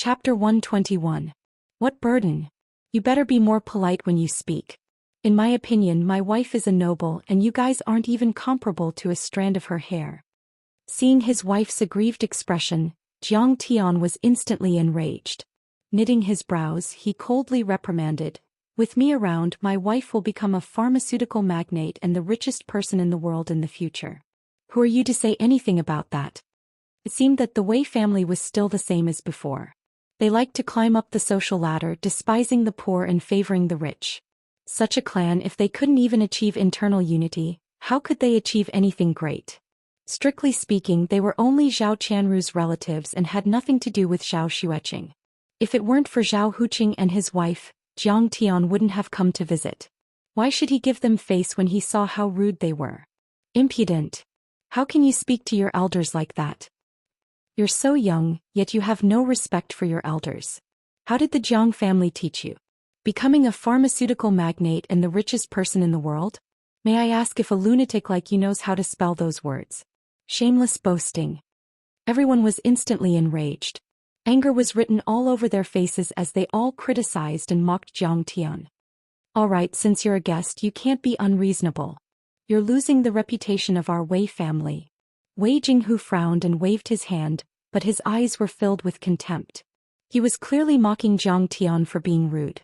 Chapter 121. What burden? You better be more polite when you speak. In my opinion, my wife is a noble and you guys aren't even comparable to a strand of her hair. Seeing his wife's aggrieved expression, Zhang Tian was instantly enraged. Knitting his brows, he coldly reprimanded, "With me around, my wife will become a pharmaceutical magnate and the richest person in the world in the future. Who are you to say anything about that?" It seemed that the Wei family was still the same as before. They liked to climb up the social ladder, despising the poor and favoring the rich. Such a clan, if they couldn't even achieve internal unity, how could they achieve anything great? Strictly speaking, they were only Zhao Qianru's relatives and had nothing to do with Zhao Xueqing. If it weren't for Zhao Huqing and his wife, Zhang Tian wouldn't have come to visit. Why should he give them face when he saw how rude they were? Impudent. How can you speak to your elders like that? You're so young, yet you have no respect for your elders. How did the Jiang family teach you? Becoming a pharmaceutical magnate and the richest person in the world? May I ask if a lunatic like you knows how to spell those words? Shameless boasting. Everyone was instantly enraged. Anger was written all over their faces as they all criticized and mocked Zhang Tian. All right, since you're a guest, you can't be unreasonable. You're losing the reputation of our Wei family. Wei Jinghu frowned and waved his hand, but his eyes were filled with contempt. He was clearly mocking Zhang Tian for being rude.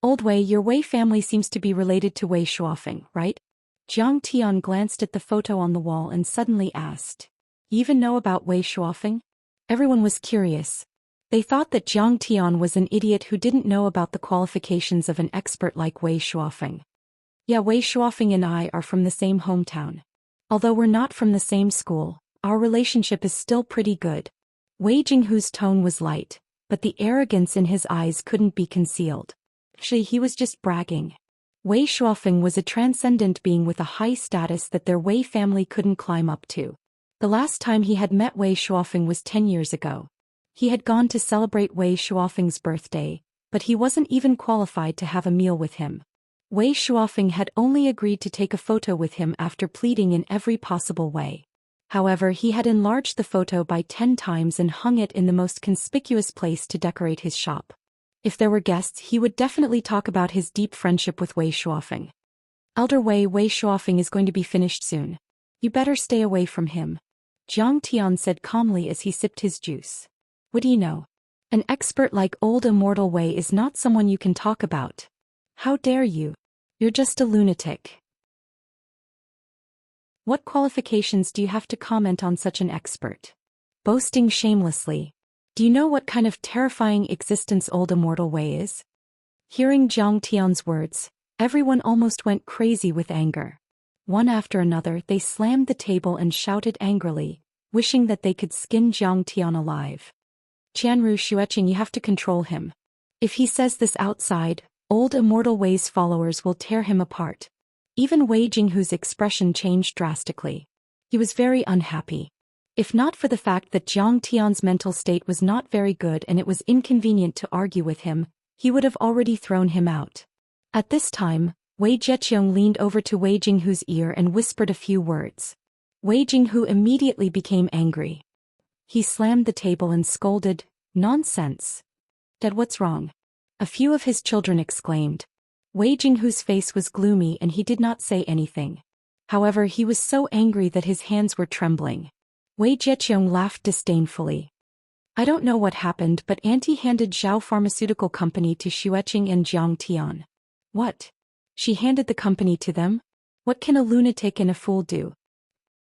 Old Wei, your Wei family seems to be related to Wei Shuofeng, right? Zhang Tian glanced at the photo on the wall and suddenly asked, "You even know about Wei Shuofeng?" Everyone was curious. They thought that Zhang Tian was an idiot who didn't know about the qualifications of an expert like Wei Shuofeng. Yeah, Wei Shuofeng and I are from the same hometown. Although we're not from the same school, our relationship is still pretty good. Wei Jinghu's tone was light, but the arrogance in his eyes couldn't be concealed. He was just bragging. Wei Shuofeng was a transcendent being with a high status that their Wei family couldn't climb up to. The last time he had met Wei Shuofeng was 10 years ago. He had gone to celebrate Wei Shuofeng's birthday, but he wasn't even qualified to have a meal with him. Wei Shuofeng had only agreed to take a photo with him after pleading in every possible way. However, he had enlarged the photo by 10 times and hung it in the most conspicuous place to decorate his shop. If there were guests, he would definitely talk about his deep friendship with Wei Shuofeng. "Elder Wei Shuofeng is going to be finished soon. You better stay away from him," Zhang Tian said calmly as he sipped his juice. "What do you know? An expert like old Immortal Wei is not someone you can talk about. How dare you? You're just a lunatic. What qualifications do you have to comment on such an expert? Boasting shamelessly. Do you know what kind of terrifying existence old Immortal Wei is?" Hearing Zhang Tian's words, everyone almost went crazy with anger. One after another, they slammed the table and shouted angrily, wishing that they could skin Zhang Tian alive. "Qianru Xueqing, you have to control him. If he says this outside, old Immortal Wei's followers will tear him apart." Even Wei Jinghu's expression changed drastically. He was very unhappy. If not for the fact that Zhang Tian's mental state was not very good and it was inconvenient to argue with him, he would have already thrown him out. At this time, Wei Zheqiang leaned over to Wei Jinghu's ear and whispered a few words. Wei Jinghu immediately became angry. He slammed the table and scolded, "Nonsense. Dad, what's wrong?" A few of his children exclaimed. Wei Jinghu's face was gloomy and he did not say anything. However, he was so angry that his hands were trembling. Wei Zheqiang laughed disdainfully. "I don't know what happened, but Auntie handed Zhao Pharmaceutical Company to Xueqing and Zhang Tian." "What? She handed the company to them? What can a lunatic and a fool do?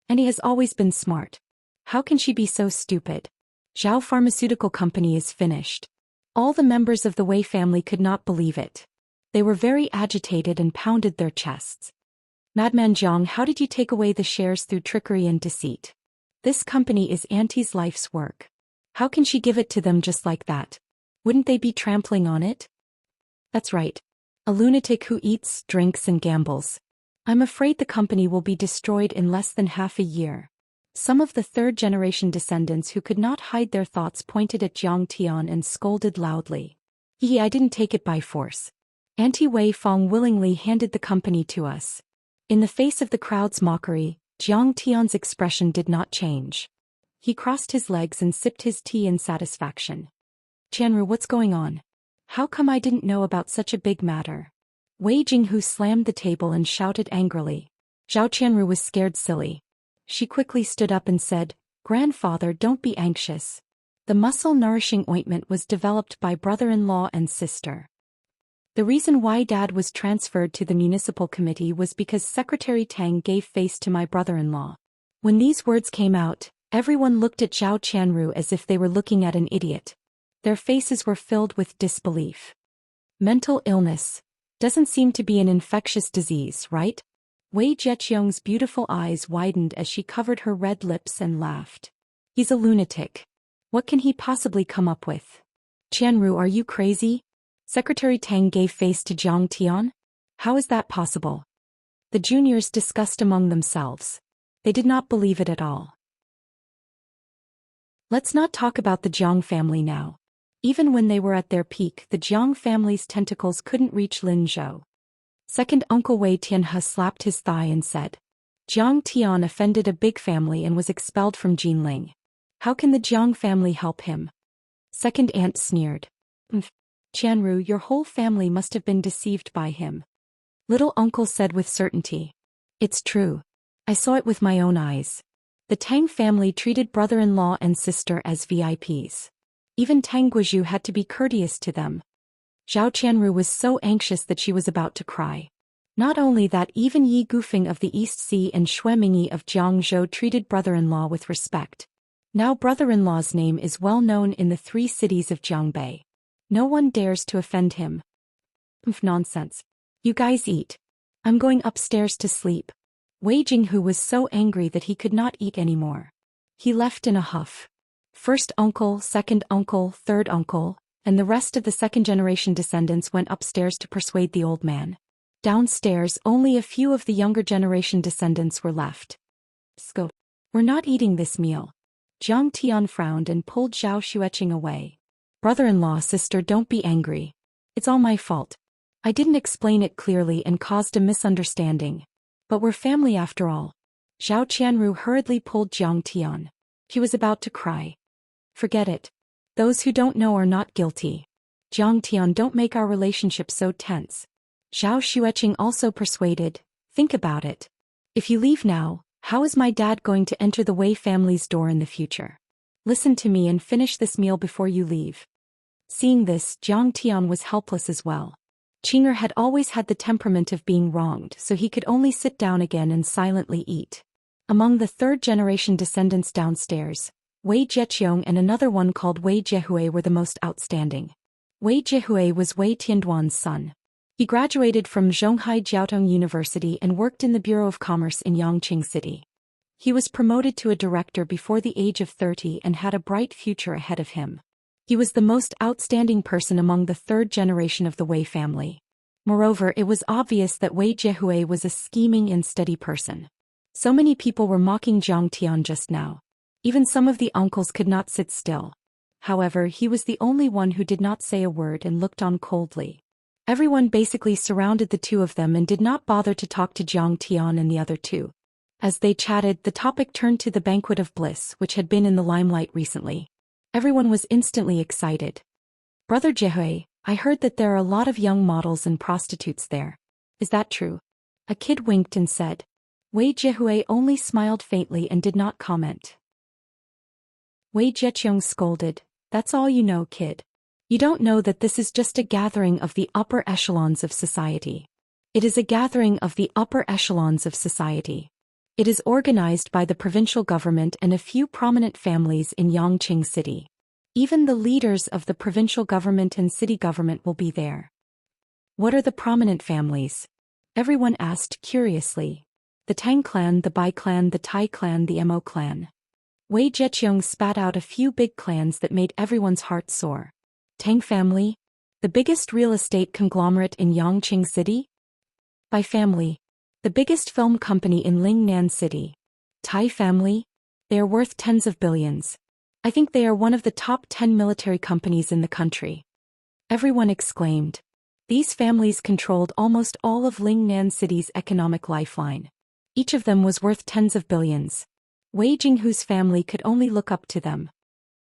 And he has always been smart. How can she be so stupid? Zhao Pharmaceutical Company is finished." All the members of the Wei family could not believe it. They were very agitated and pounded their chests. "Madman Zhang, how did you take away the shares through trickery and deceit? This company is Auntie's life's work. How can she give it to them just like that? Wouldn't they be trampling on it?" "That's right. A lunatic who eats, drinks and gambles. I'm afraid the company will be destroyed in less than half a year." Some of the third-generation descendants who could not hide their thoughts pointed at Zhang Tian and scolded loudly. I didn't take it by force. Auntie Wei Fong willingly handed the company to us." In the face of the crowd's mockery, Zhang Tian's expression did not change. He crossed his legs and sipped his tea in satisfaction. Qianru, what's going on? How come I didn't know about such a big matter? Wei Jinghu slammed the table and shouted angrily. Zhao Qianru was scared silly. She quickly stood up and said, "Grandfather, don't be anxious. The muscle-nourishing ointment was developed by brother-in-law and sister. The reason why Dad was transferred to the municipal committee was because Secretary Tang gave face to my brother-in-law." When these words came out, everyone looked at Zhao Qianru as if they were looking at an idiot. Their faces were filled with disbelief. Mental illness doesn't seem to be an infectious disease, right? Wei Zheqiang's beautiful eyes widened as she covered her red lips and laughed. He's a lunatic. What can he possibly come up with? Qianru, are you crazy? Secretary Tang gave face to Jiang Tian? How is that possible? The juniors discussed among themselves. They did not believe it at all. Let's not talk about the Jiang family now. Even when they were at their peak, the Jiang family's tentacles couldn't reach Lin Zhou. Second Uncle Wei Tianhe slapped his thigh and said, "Jiang Tian offended a big family and was expelled from Jinling. How can the Jiang family help him?" Second aunt sneered. "Qianru, your whole family must have been deceived by him." Little uncle said with certainty. "It's true. I saw it with my own eyes. The Tang family treated brother-in-law and sister as VIPs. Even Tang Guizhu had to be courteous to them." Zhao Qianru was so anxious that she was about to cry. Not only that, even Yi Gufeng of the East Sea and Xue Mingyi of Jiangzhou treated brother-in-law with respect. Now brother-in-law's name is well known in the 3 cities of Jiangbei. No one dares to offend him. Nonsense. You guys eat. I'm going upstairs to sleep." Wei Jinghu was so angry that he could not eat anymore. He left in a huff. First uncle, second uncle, third uncle, and the rest of the second-generation descendants went upstairs to persuade the old man. Downstairs, only a few of the younger generation descendants were left. "Sco. We're not eating this meal." Jiang Tian frowned and pulled Zhao Xueqing away. "Brother-in-law, sister, don't be angry. It's all my fault. I didn't explain it clearly and caused a misunderstanding. But we're family after all." Zhao Qianru hurriedly pulled Jiang Tian. He was about to cry. "Forget it. Those who don't know are not guilty. Jiang Tian, don't make our relationship so tense." Zhao Xueqing also persuaded, "Think about it. If you leave now, how is my dad going to enter the Wei family's door in the future? Listen to me and finish this meal before you leave." Seeing this, Jiang Tian was helpless as well. Qing'er had always had the temperament of being wronged, so he could only sit down again and silently eat. Among the third-generation descendants downstairs, Wei Zheqiang and another one called Wei Jiehue were the most outstanding. Wei Jiehue was Wei Tianduan's son. He graduated from Zhonghai Jiaotong University and worked in the Bureau of Commerce in Yangqing City. He was promoted to a director before the age of 30 and had a bright future ahead of him. He was the most outstanding person among the third generation of the Wei family. Moreover, it was obvious that Wei Jiehue was a scheming and steady person. So many people were mocking Jiang Tian just now. Even some of the uncles could not sit still. However, he was the only one who did not say a word and looked on coldly. Everyone basically surrounded the two of them and did not bother to talk to Jiang Tian and the other two. As they chatted, the topic turned to the banquet of bliss, which had been in the limelight recently. Everyone was instantly excited. "Brother Jiehue, I heard that there are a lot of young models and prostitutes there. Is that true?" A kid winked and said. Wei Jiehue only smiled faintly and did not comment. Wei Zheqiang scolded, "That's all you know, kid. You don't know that this is just a gathering of the upper echelons of society. It is a gathering of the upper echelons of society. It is organized by the provincial government and a few prominent families in Yangqing City. Even the leaders of the provincial government and city government will be there." "What are the prominent families?" everyone asked curiously. "The Tang clan, the Bai clan, the Tai clan, the Mo clan." Wei Zheqiang spat out a few big clans that made everyone's heart soar. "Tang family? The biggest real estate conglomerate in Yangqing City? Bai family? The biggest film company in Lingnan City? Tai family? They are worth tens of billions. I think they are one of the top 10 military companies in the country." Everyone exclaimed. These families controlled almost all of Lingnan City's economic lifeline. Each of them was worth tens of billions. Wei Jinghu's family could only look up to them.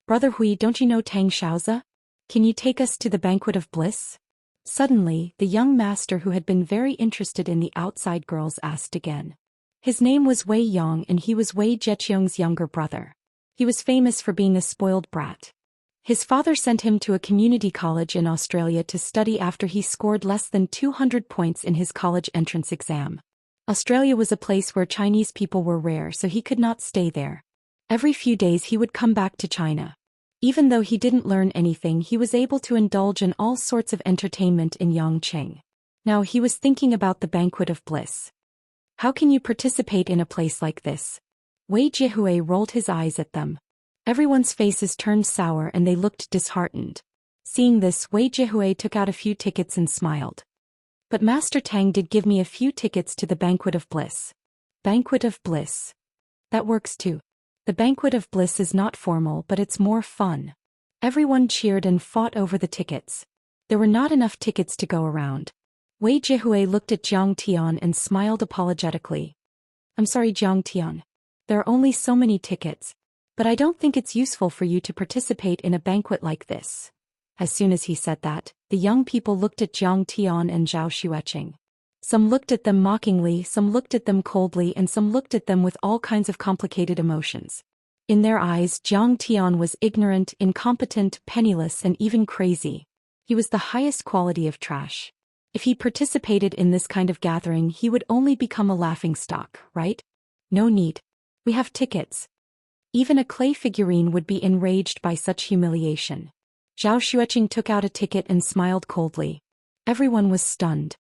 "Brother Hui, don't you know Tang Xiaozi? Can you take us to the banquet of bliss? Suddenly, the young master who had been very interested in the outside girls asked again. His name was Wei Yong and he was Wei Zheqiang's younger brother. He was famous for being a spoiled brat. His father sent him to a community college in Australia to study after he scored less than 200 points in his college entrance exam. Australia was a place where Chinese people were rare, so he could not stay there. Every few days he would come back to China. Even though he didn't learn anything, he was able to indulge in all sorts of entertainment in Yangcheng. Now he was thinking about the banquet of bliss. How can you participate in a place like this? Wei Jihue rolled his eyes at them. Everyone's faces turned sour and they looked disheartened. Seeing this, Wei Jihue took out a few tickets and smiled. But Master Tang did give me a few tickets to the banquet of bliss. Banquet of bliss. That works too. The banquet of bliss is not formal, but it's more fun. Everyone cheered and fought over the tickets. There were not enough tickets to go around. Wei Jihue looked at Jiang Tian and smiled apologetically. I'm sorry, Jiang Tian. There are only so many tickets, but I don't think it's useful for you to participate in a banquet like this. As soon as he said that, the young people looked at Jiang Tian and Zhao Xueqing. Some looked at them mockingly, some looked at them coldly, and some looked at them with all kinds of complicated emotions. In their eyes, Jiang Tian was ignorant, incompetent, penniless, and even crazy. He was the highest quality of trash. If he participated in this kind of gathering, he would only become a laughingstock, right? No need. We have tickets. Even a clay figurine would be enraged by such humiliation. Zhao Xueqing took out a ticket and smiled coldly. Everyone was stunned.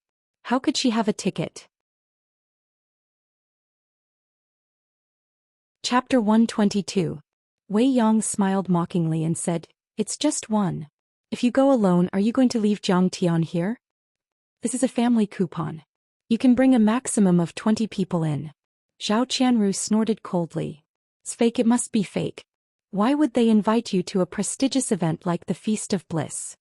How could she have a ticket? Chapter 122. Wei Yang smiled mockingly and said, "It's just one. If you go alone, are you going to leave Jiang Tian here? This is a family coupon. You can bring a maximum of 20 people in." Zhao Qianru snorted coldly. "It's fake, it must be fake. Why would they invite you to a prestigious event like the Feast of Bliss?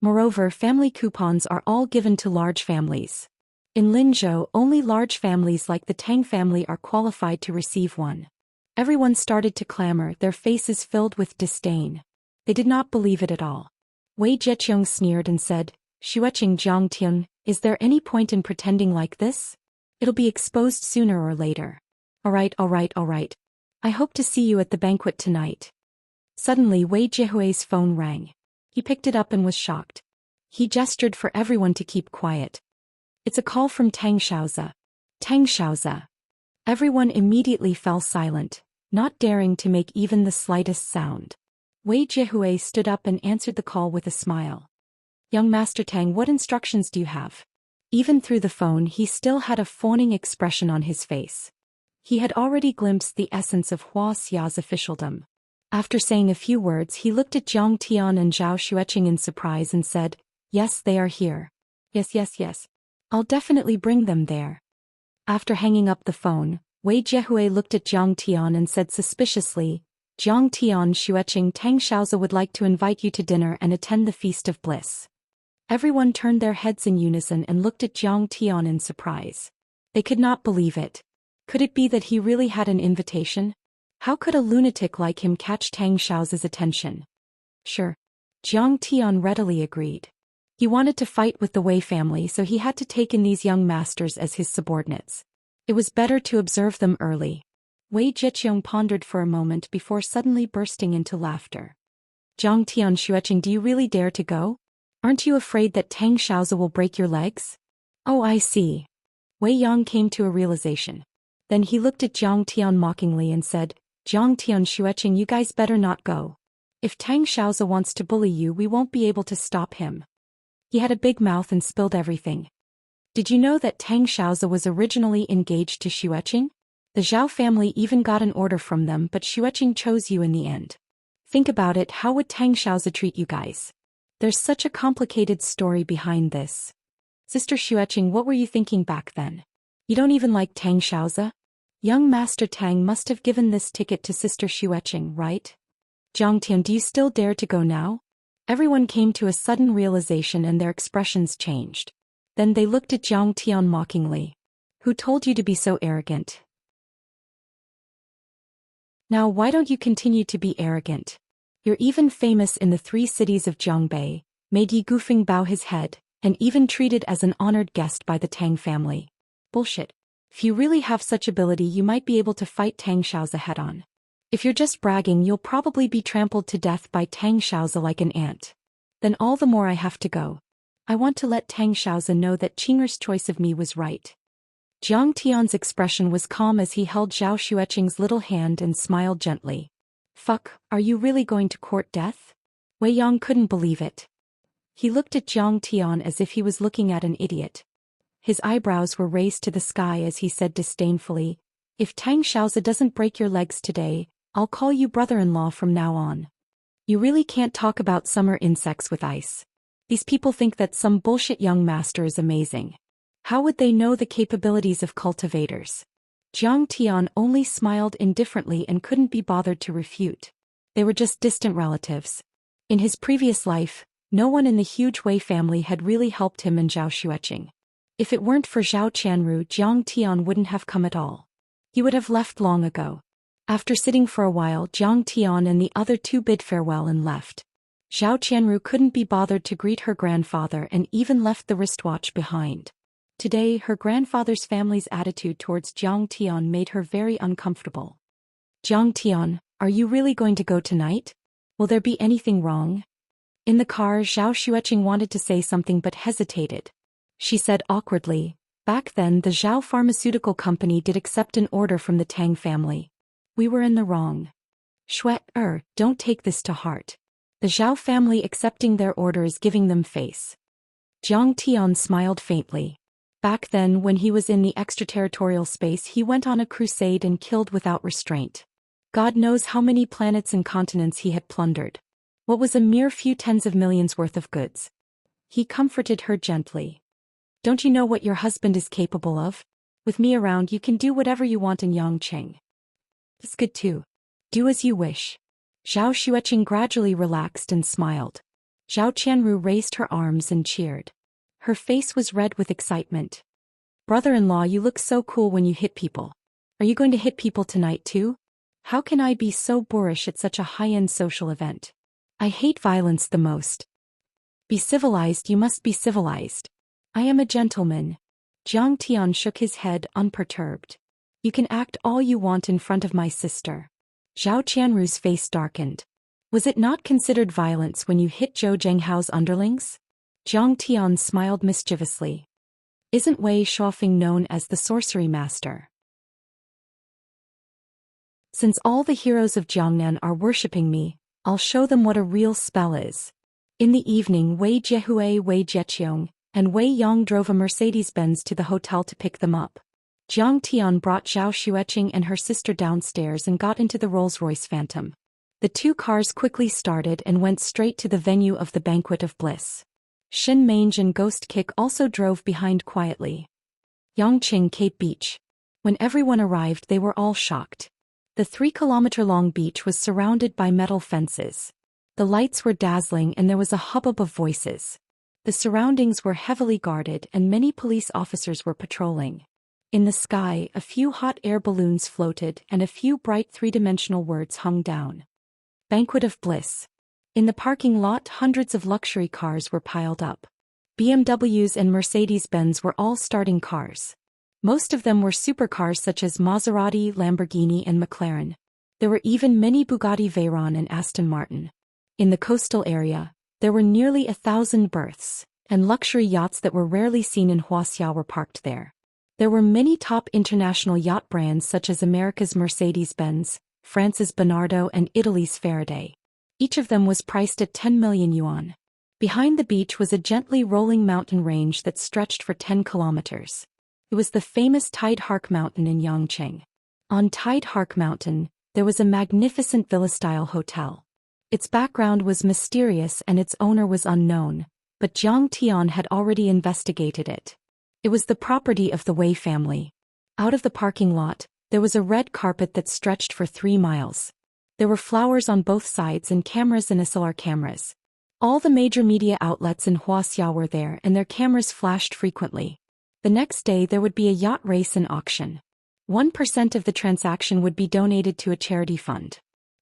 Moreover, family coupons are all given to large families. In Linzhou, only large families like the Tang family are qualified to receive one." Everyone started to clamor, their faces filled with disdain. They did not believe it at all. Wei Zheqiang sneered and said, "Xueqing, Jiang Tian, is there any point in pretending like this? It'll be exposed sooner or later. All right. I hope to see you at the banquet tonight." Suddenly Wei Jihue's phone rang. He picked it up and was shocked. He gestured for everyone to keep quiet. "It's a call from Tang Xiaozi." Tang Xiaozi. Everyone immediately fell silent, not daring to make even the slightest sound. Wei Jihue stood up and answered the call with a smile. "Young Master Tang, what instructions do you have?" Even through the phone he still had a fawning expression on his face. He had already glimpsed the essence of Hua Xia's officialdom. After saying a few words, he looked at Jiang Tian and Zhao Xueqing in surprise and said, "Yes, they are here. Yes. I'll definitely bring them there." After hanging up the phone, Wei Jihue looked at Jiang Tian and said suspiciously, "Jiang Tian, Xueqing, Tang Xiaozi would like to invite you to dinner and attend the Feast of Bliss." Everyone turned their heads in unison and looked at Jiang Tian in surprise. They could not believe it. Could it be that he really had an invitation? How could a lunatic like him catch Tang Xiaozi's attention? Sure. Jiang Tian readily agreed. He wanted to fight with the Wei family, so he had to take in these young masters as his subordinates. It was better to observe them early. Wei Zheqiang pondered for a moment before suddenly bursting into laughter. "Jiang Tian, Xueqing, do you really dare to go? Aren't you afraid that Tang Xiaozi will break your legs?" "Oh, I see." Wei Yang came to a realization. Then he looked at Jiang Tian mockingly and said, "Jiang Tian, Xueqing, you guys better not go. If Tang Xiaozi wants to bully you, we won't be able to stop him." He had a big mouth and spilled everything. Did you know that Tang Xiaozi was originally engaged to Xueqing? The Zhao family even got an order from them, but Xueqing chose you in the end. Think about it, how would Tang Xiaozi treat you guys? There's such a complicated story behind this. Sister Xueqing, what were you thinking back then? You don't even like Tang Xiaozi? Young Master Tang must have given this ticket to Sister Xueqing, right? Jiang Tian, do you still dare to go now? Everyone came to a sudden realization and their expressions changed. Then they looked at Jiang Tian mockingly. "Who told you to be so arrogant? Now why don't you continue to be arrogant? You're even famous in the 3 cities of Zhongbei, made Yi Gufeng bow his head, and even treated as an honored guest by the Tang family. Bullshit. If you really have such ability, you might be able to fight Tang Xiaozi head-on. If you're just bragging, you'll probably be trampled to death by Tang Xiaozi like an ant. Then all the more I have to go. I want to let Tang Xiaozi know that Qing'er's choice of me was right. Jiang Tian's expression was calm as he held Zhou Xueqing's little hand and smiled gently. Fuck, are you really going to court death? Wei Yang couldn't believe it. He looked at Jiang Tian as if he was looking at an idiot. His eyebrows were raised to the sky as he said disdainfully, "If Tang Xiaozi doesn't break your legs today, I'll call you brother-in-law from now on. You really can't talk about summer insects with ice. These people think that some bullshit young master is amazing. How would they know the capabilities of cultivators?" Jiang Tian only smiled indifferently and couldn't be bothered to refute. They were just distant relatives. In his previous life, no one in the huge Wei family had really helped him and Zhou Xueqing. If it weren't for Zhao Qianru, Jiang Tian wouldn't have come at all. He would have left long ago. After sitting for a while, Jiang Tian and the other two bid farewell and left. Zhao Qianru couldn't be bothered to greet her grandfather and even left the wristwatch behind. Today, her grandfather's family's attitude towards Jiang Tian made her very uncomfortable. "Jiang Tian, are you really going to go tonight? Will there be anything wrong?" In the car, Zhao Xueqing wanted to say something but hesitated. She said awkwardly, "Back then the Zhao Pharmaceutical Company did accept an order from the Tang family. We were in the wrong." Don't take this to heart. The Zhao family accepting their order is giving them face." Jiang Tian smiled faintly. Back then, when he was in the extraterritorial space, he went on a crusade and killed without restraint. God knows how many planets and continents he had plundered. What was a mere few tens of millions worth of goods? He comforted her gently. "Don't you know what your husband is capable of? With me around, you can do whatever you want in Yangcheng. It's good too. Do as you wish." Zhao Xueqing gradually relaxed and smiled. Zhao Qianru raised her arms and cheered. Her face was red with excitement. "Brother-in-law, you look so cool when you hit people. Are you going to hit people tonight too? How can I be so boorish at such a high-end social event? I hate violence the most." "Be civilized, you must be civilized. I am a gentleman." Jiang Tian shook his head unperturbed. "You can act all you want in front of my sister." Zhao Qianru's face darkened. "Was it not considered violence when you hit Zhou Zhenghao's underlings?" Jiang Tian smiled mischievously. "Isn't Wei Shuofeng known as the sorcery master? Since all the heroes of Jiangnan are worshipping me, I'll show them what a real spell is." In the evening, Wei Jiehue, Wei Jieqiong, and Wei Yang drove a Mercedes-Benz to the hotel to pick them up. Jiang Tian brought Zhao Xueqing and her sister downstairs and got into the Rolls-Royce Phantom. The two cars quickly started and went straight to the venue of the Banquet of Bliss. Shin Mange and Ghost Kick also drove behind quietly. Yangqing Cape Beach. When everyone arrived, they were all shocked. The 3-kilometer-long beach was surrounded by metal fences. The lights were dazzling and there was a hubbub of voices. The surroundings were heavily guarded and many police officers were patrolling. In the sky, a few hot air balloons floated and a few bright three-dimensional words hung down. Banquet of Bliss. In the parking lot, hundreds of luxury cars were piled up. BMWs and Mercedes-Benz were all starting cars. Most of them were supercars such as Maserati, Lamborghini, and McLaren. There were even many Bugatti Veyron and Aston Martin. In the coastal area, there were nearly 1,000 berths, and luxury yachts that were rarely seen in Wuxia were parked there. There were many top international yacht brands such as America's Mercedes-Benz, France's Bernardo, and Italy's Faraday. Each of them was priced at 10 million yuan. Behind the beach was a gently rolling mountain range that stretched for 10 kilometers. It was the famous Tide Hark Mountain in Yangcheng. On Tide Hark Mountain, there was a magnificent villa-style hotel. Its background was mysterious and its owner was unknown, but Jiang Tian had already investigated it. It was the property of the Wei family. Out of the parking lot, there was a red carpet that stretched for 3 miles. There were flowers on both sides and cameras and SLR cameras. All the major media outlets in Wuxia were there and their cameras flashed frequently. The next day there would be a yacht race and auction. 1% of the transaction would be donated to a charity fund.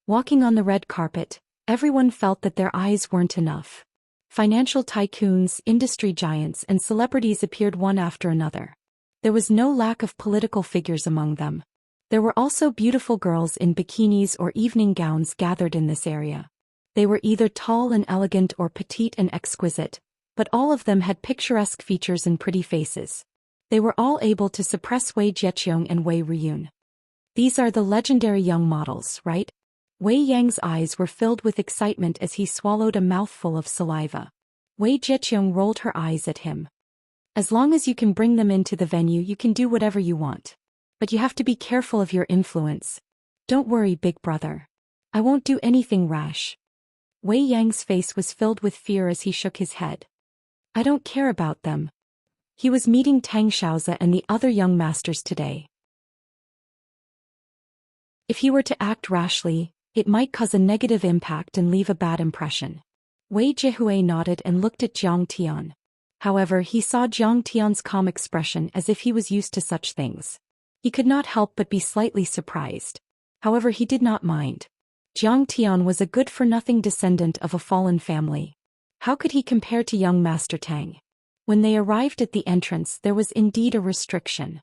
Walking on the red carpet, Everyone felt that their eyes weren't enough. Financial tycoons, industry giants, and celebrities appeared one after another. There was no lack of political figures among them. There were also beautiful girls in bikinis or evening gowns gathered in this area. They were either tall and elegant or petite and exquisite, but all of them had picturesque features and pretty faces. They were all able to suppress Wei Jieqiong and Wei Riyun. These are the legendary young models, right? Wei Yang's eyes were filled with excitement as he swallowed a mouthful of saliva. Wei Jieqiong rolled her eyes at him. As long as you can bring them into the venue, you can do whatever you want. But you have to be careful of your influence. Don't worry, big brother. I won't do anything rash. Wei Yang's face was filled with fear as he shook his head. I don't care about them. He was meeting Tang Xiaozi and the other young masters today. If he were to act rashly, it might cause a negative impact and leave a bad impression. Wei Jiehui nodded and looked at Jiang Tian. However, he saw Jiang Tian's calm expression as if he was used to such things. He could not help but be slightly surprised. However, he did not mind. Jiang Tian was a good-for-nothing descendant of a fallen family. How could he compare to young Master Tang? When they arrived at the entrance, there was indeed a restriction.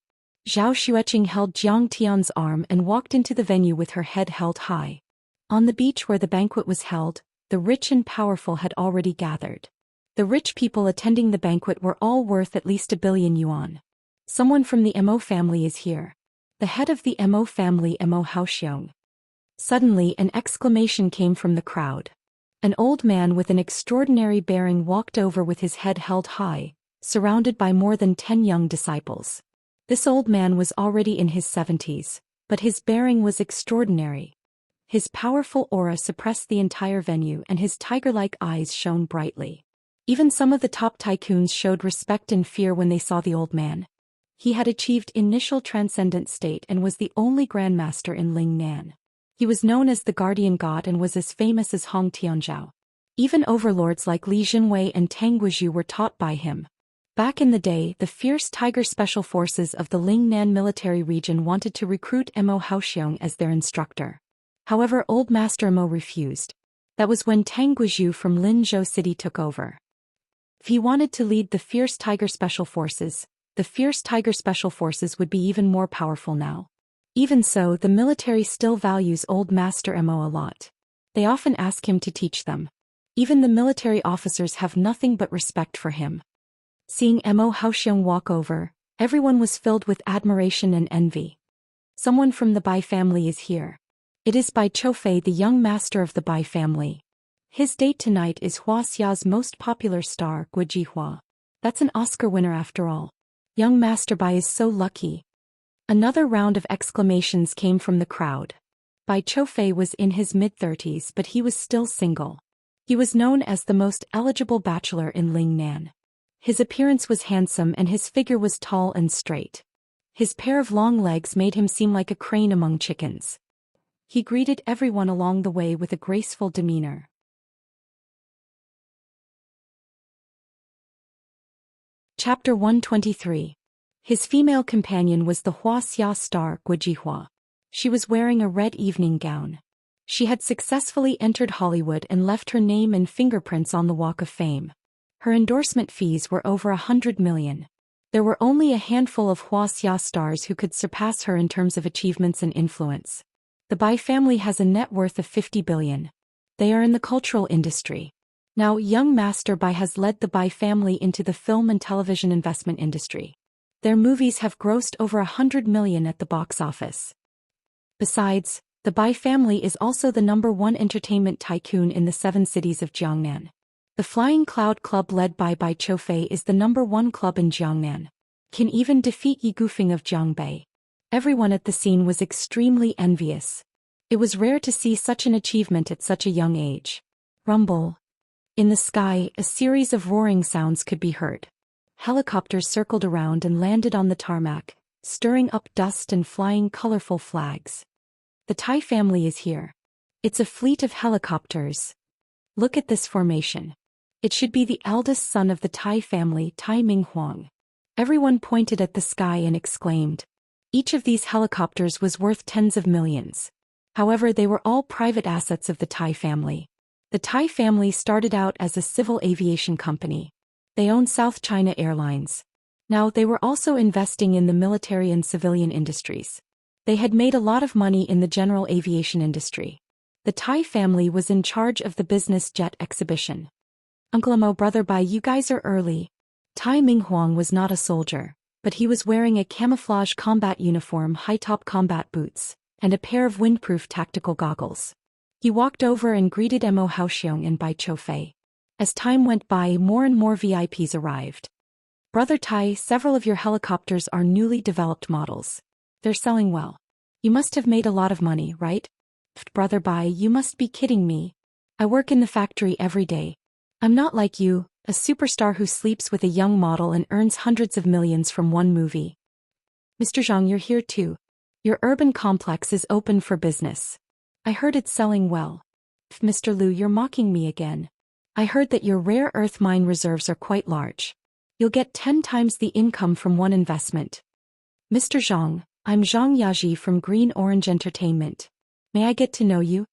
Zhao Xueqing held Jiang Tian's arm and walked into the venue with her head held high. On the beach where the banquet was held, the rich and powerful had already gathered. The rich people attending the banquet were all worth at least 1 billion yuan. Someone from the Mo family is here. The head of the Mo family, Mo Haoxiong. Suddenly an exclamation came from the crowd. An old man with an extraordinary bearing walked over with his head held high, surrounded by more than 10 young disciples. This old man was already in his 70s, but his bearing was extraordinary. His powerful aura suppressed the entire venue and his tiger-like eyes shone brightly. Even some of the top tycoons showed respect and fear when they saw the old man. He had achieved initial transcendent state and was the only grandmaster in Lingnan. He was known as the guardian god and was as famous as Hong Tianzhao. Even overlords like Li Jinwei and Tang Guizhu were taught by him. Back in the day, the fierce tiger special forces of the Lingnan military region wanted to recruit Mo Haoxiong as their instructor. However, old Master Mo refused. That was when Tang Guizhu from Linzhou City took over. If he wanted to lead the fierce tiger special forces, the fierce tiger special forces would be even more powerful now. Even so, the military still values old Master Mo a lot. They often ask him to teach them. Even the military officers have nothing but respect for him. Seeing Mo Haoxiong walk over, everyone was filled with admiration and envy. Someone from the Bai family is here. It is Bai Choufei, the young master of the Bai family. His date tonight is Huaxia's most popular star, Gu Jihua. That's an Oscar winner after all. Young Master Bai is so lucky. Another round of exclamations came from the crowd. Bai Choufei was in his mid-30s, but he was still single. He was known as the most eligible bachelor in Lingnan. His appearance was handsome and his figure was tall and straight. His pair of long legs made him seem like a crane among chickens. He greeted everyone along the way with a graceful demeanor. Chapter 123. His female companion was the Huaxia star Gu Jihua. She was wearing a red evening gown. She had successfully entered Hollywood and left her name and fingerprints on the Walk of Fame. Her endorsement fees were over 100 million. There were only a handful of Huaxia stars who could surpass her in terms of achievements and influence. The Bai family has a net worth of 50 billion. They are in the cultural industry. Now, young Master Bai has led the Bai family into the film and television investment industry. Their movies have grossed over 100 million at the box office. Besides, the Bai family is also the #1 entertainment tycoon in the 7 cities of Jiangnan. The Flying Cloud Club led by Bai Choufei is the #1 club in Jiangnan. Can even defeat Yi Gufeng of Jiangbei. Everyone at the scene was extremely envious. It was rare to see such an achievement at such a young age. Rumble. In the sky, a series of roaring sounds could be heard. Helicopters circled around and landed on the tarmac, stirring up dust and flying colorful flags. The Tai family is here. It's a fleet of helicopters. Look at this formation. It should be the eldest son of the Tai family, Tai Minghuang. Everyone pointed at the sky and exclaimed. Each of these helicopters was worth tens of millions. However, they were all private assets of the Tai family. The Tai family started out as a civil aviation company. They owned South China Airlines. Now they were also investing in the military and civilian industries. They had made a lot of money in the general aviation industry. The Tai family was in charge of the business jet exhibition. Uncle Mo, brother Bai, you guys are early. Tai Minghuang was not a soldier, but he was wearing a camouflage combat uniform, high-top combat boots, and a pair of windproof tactical goggles. He walked over and greeted Mo Haoxiong and Bai Choufei. As time went by, more and more VIPs arrived. Brother Tai, several of your helicopters are newly developed models. They're selling well. You must have made a lot of money, right? Brother Bai, you must be kidding me. I work in the factory every day. I'm not like you, a superstar who sleeps with a young model and earns hundreds of millions from one movie. Mr. Zhang, you're here too. Your urban complex is open for business. I heard it's selling well. Mr. Liu, you're mocking me again. I heard that your rare earth mine reserves are quite large. You'll get 10 times the income from one investment. Mr. Zhang, I'm Zhang Yaji from Green Orange Entertainment. May I get to know you?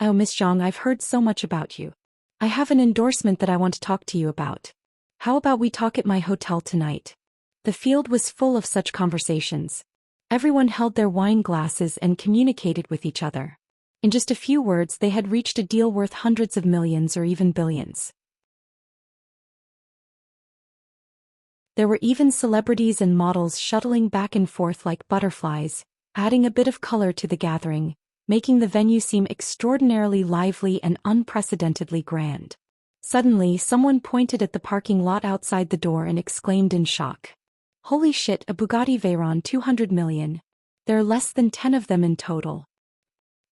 Oh, Miss Zhang, I've heard so much about you. I have an endorsement that I want to talk to you about. How about we talk at my hotel tonight? The field was full of such conversations. Everyone held their wine glasses and communicated with each other. In just a few words, they had reached a deal worth hundreds of millions or even billions. There were even celebrities and models shuttling back and forth like butterflies, adding a bit of color to the gathering, making the venue seem extraordinarily lively and unprecedentedly grand. Suddenly, someone pointed at the parking lot outside the door and exclaimed in shock. Holy shit, a Bugatti Veyron 200 million. There are less than 10 of them in total.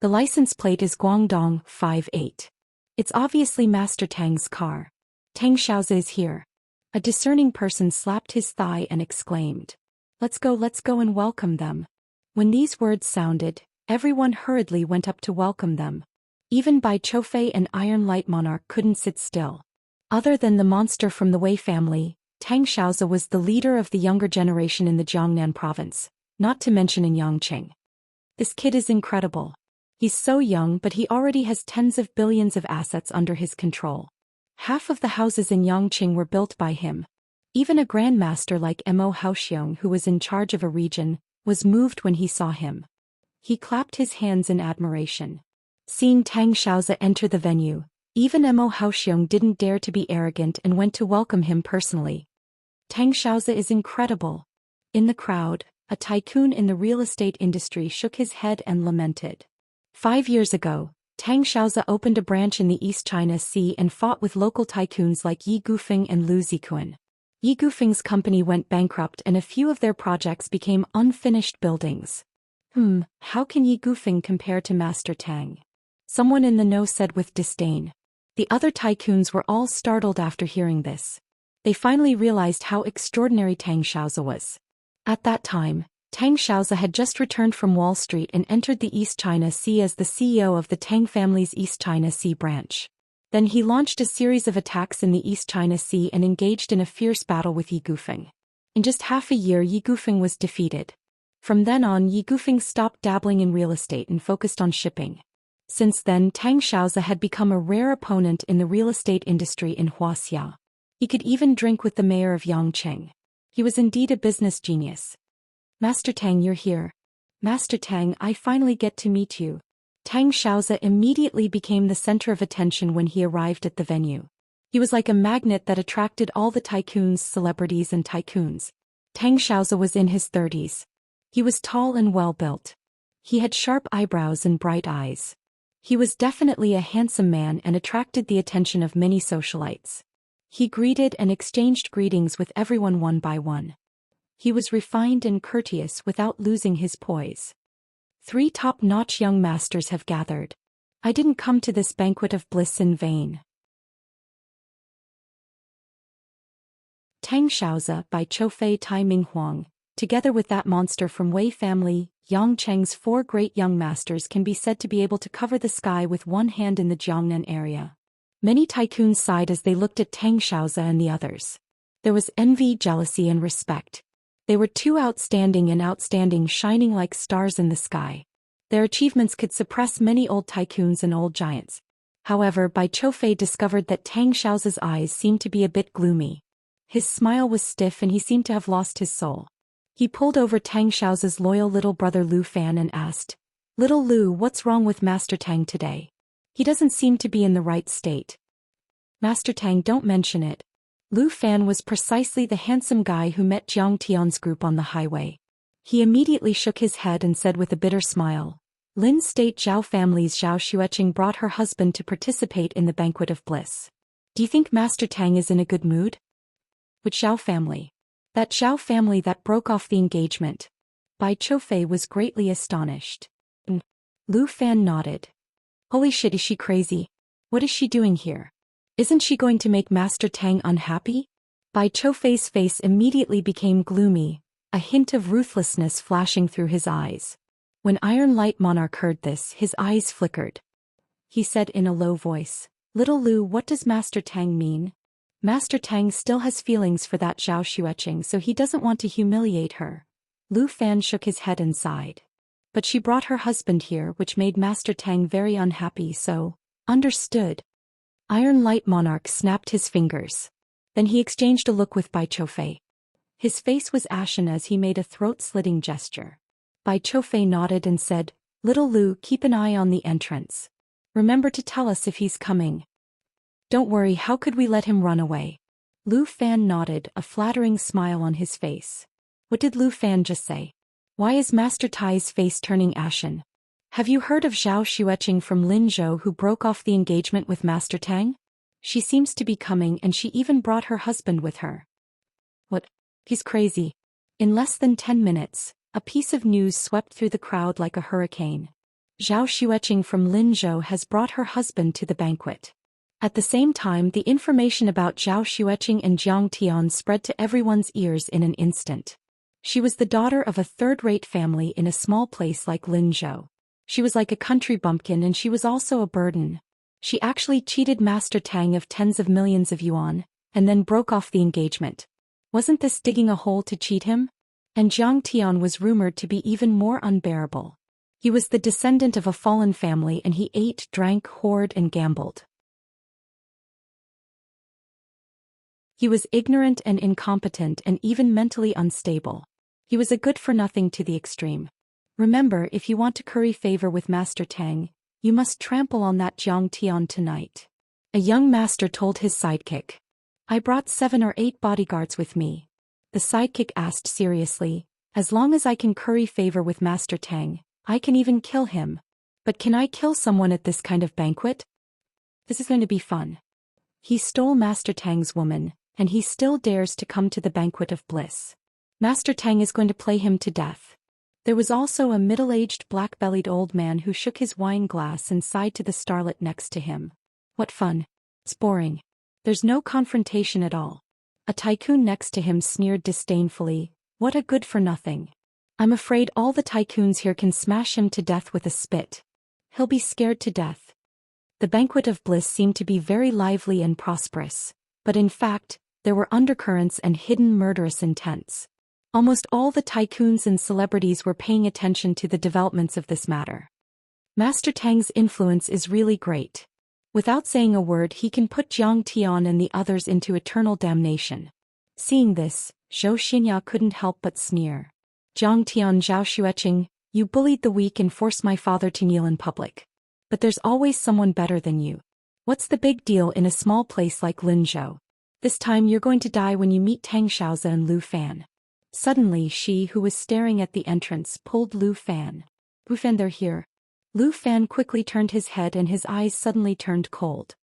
The license plate is Guangdong 58. It's obviously Master Tang's car. Tang Xiaozi is here. A discerning person slapped his thigh and exclaimed. Let's go and welcome them. When these words sounded, everyone hurriedly went up to welcome them. Even Bai Choufei and Iron Light Monarch couldn't sit still. Other than the monster from the Wei family, Tang Xiaozi was the leader of the younger generation in the Jiangnan province, not to mention in Yangqing. This kid is incredible. He's so young, but he already has tens of billions of assets under his control. Half of the houses in Yangqing were built by him. Even a grandmaster like Mo Haoxiong, who was in charge of a region, was moved when he saw him. He clapped his hands in admiration. Seeing Tang Xiaozi enter the venue, even Mo Haoxiong didn't dare to be arrogant and went to welcome him personally. Tang Xiaozi is incredible. In the crowd, a tycoon in the real estate industry shook his head and lamented. 5 years ago, Tang Xiaozi opened a branch in the East China Sea and fought with local tycoons like Yi Gufeng and Lu Zikuan. Yi Gufeng's company went bankrupt and a few of their projects became unfinished buildings. How can Yi Gufeng compare to Master Tang? Someone in the know said with disdain. The other tycoons were all startled after hearing this. They finally realized how extraordinary Tang Xiaozi was. At that time, Tang Xiaozi had just returned from Wall Street and entered the East China Sea as the CEO of the Tang family's East China Sea branch. Then he launched a series of attacks in the East China Sea and engaged in a fierce battle with Yi Gufeng. In just half a year, Yi Gufeng was defeated. From then on, Yi Gufeng stopped dabbling in real estate and focused on shipping. Since then, Tang Xiaozi had become a rare opponent in the real estate industry in Wuxia. He could even drink with the mayor of Yangqing. He was indeed a business genius. Master Tang, you're here. Master Tang, I finally get to meet you. Tang Xiaozi immediately became the center of attention when he arrived at the venue. He was like a magnet that attracted all the tycoons, celebrities and tycoons. Tang Xiaozi was in his 30s. He was tall and well-built. He had sharp eyebrows and bright eyes. He was definitely a handsome man and attracted the attention of many socialites. He greeted and exchanged greetings with everyone one by one. He was refined and courteous without losing his poise. 3 top-notch young masters have gathered. I didn't come to this banquet of bliss in vain. Tang Xiaozi by Choufei Tai Minghuang, together with that monster from Wei family, Yangcheng's 4 great young masters can be said to be able to cover the sky with one hand in the Jiangnan area. Many tycoons sighed as they looked at Tang Xiaozi and the others. There was envy, jealousy and respect. They were too outstanding, shining like stars in the sky. Their achievements could suppress many old tycoons and old giants. However, Bai Choufei discovered that Tang Xiao's eyes seemed to be a bit gloomy. His smile was stiff and he seemed to have lost his soul. He pulled over Tang Xiao's loyal little brother Lu Fan and asked, "Little Lu, what's wrong with Master Tang today? He doesn't seem to be in the right state." "Master Tang, don't mention it." Lu Fan was precisely the handsome guy who met Jiang Tian's group on the highway. He immediately shook his head and said with a bitter smile, "Lin State Zhao family's Zhou Xian brought her husband to participate in the banquet of bliss. Do you think Master Tang is in a good mood?" "Which Zhao family?" "That Zhao family that broke off the engagement." Bai Choufei was greatly astonished. Lu Fan nodded. "Holy shit, is she crazy? What is she doing here? Isn't she going to make Master Tang unhappy?" Bai Choufei's face immediately became gloomy, a hint of ruthlessness flashing through his eyes. When Iron Light Monarch heard this, his eyes flickered. He said in a low voice, "Little Lu, what does Master Tang mean?" "Master Tang still has feelings for that Zhao Xueqing, so he doesn't want to humiliate her." Lu Fan shook his head and sighed. "But she brought her husband here, which made Master Tang very unhappy, so..." "Understood." Iron Light Monarch snapped his fingers. Then he exchanged a look with Bai Choufei. His face was ashen as he made a throat-slitting gesture. Bai Choufei nodded and said, "Little Lu, keep an eye on the entrance. Remember to tell us if he's coming." "Don't worry, how could we let him run away?" Lu Fan nodded, a flattering smile on his face. What did Lu Fan just say? Why is Master Tai's face turning ashen? "Have you heard of Zhao Xueqing from Linzhou who broke off the engagement with Master Tang? She seems to be coming and she even brought her husband with her." "What? He's crazy." In less than 10 minutes, a piece of news swept through the crowd like a hurricane. Zhao Xueqing from Linzhou has brought her husband to the banquet. At the same time, the information about Zhao Xueqing and Jiang Tian spread to everyone's ears in an instant. She was the daughter of a third-rate family in a small place like Linzhou. She was like a country bumpkin and she was also a burden. She actually cheated Master Tang of tens of millions of yuan, and then broke off the engagement. Wasn't this digging a hole to cheat him? And Jiang Tian was rumored to be even more unbearable. He was the descendant of a fallen family and he ate, drank, whored and gambled. He was ignorant and incompetent and even mentally unstable. He was a good-for-nothing to the extreme. Remember, if you want to curry favor with Master Tang, you must trample on that Jiang Tian tonight. A young master told his sidekick. "I brought 7 or 8 bodyguards with me." The sidekick asked seriously, "As long as I can curry favor with Master Tang, I can even kill him. But can I kill someone at this kind of banquet? This is going to be fun." He stole Master Tang's woman, and he still dares to come to the banquet of bliss. Master Tang is going to play him to death. There was also a middle-aged black-bellied old man who shook his wine glass and sighed to the starlet next to him. "What fun. It's boring. There's no confrontation at all." A tycoon next to him sneered disdainfully, "What a good-for-nothing. I'm afraid all the tycoons here can smash him to death with a spit. He'll be scared to death." The banquet of bliss seemed to be very lively and prosperous, but in fact, there were undercurrents and hidden murderous intents. Almost all the tycoons and celebrities were paying attention to the developments of this matter. Master Tang's influence is really great. Without saying a word, he can put Jiang Tian and the others into eternal damnation. Seeing this, Zhou Xian couldn't help but sneer. "Jiang Tian, Zhao Xueqing, you bullied the weak and forced my father to kneel in public. But there's always someone better than you. What's the big deal in a small place like Linzhou? This time you're going to die when you meet Tang Xiaozi and Lu Fan." Suddenly she who was staring at the entrance pulled Lu Fan. "Lu Fan, they're here." Lu Fan quickly turned his head and his eyes suddenly turned cold.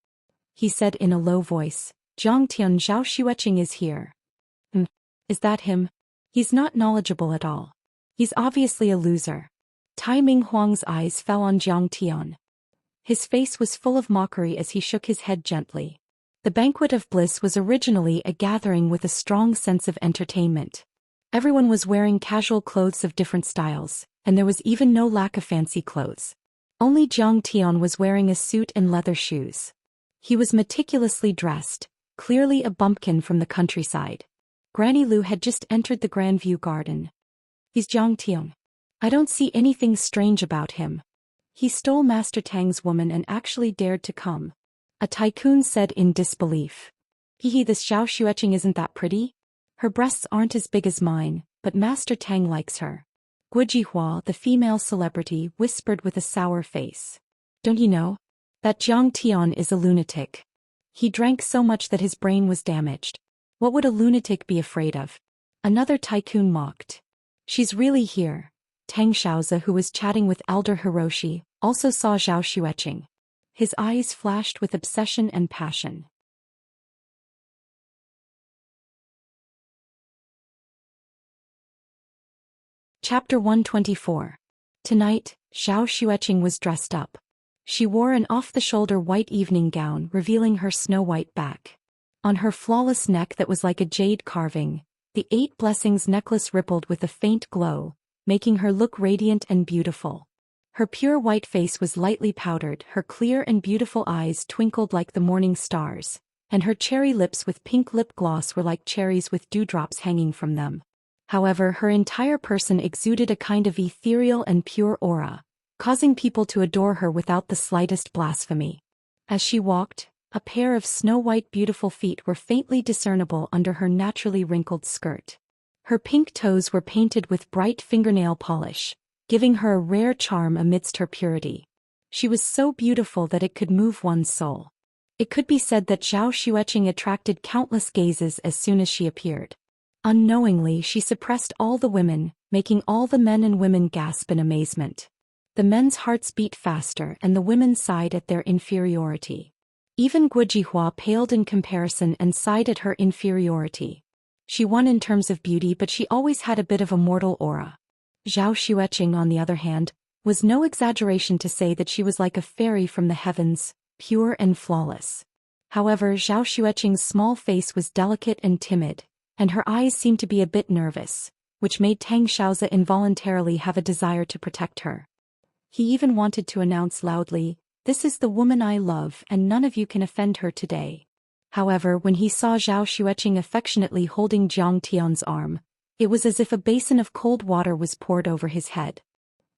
He said in a low voice, "Jiang Tian, Zhao Xueqing is here." Is that him? He's not knowledgeable at all. He's obviously a loser." Tai Ming Huang's eyes fell on Jiang Tian. His face was full of mockery as he shook his head gently. The banquet of bliss was originally a gathering with a strong sense of entertainment. Everyone was wearing casual clothes of different styles, and there was even no lack of fancy clothes. Only Jiang Tian was wearing a suit and leather shoes. He was meticulously dressed, clearly a bumpkin from the countryside. Granny Lu had just entered the Grandview garden. "He's Jiang Tian. I don't see anything strange about him." He stole Master Tang's woman and actually dared to come. A tycoon said in disbelief. Hehe, this Zhou Xian isn't that pretty? Her breasts aren't as big as mine, but Master Tang likes her. Guojihua, the female celebrity, whispered with a sour face. Don't you know? That Jiang Tian is a lunatic. He drank so much that his brain was damaged. What would a lunatic be afraid of? Another tycoon mocked. She's really here. Tang Xiaozi, who was chatting with Elder Hiroshi, also saw Zhou Xian. His eyes flashed with obsession and passion. Chapter 124. Tonight, Zhou Xian was dressed up. She wore an off-the-shoulder white evening gown revealing her snow-white back. On her flawless neck that was like a jade carving, the 8 blessings necklace rippled with a faint glow, making her look radiant and beautiful. Her pure white face was lightly powdered, her clear and beautiful eyes twinkled like the morning stars, and her cherry lips with pink lip gloss were like cherries with dewdrops hanging from them. However, her entire person exuded a kind of ethereal and pure aura, causing people to adore her without the slightest blasphemy. As she walked, a pair of snow-white beautiful feet were faintly discernible under her naturally wrinkled skirt. Her pink toes were painted with bright fingernail polish, giving her a rare charm amidst her purity. She was so beautiful that it could move one's soul. It could be said that Zhou Xian attracted countless gazes as soon as she appeared. Unknowingly, she suppressed all the women, making all the men and women gasp in amazement. The men's hearts beat faster and the women sighed at their inferiority. Even Guojihua paled in comparison and sighed at her inferiority. She won in terms of beauty, but she always had a bit of a mortal aura. Zhou Xian, on the other hand, was no exaggeration to say that she was like a fairy from the heavens, pure and flawless. However, Zhou Xian's small face was delicate and timid, and her eyes seemed to be a bit nervous, which made Tang Xiaozi involuntarily have a desire to protect her. He even wanted to announce loudly, "This is the woman I love and none of you can offend her today." However, when he saw Zhou Xian affectionately holding Jiang Tian's arm, it was as if a basin of cold water was poured over his head.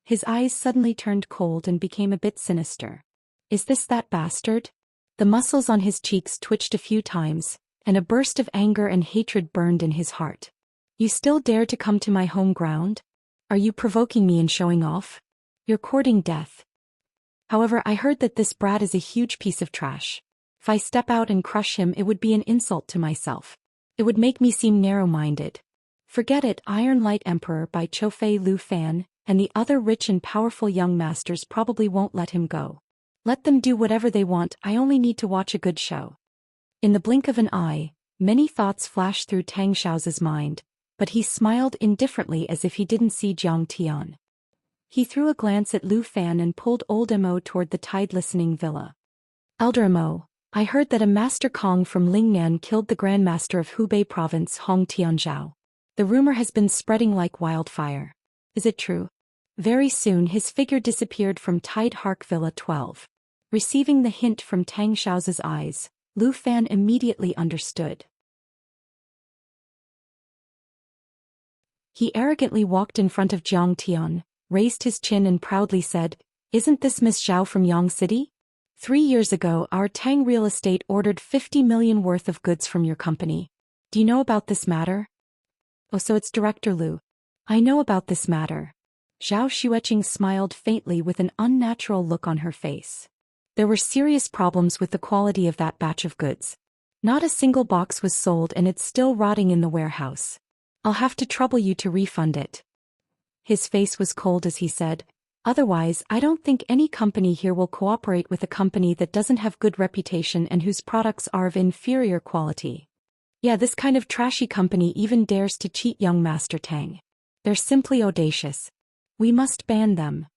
His eyes suddenly turned cold and became a bit sinister. Is this that bastard? The muscles on his cheeks twitched a few times, and a burst of anger and hatred burned in his heart. You still dare to come to my home ground? Are you provoking me and showing off? You're courting death. However, I heard that this brat is a huge piece of trash. If I step out and crush him, it would be an insult to myself. It would make me seem narrow-minded. Forget it, Iron Light Emperor by Chofei Lu Fan, and the other rich and powerful young masters probably won't let him go. Let them do whatever they want, I only need to watch a good show. In the blink of an eye, many thoughts flashed through Tang Xiaozi's mind, but he smiled indifferently as if he didn't see Jiang Tian. He threw a glance at Lu Fan and pulled old Mo toward the tide-listening villa. Elder Mo, I heard that a Master Kong from Lingnan killed the Grandmaster of Hubei Province Hong Tianzhao. The rumor has been spreading like wildfire. Is it true? Very soon his figure disappeared from Tide Hark Villa 12. Receiving the hint from Tang Xiaozi's eyes, Lu Fan immediately understood. He arrogantly walked in front of Jiang Tian, raised his chin and proudly said, "Isn't this Miss Zhao from Yang City? 3 years ago our Tang Real Estate ordered 50 million worth of goods from your company. Do you know about this matter?" "Oh, so it's Director Lu. I know about this matter." Zhou Xian smiled faintly with an unnatural look on her face. There were serious problems with the quality of that batch of goods. Not a single box was sold and it's still rotting in the warehouse. I'll have to trouble you to refund it. His face was cold as he said, "Otherwise, I don't think any company here will cooperate with a company that doesn't have good reputation and whose products are of inferior quality. Yeah, this kind of trashy company even dares to cheat young Master Tang. They're simply audacious. We must ban them.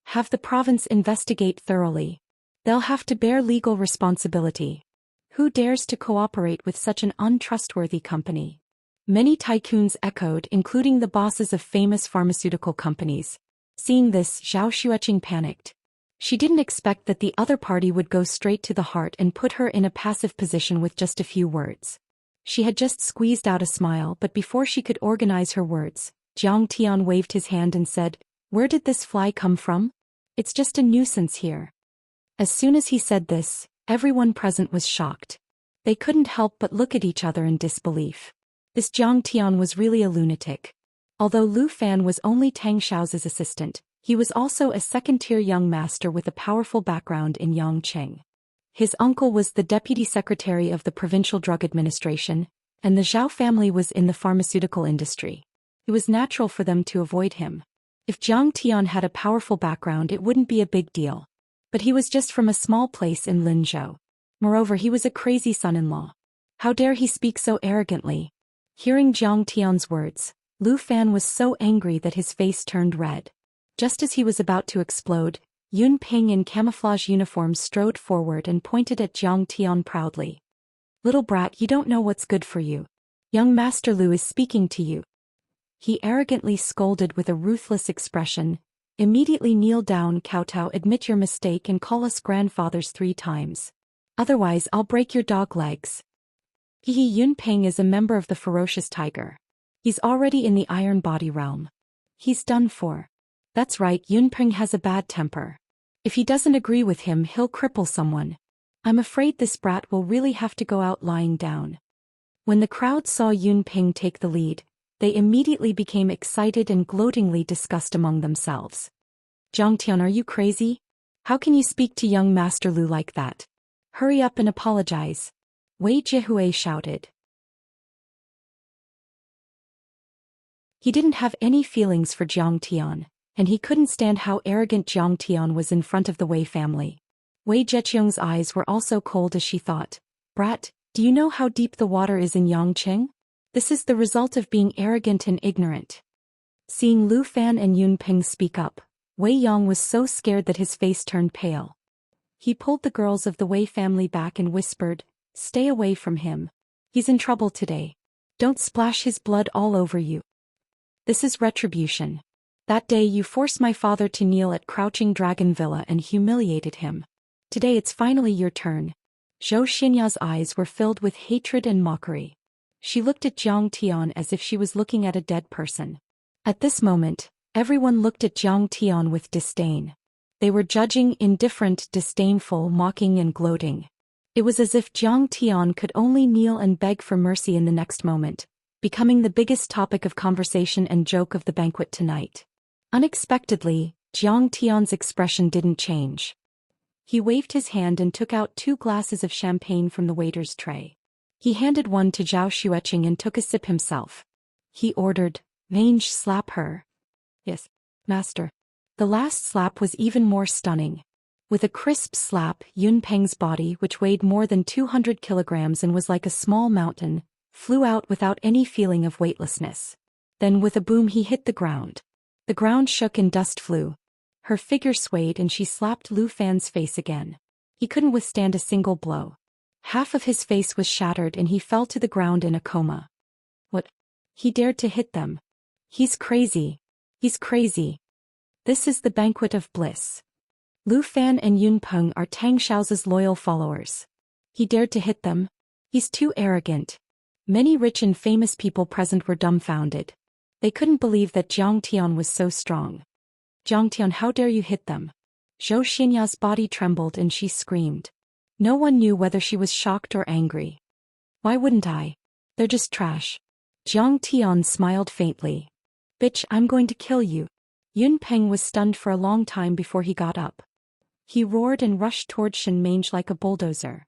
Have the province investigate thoroughly. They'll have to bear legal responsibility. Who dares to cooperate with such an untrustworthy company?" Many tycoons echoed, including the bosses of famous pharmaceutical companies. Seeing this, Zhou Xian panicked. She didn't expect that the other party would go straight to the heart and put her in a passive position with just a few words. She had just squeezed out a smile, but before she could organize her words, Jiang Tian waved his hand and said, "Where did this fly come from?" It's just a nuisance here. As soon as he said this, everyone present was shocked. They couldn't help but look at each other in disbelief. This Zhang Tian was really a lunatic. Although Lu Fan was only Tang Xiao's assistant, he was also a second-tier young master with a powerful background in Yangqing. His uncle was the deputy secretary of the provincial drug administration, and the Zhao family was in the pharmaceutical industry. It was natural for them to avoid him. If Zhang Tian had a powerful background, it wouldn't be a big deal. But he was just from a small place in Linzhou. Moreover, he was a crazy son-in-law. How dare he speak so arrogantly? Hearing Zhang Tian's words, Lu Fan was so angry that his face turned red. Just as he was about to explode, Yun Ping in camouflage uniform strode forward and pointed at Zhang Tian proudly. "Little brat, you don't know what's good for you. Young Master Lu is speaking to you." He arrogantly scolded with a ruthless expression. "Immediately kneel down, kowtow, admit your mistake and call us grandfathers 3 times. Otherwise I'll break your dog legs." Yun Ping is a member of the ferocious tiger. He's already in the iron body realm. He's done for. That's right, Yun Ping has a bad temper. If he doesn't agree with him, he'll cripple someone. I'm afraid this brat will really have to go out lying down. When the crowd saw Yun Ping take the lead, they immediately became excited and gloatingly discussed among themselves. "Zhang Tian, are you crazy? How can you speak to young Master Lu like that? Hurry up and apologize." Wei Jihui shouted. He didn't have any feelings for Zhang Tian, and he couldn't stand how arrogant Zhang Tian was in front of the Wei family. Wei Zheqiang's eyes were also cold as she thought, "Brat, do you know how deep the water is in Yangqing? This is the result of being arrogant and ignorant." Seeing Lu Fan and Yun Ping speak up, Wei Yang was so scared that his face turned pale. He pulled the girls of the Wei family back and whispered, "Stay away from him. He's in trouble today. Don't splash his blood all over you. This is retribution. That day you forced my father to kneel at Crouching Dragon Villa and humiliated him. Today it's finally your turn." Zhou Xian's eyes were filled with hatred and mockery. She looked at Zhang Tian as if she was looking at a dead person. At this moment, everyone looked at Zhang Tian with disdain. They were judging, indifferent, disdainful, mocking and gloating. It was as if Zhang Tian could only kneel and beg for mercy in the next moment, becoming the biggest topic of conversation and joke of the banquet tonight. Unexpectedly, Zhang Tian's expression didn't change. He waved his hand and took out 2 glasses of champagne from the waiter's tray. He handed one to Zhao Xueqing and took a sip himself. He ordered, "Mange, slap her." "Yes, master." The last slap was even more stunning. With a crisp slap, Yun Peng's body, which weighed more than 200 kilograms and was like a small mountain, flew out without any feeling of weightlessness. Then with a boom he hit the ground. The ground shook and dust flew. Her figure swayed and she slapped Lu Fan's face again. He couldn't withstand a single blow. Half of his face was shattered and he fell to the ground in a coma. What? He dared to hit them. He's crazy. He's crazy. This is the banquet of bliss. Lu Fan and Yun Peng are Tang Xiao's loyal followers. He dared to hit them? He's too arrogant. Many rich and famous people present were dumbfounded. They couldn't believe that Zhang Tian was so strong. "Zhang Tian, how dare you hit them?" Zhou Xian's body trembled and she screamed. No one knew whether she was shocked or angry. "Why wouldn't I? They're just trash." Zhang Tian smiled faintly. "Bitch, I'm going to kill you." Yun Peng was stunned for a long time before he got up. He roared and rushed toward Shen Mange like a bulldozer.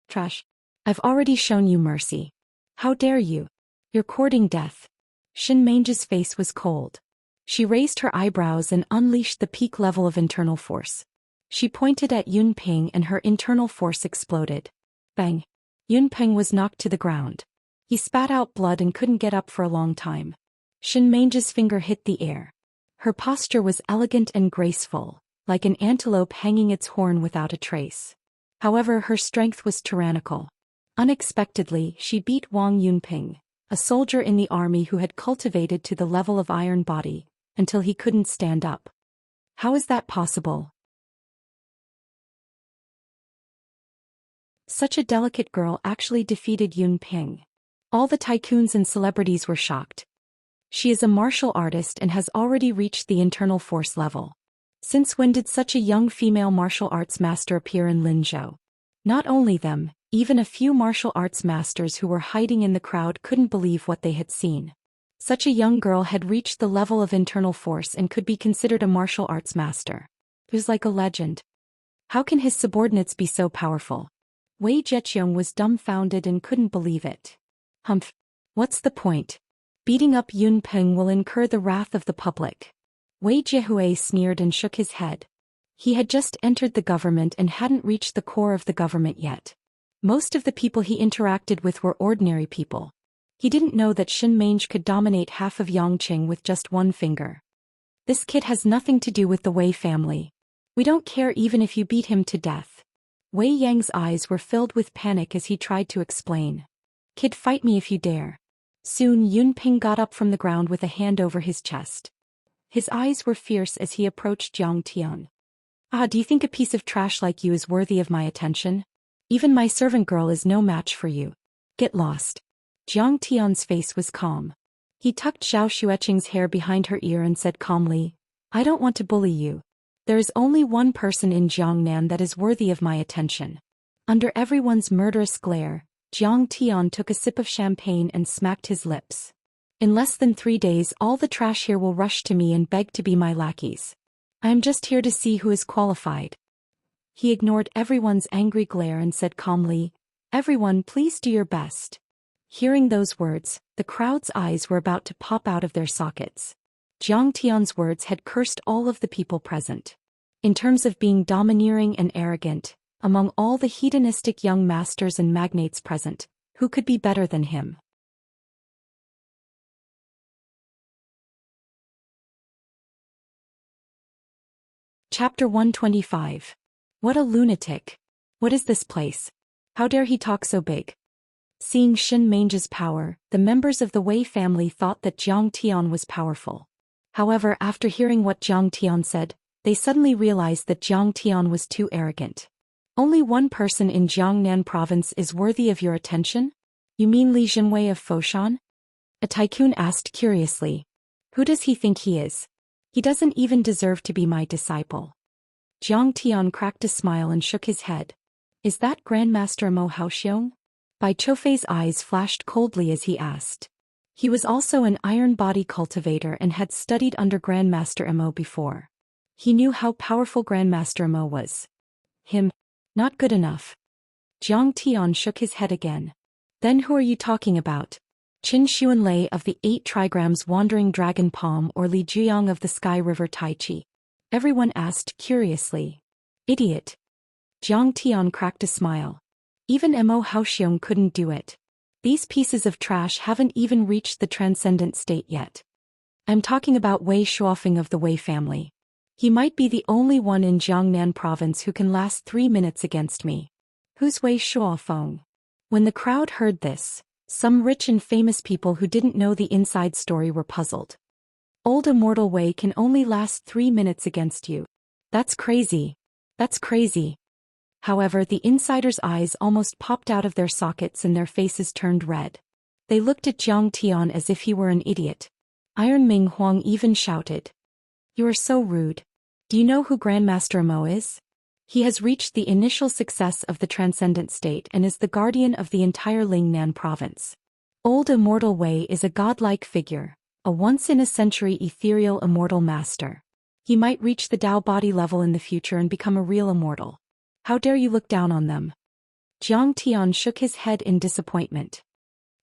"Trash. I've already shown you mercy. How dare you? You're courting death." Shen Mange's face was cold. She raised her eyebrows and unleashed the peak level of internal force. She pointed at Yun Peng and her internal force exploded. Bang! Yun Peng was knocked to the ground. He spat out blood and couldn't get up for a long time. Shen Mange's finger hit the air. Her posture was elegant and graceful, like an antelope hanging its horn without a trace. However, her strength was tyrannical. Unexpectedly, she beat Wang Yunping, a soldier in the army who had cultivated to the level of iron body, until he couldn't stand up. How is that possible? Such a delicate girl actually defeated Yun Ping. All the tycoons and celebrities were shocked. She is a martial artist and has already reached the internal force level. Since when did such a young female martial arts master appear in Linzhou? Not only them, even a few martial arts masters who were hiding in the crowd couldn't believe what they had seen. Such a young girl had reached the level of internal force and could be considered a martial arts master. It was like a legend. How can his subordinates be so powerful? Wei Zheqiang was dumbfounded and couldn't believe it. Humph. What's the point? Beating up Yun Peng will incur the wrath of the public. Wei Jiehui sneered and shook his head. He had just entered the government and hadn't reached the core of the government yet. Most of the people he interacted with were ordinary people. He didn't know that Shen Mange could dominate half of Yongqing with just one finger. This kid has nothing to do with the Wei family. We don't care even if you beat him to death. Wei Yang's eyes were filled with panic as he tried to explain. Kid, fight me if you dare. Soon Yun Ping got up from the ground with a hand over his chest. His eyes were fierce as he approached Jiang Tian. Ah, do you think a piece of trash like you is worthy of my attention? Even my servant girl is no match for you. Get lost. Jiang Tian's face was calm. He tucked Zhao Xueqing's hair behind her ear and said calmly, I don't want to bully you. There is only one person in Jiangnan that is worthy of my attention. Under everyone's murderous glare, Jiang Tian took a sip of champagne and smacked his lips. In less than 3 days all the trash here will rush to me and beg to be my lackeys. I am just here to see who is qualified. He ignored everyone's angry glare and said calmly, Everyone, please do your best. Hearing those words, the crowd's eyes were about to pop out of their sockets. Jiang Tian's words had cursed all of the people present. In terms of being domineering and arrogant, among all the hedonistic young masters and magnates present, who could be better than him? Chapter 125. What a lunatic. What is this place? How dare he talk so big? Seeing Shen Mange's power, the members of the Wei family thought that Jiang Tian was powerful. However, after hearing what Jiang Tian said, they suddenly realized that Jiang Tian was too arrogant. Only one person in Jiangnan province is worthy of your attention? You mean Li Jinwei of Foshan? A tycoon asked curiously. Who does he think he is? He doesn't even deserve to be my disciple. Jiang Tian cracked a smile and shook his head. Is that Grandmaster Mo Haoxiong? Bai Choufei's eyes flashed coldly as he asked. He was also an iron body cultivator and had studied under Grandmaster Mo before. He knew how powerful Grandmaster Mo was. Him? Not good enough. Jiang Tian shook his head again. Then who are you talking about? Qin Xuanlei of the 8 trigrams Wandering Dragon Palm or Li Jiang of the Sky River Taichi? Everyone asked curiously. Idiot. Jiang Tian cracked a smile. Even Mo Haoxiong couldn't do it. These pieces of trash haven't even reached the transcendent state yet. I'm talking about Wei Shuofeng of the Wei family. He might be the only one in Jiangnan province who can last 3 minutes against me. Who's Wei Shuofeng? When the crowd heard this, some rich and famous people who didn't know the inside story were puzzled. Old Immortal Wei can only last 3 minutes against you. That's crazy. That's crazy. However, the insiders' eyes almost popped out of their sockets and their faces turned red. They looked at Jiang Tian as if he were an idiot. Iron Ming Huang even shouted. You are so rude. Do you know who Grandmaster Mo is? He has reached the initial success of the transcendent state and is the guardian of the entire Lingnan province. Old Immortal Wei is a godlike figure, a once-in-a-century ethereal immortal master. He might reach the Dao body level in the future and become a real immortal. How dare you look down on them? Jiang Tian shook his head in disappointment.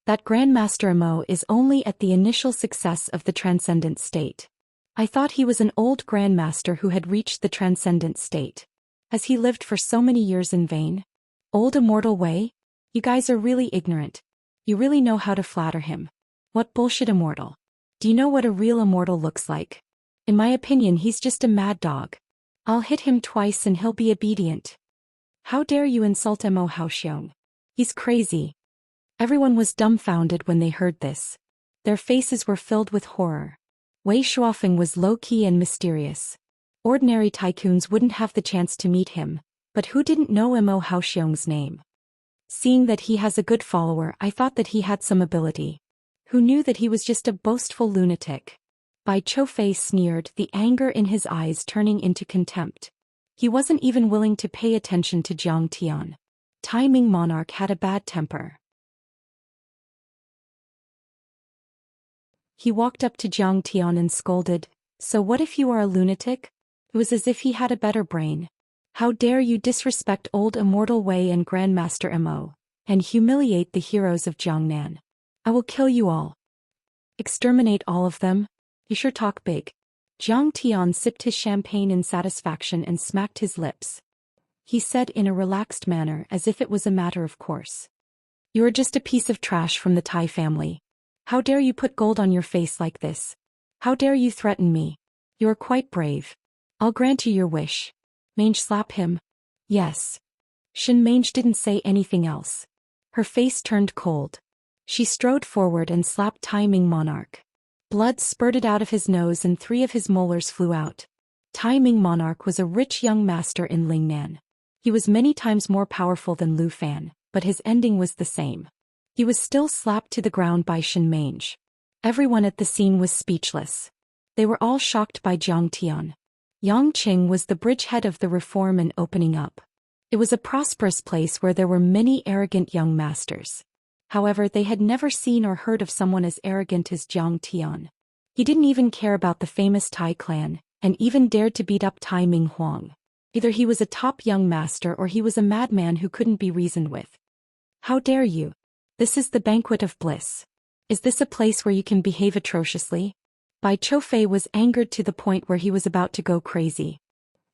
That Grandmaster Mo is only at the initial success of the transcendent state. I thought he was an old Grandmaster who had reached the transcendent state. Has he lived for so many years in vain? Old Immortal Wei? You guys are really ignorant. You really know how to flatter him. What bullshit immortal. Do you know what a real immortal looks like? In my opinion, he's just a mad dog. I'll hit him twice and he'll be obedient. How dare you insult Mo Haoxiong? He's crazy. Everyone was dumbfounded when they heard this. Their faces were filled with horror. Wei Shuofeng was low-key and mysterious. Ordinary tycoons wouldn't have the chance to meet him, but who didn't know Mo Haoxiong's name? Seeing that he has a good follower, I thought that he had some ability. Who knew that he was just a boastful lunatic? Bai Chofei sneered, the anger in his eyes turning into contempt. He wasn't even willing to pay attention to Jiang Tian. Tai Ming monarch had a bad temper. He walked up to Jiang Tian and scolded, "So what if you are a lunatic?" It was as if he had a better brain. "How dare you disrespect old Immortal Wei and Grandmaster Mo, and humiliate the heroes of Jiangnan. I will kill you all. Exterminate all of them? You sure talk big." Jiang Tian sipped his champagne in satisfaction and smacked his lips. He said in a relaxed manner as if it was a matter of course. "You are just a piece of trash from the Tai family. How dare you put gold on your face like this? How dare you threaten me? You are quite brave. I'll grant you your wish." Mange slap him. "Yes." Shin Mange didn't say anything else. Her face turned cold. She strode forward and slapped Tai Ming monarch. Blood spurted out of his nose and 3 of his molars flew out. Tai Ming monarch was a rich young master in Lingnan. He was many times more powerful than Lu Fan, but his ending was the same. He was still slapped to the ground by Shin Mange. Everyone at the scene was speechless. They were all shocked by Jiang Tian. Yangqing was the bridgehead of the reform and opening up. It was a prosperous place where there were many arrogant young masters. However, they had never seen or heard of someone as arrogant as Jiang Tian. He didn't even care about the famous Tai clan, and even dared to beat up Tai Ming Huang. Either he was a top young master or he was a madman who couldn't be reasoned with. "How dare you? This is the banquet of bliss. Is this a place where you can behave atrociously?" Bai Chofei was angered to the point where he was about to go crazy.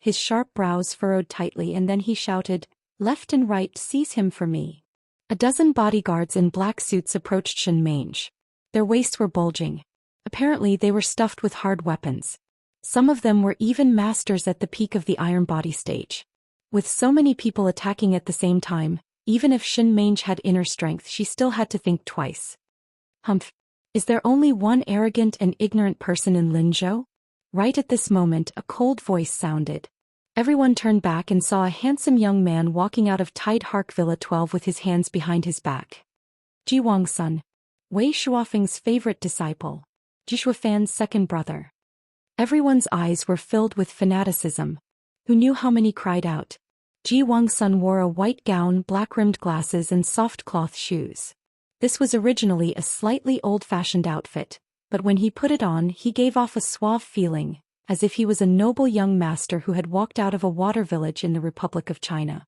His sharp brows furrowed tightly and then he shouted, "Left and right, seize him for me." A dozen bodyguards in black suits approached Shin Mange. Their waists were bulging. Apparently they were stuffed with hard weapons. Some of them were even masters at the peak of the iron body stage. With so many people attacking at the same time, even if Shin Mange had inner strength, she still had to think twice. Humph. Is there only one arrogant and ignorant person in Linzhou? Right at this moment, a cold voice sounded. Everyone turned back and saw a handsome young man walking out of Tide Hark Villa 12 with his hands behind his back. Ji Wangsun, Wei Shuofeng's favorite disciple. Ji Shuofan's second brother. Everyone's eyes were filled with fanaticism. Who knew how many cried out? Ji Wangsun wore a white gown, black-rimmed glasses and soft cloth shoes. This was originally a slightly old-fashioned outfit, but when he put it on he gave off a suave feeling, as if he was a noble young master who had walked out of a water village in the Republic of China.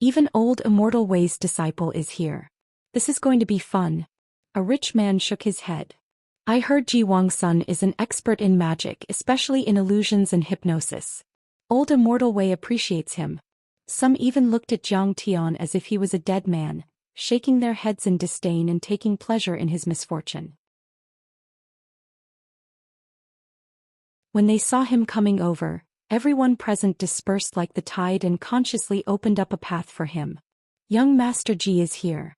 Even old Immortal Wei's disciple is here. This is going to be fun. A rich man shook his head. I heard Ji Wangsun is an expert in magic, especially in illusions and hypnosis. Old Immortal Wei appreciates him. Some even looked at Jiang Tian as if he was a dead man, shaking their heads in disdain and taking pleasure in his misfortune. When they saw him coming over, everyone present dispersed like the tide and consciously opened up a path for him. Young Master Ji is here.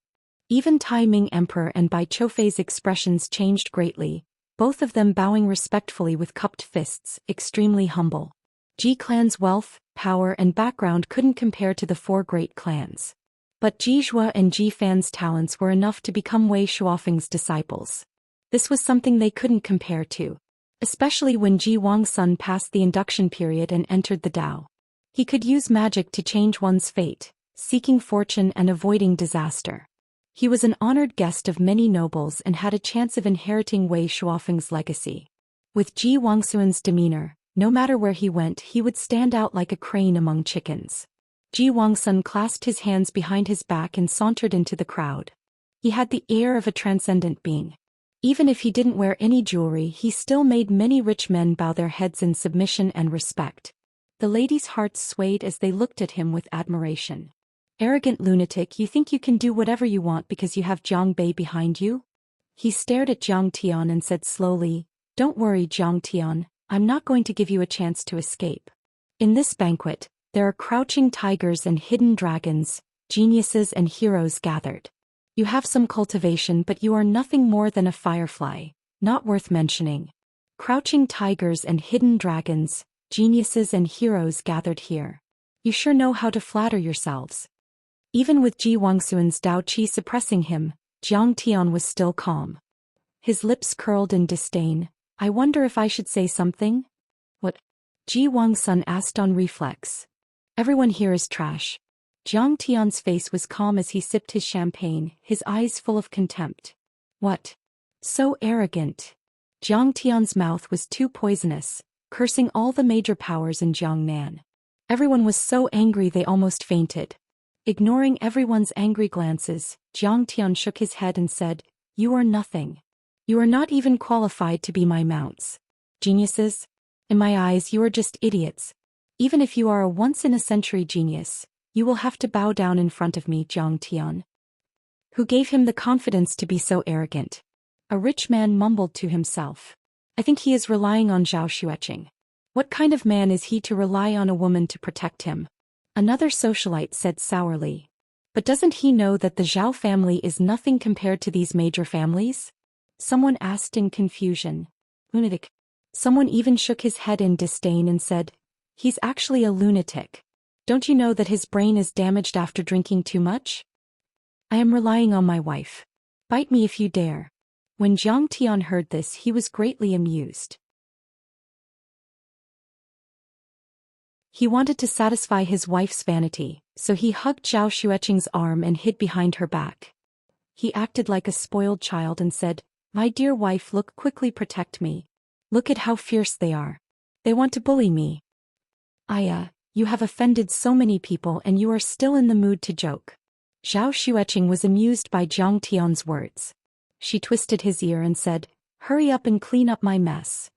Even Tai Ming Emperor and Bai Chofei's expressions changed greatly, both of them bowing respectfully with cupped fists, extremely humble. Ji clan's wealth, power and background couldn't compare to the 4 great clans. But Ji Zhua and Ji Fan's talents were enough to become Wei Shuofeng's disciples. This was something they couldn't compare to. Especially when Ji Wangsun passed the induction period and entered the Dao. He could use magic to change one's fate, seeking fortune and avoiding disaster. He was an honored guest of many nobles and had a chance of inheriting Wei Shuofeng's legacy. With Ji Wangsun's demeanor, no matter where he went he would stand out like a crane among chickens. Ji Wangsun clasped his hands behind his back and sauntered into the crowd. He had the air of a transcendent being. Even if he didn't wear any jewelry, he still made many rich men bow their heads in submission and respect. The ladies' hearts swayed as they looked at him with admiration. Arrogant lunatic, you think you can do whatever you want because you have Jiang Bei behind you? He stared at Jiang Tian and said slowly, "Don't worry, Jiang Tian, I'm not going to give you a chance to escape. In this banquet, there are crouching tigers and hidden dragons, geniuses and heroes gathered. You have some cultivation, but you are nothing more than a firefly, not worth mentioning. Crouching tigers and hidden dragons, geniuses and heroes gathered here. You sure know how to flatter yourselves." Even with Ji Wangsun's Dao Qi suppressing him, Jiang Tian was still calm. His lips curled in disdain. I wonder if I should say something? What? Ji Wangsun asked on reflex. Everyone here is trash. Jiang Tian's face was calm as he sipped his champagne, his eyes full of contempt. What? So arrogant. Jiang Tian's mouth was too poisonous, cursing all the major powers in Jiangnan. Everyone was so angry they almost fainted. Ignoring everyone's angry glances, Jiang Tian shook his head and said, "You are nothing. You are not even qualified to be my mounts. Geniuses? In my eyes you are just idiots. Even if you are a once-in-a-century genius, you will have to bow down in front of me, Jiang Tian." Who gave him the confidence to be so arrogant? A rich man mumbled to himself. I think he is relying on Zhou Xian. What kind of man is he to rely on a woman to protect him? Another socialite said sourly. But doesn't he know that the Zhao family is nothing compared to these major families? Someone asked in confusion. Lunatic. Someone even shook his head in disdain and said, "He's actually a lunatic. Don't you know that his brain is damaged after drinking too much?" I am relying on my wife. Bite me if you dare. When Jiang Tian heard this, he was greatly amused. He wanted to satisfy his wife's vanity, so he hugged Zhao Xueqing's arm and hid behind her back. He acted like a spoiled child and said, "My dear wife, look, quickly protect me. Look at how fierce they are. They want to bully me." You have offended so many people and you are still in the mood to joke." Zhao Xueqing was amused by Jiang Tian's words. She twisted his ear and said, "Hurry up and clean up my mess.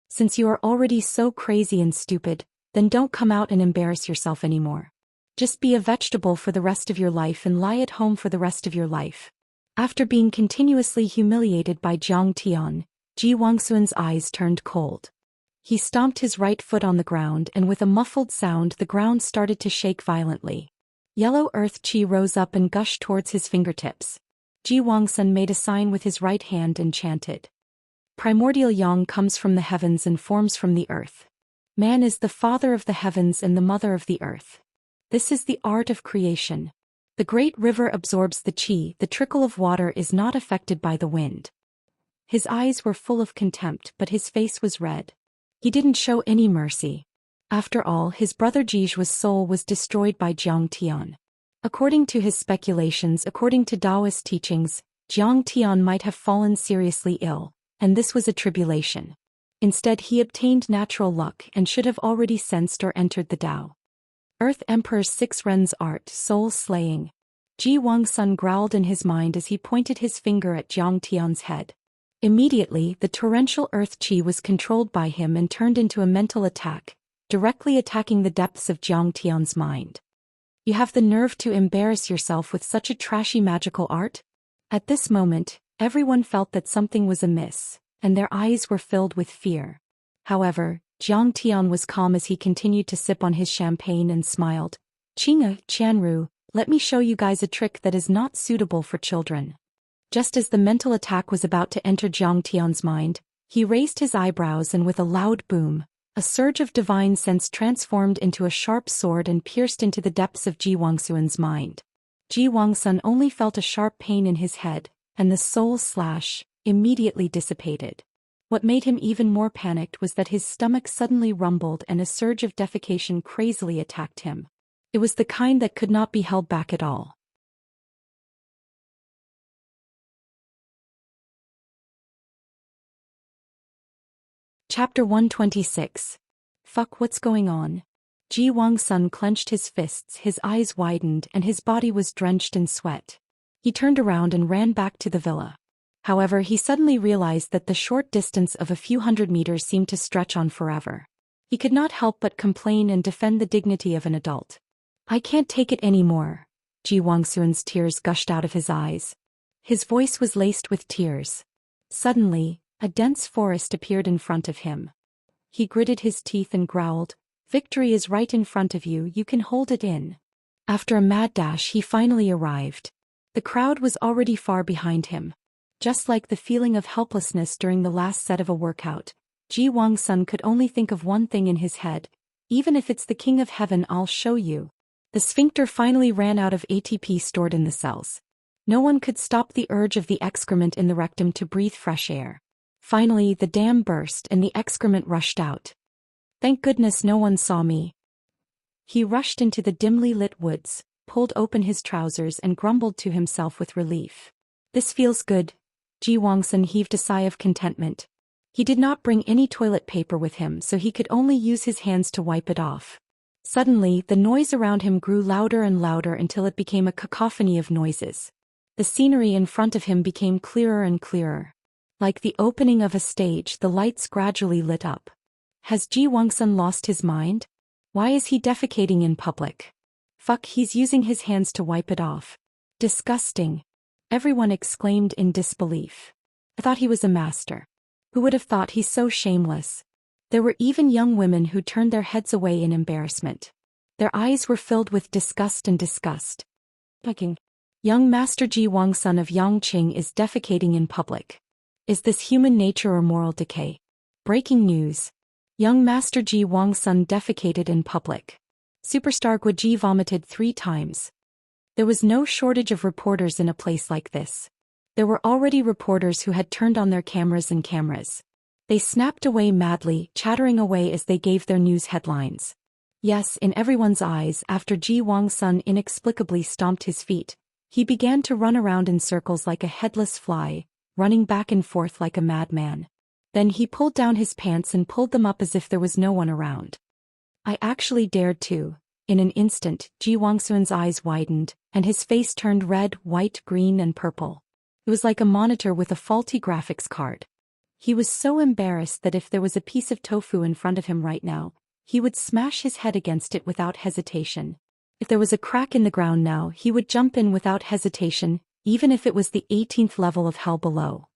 Since you are already so crazy and stupid, then don't come out and embarrass yourself anymore. Just be a vegetable for the rest of your life and lie at home for the rest of your life." After being continuously humiliated by Jiang Tian, Ji Wangsun's eyes turned cold. He stomped his right foot on the ground and with a muffled sound the ground started to shake violently. Yellow earth qi rose up and gushed towards his fingertips. Ji Wangsun made a sign with his right hand and chanted. Primordial yang comes from the heavens and forms from the earth. Man is the father of the heavens and the mother of the earth. This is the art of creation. The great river absorbs the qi, the trickle of water is not affected by the wind. His eyes were full of contempt, but his face was red. He didn't show any mercy. After all, his brother Jizhu's soul was destroyed by Jiang Tian. According to his speculations, according to Daoist teachings, Jiang Tian might have fallen seriously ill, and this was a tribulation. Instead, he obtained natural luck and should have already sensed or entered the Tao. Earth Emperor's Six Ren's art, soul slaying. Ji Wangsun growled in his mind as he pointed his finger at Jiang Tian's head. Immediately, the torrential earth qi was controlled by him and turned into a mental attack, directly attacking the depths of Jiang Tian's mind. You have the nerve to embarrass yourself with such a trashy magical art? At this moment, everyone felt that something was amiss, and their eyes were filled with fear. However, Jiang Tian was calm as he continued to sip on his champagne and smiled. "Qing'e, Qianru, let me show you guys a trick that is not suitable for children." Just as the mental attack was about to enter Jiang Tian's mind, he raised his eyebrows and with a loud boom, a surge of divine sense transformed into a sharp sword and pierced into the depths of Ji Wangsun's mind. Ji Wangsun only felt a sharp pain in his head, and the soul slash immediately dissipated. What made him even more panicked was that his stomach suddenly rumbled and a surge of defecation crazily attacked him. It was the kind that could not be held back at all. Chapter 126. Fuck, what's going on? Ji Wangsun clenched his fists, his eyes widened, and his body was drenched in sweat. He turned around and ran back to the villa. However, he suddenly realized that the short distance of a few hundred meters seemed to stretch on forever. He could not help but complain and defend the dignity of an adult. "I can't take it anymore." Ji Wangsun's tears gushed out of his eyes. His voice was laced with tears. Suddenly, a dense forest appeared in front of him. He gritted his teeth and growled, "Victory is right in front of you, you can hold it in." After a mad dash, he finally arrived. The crowd was already far behind him. Just like the feeling of helplessness during the last set of a workout, Ji Wangsun could only think of one thing in his head: even if it's the King of Heaven, I'll show you. The sphincter finally ran out of ATP stored in the cells. No one could stop the urge of the excrement in the rectum to breathe fresh air. Finally, the dam burst and the excrement rushed out. Thank goodness no one saw me. He rushed into the dimly lit woods, pulled open his trousers and grumbled to himself with relief. This feels good. Ji Wangsun heaved a sigh of contentment. He did not bring any toilet paper with him, so he could only use his hands to wipe it off. Suddenly, the noise around him grew louder and louder until it became a cacophony of noises. The scenery in front of him became clearer and clearer. Like the opening of a stage, the lights gradually lit up. Has Ji Wangsun lost his mind? Why is he defecating in public? Fuck, he's using his hands to wipe it off. Disgusting. Everyone exclaimed in disbelief. I thought he was a master. Who would have thought he's so shameless? There were even young women who turned their heads away in embarrassment. Their eyes were filled with disgust and disgust. Fucking. Young Master Ji Wangsun of Yangqing is defecating in public. Is this human nature or moral decay? Breaking news. Young Master Ji Wangsun defecated in public. Superstar Guoji vomited 3 times. There was no shortage of reporters in a place like this. There were already reporters who had turned on their cameras. They snapped away madly, chattering away as they gave their news headlines. Yes, in everyone's eyes, after Ji Wangsun inexplicably stomped his feet, he began to run around in circles like a headless fly, running back and forth like a madman. Then he pulled down his pants and pulled them up as if there was no one around. I actually dared to. In an instant, Ji Wangsun's eyes widened, and his face turned red, white, green, and purple. It was like a monitor with a faulty graphics card. He was so embarrassed that if there was a piece of tofu in front of him right now, he would smash his head against it without hesitation. If there was a crack in the ground now, he would jump in without hesitation, even if it was the 18th level of hell below.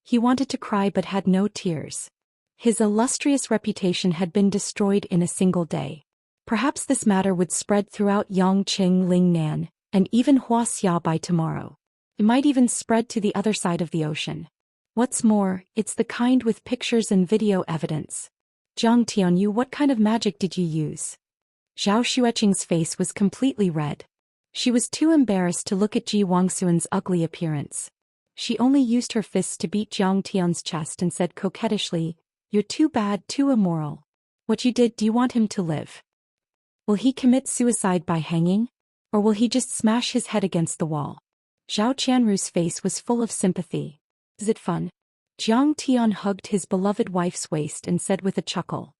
He wanted to cry but had no tears. His illustrious reputation had been destroyed in a single day. Perhaps this matter would spread throughout Yangqing, Lingnan, and even Wuxia by tomorrow. It might even spread to the other side of the ocean. What's more, it's the kind with pictures and video evidence. Zhang Tianyu, what kind of magic did you use? Zhao Xueqing's face was completely red. She was too embarrassed to look at Ji Wangsun's ugly appearance. She only used her fists to beat Zhang Tian's chest and said coquettishly, "You're too bad, too immoral. What you did, do you want him to live? Will he commit suicide by hanging? Or will he just smash his head against the wall?" Zhao Qianru's face was full of sympathy. Is it fun? Zhang Tian hugged his beloved wife's waist and said with a chuckle.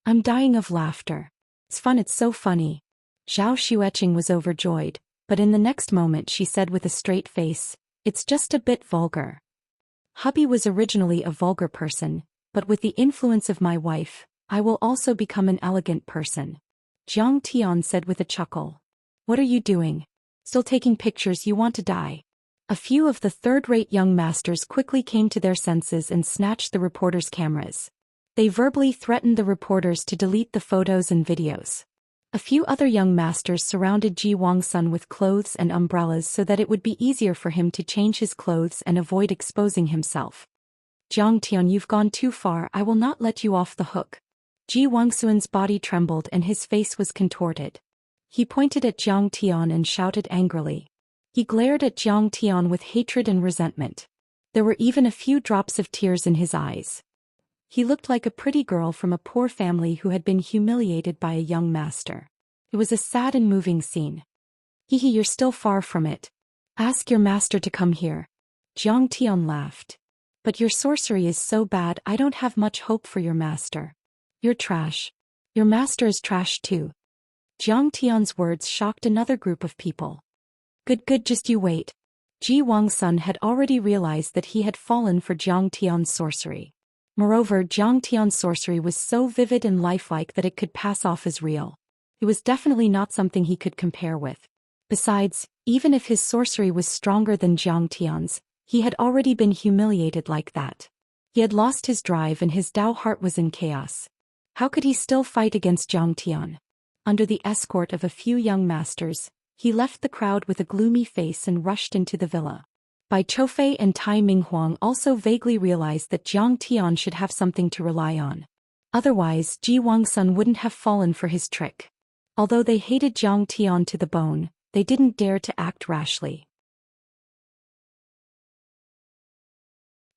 I'm dying of laughter. It's fun, it's so funny. Zhao Xueqing was overjoyed, but in the next moment she said with a straight face, it's just a bit vulgar. Hubby was originally a vulgar person, but with the influence of my wife, I will also become an elegant person. Zhang Tian said with a chuckle. What are you doing? Still taking pictures? You want to die? A few of the third-rate young masters quickly came to their senses and snatched the reporters' cameras. They verbally threatened the reporters to delete the photos and videos. A few other young masters surrounded Ji Wangsun with clothes and umbrellas so that it would be easier for him to change his clothes and avoid exposing himself. Zhang Tian, you've gone too far, I will not let you off the hook. Ji Wangsun's body trembled and his face was contorted. He pointed at Zhang Tian and shouted angrily. He glared at Zhang Tian with hatred and resentment. There were even a few drops of tears in his eyes. He looked like a pretty girl from a poor family who had been humiliated by a young master. It was a sad and moving scene. Hee hee, you're still far from it. Ask your master to come here. Zhang Tian laughed. But your sorcery is so bad, I don't have much hope for your master. You're trash. Your master is trash too. Zhang Tian's words shocked another group of people. Good, just you wait. Ji Wangsun had already realized that he had fallen for Zhang Tian's sorcery. Moreover, Zhang Tian's sorcery was so vivid and lifelike that it could pass off as real. It was definitely not something he could compare with. Besides, even if his sorcery was stronger than Zhang Tian's, he had already been humiliated like that. He had lost his drive and his Dao heart was in chaos. How could he still fight against Zhang Tian? Under the escort of a few young masters, he left the crowd with a gloomy face and rushed into the villa. Bai Choufei and Tai Minghuang also vaguely realized that Zhang Tian should have something to rely on. Otherwise, Ji Wangsun wouldn't have fallen for his trick. Although they hated Zhang Tian to the bone, they didn't dare to act rashly.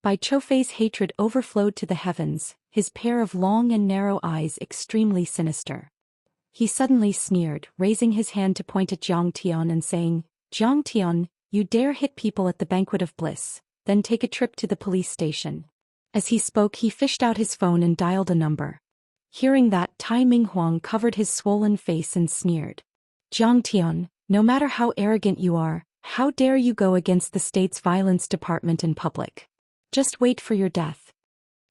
Bai Choufei's hatred overflowed to the heavens, his pair of long and narrow eyes extremely sinister. He suddenly sneered, raising his hand to point at Zhang Tian and saying, "Zhang Tian, you dare hit people at the Banquet of Bliss, then take a trip to the police station." As he spoke, he fished out his phone and dialed a number. Hearing that, Tai Minghuang covered his swollen face and sneered. "Zhang Tian, no matter how arrogant you are, how dare you go against the state's violence department in public? Just wait for your death."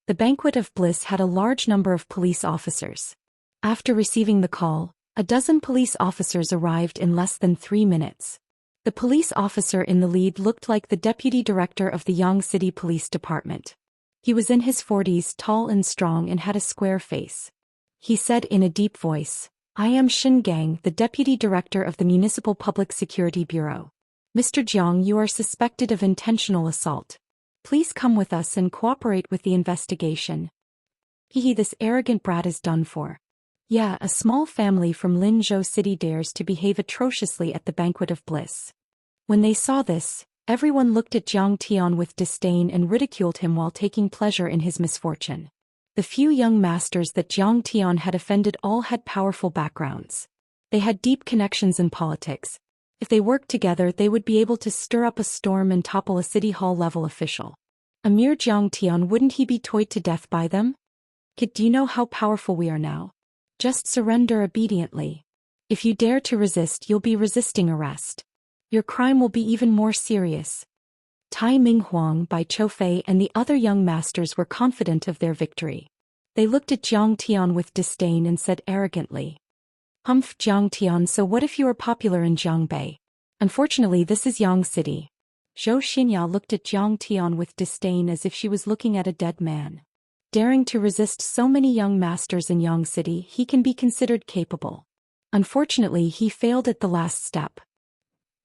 The Banquet of Bliss had a large number of police officers. After receiving the call, a dozen police officers arrived in less than 3 minutes. The police officer in the lead looked like the deputy director of the Yang City Police Department. He was in his 40s, tall and strong, and had a square face. He said in a deep voice, "I am Xin Gang, the deputy director of the Municipal Public Security Bureau. Mr. Jiang, you are suspected of intentional assault. Please come with us and cooperate with the investigation." This arrogant brat is done for. Yeah, a small family from Linzhou City dares to behave atrociously at the Banquet of Bliss. When they saw this, everyone looked at Zhang Tian with disdain and ridiculed him while taking pleasure in his misfortune. The few young masters that Zhang Tian had offended all had powerful backgrounds. They had deep connections in politics. If they worked together, they would be able to stir up a storm and topple a city hall-level official. A mere Zhang Tian, wouldn't he be toyed to death by them? Kid, do you know how powerful we are now? Just surrender obediently. If you dare to resist, you'll be resisting arrest. Your crime will be even more serious. Tai Minghuang, Bai Choufei, and the other young masters were confident of their victory. They looked at Zhang Tian with disdain and said arrogantly, "Humph, Zhang Tian, so what if you are popular in Jiangbei? Unfortunately, this is Yang City." Zhou Xian looked at Zhang Tian with disdain as if she was looking at a dead man. Daring to resist so many young masters in Yang City, he can be considered capable. Unfortunately, he failed at the last step.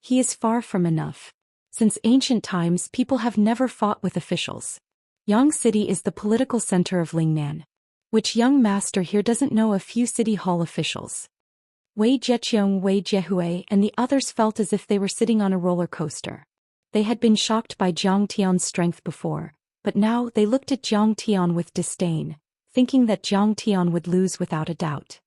He is far from enough. Since ancient times, people have never fought with officials. Yang City is the political center of Lingnan. Which young master here doesn't know a few city hall officials? Wei Zheqiong, Wei Jiehui, and the others felt as if they were sitting on a roller coaster. They had been shocked by Zhang Tian's strength before, but now they looked at Zhang Tian with disdain, thinking that Zhang Tian would lose without a doubt.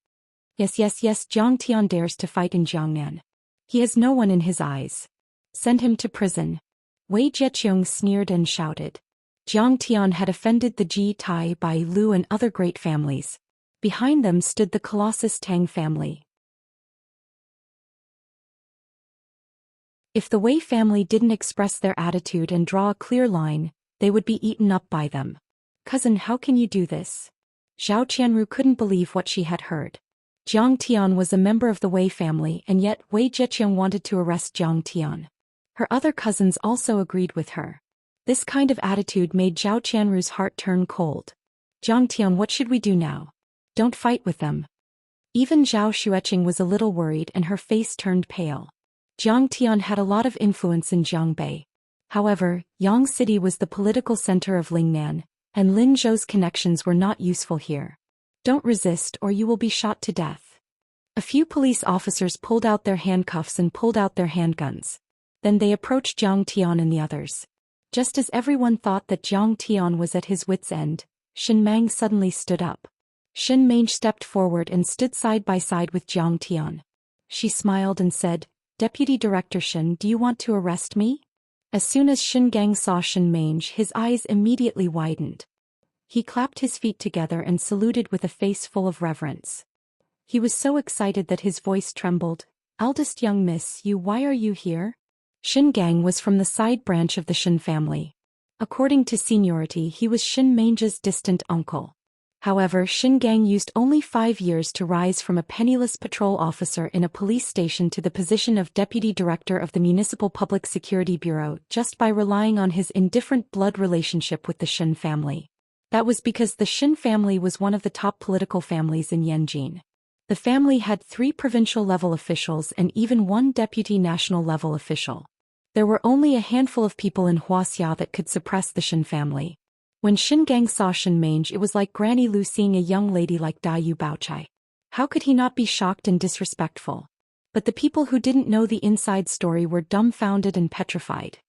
Yes, Zhang Tian dares to fight in Jiangnan. He has no one in his eyes. Send him to prison. Wei Zheqiong sneered and shouted. Zhang Tian had offended the Ji Tai, Bai Lu, and other great families. Behind them stood the Colossus Tang family. If the Wei family didn't express their attitude and draw a clear line, they would be eaten up by them. "Cousin, how can you do this?" Zhao Qianru couldn't believe what she had heard. Zhang Tian was a member of the Wei family, and yet Wei Zheqiong wanted to arrest Zhang Tian. Her other cousins also agreed with her. This kind of attitude made Zhao Qianru's heart turn cold. "Zhang Tian, what should we do now?" "Don't fight with them." Even Zhao Xueqing was a little worried and her face turned pale. Zhang Tian had a lot of influence in Jiangbei. However, Yang City was the political center of Lingnan, and Lin Zhou's connections were not useful here. "Don't resist or you will be shot to death." A few police officers pulled out their handcuffs and pulled out their handguns. Then they approached Zhang Tian and the others. Just as everyone thought that Zhang Tian was at his wit's end, Shen Mang suddenly stood up. Shen Mange stepped forward and stood side by side with Zhang Tian. She smiled and said, "Deputy Director Shen, do you want to arrest me?" As soon as Shen Gang saw Shen Mange, his eyes immediately widened. He clapped his feet together and saluted with a face full of reverence. He was so excited that his voice trembled. "Eldest young miss, why are you here?" Shen Gang was from the side branch of the Shen family. According to seniority, he was Shen Mange's distant uncle. However, Shen Gang used only 5 years to rise from a penniless patrol officer in a police station to the position of deputy director of the Municipal Public Security Bureau just by relying on his indifferent blood relationship with the Shen family. That was because the Shen family was one of the top political families in Yanjin. The family had 3 provincial-level officials and even 1 deputy national-level official. There were only a handful of people in Wuxia that could suppress the Shen family. When Shen Gang saw Shen Mange, it was like Granny Lu seeing a young lady like Dai Yu Baochai. How could he not be shocked and disrespectful? But the people who didn't know the inside story were dumbfounded and petrified.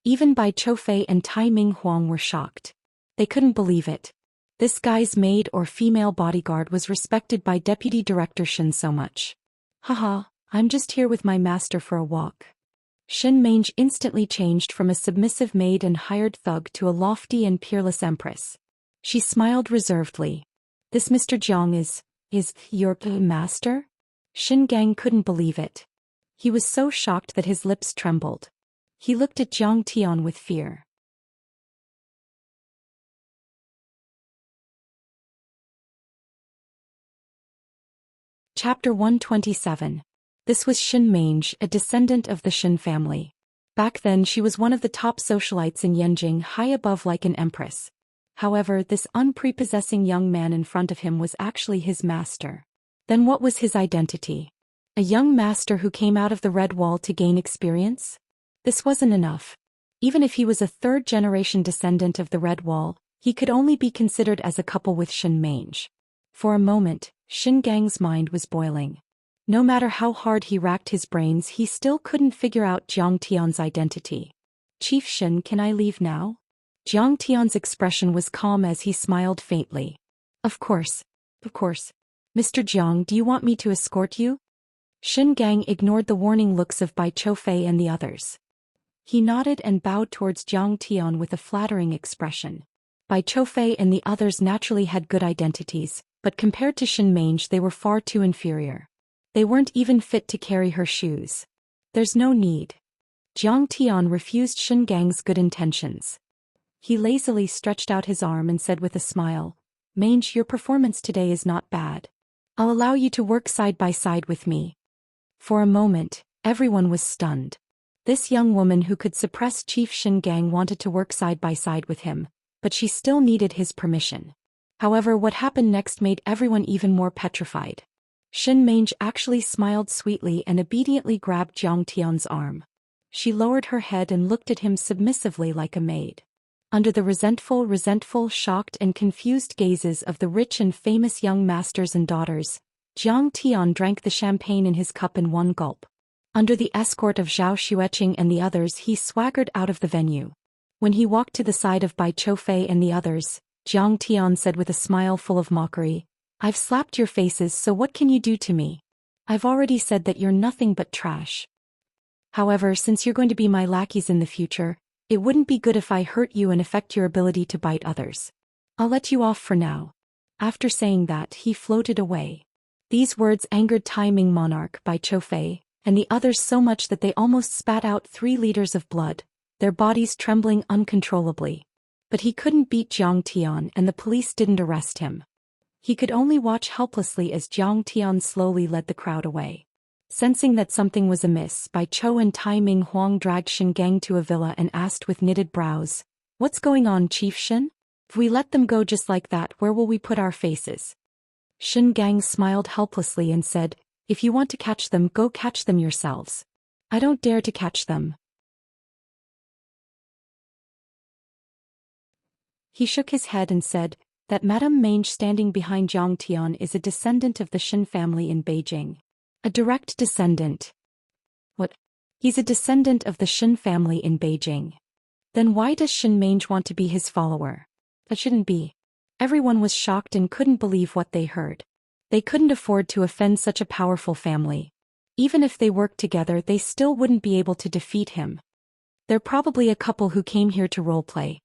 Even Bai Choufei and Tai Ming Huang were shocked. They couldn't believe it. This guy's maid or female bodyguard was respected by Deputy Director Shin so much. Haha, I'm just here with my master for a walk. Shin Mange instantly changed from a submissive maid and hired thug to a lofty and peerless empress. She smiled reservedly. This Mr. Jiang is your master? Shin Gang couldn't believe it. He was so shocked that his lips trembled. He looked at Jiang Tian with fear. Chapter 127. This was Shin Mange, a descendant of the Shin family. Back then she was one of the top socialites in Yanjing, high above like an empress. However, this unprepossessing young man in front of him was actually his master. Then what was his identity? A young master who came out of the Red Wall to gain experience? This wasn't enough. Even if he was a third-generation descendant of the Red Wall, he could only be considered as a couple with Shin Mange. For a moment, Shin Gang's mind was boiling. No matter how hard he racked his brains, he still couldn't figure out Jiang Tian's identity. Chief Shin, can I leave now? Jiang Tian's expression was calm as he smiled faintly. Of course. Mr. Jiang, do you want me to escort you? Shin Gang ignored the warning looks of Bai Choufei and the others. He nodded and bowed towards Jiang Tian with a flattering expression. Bai Choufei and the others naturally had good identities, but compared to Shin Mange they were far too inferior. They weren't even fit to carry her shoes. There's no need. Jiang Tian refused Shin Gang's good intentions. He lazily stretched out his arm and said with a smile, Mange, your performance today is not bad. I'll allow you to work side by side with me. For a moment, everyone was stunned. This young woman who could suppress Chief Shin Gang wanted to work side by side with him, but she still needed his permission. However, what happened next made everyone even more petrified. Shin Mange actually smiled sweetly and obediently grabbed Jiang Tian's arm. She lowered her head and looked at him submissively like a maid. Under the resentful, shocked and confused gazes of the rich and famous young masters and daughters, Jiang Tian drank the champagne in his cup in one gulp. Under the escort of Zhao Xueqing and the others, he swaggered out of the venue. When he walked to the side of Bai Choufei and the others, Jiang Tian said with a smile full of mockery, I've slapped your faces, so what can you do to me? I've already said that you're nothing but trash. However, since you're going to be my lackeys in the future, it wouldn't be good if I hurt you and affect your ability to bite others. I'll let you off for now. After saying that, he floated away. These words angered Tai Ming monarch Bai Choufei and the others so much that they almost spat out 3 liters of blood, their bodies trembling uncontrollably. But he couldn't beat Jiang Tian and the police didn't arrest him. He could only watch helplessly as Jiang Tian slowly led the crowd away. Sensing that something was amiss, Bai Chou and Tai Ming Huang dragged Shin Gang to a villa and asked with knitted brows, What's going on, Chief Shin? If we let them go just like that, where will we put our faces? Shin Gang smiled helplessly and said, If you want to catch them, go catch them yourselves. I don't dare to catch them. He shook his head and said, that Madame Mange standing behind Jiang Tian is a descendant of the Shin family in Beijing. A direct descendant. What? He's a descendant of the Shin family in Beijing. Then why does Shin Mange want to be his follower? That shouldn't be. Everyone was shocked and couldn't believe what they heard. They couldn't afford to offend such a powerful family. Even if they worked together, they still wouldn't be able to defeat him. They're probably a couple who came here to roleplay.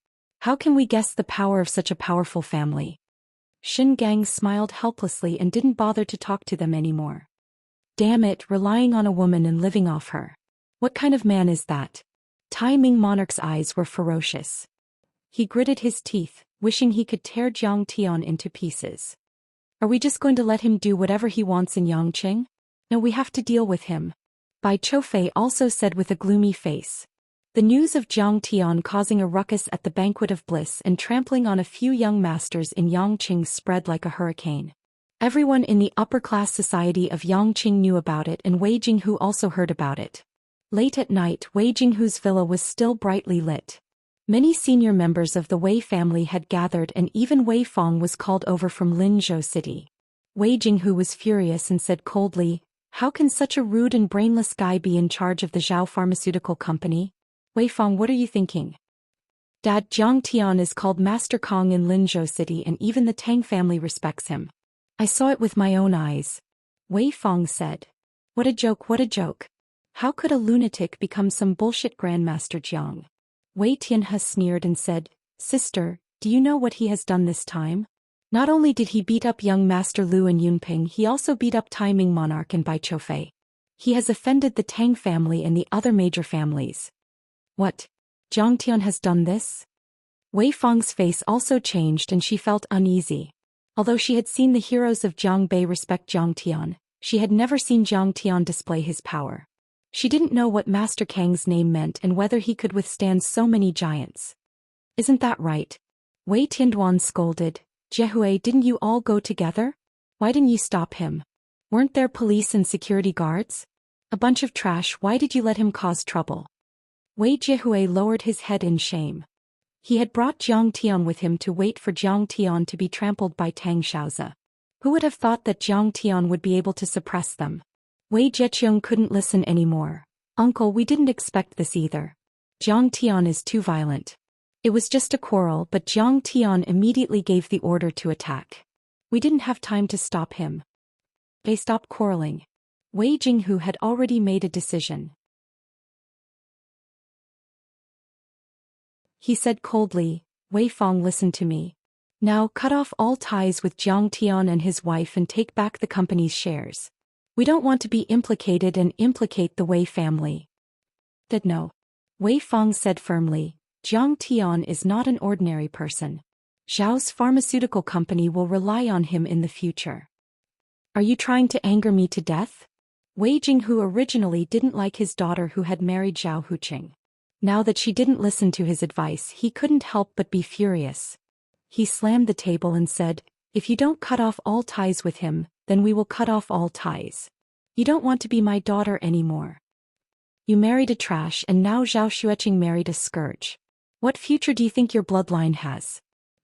How can we guess the power of such a powerful family? Shin Gang smiled helplessly and didn't bother to talk to them anymore. Damn it, relying on a woman and living off her. What kind of man is that? Tai Ming monarch's eyes were ferocious. He gritted his teeth, wishing he could tear Jiang Tian into pieces. Are we just going to let him do whatever he wants in Yangqing? No, we have to deal with him. Bai Choufei also said with a gloomy face. The news of Jiang Tian causing a ruckus at the Banquet of Bliss and trampling on a few young masters in Yangqing spread like a hurricane. Everyone in the upper-class society of Yangqing knew about it, and Wei Jinghu also heard about it. Late at night, Wei Jinghu's villa was still brightly lit. Many senior members of the Wei family had gathered, and even Wei Fong was called over from Linzhou City. Wei Jinghu was furious and said coldly, How can such a rude and brainless guy be in charge of the Zhao Pharmaceutical Company? Wei Fang, what are you thinking? Dad, Jiang Tian is called Master Kong in Linzhou City and even the Tang family respects him. I saw it with my own eyes. Wei Fang said. What a joke, what a joke. How could a lunatic become some bullshit Grandmaster Jiang? Wei Tianhe sneered and said, Sister, do you know what he has done this time? Not only did he beat up young Master Lu and Yunping, he also beat up Taiming monarch and Bai Choufei. He has offended the Tang family and the other major families. What? Jiang Tian has done this? Wei Fang's face also changed and she felt uneasy. Although she had seen the heroes of Jiang Bei respect Jiang Tian, she had never seen Jiang Tian display his power. She didn't know what Master Kang's name meant and whether he could withstand so many giants. Isn't that right? Wei Tianduan scolded. Jiehui, didn't you all go together? Why didn't you stop him? Weren't there police and security guards? A bunch of trash, why did you let him cause trouble? Wei Jiehui lowered his head in shame. He had brought Jiang Tian with him to wait for Jiang Tian to be trampled by Tang Xiaozi. Who would have thought that Jiang Tian would be able to suppress them? Wei Zheqiang couldn't listen anymore. Uncle, we didn't expect this either. Jiang Tian is too violent. It was just a quarrel, but Jiang Tian immediately gave the order to attack. We didn't have time to stop him. They stopped quarreling. Wei Jinghu had already made a decision. He said coldly, Wei Fang, listen to me. Now cut off all ties with Jiang Tian and his wife and take back the company's shares. We don't want to be implicated and implicate the Wei family. That no. Wei Fang said firmly, Jiang Tian is not an ordinary person. Zhao's pharmaceutical company will rely on him in the future. Are you trying to anger me to death? Wei Jinghu originally didn't like his daughter who had married Zhao Huqing. Now that she didn't listen to his advice, he couldn't help but be furious. He slammed the table and said, if you don't cut off all ties with him, then we will cut off all ties. You don't want to be my daughter anymore. You married a trash and now Zhao Xueqing married a scourge. What future do you think your bloodline has?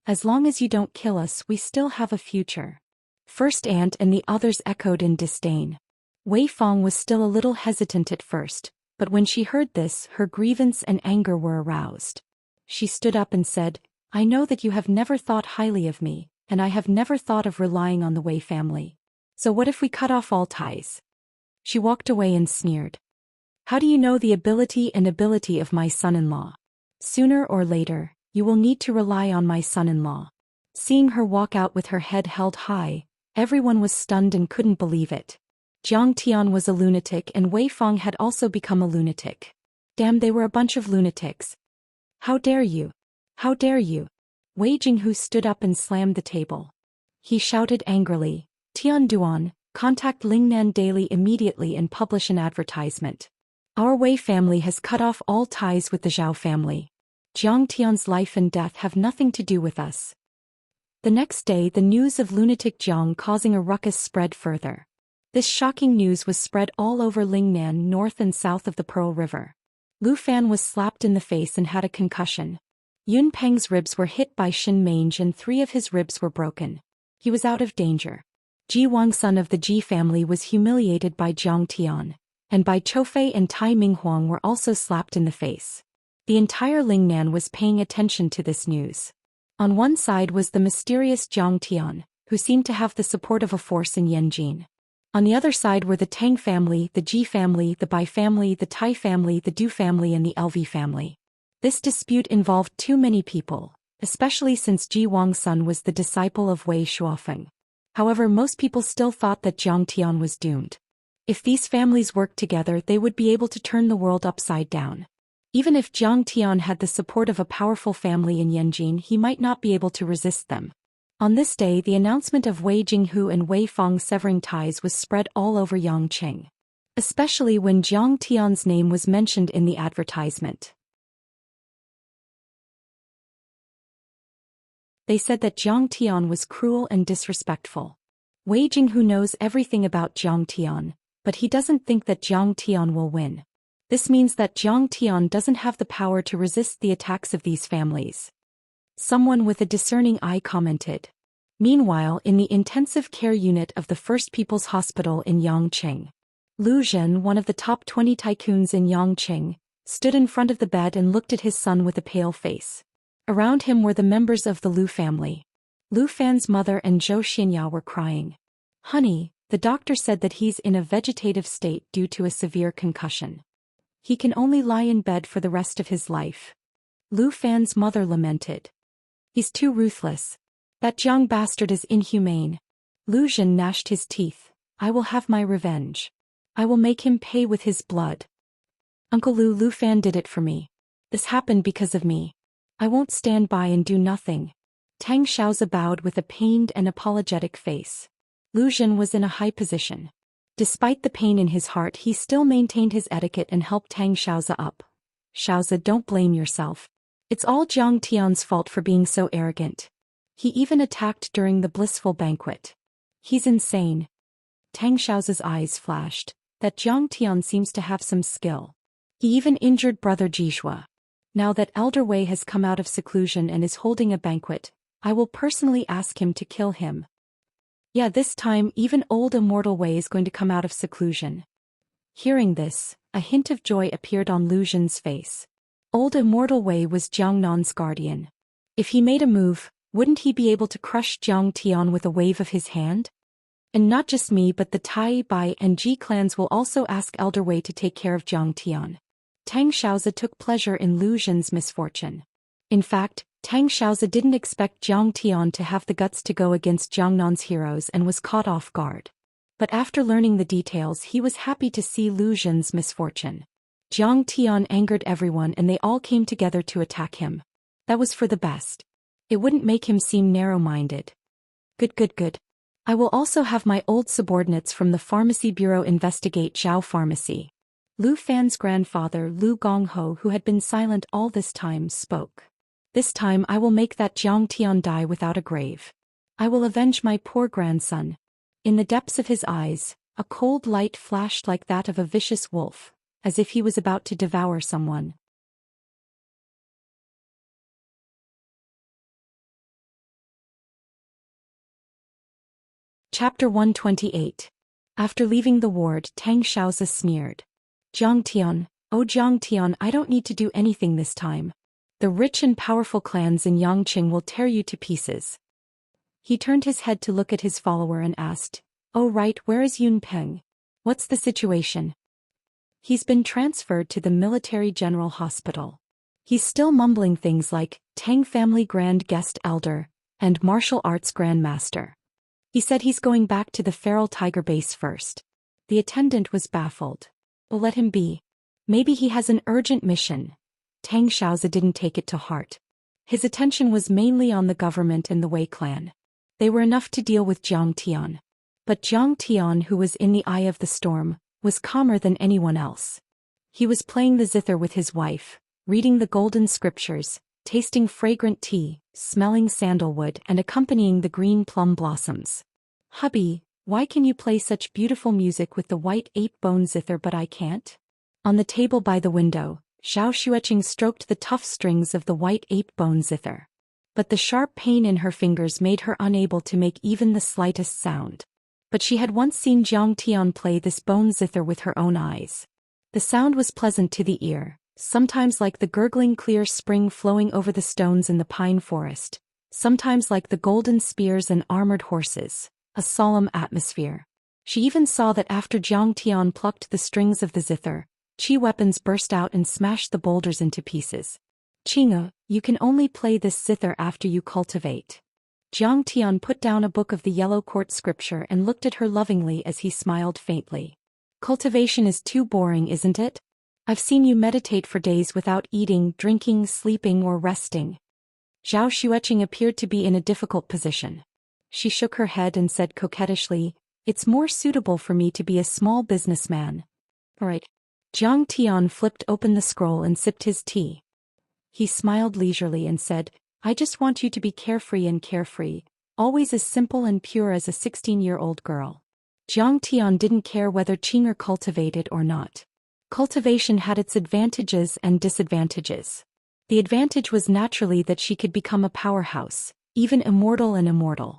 As long as you don't kill us, we still have a future. First aunt and the others echoed in disdain. Wei Fang was still a little hesitant at first, but when she heard this, her grievance and anger were aroused. She stood up and said, I know that you have never thought highly of me, and I have never thought of relying on the Wei family. So what if we cut off all ties? She walked away and sneered. How do you know the ability of my son-in-law? Sooner or later, you will need to rely on my son-in-law. Seeing her walk out with her head held high, everyone was stunned and couldn't believe it. Jiang Tian was a lunatic and Wei Fang had also become a lunatic. Damn, they were a bunch of lunatics. How dare you? How dare you? Wei Jinghu stood up and slammed the table. He shouted angrily, Tian Duan, contact Lingnan Daily immediately and publish an advertisement. Our Wei family has cut off all ties with the Zhao family. Jiang Tian's life and death have nothing to do with us. The next day, the news of lunatic Jiang causing a ruckus spread further. This shocking news was spread all over Lingnan, north and south of the Pearl River. Lu Fan was slapped in the face and had a concussion. Yun Peng's ribs were hit by Shin Mange and 3 of his ribs were broken. He was out of danger. Ji Wang, son of the Ji family, was humiliated by Jiang Tian, and Bai Choufei and Tai Minghuang were also slapped in the face. The entire Lingnan was paying attention to this news. On one side was the mysterious Jiang Tian, who seemed to have the support of a force in Yanjin. On the other side were the Tang family, the Ji family, the Bai family, the Tai family, the Du family and the LV family. This dispute involved too many people, especially since Ji Wang's son was the disciple of Wei Shuofeng. However, most people still thought that Jiang Tian was doomed. If these families worked together, they would be able to turn the world upside down. Even if Jiang Tian had the support of a powerful family in Yanjin, he might not be able to resist them. On this day, the announcement of Wei Jinghu and Wei Fang severing ties was spread all over Yangqing, especially when Jiang Tian's name was mentioned in the advertisement. They said that Jiang Tian was cruel and disrespectful. Wei Jinghu knows everything about Jiang Tian, but he doesn't think that Jiang Tian will win. This means that Jiang Tian doesn't have the power to resist the attacks of these families. Someone with a discerning eye commented. Meanwhile, in the intensive care unit of the First People's Hospital in Yangqing, Lu Zhen, one of the top 20 tycoons in Yangqing, stood in front of the bed and looked at his son with a pale face. Around him were the members of the Lu family. Lu Fan's mother and Zhou Xian were crying. "Honey, the doctor said that he's in a vegetative state due to a severe concussion. He can only lie in bed for the rest of his life." Lu Fan's mother lamented. "He's too ruthless. That young bastard is inhumane." Lu Xun gnashed his teeth. "I will have my revenge. I will make him pay with his blood. Uncle Lu Fan did it for me. This happened because of me. I won't stand by and do nothing." Tang Xiaozi bowed with a pained and apologetic face. Lu Xun was in a high position. Despite the pain in his heart, he still maintained his etiquette and helped Tang Xiaozi up. "Xiaozi, don't blame yourself. It's all Jiang Tian's fault for being so arrogant. He even attacked during the blissful banquet. He's insane." Tang Xiaozi's eyes flashed. That Jiang Tian seems to have some skill. He even injured brother Jishua. Now that Elder Wei has come out of seclusion and is holding a banquet, I will personally ask him to kill him. Yeah, this time even old Immortal Wei is going to come out of seclusion. Hearing this, a hint of joy appeared on Lu Xun's face. Old Immortal Wei was Jiang Nan's guardian. If he made a move, wouldn't he be able to crush Jiang Tian with a wave of his hand? And not just me, but the Tai, Bai and Ji clans will also ask Elder Wei to take care of Jiang Tian. Tang Xiaozi took pleasure in Lu Xun's misfortune. In fact, Tang Xiaozi didn't expect Jiang Tian to have the guts to go against Jiang Nan's heroes and was caught off guard. But after learning the details, he was happy to see Lu Xun's misfortune. Jiang Tian angered everyone and they all came together to attack him. That was for the best. It wouldn't make him seem narrow-minded. Good. I will also have my old subordinates from the Pharmacy Bureau investigate Zhao Pharmacy. Lu Fan's grandfather Lu Gongho, who had been silent all this time, spoke. "This time I will make that Jiang Tian die without a grave. I will avenge my poor grandson." In the depths of his eyes, a cold light flashed like that of a vicious wolf, as if he was about to devour someone. Chapter 128. After leaving the ward, Tang Xiaozi sneered. "Jiang Tian, oh Jiang Tian, I don't need to do anything this time. The rich and powerful clans in Yangqing will tear you to pieces." He turned his head to look at his follower and asked, "Oh right, where is Yun Peng? What's the situation?" "He's been transferred to the Military General Hospital. He's still mumbling things like, Tang Family Grand Guest Elder, and Martial Arts Grandmaster. He said he's going back to the Feral Tiger base first." The attendant was baffled. "Well, let him be. Maybe he has an urgent mission." Tang Xiaozi didn't take it to heart. His attention was mainly on the government and the Wei clan. They were enough to deal with Jiang Tian. But Jiang Tian, who was in the eye of the storm, was calmer than anyone else. He was playing the zither with his wife, reading the golden scriptures, tasting fragrant tea, smelling sandalwood and accompanying the green plum blossoms. "Hubby, why can you play such beautiful music with the white ape-bone zither but I can't?" On the table by the window, Zhao Xueqing stroked the tough strings of the white ape-bone zither. But the sharp pain in her fingers made her unable to make even the slightest sound. But she had once seen Jiang Tian play this bone zither with her own eyes. The sound was pleasant to the ear, sometimes like the gurgling clear spring flowing over the stones in the pine forest, sometimes like the golden spears and armored horses, a solemn atmosphere. She even saw that after Jiang Tian plucked the strings of the zither, chi weapons burst out and smashed the boulders into pieces. "Qinga, you can only play this zither after you cultivate." Jiang Tian put down a book of the yellow court scripture and looked at her lovingly as he smiled faintly. "Cultivation is too boring, isn't it? I've seen you meditate for days without eating, drinking, sleeping or resting." Zhao Xueqing appeared to be in a difficult position. She shook her head and said coquettishly, "It's more suitable for me to be a small businessman." "All right." Jiang Tian flipped open the scroll and sipped his tea. He smiled leisurely and said, "I just want you to be carefree, always as simple and pure as a 16-year-old girl." Jiang Tian didn't care whether Qing'er cultivated or not. Cultivation had its advantages and disadvantages. The advantage was naturally that she could become a powerhouse, even immortal and immortal.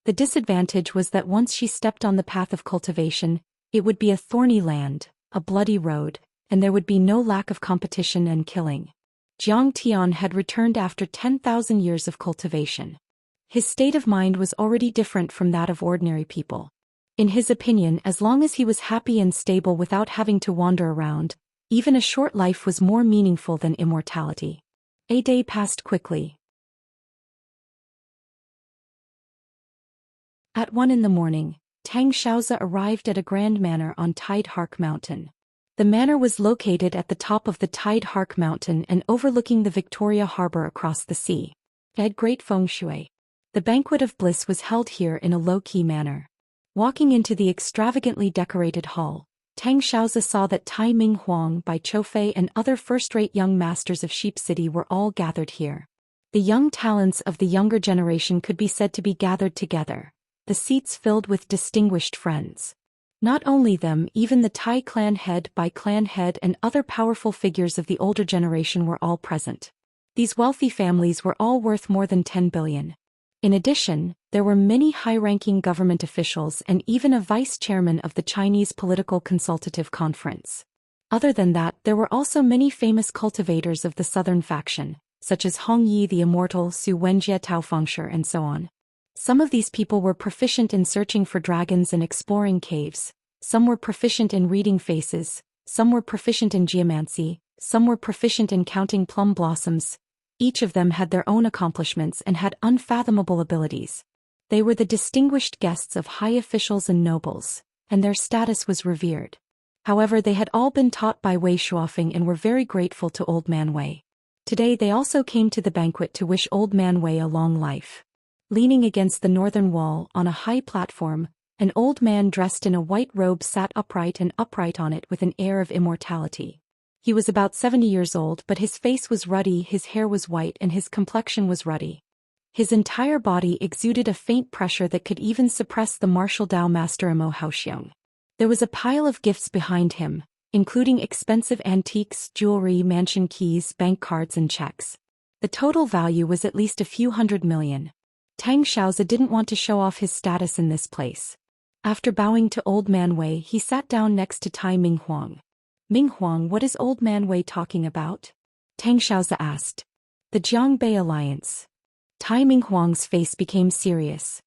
The disadvantage was that once she stepped on the path of cultivation, it would be a thorny land, a bloody road, and there would be no lack of competition and killing. Jiang Tian had returned after 10,000 years of cultivation. His state of mind was already different from that of ordinary people. In his opinion, as long as he was happy and stable without having to wander around, even a short life was more meaningful than immortality. A day passed quickly. At 1 a.m, Tang Xiaozi arrived at a grand manor on Tide Hark Mountain. The manor was located at the top of the Tide Hark Mountain and overlooking the Victoria Harbor across the sea. Had great feng shui. The banquet of bliss was held here in a low-key manner. Walking into the extravagantly decorated hall, Tang Xiaozi saw that Tai Ming Huang, Bai Choufei and other first-rate young masters of Sheep City were all gathered here. The young talents of the younger generation could be said to be gathered together, the seats filled with distinguished friends. Not only them, even the Tai clan head, Bai clan head and other powerful figures of the older generation were all present. These wealthy families were all worth more than 10 billion. In addition, there were many high-ranking government officials and even a vice-chairman of the Chinese Political Consultative Conference. Other than that, there were also many famous cultivators of the southern faction, such as Hong Yi the Immortal, Su Wenjie Tao Fengshe and so on. Some of these people were proficient in searching for dragons and exploring caves, some were proficient in reading faces, some were proficient in geomancy, some were proficient in counting plum blossoms. Each of them had their own accomplishments and had unfathomable abilities. They were the distinguished guests of high officials and nobles, and their status was revered. However, they had all been taught by Wei Shuofeng and were very grateful to Old Man Wei. Today they also came to the banquet to wish Old Man Wei a long life. Leaning against the northern wall on a high platform, an old man dressed in a white robe sat upright on it with an air of immortality. He was about 70 years old, but his face was ruddy, his hair was white and his complexion was ruddy. His entire body exuded a faint pressure that could even suppress the martial Dao master Imo Haoxiong. There was a pile of gifts behind him, including expensive antiques, jewelry, mansion keys, bank cards and checks. The total value was at least a few hundred million. Tang Xiaozi didn't want to show off his status in this place. After bowing to Old Man Wei, he sat down next to Tai Ming Huang. Ming Huang, what is Old Man Wei talking about? Tang Xiaozi asked. The Jiangbei Alliance. Tai Ming Huang's face became serious.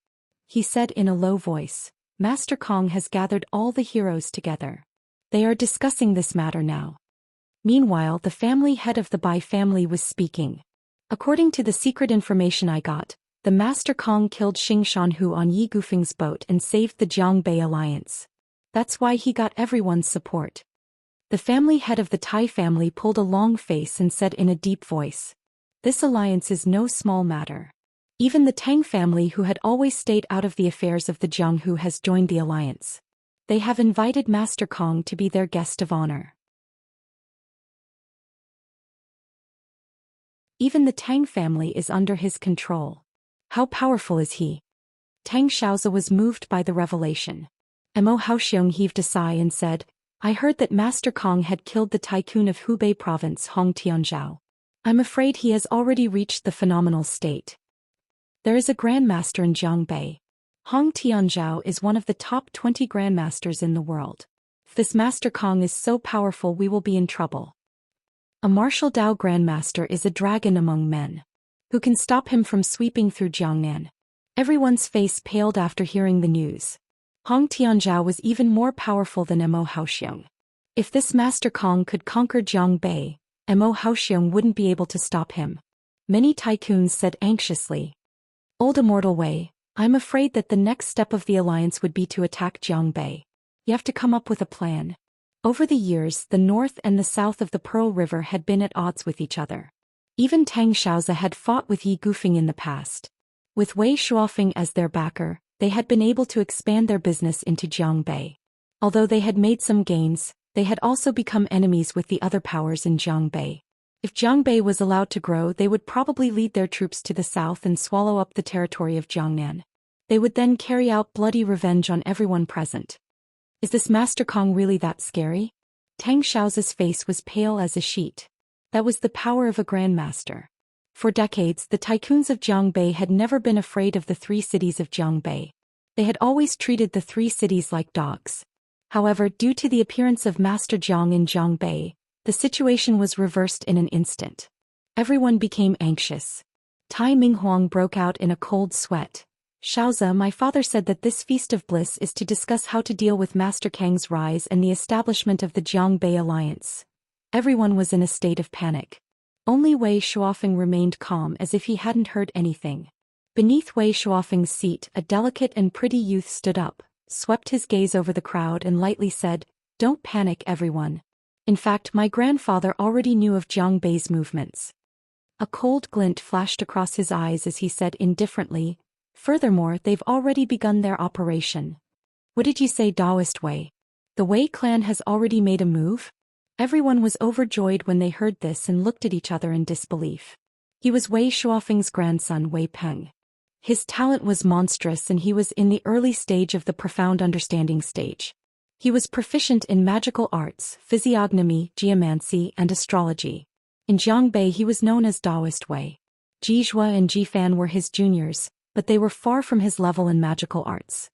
He said in a low voice, Master Kong has gathered all the heroes together. They are discussing this matter now. Meanwhile, the family head of the Bai family was speaking. According to the secret information I got, the Master Kong killed Xing Shanhu on Yi Gufeng's boat and saved the Jiangbei Alliance. That's why he got everyone's support. The family head of the Tai family pulled a long face and said in a deep voice, this alliance is no small matter. Even the Tang family, who had always stayed out of the affairs of the Jianghu, has joined the alliance. They have invited Master Kong to be their guest of honor. Even the Tang family is under his control. How powerful is he? Tang Xiaozi was moved by the revelation. Imo Haoxiong heaved a sigh and said, I heard that Master Kong had killed the tycoon of Hubei province Hong Tianzhao. I'm afraid he has already reached the phenomenal state. There is a grandmaster in Jiangbei. Hong Tianzhao is one of the top 20 grandmasters in the world. If this Master Kong is so powerful, we will be in trouble. A martial Dao grandmaster is a dragon among men. Who can stop him from sweeping through Jiangnan? Everyone's face paled after hearing the news. Hong Tianzhao was even more powerful than Imo Haoxiong. If this Master Kong could conquer Jiangbei, Imo Haoxiong wouldn't be able to stop him. Many tycoons said anxiously. Old Immortal Wei, I'm afraid that the next step of the alliance would be to attack Jiangbei. You have to come up with a plan. Over the years, the north and the south of the Pearl River had been at odds with each other. Even Tang Xiaozi had fought with Yi Gufeng in the past. With Wei Shuofeng as their backer, they had been able to expand their business into Jiangbei. Although they had made some gains, they had also become enemies with the other powers in Jiangbei. If Jiangbei was allowed to grow, they would probably lead their troops to the south and swallow up the territory of Jiangnan. They would then carry out bloody revenge on everyone present. Is this Master Kong really that scary? Tang Xiaozi's face was pale as a sheet. That was the power of a grandmaster. For decades, the tycoons of Jiangbei had never been afraid of the three cities of Jiangbei. They had always treated the three cities like dogs. However, due to the appearance of Master Jiang in Jiangbei, The situation was reversed in an instant. Everyone became anxious. Tai Minghuang broke out in a cold sweat. Xiaoza, my father said that this feast of bliss is to discuss how to deal with Master Kang's rise and the establishment of the Jiangbei alliance. Everyone was in a state of panic. Only Wei Shuofeng remained calm as if he hadn't heard anything. Beneath Wei Shuofeng's seat, a delicate and pretty youth stood up, swept his gaze over the crowd and lightly said, "Don't panic, everyone. In fact, my grandfather already knew of Jiangbei's movements." A cold glint flashed across his eyes as he said indifferently, "Furthermore, they've already begun their operation." "What did you say, Daoist Wei? The Wei clan has already made a move?" Everyone was overjoyed when they heard this and looked at each other in disbelief. He was Wei Shuofeng's grandson Wei Peng. His talent was monstrous and he was in the early stage of the profound understanding stage. He was proficient in magical arts, physiognomy, geomancy, and astrology. In Jiangbei he was known as Daoist Wei. Jizhua and Jifan were his juniors, but they were far from his level in magical arts.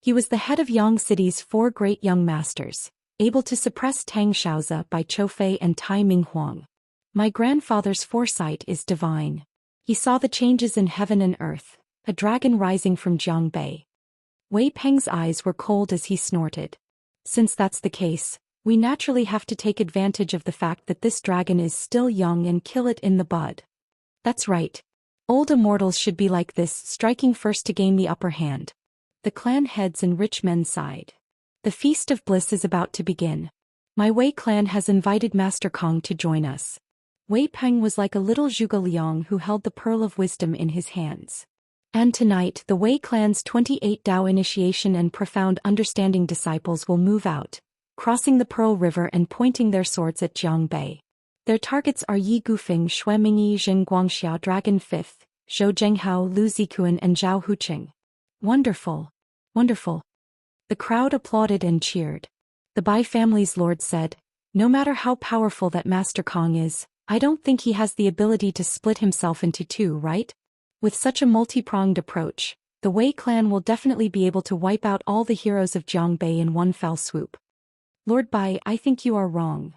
He was the head of Yang City's 4 great young masters, able to suppress Tang Xiaoza by Choufei and Tai Minghuang. My grandfather's foresight is divine. He saw the changes in heaven and earth, a dragon rising from Jiangbei. Wei Peng's eyes were cold as he snorted. Since that's the case, we naturally have to take advantage of the fact that this dragon is still young and kill it in the bud. That's right. Old immortals should be like this, striking first to gain the upper hand. The clan heads and rich men sighed. The feast of bliss is about to begin. My Wei clan has invited Master Kong to join us. Wei Peng was like a little Zhuge Liang who held the pearl of wisdom in his hands. And tonight the Wei clan's 28 Dao initiation and profound understanding disciples will move out, crossing the Pearl River and pointing their swords at Jiangbei. Their targets are Yi Gufeng, Xue Mingyi, Jin Guangxia, Dragon Fifth, Zhou Zhenghao, Lu Zikuan and Zhao Huqing. Wonderful. Wonderful. The crowd applauded and cheered. The Bai family's lord said, "No matter how powerful that Master Kong is, I don't think he has the ability to split himself into 2, right? With such a multi-pronged approach, the Wei clan will definitely be able to wipe out all the heroes of Jiangbei in one fell swoop." "Lord Bai, I think you are wrong."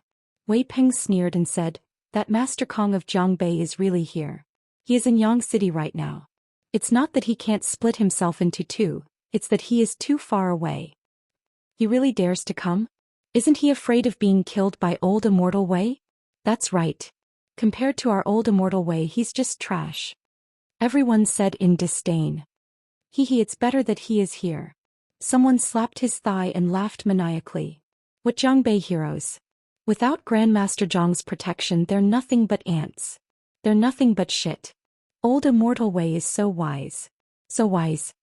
Wei Peng sneered and said, "That Master Kong of Jiangbei is really here. He is in Yang City right now. It's not that he can't split himself into 2, it's that he is too far away." "He really dares to come? Isn't he afraid of being killed by old Immortal Wei?" "That's right. Compared to our old Immortal Wei, he's just trash." Everyone said in disdain. Hee, it's better that he is here." Someone slapped his thigh and laughed maniacally. "What Jiangbei heroes? Without Grandmaster Zhang's protection they're nothing but ants. They're nothing but shit. Old Immortal Wei is so wise. So wise.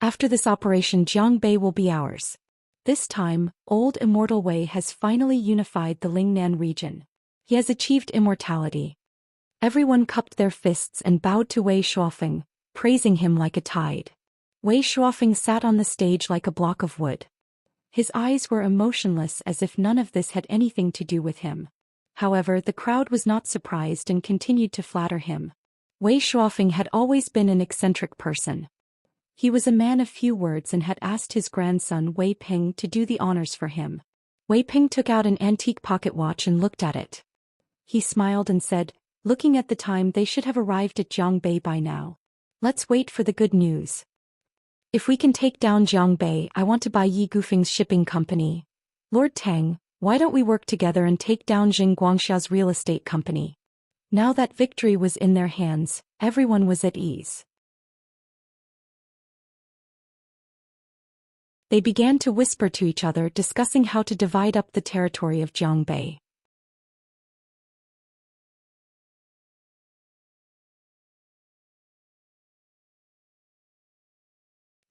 After this operation Jiangbei will be ours." This time, old Immortal Wei has finally unified the Lingnan region. He has achieved immortality. Everyone cupped their fists and bowed to Wei Shuofeng, praising him like a tide. Wei Shuofeng sat on the stage like a block of wood. His eyes were emotionless as if none of this had anything to do with him. However, the crowd was not surprised and continued to flatter him. Wei Shuofeng had always been an eccentric person. He was a man of few words and had asked his grandson Wei Peng to do the honors for him. Wei Peng took out an antique pocket watch and looked at it. He smiled and said, "Looking at the time they should have arrived at Jiangbei by now. Let's wait for the good news. If we can take down Jiangbei, I want to buy Yi Gufeng's shipping company. Lord Tang, why don't we work together and take down Jin Guangxia's real estate company?" Now that victory was in their hands, everyone was at ease. They began to whisper to each other, discussing how to divide up the territory of Jiangbei.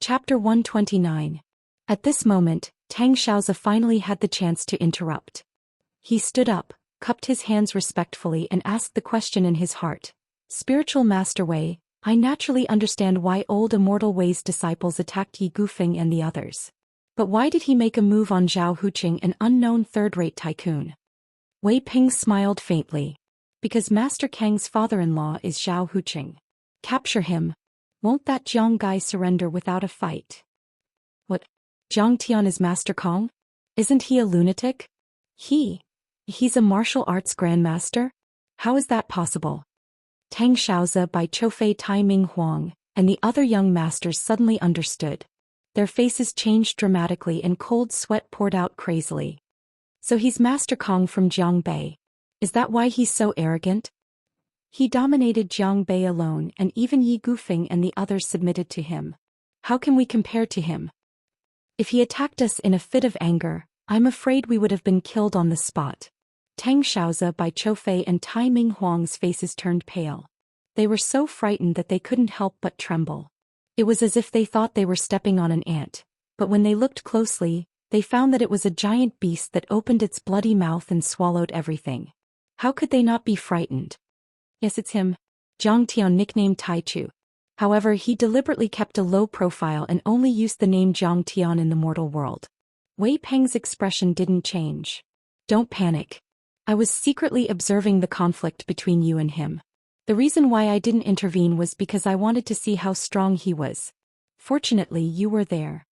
Chapter 129. At this moment, Tang Xiaoza finally had the chance to interrupt. He stood up, cupped his hands respectfully and asked the question in his heart. "Spiritual Master Wei, I naturally understand why old Immortal Wei's disciples attacked Yi Gufeng and the others. But why did he make a move on Zhao Huqing, an unknown third-rate tycoon?" Wei Peng smiled faintly. "Because Master Kang's father-in-law is Zhao Huqing. Capture him. Won't that Jiang guy surrender without a fight?" "What? Zhang Tian is Master Kong? Isn't he a lunatic? He's a martial arts grandmaster? How is that possible? Tang Xiaozi by Choufei Tai Ming Huang, and the other young masters suddenly understood. Their faces changed dramatically and cold sweat poured out crazily. So he's Master Kong from Jiangbei. Is that why he's so arrogant? He dominated Jiangbei alone, and even Yi Gufeng and the others submitted to him. How can we compare to him? If he attacked us in a fit of anger, I'm afraid we would have been killed on the spot. Tang Xiaozi by Choufei and Tai Ming Huang's faces turned pale. They were so frightened that they couldn't help but tremble. It was as if they thought they were stepping on an ant, but when they looked closely, they found that it was a giant beast that opened its bloody mouth and swallowed everything. How could they not be frightened? Yes, it's him. Zhang Tian, nicknamed Taichu. However, he deliberately kept a low profile and only used the name Zhang Tian in the mortal world. Wei Peng's expression didn't change. Don't panic. I was secretly observing the conflict between you and him. The reason why I didn't intervene was because I wanted to see how strong he was. Fortunately, you were there.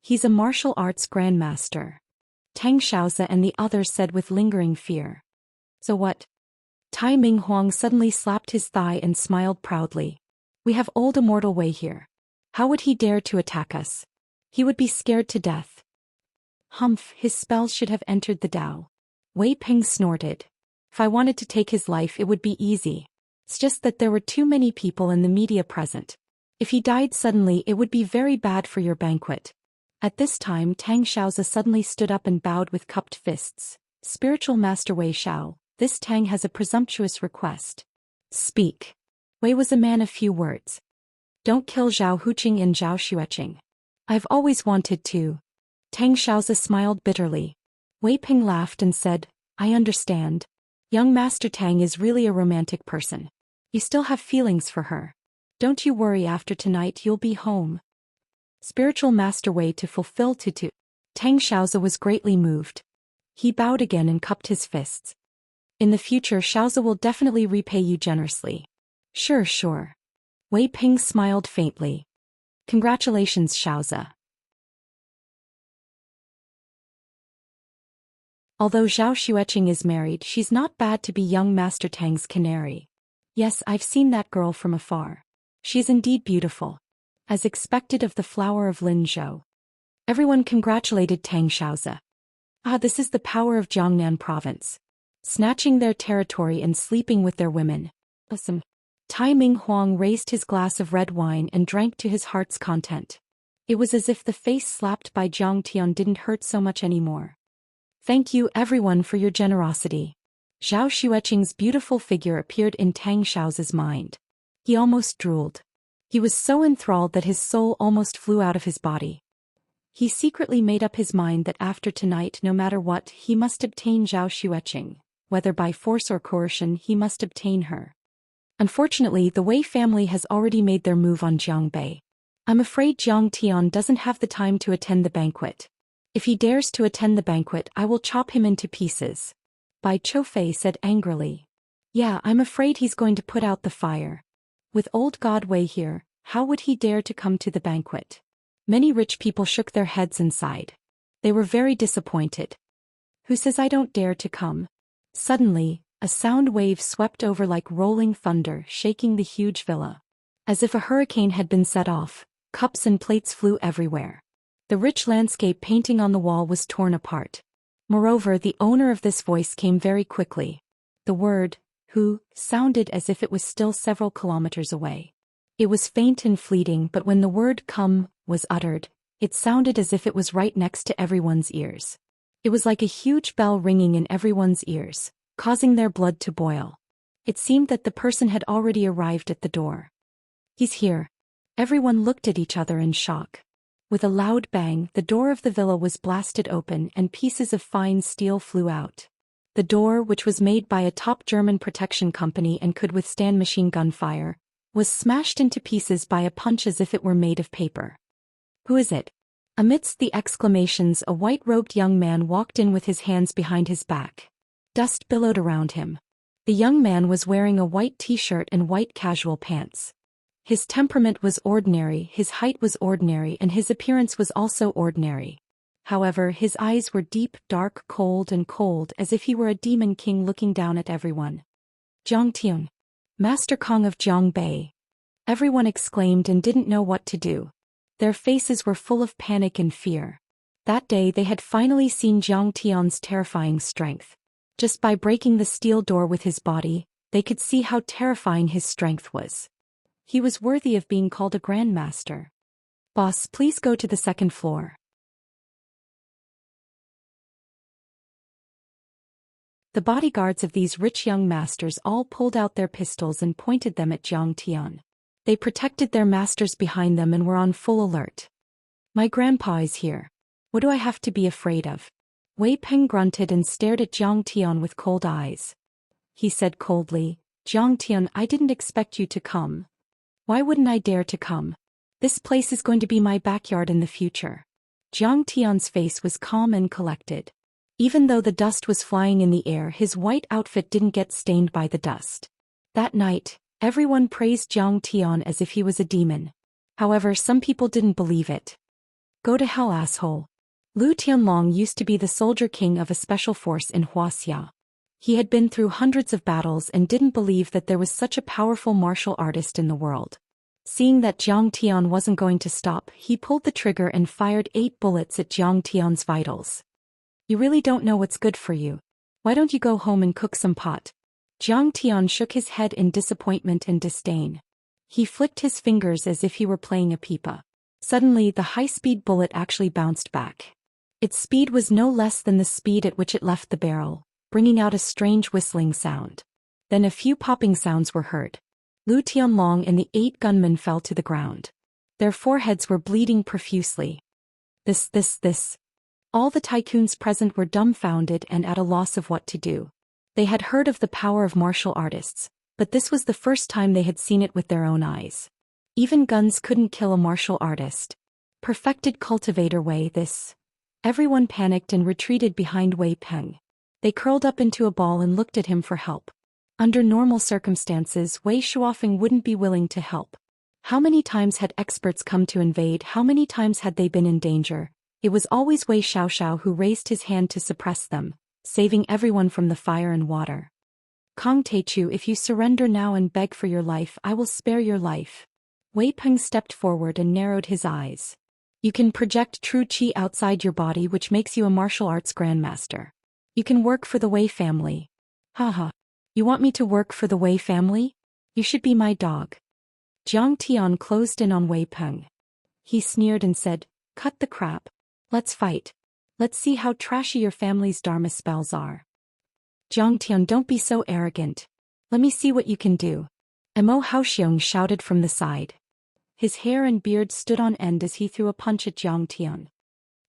He's a martial arts grandmaster. Tang Xiaozi and the others said with lingering fear. So what? Tai Ming Huang suddenly slapped his thigh and smiled proudly. We have old Immortal Wei here. How would he dare to attack us? He would be scared to death. Humph, his spells should have entered the Dao. Wei Peng snorted. If I wanted to take his life, it would be easy. It's just that there were too many people in the media present. If he died suddenly, it would be very bad for your banquet. At this time, Tang Xiaozi suddenly stood up and bowed with cupped fists. Spiritual Master Wei Xiao, this Tang has a presumptuous request. Speak. Wei was a man of few words. Don't kill Zhao Huqing and Zhao Xueqing. I've always wanted to. Tang Xiaozi smiled bitterly. Wei Peng laughed and said, I understand. Young Master Tang is really a romantic person. You still have feelings for her. Don't you worry, after tonight you'll be home. Spiritual Master Wei to fulfill Tutu. Tang Xiaozi was greatly moved. He bowed again and cupped his fists. In the future, Xiaozi will definitely repay you generously. Sure. Wei Peng smiled faintly. Congratulations, Xiaozi. Although Zhao Xueqing is married, she's not bad to be young Master Tang's canary. Yes, I've seen that girl from afar. She's indeed beautiful. As expected of the flower of Linzhou. Everyone congratulated Tang Xiaozi. This is the power of Jiangnan province. Snatching their territory and sleeping with their women. Awesome. Tai Ming Huang raised his glass of red wine and drank to his heart's content. It was as if the face slapped by Zhang Tian didn't hurt so much anymore. Thank you everyone for your generosity. Zhao Xueqing's beautiful figure appeared in Tang Xiaozi's mind. He almost drooled. He was so enthralled that his soul almost flew out of his body. He secretly made up his mind that after tonight, no matter what, he must obtain Zhao Xueqing. Whether by force or coercion, he must obtain her. Unfortunately, the Wei family has already made their move on Jiangbei. I'm afraid Zhang Tian doesn't have the time to attend the banquet. If he dares to attend the banquet, I will chop him into pieces. Bai Choufei said angrily. Yeah, I'm afraid he's going to put out the fire. With old God Wei here, how would he dare to come to the banquet? Many rich people shook their heads and sighed. They were very disappointed. Who says I don't dare to come? Suddenly, a sound wave swept over like rolling thunder, shaking the huge villa. As if a hurricane had been set off, cups and plates flew everywhere. The rich landscape painting on the wall was torn apart. Moreover, the owner of this voice came very quickly. The word, who, sounded as if it was still several kilometers away. It was faint and fleeting, but when the word come was uttered, it sounded as if it was right next to everyone's ears. It was like a huge bell ringing in everyone's ears, causing their blood to boil. It seemed that the person had already arrived at the door. He's here. Everyone looked at each other in shock. With a loud bang, the door of the villa was blasted open and pieces of fine steel flew out. The door, which was made by a top German protection company and could withstand machine gun fire, was smashed into pieces by a punch as if it were made of paper. Who is it? Amidst the exclamations, a white-robed young man walked in with his hands behind his back. Dust billowed around him. The young man was wearing a white t-shirt and white casual pants. His temperament was ordinary, his height was ordinary, and his appearance was also ordinary. However, his eyes were deep, dark, cold as if he were a demon king looking down at everyone. Zhang Tian, Master Kong of Zhongbei. Everyone exclaimed and didn't know what to do. Their faces were full of panic and fear. That day they had finally seen Zhang Tian's terrifying strength. Just by breaking the steel door with his body, they could see how terrifying his strength was. He was worthy of being called a grandmaster. Boss, please go to the second floor. The bodyguards of these rich young masters all pulled out their pistols and pointed them at Zhang Tian. They protected their masters behind them and were on full alert. My grandpa is here. What do I have to be afraid of? Wei Peng grunted and stared at Zhang Tian with cold eyes. He said coldly, Zhang Tian, I didn't expect you to come. Why wouldn't I dare to come? This place is going to be my backyard in the future. Zhang Tian's face was calm and collected. Even though the dust was flying in the air, his white outfit didn't get stained by the dust. That night, everyone praised Zhang Tian as if he was a demon. However, some people didn't believe it. Go to hell, asshole. Lu Tianlong used to be the soldier king of a special force in Wuxia. He had been through hundreds of battles and didn't believe that there was such a powerful martial artist in the world. Seeing that Zhang Tian wasn't going to stop, he pulled the trigger and fired 8 bullets at Zhang Tian's vitals. You really don't know what's good for you. Why don't you go home and cook some pot? Zhang Tian shook his head in disappointment and disdain. He flicked his fingers as if he were playing a pipa. Suddenly, the high-speed bullet actually bounced back. Its speed was no less than the speed at which it left the barrel, bringing out a strange whistling sound. Then a few popping sounds were heard. Lu Tianlong and the 8 gunmen fell to the ground. Their foreheads were bleeding profusely. This. All the tycoons present were dumbfounded and at a loss of what to do. They had heard of the power of martial artists, but this was the first time they had seen it with their own eyes. Even guns couldn't kill a martial artist. Perfected cultivator Wei this. Everyone panicked and retreated behind Wei Peng. They curled up into a ball and looked at him for help. Under normal circumstances, Wei Shuofeng wouldn't be willing to help. How many times had experts come to invade? How many times had they been in danger? It was always Wei Xiaoxiao who raised his hand to suppress them, saving everyone from the fire and water. Kong Teichu, if you surrender now and beg for your life, I will spare your life. Wei Peng stepped forward and narrowed his eyes. You can project true qi outside your body, which makes you a martial arts grandmaster. You can work for the Wei family. Haha. You want me to work for the Wei family? You should be my dog. Zhang Tian closed in on Wei Peng. He sneered and said, cut the crap. Let's fight. Let's see how trashy your family's dharma spells are. Zhang Tian, don't be so arrogant. Let me see what you can do. Mo Haoxiong shouted from the side. His hair and beard stood on end as he threw a punch at Zhang Tian.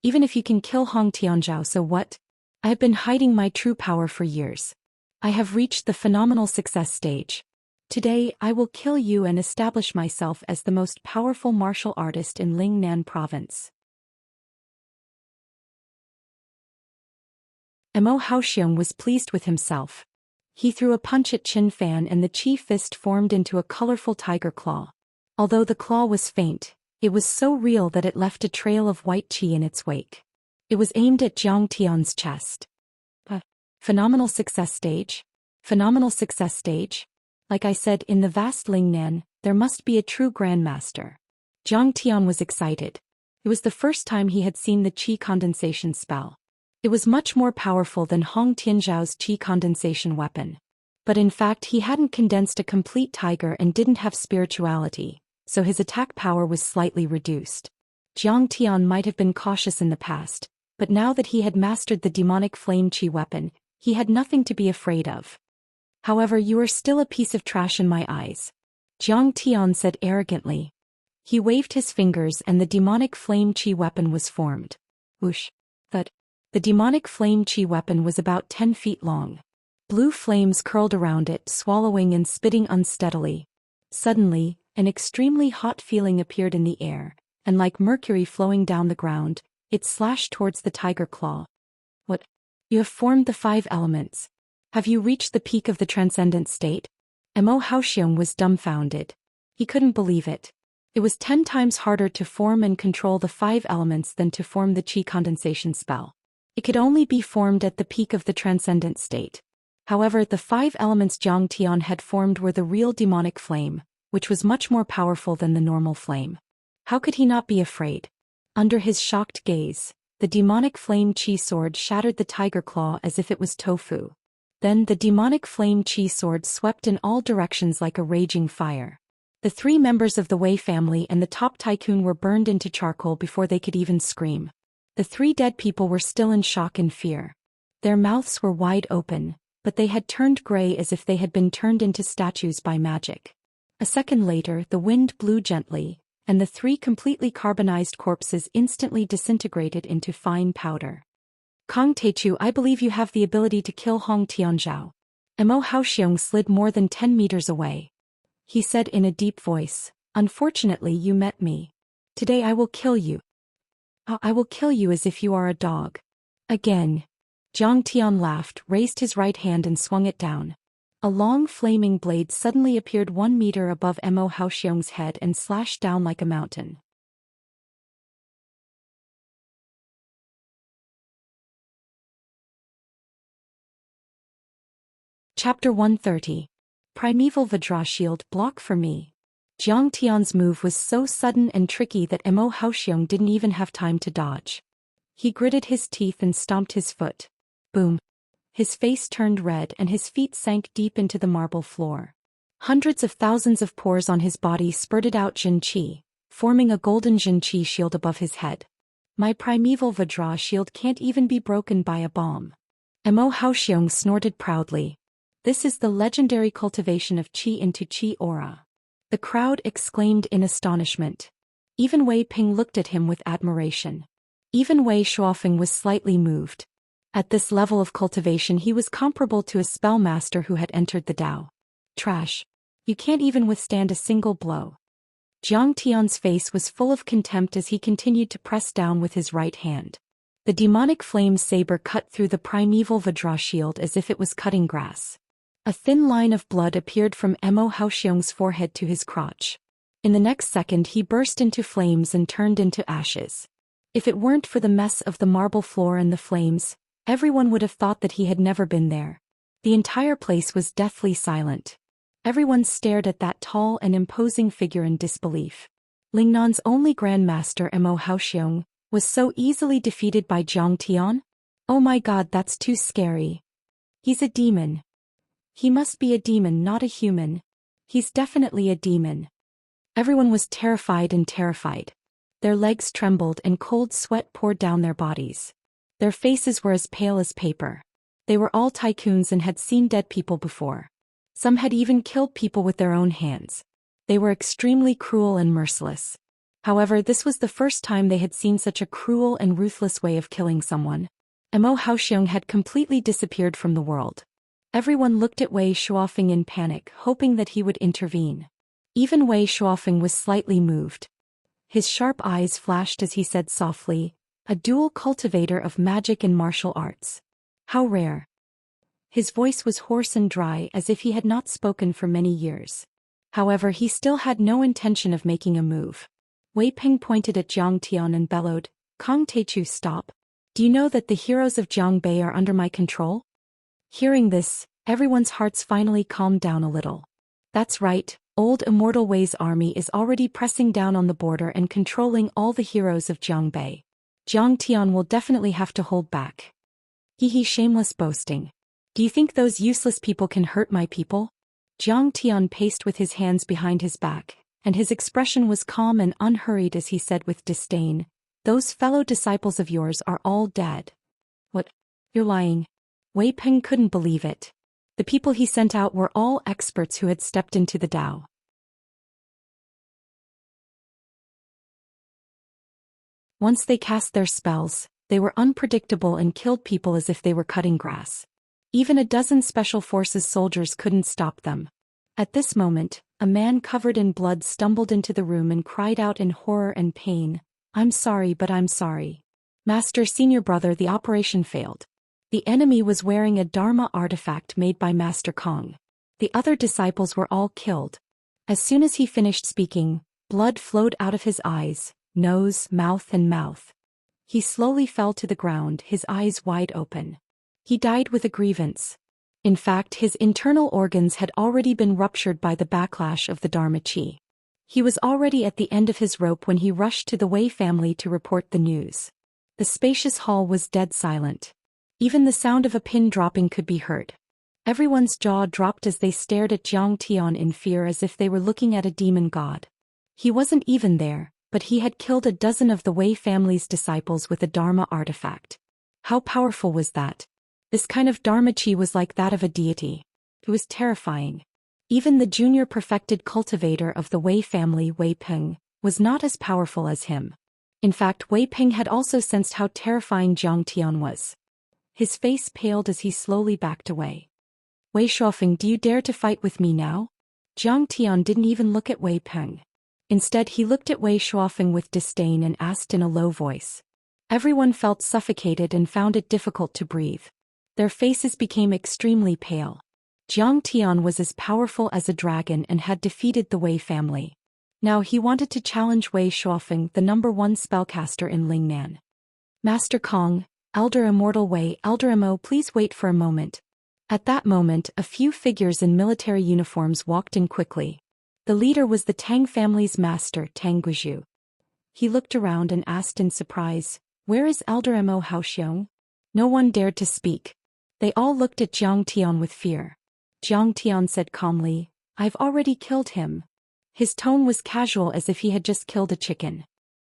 Even if you can kill Hong Tianzhao, so what? I have been hiding my true power for years. I have reached the phenomenal success stage. Today, I will kill you and establish myself as the most powerful martial artist in Lingnan province. Mo Haoxiong was pleased with himself. He threw a punch at Qin Fan and the chi fist formed into a colorful tiger claw. Although the claw was faint, it was so real that it left a trail of white chi in its wake. It was aimed at Zhang Tian's chest. Phenomenal success stage? Phenomenal success stage? Like I said, in the vast Lingnan, there must be a true grandmaster. Zhang Tian was excited. It was the first time he had seen the chi condensation spell. It was much more powerful than Hong Tianzhao's chi condensation weapon. But in fact he hadn't condensed a complete tiger and didn't have spirituality, so his attack power was slightly reduced. Zhang Tian might have been cautious in the past, but now that he had mastered the demonic flame chi weapon, he had nothing to be afraid of. However, you are still a piece of trash in my eyes. Zhang Tian said arrogantly. He waved his fingers and the demonic flame chi weapon was formed. Whoosh. The demonic flame chi weapon was about 10 feet long. Blue flames curled around it, swallowing and spitting unsteadily. Suddenly, an extremely hot feeling appeared in the air, and like mercury flowing down the ground, it slashed towards the tiger claw. What? You have formed the 5 elements. Have you reached the peak of the transcendent state? Mo Haoxiong was dumbfounded. He couldn't believe it. It was 10 times harder to form and control the 5 elements than to form the qi condensation spell. It could only be formed at the peak of the transcendent state. However, the 5 elements Zhang Tian had formed were the real demonic flame, which was much more powerful than the normal flame. How could he not be afraid? Under his shocked gaze, the demonic flame qi sword shattered the tiger claw as if it was tofu. Then the demonic flame qi sword swept in all directions like a raging fire. The 3 members of the Wei family and the top tycoon were burned into charcoal before they could even scream. The 3 dead people were still in shock and fear. Their mouths were wide open, but they had turned gray as if they had been turned into statues by magic. A second later, the wind blew gently, and the 3 completely carbonized corpses instantly disintegrated into fine powder. Kong Teichu, I believe you have the ability to kill Hong Tianzhao. Mo Haoxiong slid more than 10 meters away. He said in a deep voice, unfortunately you met me. Today I will kill you. I will kill you as if you are a dog. Again. Zhang Tian laughed, raised his right hand and swung it down. A long flaming blade suddenly appeared 1 meter above Mo Haoxiong's head and slashed down like a mountain. Chapter 130. Primeval Vajra Shield block for me. Zhang Tian's move was so sudden and tricky that Mo Haoxiong didn't even have time to dodge. He gritted his teeth and stomped his foot. Boom. His face turned red and his feet sank deep into the marble floor. Hundreds of thousands of pores on his body spurted out Jin Qi, forming a golden Jin Qi shield above his head. My primeval Vajra shield can't even be broken by a bomb. Mo Haoxiong snorted proudly. This is the legendary cultivation of qi into qi aura. The crowd exclaimed in astonishment. Even Wei Ping looked at him with admiration. Even Wei Shuofeng was slightly moved. At this level of cultivation he was comparable to a spellmaster who had entered the Dao. Trash. You can't even withstand a single blow. Zhang Tian's face was full of contempt as he continued to press down with his right hand. The demonic flame saber cut through the primeval Vajra shield as if it was cutting grass. A thin line of blood appeared from Mo Haoxiong's forehead to his crotch. In the next second he burst into flames and turned into ashes. If it weren't for the mess of the marble floor and the flames, everyone would have thought that he had never been there. The entire place was deathly silent. Everyone stared at that tall and imposing figure in disbelief. Lingnan's only grandmaster Mo Haoxiong was so easily defeated by Zhang Tian? Oh my god, that's too scary. He's a demon. He must be a demon, not a human. He's definitely a demon. Everyone was terrified and terrified. Their legs trembled and cold sweat poured down their bodies. Their faces were as pale as paper. They were all tycoons and had seen dead people before. Some had even killed people with their own hands. They were extremely cruel and merciless. However, this was the first time they had seen such a cruel and ruthless way of killing someone. Mo Haoxiong had completely disappeared from the world. Everyone looked at Wei Shuofeng in panic, hoping that he would intervene. Even Wei Shuofeng was slightly moved. His sharp eyes flashed as he said softly, "A dual cultivator of magic and martial arts. How rare." His voice was hoarse and dry as if he had not spoken for many years. However, he still had no intention of making a move. Wei Ping pointed at Zhang Tian and bellowed, "Kong Teichu, stop. Do you know that the heroes of Jiangbei are under my control?" Hearing this, everyone's hearts finally calmed down a little. That's right, old Immortal Wei's army is already pressing down on the border and controlling all the heroes of Jiangbei. Zhang Tian will definitely have to hold back. Hee, shameless boasting. Do you think those useless people can hurt my people? Zhang Tian paced with his hands behind his back, and his expression was calm and unhurried as he said with disdain, "Those fellow disciples of yours are all dead." What? You're lying. Wei Peng couldn't believe it. The people he sent out were all experts who had stepped into the Dao. Once they cast their spells, they were unpredictable and killed people as if they were cutting grass. Even a dozen special forces soldiers couldn't stop them. At this moment, a man covered in blood stumbled into the room and cried out in horror and pain, "I'm sorry, but I'm sorry. Master, Senior Brother, the operation failed." The enemy was wearing a Dharma artifact made by Master Kong. The other disciples were all killed. As soon as he finished speaking, Blood flowed out of his eyes, nose, mouth. He slowly fell to the ground, his eyes wide open. He died with a grievance. In fact, his internal organs had already been ruptured by the backlash of the Dharma Chi. He was already at the end of his rope when he rushed to the Wei family to report the news. The spacious hall was dead silent. Even the sound of a pin dropping could be heard. Everyone's jaw dropped as they stared at Zhang Tian in fear, as if they were looking at a demon god. He wasn't even there, but he had killed a dozen of the Wei family's disciples with a Dharma artifact. How powerful was that? This kind of Dharma Chi was like that of a deity. It was terrifying. Even the junior perfected cultivator of the Wei family, Wei Peng, was not as powerful as him. In fact, Wei Peng had also sensed how terrifying Zhang Tian was. His face paled as he slowly backed away. Wei Shuofeng, do you dare to fight with me now? Zhang Tian didn't even look at Wei Peng. Instead, he looked at Wei Shuofeng with disdain and asked in a low voice. Everyone felt suffocated and found it difficult to breathe. Their faces became extremely pale. Zhang Tian was as powerful as a dragon and had defeated the Wei family. Now he wanted to challenge Wei Shuofeng, the #1 spellcaster in Lingnan. Master Kong, Elder Immortal Wei, Elder Mo, please wait for a moment. At that moment, a few figures in military uniforms walked in quickly. The leader was the Tang family's master, Tang Guizhu. He looked around and asked in surprise, "Where is Elder Mo Haoxiong?" No one dared to speak. They all looked at Zhang Tian with fear. Zhang Tian said calmly, "I've already killed him." His tone was casual, as if he had just killed a chicken.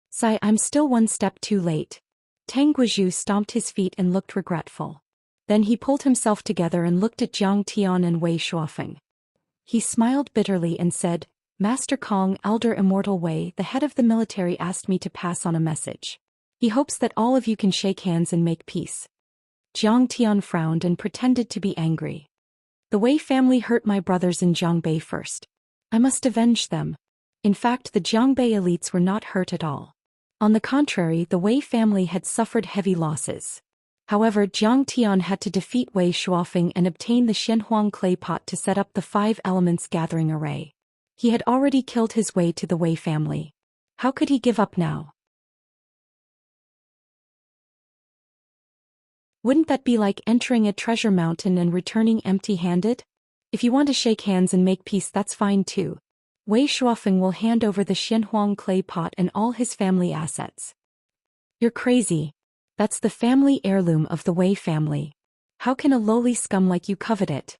"Sai, I'm still one step too late." Tang Guizhu stomped his feet and looked regretful. Then he pulled himself together and looked at Zhang Tian and Wei Shuofeng. He smiled bitterly and said, "Master Kong, Elder Immortal Wei, the head of the military, asked me to pass on a message. He hopes that all of you can shake hands and make peace." Zhang Tian frowned and pretended to be angry. "The Wei family hurt my brothers in Jiangbei first. I must avenge them." In fact, the Jiangbei elites were not hurt at all. On the contrary, the Wei family had suffered heavy losses. However, Zhang Tian had to defeat Wei Shuofeng and obtain the Shenhuang clay pot to set up the 5 elements gathering array. He had already killed his way to the Wei family. How could he give up now? Wouldn't that be like entering a treasure mountain and returning empty-handed? If you want to shake hands and make peace, that's fine too. Wei Shuofeng will hand over the Shenhuang clay pot and all his family assets. You're crazy. That's the family heirloom of the Wei family. How can a lowly scum like you covet it?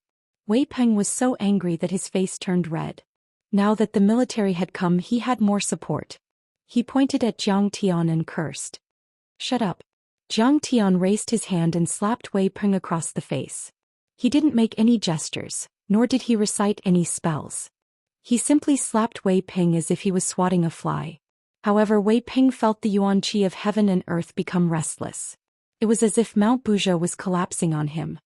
Wei Peng was so angry that his face turned red. Now that the military had come, he had more support. He pointed at Zhang Tian and cursed. "Shut up." Zhang Tian raised his hand and slapped Wei Peng across the face. He didn't make any gestures, nor did he recite any spells. He simply slapped Wei Peng as if he was swatting a fly. However, Wei Peng felt the yuan qi of heaven and earth become restless. It was as if Mount Buja was collapsing on him.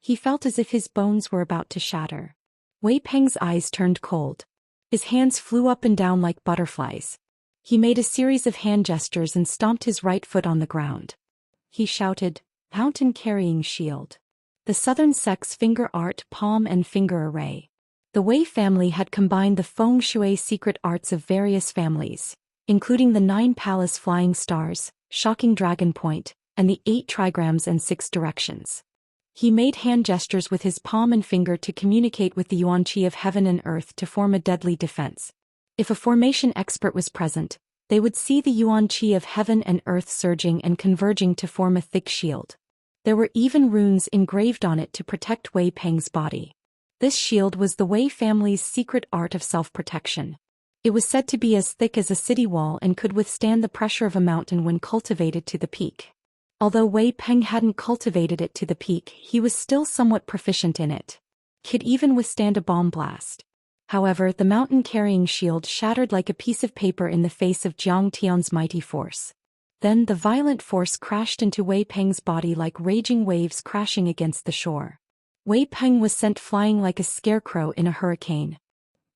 He felt as if his bones were about to shatter. Wei Peng's eyes turned cold. His hands flew up and down like butterflies. He made a series of hand gestures and stomped his right foot on the ground. He shouted, "Mountain carrying shield." The southern sect's finger art, palm and finger array. The Wei family had combined the feng shui secret arts of various families, including the 9 palace flying stars, shocking dragon point, and the 8 trigrams and 6 directions. He made hand gestures with his palm and finger to communicate with the yuan qi of heaven and earth to form a deadly defense. If a formation expert was present, they would see the yuan qi of heaven and earth surging and converging to form a thick shield. There were even runes engraved on it to protect Wei Peng's body. This shield was the Wei family's secret art of self-protection. It was said to be as thick as a city wall and could withstand the pressure of a mountain when cultivated to the peak. Although Wei Peng hadn't cultivated it to the peak, he was still somewhat proficient in it. Could even withstand a bomb blast. However, the mountain-carrying shield shattered like a piece of paper in the face of Zhang Tian's mighty force. Then the violent force crashed into Wei Peng's body like raging waves crashing against the shore. Wei Peng was sent flying like a scarecrow in a hurricane.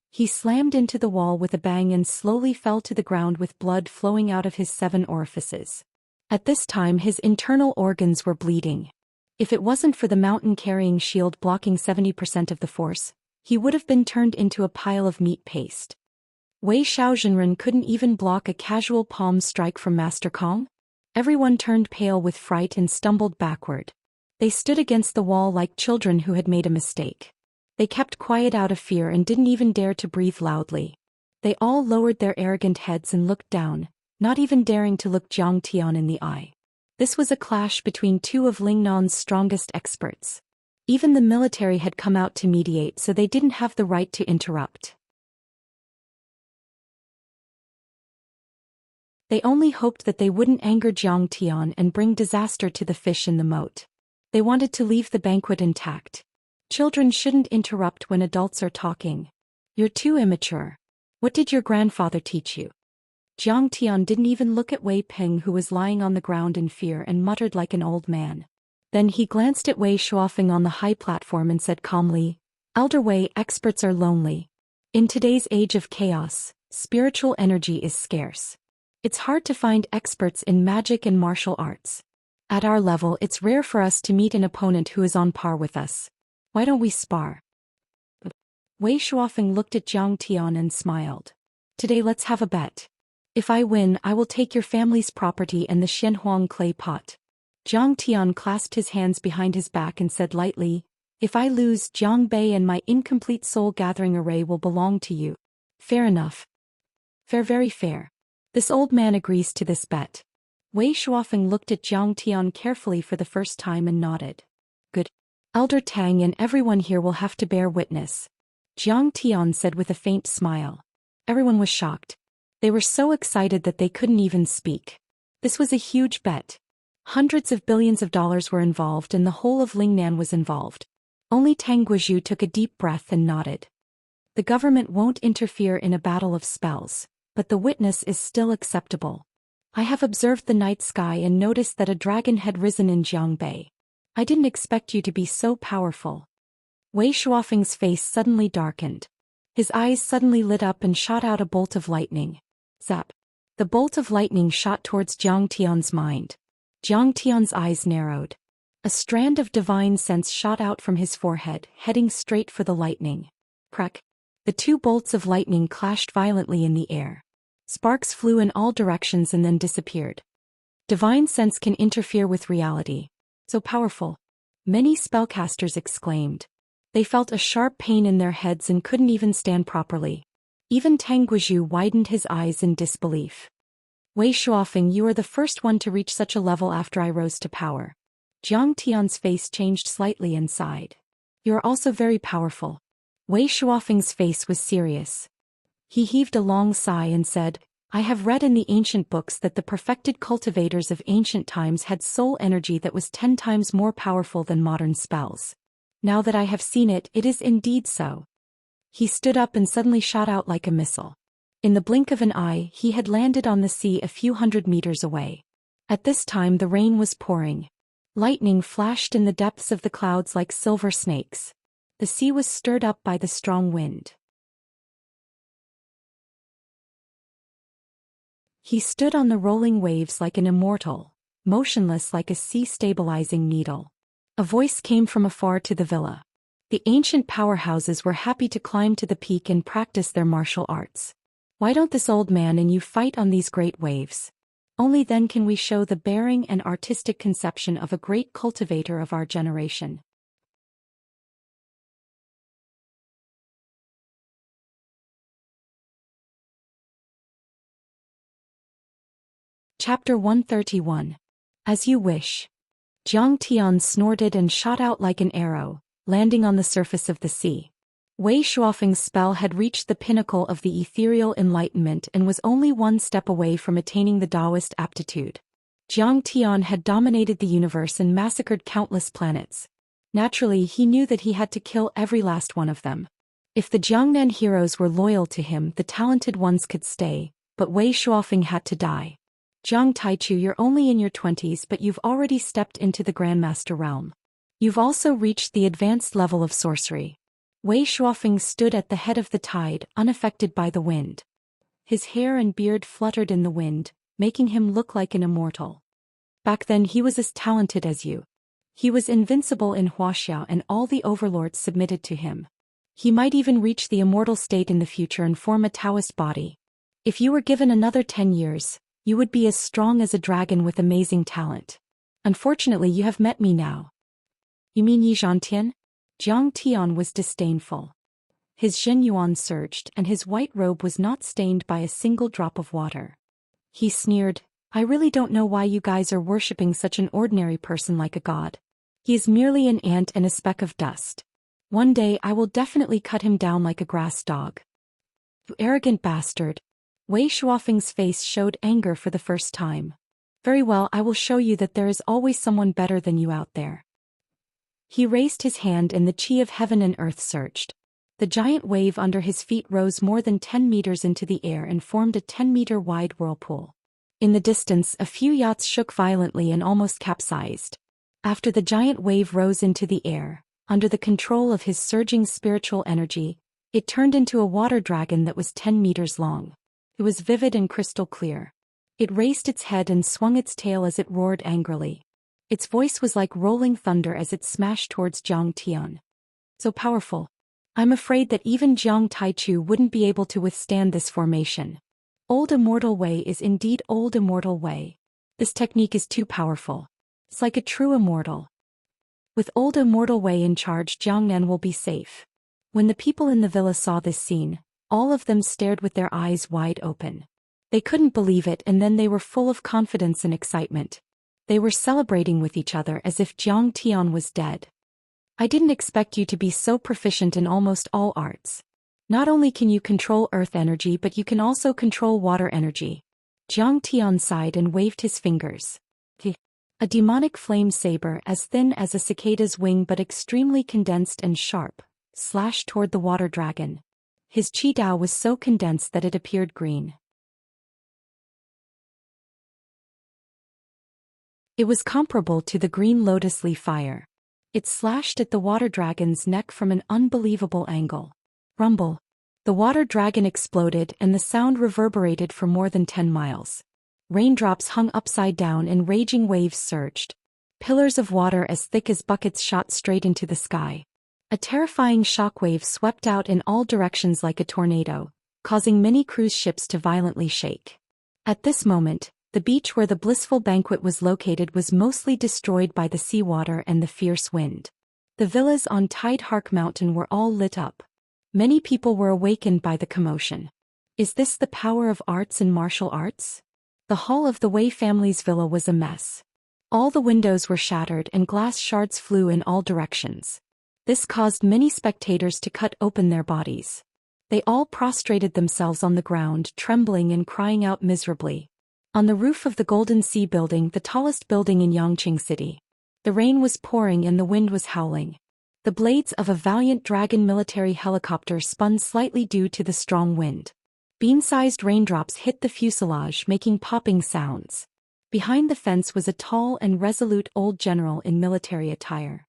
He slammed into the wall with a bang and slowly fell to the ground with blood flowing out of his 7 orifices. At this time, his internal organs were bleeding. If it wasn't for the mountain-carrying shield blocking 70% of the force, he would have been turned into a pile of meat paste. Wei Xiaozhenren couldn't even block a casual palm strike from Master Kong? Everyone turned pale with fright and stumbled backward. They stood against the wall like children who had made a mistake. They kept quiet out of fear and didn't even dare to breathe loudly. They all lowered their arrogant heads and looked down, not even daring to look Jiang Tian in the eye. This was a clash between two of Lingnan's strongest experts. Even the military had come out to mediate, so they didn't have the right to interrupt. They only hoped that they wouldn't anger Jiang Tian and bring disaster to the fish in the moat. They wanted to leave the banquet intact. Children shouldn't interrupt when adults are talking. You're too immature. What did your grandfather teach you? Jiang Tian didn't even look at Wei Ping, who was lying on the ground in fear, and muttered like an old man. Then he glanced at Wei Shuofeng on the high platform and said calmly, "Elder Wei, experts are lonely. In today's age of chaos, spiritual energy is scarce. It's hard to find experts in magic and martial arts. At our level, it's rare for us to meet an opponent who is on par with us. Why don't we spar?" Wei Shuofeng looked at Jiang Tian and smiled. "Today let's have a bet. If I win, I will take your family's property and the Xianhuang clay pot." Jiang Tian clasped his hands behind his back and said lightly, "If I lose, Jiang Bei and my incomplete soul-gathering array will belong to you." "Fair enough. Fair, very fair. This old man agrees to this bet." Wei Shuofeng looked at Jiang Tian carefully for the first time and nodded. "Good. Elder Tang and everyone here will have to bear witness," Jiang Tian said with a faint smile. Everyone was shocked. They were so excited that they couldn't even speak. This was a huge bet. Hundreds of billions of dollars were involved, and the whole of Lingnan was involved. Only Tang Guizhu took a deep breath and nodded. The government won't interfere in a battle of spells, but the witness is still acceptable. I have observed the night sky and noticed that a dragon had risen in Jiangbei. I didn't expect you to be so powerful. Wei Shuofeng's face suddenly darkened. His eyes suddenly lit up and shot out a bolt of lightning. Zap! The bolt of lightning shot towards Jiang Tian's mind. Jiang Tian's eyes narrowed. A strand of divine sense shot out from his forehead, heading straight for the lightning. Crack! The two bolts of lightning clashed violently in the air. Sparks flew in all directions and then disappeared. Divine sense can interfere with reality. So powerful. Many spellcasters exclaimed. They felt a sharp pain in their heads and couldn't even stand properly. Even Tang Guizhu widened his eyes in disbelief. Wei Shuofeng, you are the first one to reach such a level after I rose to power. Jiang Tian's face changed slightly and sighed. You are also very powerful. Wei Shuofeng's face was serious. He heaved a long sigh and said, I have read in the ancient books that the perfected cultivators of ancient times had soul energy that was 10 times more powerful than modern spells. Now that I have seen it, it is indeed so. He stood up and suddenly shot out like a missile. In the blink of an eye, he had landed on the sea a few hundred meters away. At this time the rain was pouring. Lightning flashed in the depths of the clouds like silver snakes. The sea was stirred up by the strong wind. He stood on the rolling waves like an immortal, motionless like a sea-stabilizing needle. A voice came from afar to the villa. The ancient powerhouses were happy to climb to the peak and practice their martial arts. Why don't this old man and you fight on these great waves? Only then can we show the bearing and artistic conception of a great cultivator of our generation. Chapter 131. As you wish. Jiang Tian snorted and shot out like an arrow, landing on the surface of the sea. Wei Shuofeng's spell had reached the pinnacle of the ethereal enlightenment and was only one step away from attaining the Daoist aptitude. Jiang Tian had dominated the universe and massacred countless planets. Naturally, he knew that he had to kill every last one of them. If the Jiangnan heroes were loyal to him, the talented ones could stay, but Wei Shuofeng had to die. Jiang Taichu, you're only in your 20s, but you've already stepped into the Grandmaster realm. You've also reached the advanced level of sorcery. Wei Shuofeng stood at the head of the tide, unaffected by the wind. His hair and beard fluttered in the wind, making him look like an immortal. Back then he was as talented as you. He was invincible in Wuxia and all the overlords submitted to him. He might even reach the immortal state in the future and form a Daoist body. If you were given another 10 years, you would be as strong as a dragon with amazing talent. Unfortunately, you have met me now. You mean Yi Zhantian? Jiang Tian was disdainful. His Zhen Yuan surged, and his white robe was not stained by a single drop of water. He sneered, I really don't know why you guys are worshipping such an ordinary person like a god. He is merely an ant and a speck of dust. One day I will definitely cut him down like a grass dog. You arrogant bastard. Wei Shuofeng's face showed anger for the first time. Very well, I will show you that there is always someone better than you out there. He raised his hand and the chi of heaven and earth surged. The giant wave under his feet rose more than 10 meters into the air and formed a 10-meter-wide whirlpool. In the distance, a few yachts shook violently and almost capsized. After the giant wave rose into the air, under the control of his surging spiritual energy, it turned into a water dragon that was 10 meters long. It was vivid and crystal clear. It raised its head and swung its tail as it roared angrily. Its voice was like rolling thunder as it smashed towards Jiang Tian. So powerful. I'm afraid that even Jiang Taichu wouldn't be able to withstand this formation. Old Immortal Way is indeed Old Immortal Way. This technique is too powerful. It's like a true immortal. With Old Immortal Way in charge, Jiangnan will be safe. When the people in the villa saw this scene, all of them stared with their eyes wide open. They couldn't believe it, and then they were full of confidence and excitement. They were celebrating with each other as if Jiang Tian was dead. I didn't expect you to be so proficient in almost all arts. Not only can you control earth energy, but you can also control water energy. Jiang Tian sighed and waved his fingers. A demonic flame saber, as thin as a cicada's wing but extremely condensed and sharp, slashed toward the water dragon. His chi dao was so condensed that it appeared green. It was comparable to the green lotus leaf fire. It slashed at the water dragon's neck from an unbelievable angle. Rumble. The water dragon exploded and the sound reverberated for more than 10 miles. Raindrops hung upside down and raging waves surged. Pillars of water as thick as buckets shot straight into the sky. A terrifying shockwave swept out in all directions like a tornado, causing many cruise ships to violently shake. At this moment, the beach where the blissful banquet was located was mostly destroyed by the seawater and the fierce wind. The villas on Tide Hark Mountain were all lit up. Many people were awakened by the commotion. Is this the power of arts and martial arts? The hall of the Wei family's villa was a mess. All the windows were shattered and glass shards flew in all directions. This caused many spectators to cut open their bodies. They all prostrated themselves on the ground, trembling and crying out miserably. On the roof of the Golden Sea building, the tallest building in Yangqing City, the rain was pouring and the wind was howling. The blades of a valiant dragon military helicopter spun slightly due to the strong wind. Bean-sized raindrops hit the fuselage, making popping sounds. Behind the fence was a tall and resolute old general in military attire.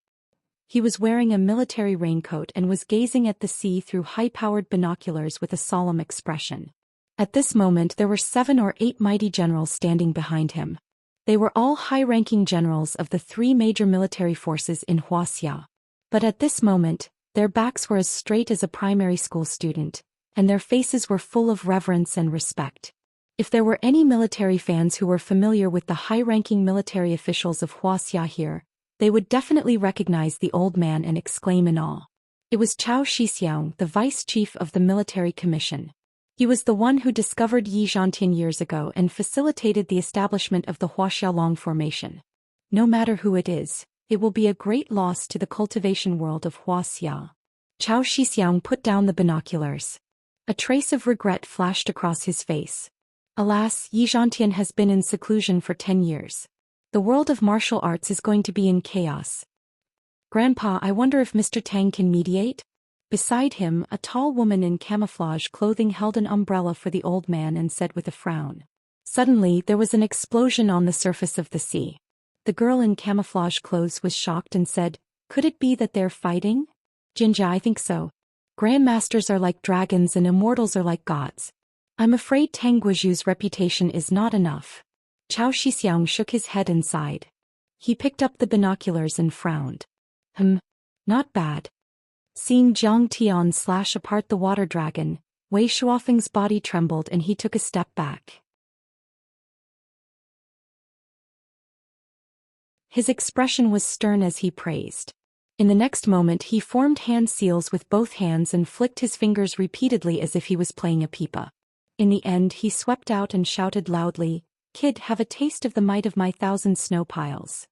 He was wearing a military raincoat and was gazing at the sea through high-powered binoculars with a solemn expression. At this moment there were 7 or 8 mighty generals standing behind him. They were all high-ranking generals of the 3 major military forces in Wuxia. But at this moment, their backs were as straight as a primary school student, and their faces were full of reverence and respect. If there were any military fans who were familiar with the high-ranking military officials of Wuxia here, they would definitely recognize the old man and exclaim in awe. It was Zhou Xian, the vice chief of the military commission. He was the one who discovered Yi Zhantian years ago and facilitated the establishment of the Huaxiaolong formation. No matter who it is, it will be a great loss to the cultivation world of Wuxia. Zhou Xian put down the binoculars. A trace of regret flashed across his face. Alas, Yi Zhantian has been in seclusion for 10 years. The world of martial arts is going to be in chaos. Grandpa, I wonder if Mr. Tang can mediate? Beside him, a tall woman in camouflage clothing held an umbrella for the old man and said with a frown. Suddenly, there was an explosion on the surface of the sea. The girl in camouflage clothes was shocked and said, "Could it be that they're fighting?" "Jinja, I think so. Grandmasters are like dragons and immortals are like gods. I'm afraid Tang Guizhu's reputation is not enough." Zhou Xixiang shook his head and sighed. He picked up the binoculars and frowned. Not bad. Seeing Jiang Tian slash apart the water dragon, Wei Shuofeng's body trembled and he took a step back. His expression was stern as he praised. In the next moment he formed hand seals with both hands and flicked his fingers repeatedly as if he was playing a pipa. In the end he swept out and shouted loudly, "Kid, have a taste of the might of my 1,000 snow piles."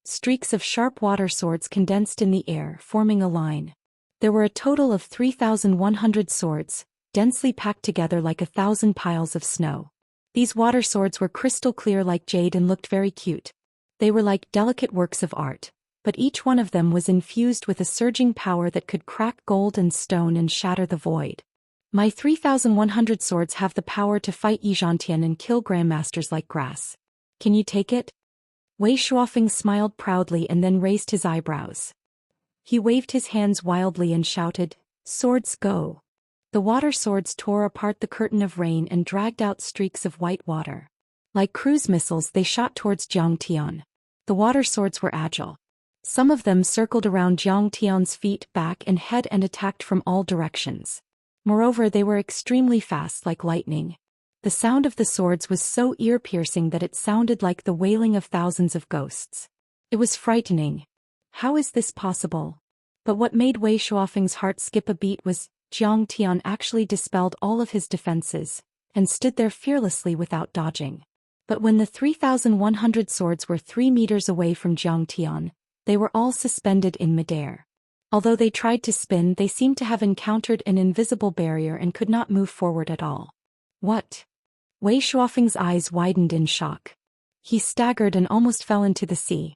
Streaks of sharp water swords condensed in the air, forming a line. There were a total of 3,100 swords, densely packed together like 1,000 piles of snow. These water swords were crystal clear like jade and looked very cute. They were like delicate works of art, but each one of them was infused with a surging power that could crack gold and stone and shatter the void. My 3,100 swords have the power to fight Yizhantian and kill grandmasters like grass. Can you take it? Wei Shuofeng smiled proudly and then raised his eyebrows. He waved his hands wildly and shouted, "Swords go!" The water swords tore apart the curtain of rain and dragged out streaks of white water. Like cruise missiles they shot towards Jiang Tian. The water swords were agile. Some of them circled around Jiang Tian's feet, back and head and attacked from all directions. Moreover, they were extremely fast like lightning. The sound of the swords was so ear-piercing that it sounded like the wailing of thousands of ghosts. It was frightening. How is this possible? But what made Wei Shuofeng's heart skip a beat was, Jiang Tian actually dispelled all of his defenses, and stood there fearlessly without dodging. But when the 3,100 swords were 3 meters away from Jiang Tian, they were all suspended in midair. Although they tried to spin, they seemed to have encountered an invisible barrier and could not move forward at all. What? Wei Shuofeng's eyes widened in shock. He staggered and almost fell into the sea.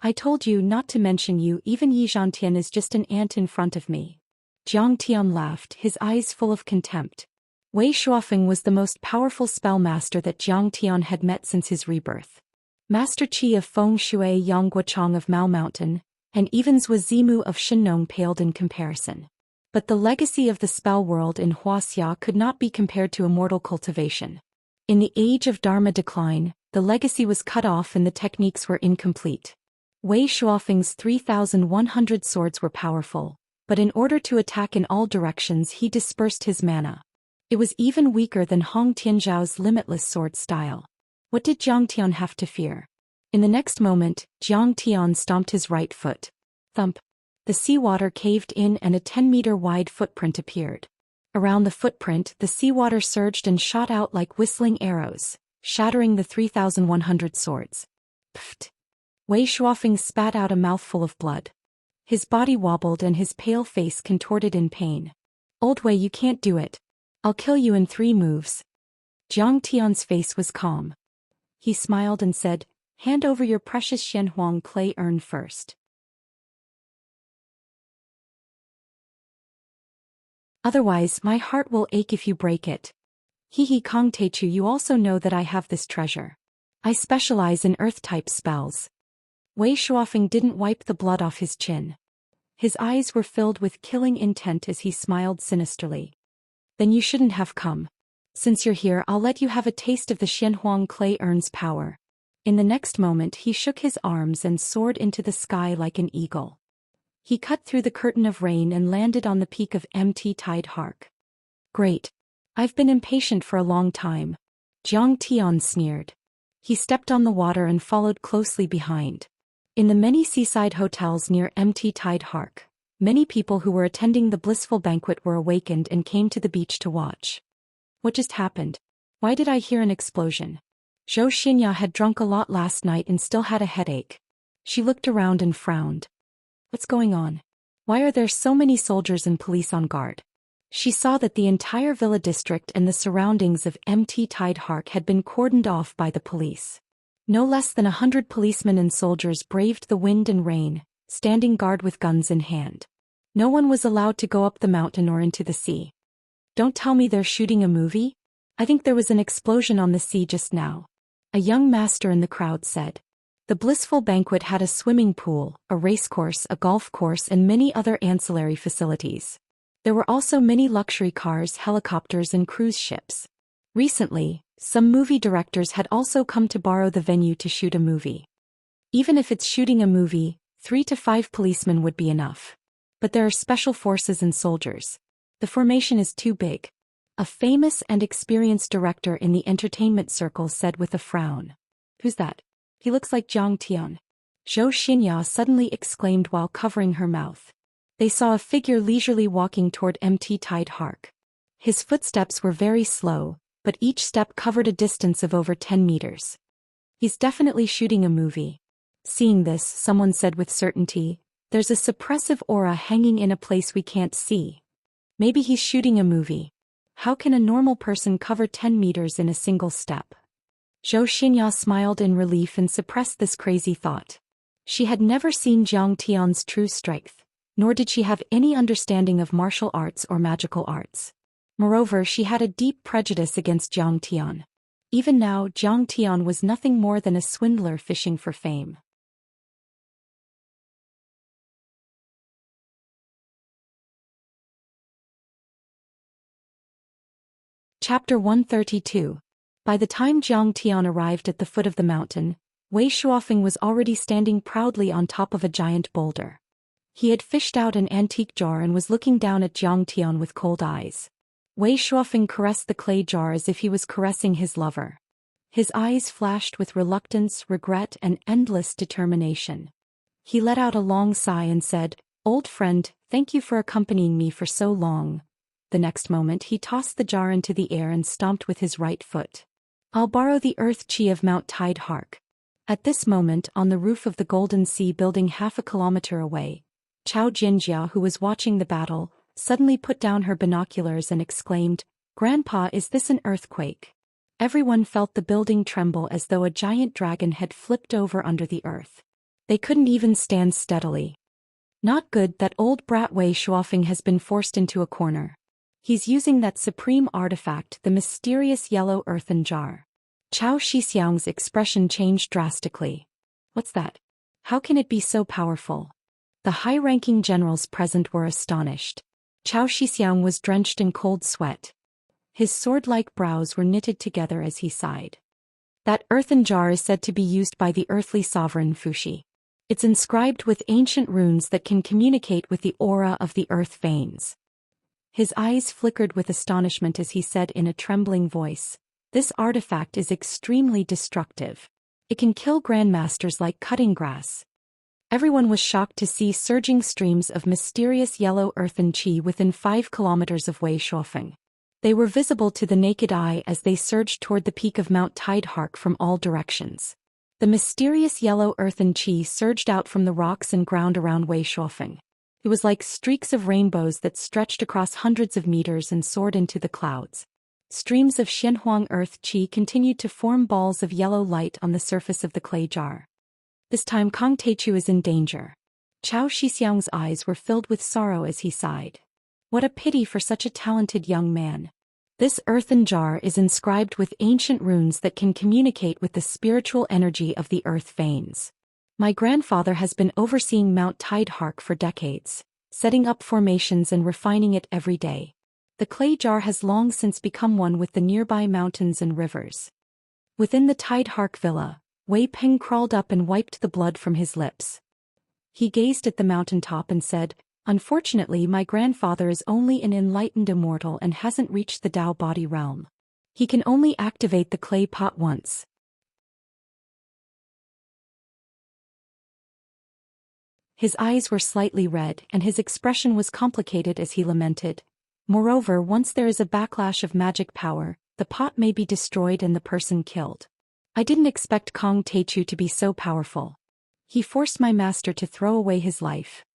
I told you not to mention you, even Yizhantian is just an ant in front of me. Jiang Tian laughed, his eyes full of contempt. Wei Shuofeng was the most powerful spellmaster that Jiang Tian had met since his rebirth. Master Qi of Feng Shui, Yang Guochang of Mao Mountain, and even Zhou Zimu of Shinnong paled in comparison. But the legacy of the spell world in Wuxia could not be compared to Immortal Cultivation. In the age of Dharma decline, the legacy was cut off and the techniques were incomplete. Wei Shuofeng's 3,100 swords were powerful, but in order to attack in all directions he dispersed his mana. It was even weaker than Hong Tianzhao's limitless sword style. What did Jiang Tian have to fear? In the next moment, Jiang Tian stomped his right foot. Thump! The seawater caved in and a 10-meter-wide footprint appeared. Around the footprint, the seawater surged and shot out like whistling arrows, shattering the 3,100 swords. Pfft! Wei Shuofeng spat out a mouthful of blood. His body wobbled and his pale face contorted in pain. Old Wei, you can't do it. I'll kill you in 3 moves. Jiang Tian's face was calm. He smiled and said, hand over your precious Xianhuang clay urn first. Otherwise, my heart will ache if you break it. He Kong Teichu, you also know that I have this treasure. I specialize in earth-type spells. Wei Shuofeng didn't wipe the blood off his chin. His eyes were filled with killing intent as he smiled sinisterly. Then you shouldn't have come. Since you're here, I'll let you have a taste of the Xianhuang clay urn's power. In the next moment he shook his arms and soared into the sky like an eagle. He cut through the curtain of rain and landed on the peak of Mt Tide Hark. Great. I've been impatient for a long time. Jiang Tian sneered. He stepped on the water and followed closely behind. In the many seaside hotels near Mt Tide Hark, many people who were attending the blissful banquet were awakened and came to the beach to watch. What just happened? Why did I hear an explosion? Zhou Xian had drunk a lot last night and still had a headache. She looked around and frowned. What's going on? Why are there so many soldiers and police on guard? She saw that the entire villa district and the surroundings of Mt Tide Hark had been cordoned off by the police. No less than 100 policemen and soldiers braved the wind and rain, standing guard with guns in hand. No one was allowed to go up the mountain or into the sea. Don't tell me they're shooting a movie? I think there was an explosion on the sea just now. A young master in the crowd said. The blissful banquet had a swimming pool, a racecourse, a golf course and many other ancillary facilities. There were also many luxury cars, helicopters and cruise ships. Recently, some movie directors had also come to borrow the venue to shoot a movie. Even if it's shooting a movie, 3 to 5 policemen would be enough. But there are special forces and soldiers. The formation is too big. A famous and experienced director in the entertainment circle said with a frown. Who's that? He looks like Zhang Tian. Zhou Xian suddenly exclaimed while covering her mouth. They saw a figure leisurely walking toward Mt Tide Hark. His footsteps were very slow, but each step covered a distance of over 10 meters. He's definitely shooting a movie. Seeing this, someone said with certainty, there's a suppressive aura hanging in a place we can't see. Maybe he's shooting a movie. How can a normal person cover 10 meters in a single step? Zhou Xian smiled in relief and suppressed this crazy thought. She had never seen Zhang Tian's true strength, nor did she have any understanding of martial arts or magical arts. Moreover, she had a deep prejudice against Zhang Tian. Even now, Zhang Tian was nothing more than a swindler fishing for fame. Chapter 132. By the time Zhang Tian arrived at the foot of the mountain, Wei Shuofeng was already standing proudly on top of a giant boulder. He had fished out an antique jar and was looking down at Zhang Tian with cold eyes. Wei Shuofeng caressed the clay jar as if he was caressing his lover. His eyes flashed with reluctance, regret, and endless determination. He let out a long sigh and said, "Old friend, thank you for accompanying me for so long." The next moment he tossed the jar into the air and stomped with his right foot. "I'll borrow the earth chi of Mount Tide Hark." At this moment, on the roof of the Golden Sea building half a kilometer away, Chao Jinjia, who was watching the battle, suddenly put down her binoculars and exclaimed, "Grandpa, is this an earthquake?" Everyone felt the building tremble as though a giant dragon had flipped over under the earth. They couldn't even stand steadily. Not good, that old brat Wei Shuofeng has been forced into a corner. He's using that supreme artifact, the mysterious yellow earthen jar. Chao Shixiang's expression changed drastically. What's that? How can it be so powerful? The high-ranking generals present were astonished. Chao Shixiang was drenched in cold sweat. His sword-like brows were knitted together as he sighed. That earthen jar is said to be used by the earthly sovereign Fuxi. It's inscribed with ancient runes that can communicate with the aura of the earth veins. His eyes flickered with astonishment as he said in a trembling voice, "This artifact is extremely destructive. It can kill grandmasters like cutting grass." Everyone was shocked to see surging streams of mysterious yellow earthen chi within 5 kilometers of Wei Shuofeng. They were visible to the naked eye as they surged toward the peak of Mount Tide Hark from all directions. The mysterious yellow earthen chi surged out from the rocks and ground around Wei Shuofeng. It was like streaks of rainbows that stretched across hundreds of meters and soared into the clouds. Streams of Xianhuang earth chi continued to form balls of yellow light on the surface of the clay jar. This time Kong Teichu is in danger. Chao Shixiang's eyes were filled with sorrow as he sighed. What a pity for such a talented young man. This earthen jar is inscribed with ancient runes that can communicate with the spiritual energy of the earth veins. My grandfather has been overseeing Mount Tide Hark for decades, setting up formations and refining it every day. The clay jar has long since become one with the nearby mountains and rivers. Within the Tide Hark villa, Wei Peng crawled up and wiped the blood from his lips. He gazed at the mountaintop and said, "Unfortunately, my grandfather is only an enlightened immortal and hasn't reached the Dao body realm. He can only activate the clay pot once." His eyes were slightly red and his expression was complicated as he lamented. Moreover, once there is a backlash of magic power, the pot may be destroyed and the person killed. I didn't expect Kong Teichu to be so powerful. He forced my master to throw away his life.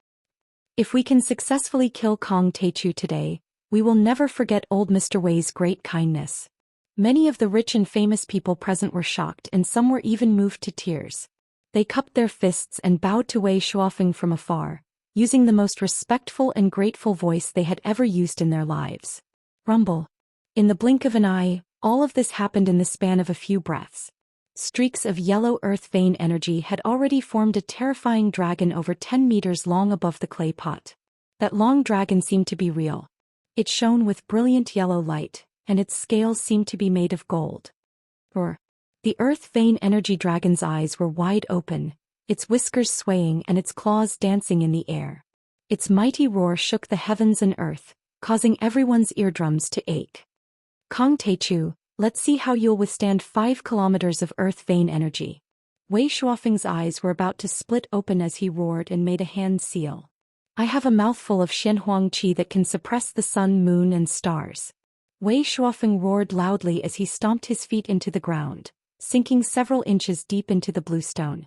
If we can successfully kill Kong Teichu today, we will never forget old Mr. Wei's great kindness. Many of the rich and famous people present were shocked and some were even moved to tears. They cupped their fists and bowed to Wei Shuofeng from afar, using the most respectful and grateful voice they had ever used in their lives. Rumble. In the blink of an eye, all of this happened in the span of a few breaths. Streaks of yellow earth vein energy had already formed a terrifying dragon over 10 meters long above the clay pot. That long dragon seemed to be real. It shone with brilliant yellow light, and its scales seemed to be made of gold. The earth vein energy dragon's eyes were wide open, its whiskers swaying and its claws dancing in the air. Its mighty roar shook the heavens and earth, causing everyone's eardrums to ache. Kong Teichu, let's see how you'll withstand 5 kilometers of earth vein energy. Wei Shuofeng's eyes were about to split open as he roared and made a hand seal. I have a mouthful of Xianhuang qi that can suppress the sun, moon and stars. Wei Shuofeng roared loudly as he stomped his feet into the ground, sinking several inches deep into the blue stone.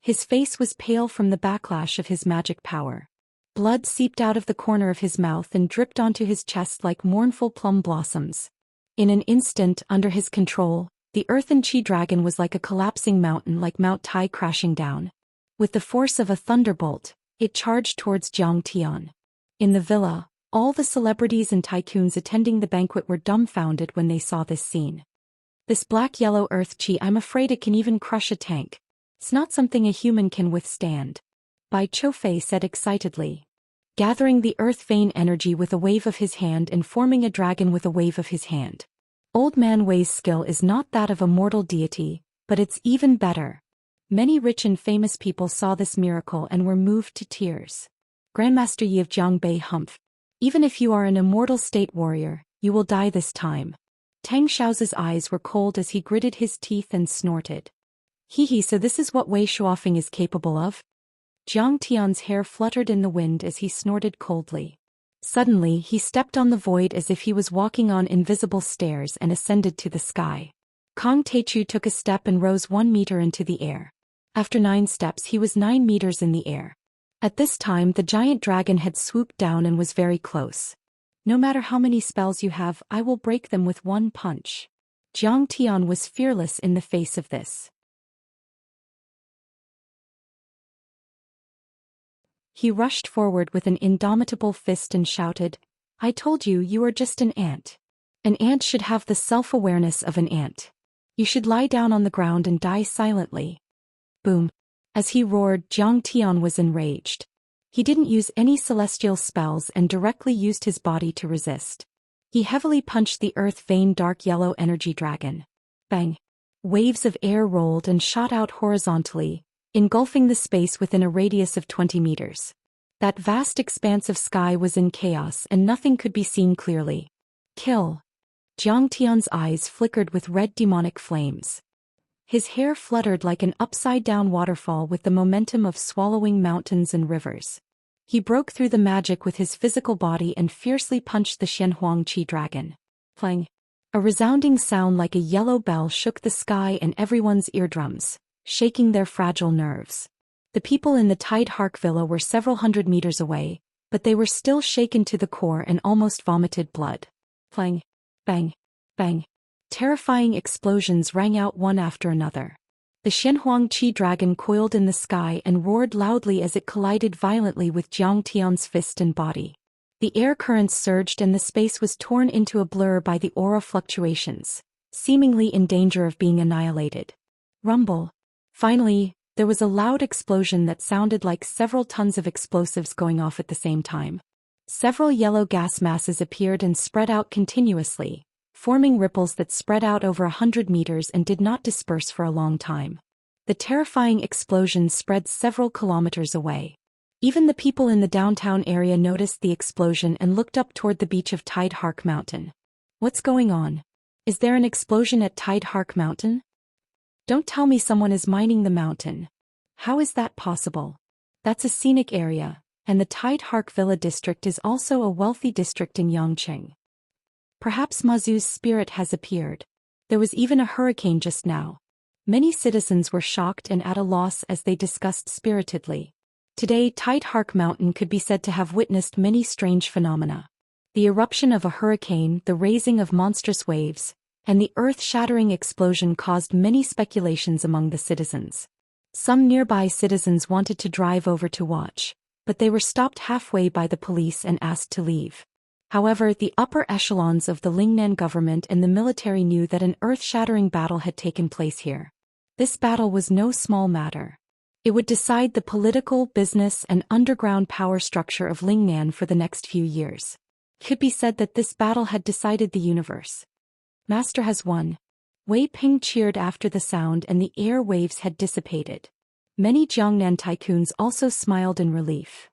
His face was pale from the backlash of his magic power. Blood seeped out of the corner of his mouth and dripped onto his chest like mournful plum blossoms. In an instant, under his control, the earthen Qi dragon was like a collapsing mountain, like Mount Tai crashing down. With the force of a thunderbolt, it charged towards Jiang Tian. In the villa, all the celebrities and tycoons attending the banquet were dumbfounded when they saw this scene. This black-yellow earth Qi, I'm afraid it can even crush a tank. It's not something a human can withstand. Bai Choufei said excitedly, gathering the earth vein energy with a wave of his hand and forming a dragon with a wave of his hand. Old Man Wei's skill is not that of a mortal deity, but it's even better. Many rich and famous people saw this miracle and were moved to tears. Grandmaster Yi of Jiangbei humphed. Even if you are an immortal state warrior, you will die this time. Tang Xiao's eyes were cold as he gritted his teeth and snorted. Hee, so this is what Wei Shuofeng is capable of? Jiang Tian's hair fluttered in the wind as he snorted coldly. Suddenly he stepped on the void as if he was walking on invisible stairs and ascended to the sky. Kong Teichu took a step and rose 1 meter into the air. After 9 steps he was 9 meters in the air. At this time the giant dragon had swooped down and was very close. No matter how many spells you have, I will break them with 1 punch. Jiang Tian was fearless in the face of this. He rushed forward with an indomitable fist and shouted, I told you, you are just an ant. An ant should have the self-awareness of an ant. You should lie down on the ground and die silently. Boom. As he roared, Jiang Tian was enraged. He didn't use any celestial spells and directly used his body to resist. He heavily punched the earth vein dark yellow energy dragon. Bang. Waves of air rolled and shot out horizontally, engulfing the space within a radius of 20 meters. That vast expanse of sky was in chaos and nothing could be seen clearly. Kill. Jiang Tian's eyes flickered with red demonic flames. His hair fluttered like an upside-down waterfall with the momentum of swallowing mountains and rivers. He broke through the magic with his physical body and fiercely punched the Xianhuang Qi dragon. Clang. A resounding sound like a yellow bell shook the sky and everyone's eardrums, shaking their fragile nerves. The people in the Tide Hark Villa were several hundred meters away, but they were still shaken to the core and almost vomited blood. Clang. Bang. Bang. Terrifying explosions rang out one after another. The Xianhuang Qi dragon coiled in the sky and roared loudly as it collided violently with Jiang Tian's fist and body. The air currents surged and the space was torn into a blur by the aura fluctuations, seemingly in danger of being annihilated. Rumble. Finally, there was a loud explosion that sounded like several tons of explosives going off at the same time. Several yellow gas masses appeared and spread out continuously, forming ripples that spread out over 100 meters and did not disperse for a long time. The terrifying explosion spread several kilometers away. Even the people in the downtown area noticed the explosion and looked up toward the beach of Tide Hark Mountain. What's going on? Is there an explosion at Tide Hark Mountain? Don't tell me someone is mining the mountain. How is that possible? That's a scenic area, and the Tide Hark Villa district is also a wealthy district in Yangqing. Perhaps Mazu's spirit has appeared. There was even a hurricane just now. Many citizens were shocked and at a loss as they discussed spiritedly. Today Tide Hark Mountain could be said to have witnessed many strange phenomena. The eruption of a hurricane, the raising of monstrous waves, and the earth-shattering explosion caused many speculations among the citizens. Some nearby citizens wanted to drive over to watch, but they were stopped halfway by the police and asked to leave. However, the upper echelons of the Lingnan government and the military knew that an earth-shattering battle had taken place here. This battle was no small matter. It would decide the political, business, and underground power structure of Lingnan for the next few years. It could be said that this battle had decided the universe. Master has won. Wei Ping cheered after the sound and the air waves had dissipated. Many Jiangnan tycoons also smiled in relief.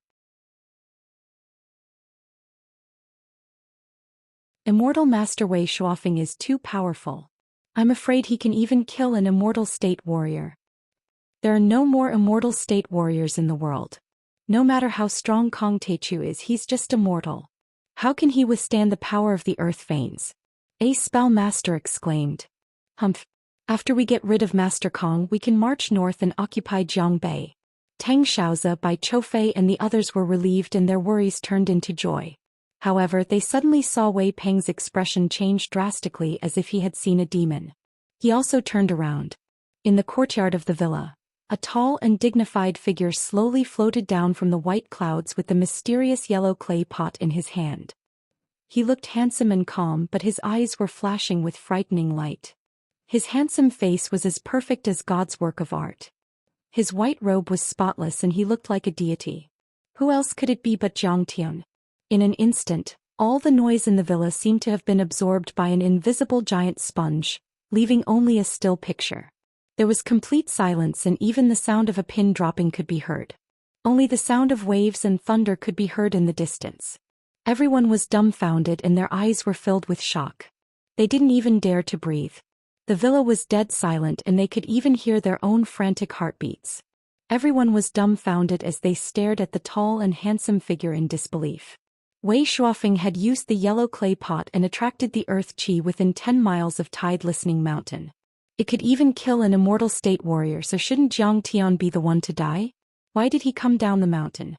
Immortal Master Wei Shuofeng is too powerful. I'm afraid he can even kill an immortal state warrior. There are no more immortal state warriors in the world. No matter how strong Kong Teichu is, he's just immortal. How can he withstand the power of the earth veins? A spell master exclaimed. Humph. After we get rid of Master Kong, we can march north and occupy Jiangbei. Tang Xiaozi, Bai Choufei and the others were relieved and their worries turned into joy. However, they suddenly saw Wei Peng's expression change drastically as if he had seen a demon. He also turned around. In the courtyard of the villa, a tall and dignified figure slowly floated down from the white clouds with the mysterious yellow clay pot in his hand. He looked handsome and calm, but his eyes were flashing with frightening light. His handsome face was as perfect as God's work of art. His white robe was spotless and he looked like a deity. Who else could it be but Jiang Tian? In an instant, all the noise in the villa seemed to have been absorbed by an invisible giant sponge, leaving only a still picture. There was complete silence and even the sound of a pin dropping could be heard. Only the sound of waves and thunder could be heard in the distance. Everyone was dumbfounded and their eyes were filled with shock. They didn't even dare to breathe. The villa was dead silent and they could even hear their own frantic heartbeats. Everyone was dumbfounded as they stared at the tall and handsome figure in disbelief. Wei Shuofeng had used the yellow clay pot and attracted the earth qi within 10 miles of Tide Listening Mountain. It could even kill an immortal state warrior, so shouldn't Jiang Tian be the one to die? Why did he come down the mountain?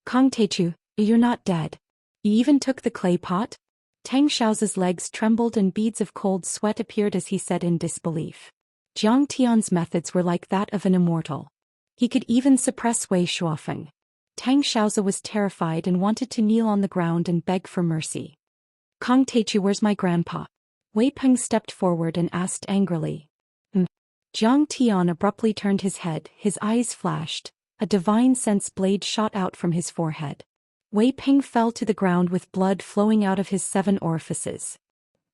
Kong Teichu, you're not dead. You even took the clay pot? Tang Xiaozi's legs trembled and beads of cold sweat appeared as he said in disbelief. Jiang Tian's methods were like that of an immortal. He could even suppress Wei Shuofeng. Tang Xiaozi was terrified and wanted to kneel on the ground and beg for mercy. Kong Teichu, where's my grandpa? Wei Peng stepped forward and asked angrily. Jiang Tian abruptly turned his head, his eyes flashed, a divine sense blade shot out from his forehead. Wei Peng fell to the ground with blood flowing out of his 7 orifices.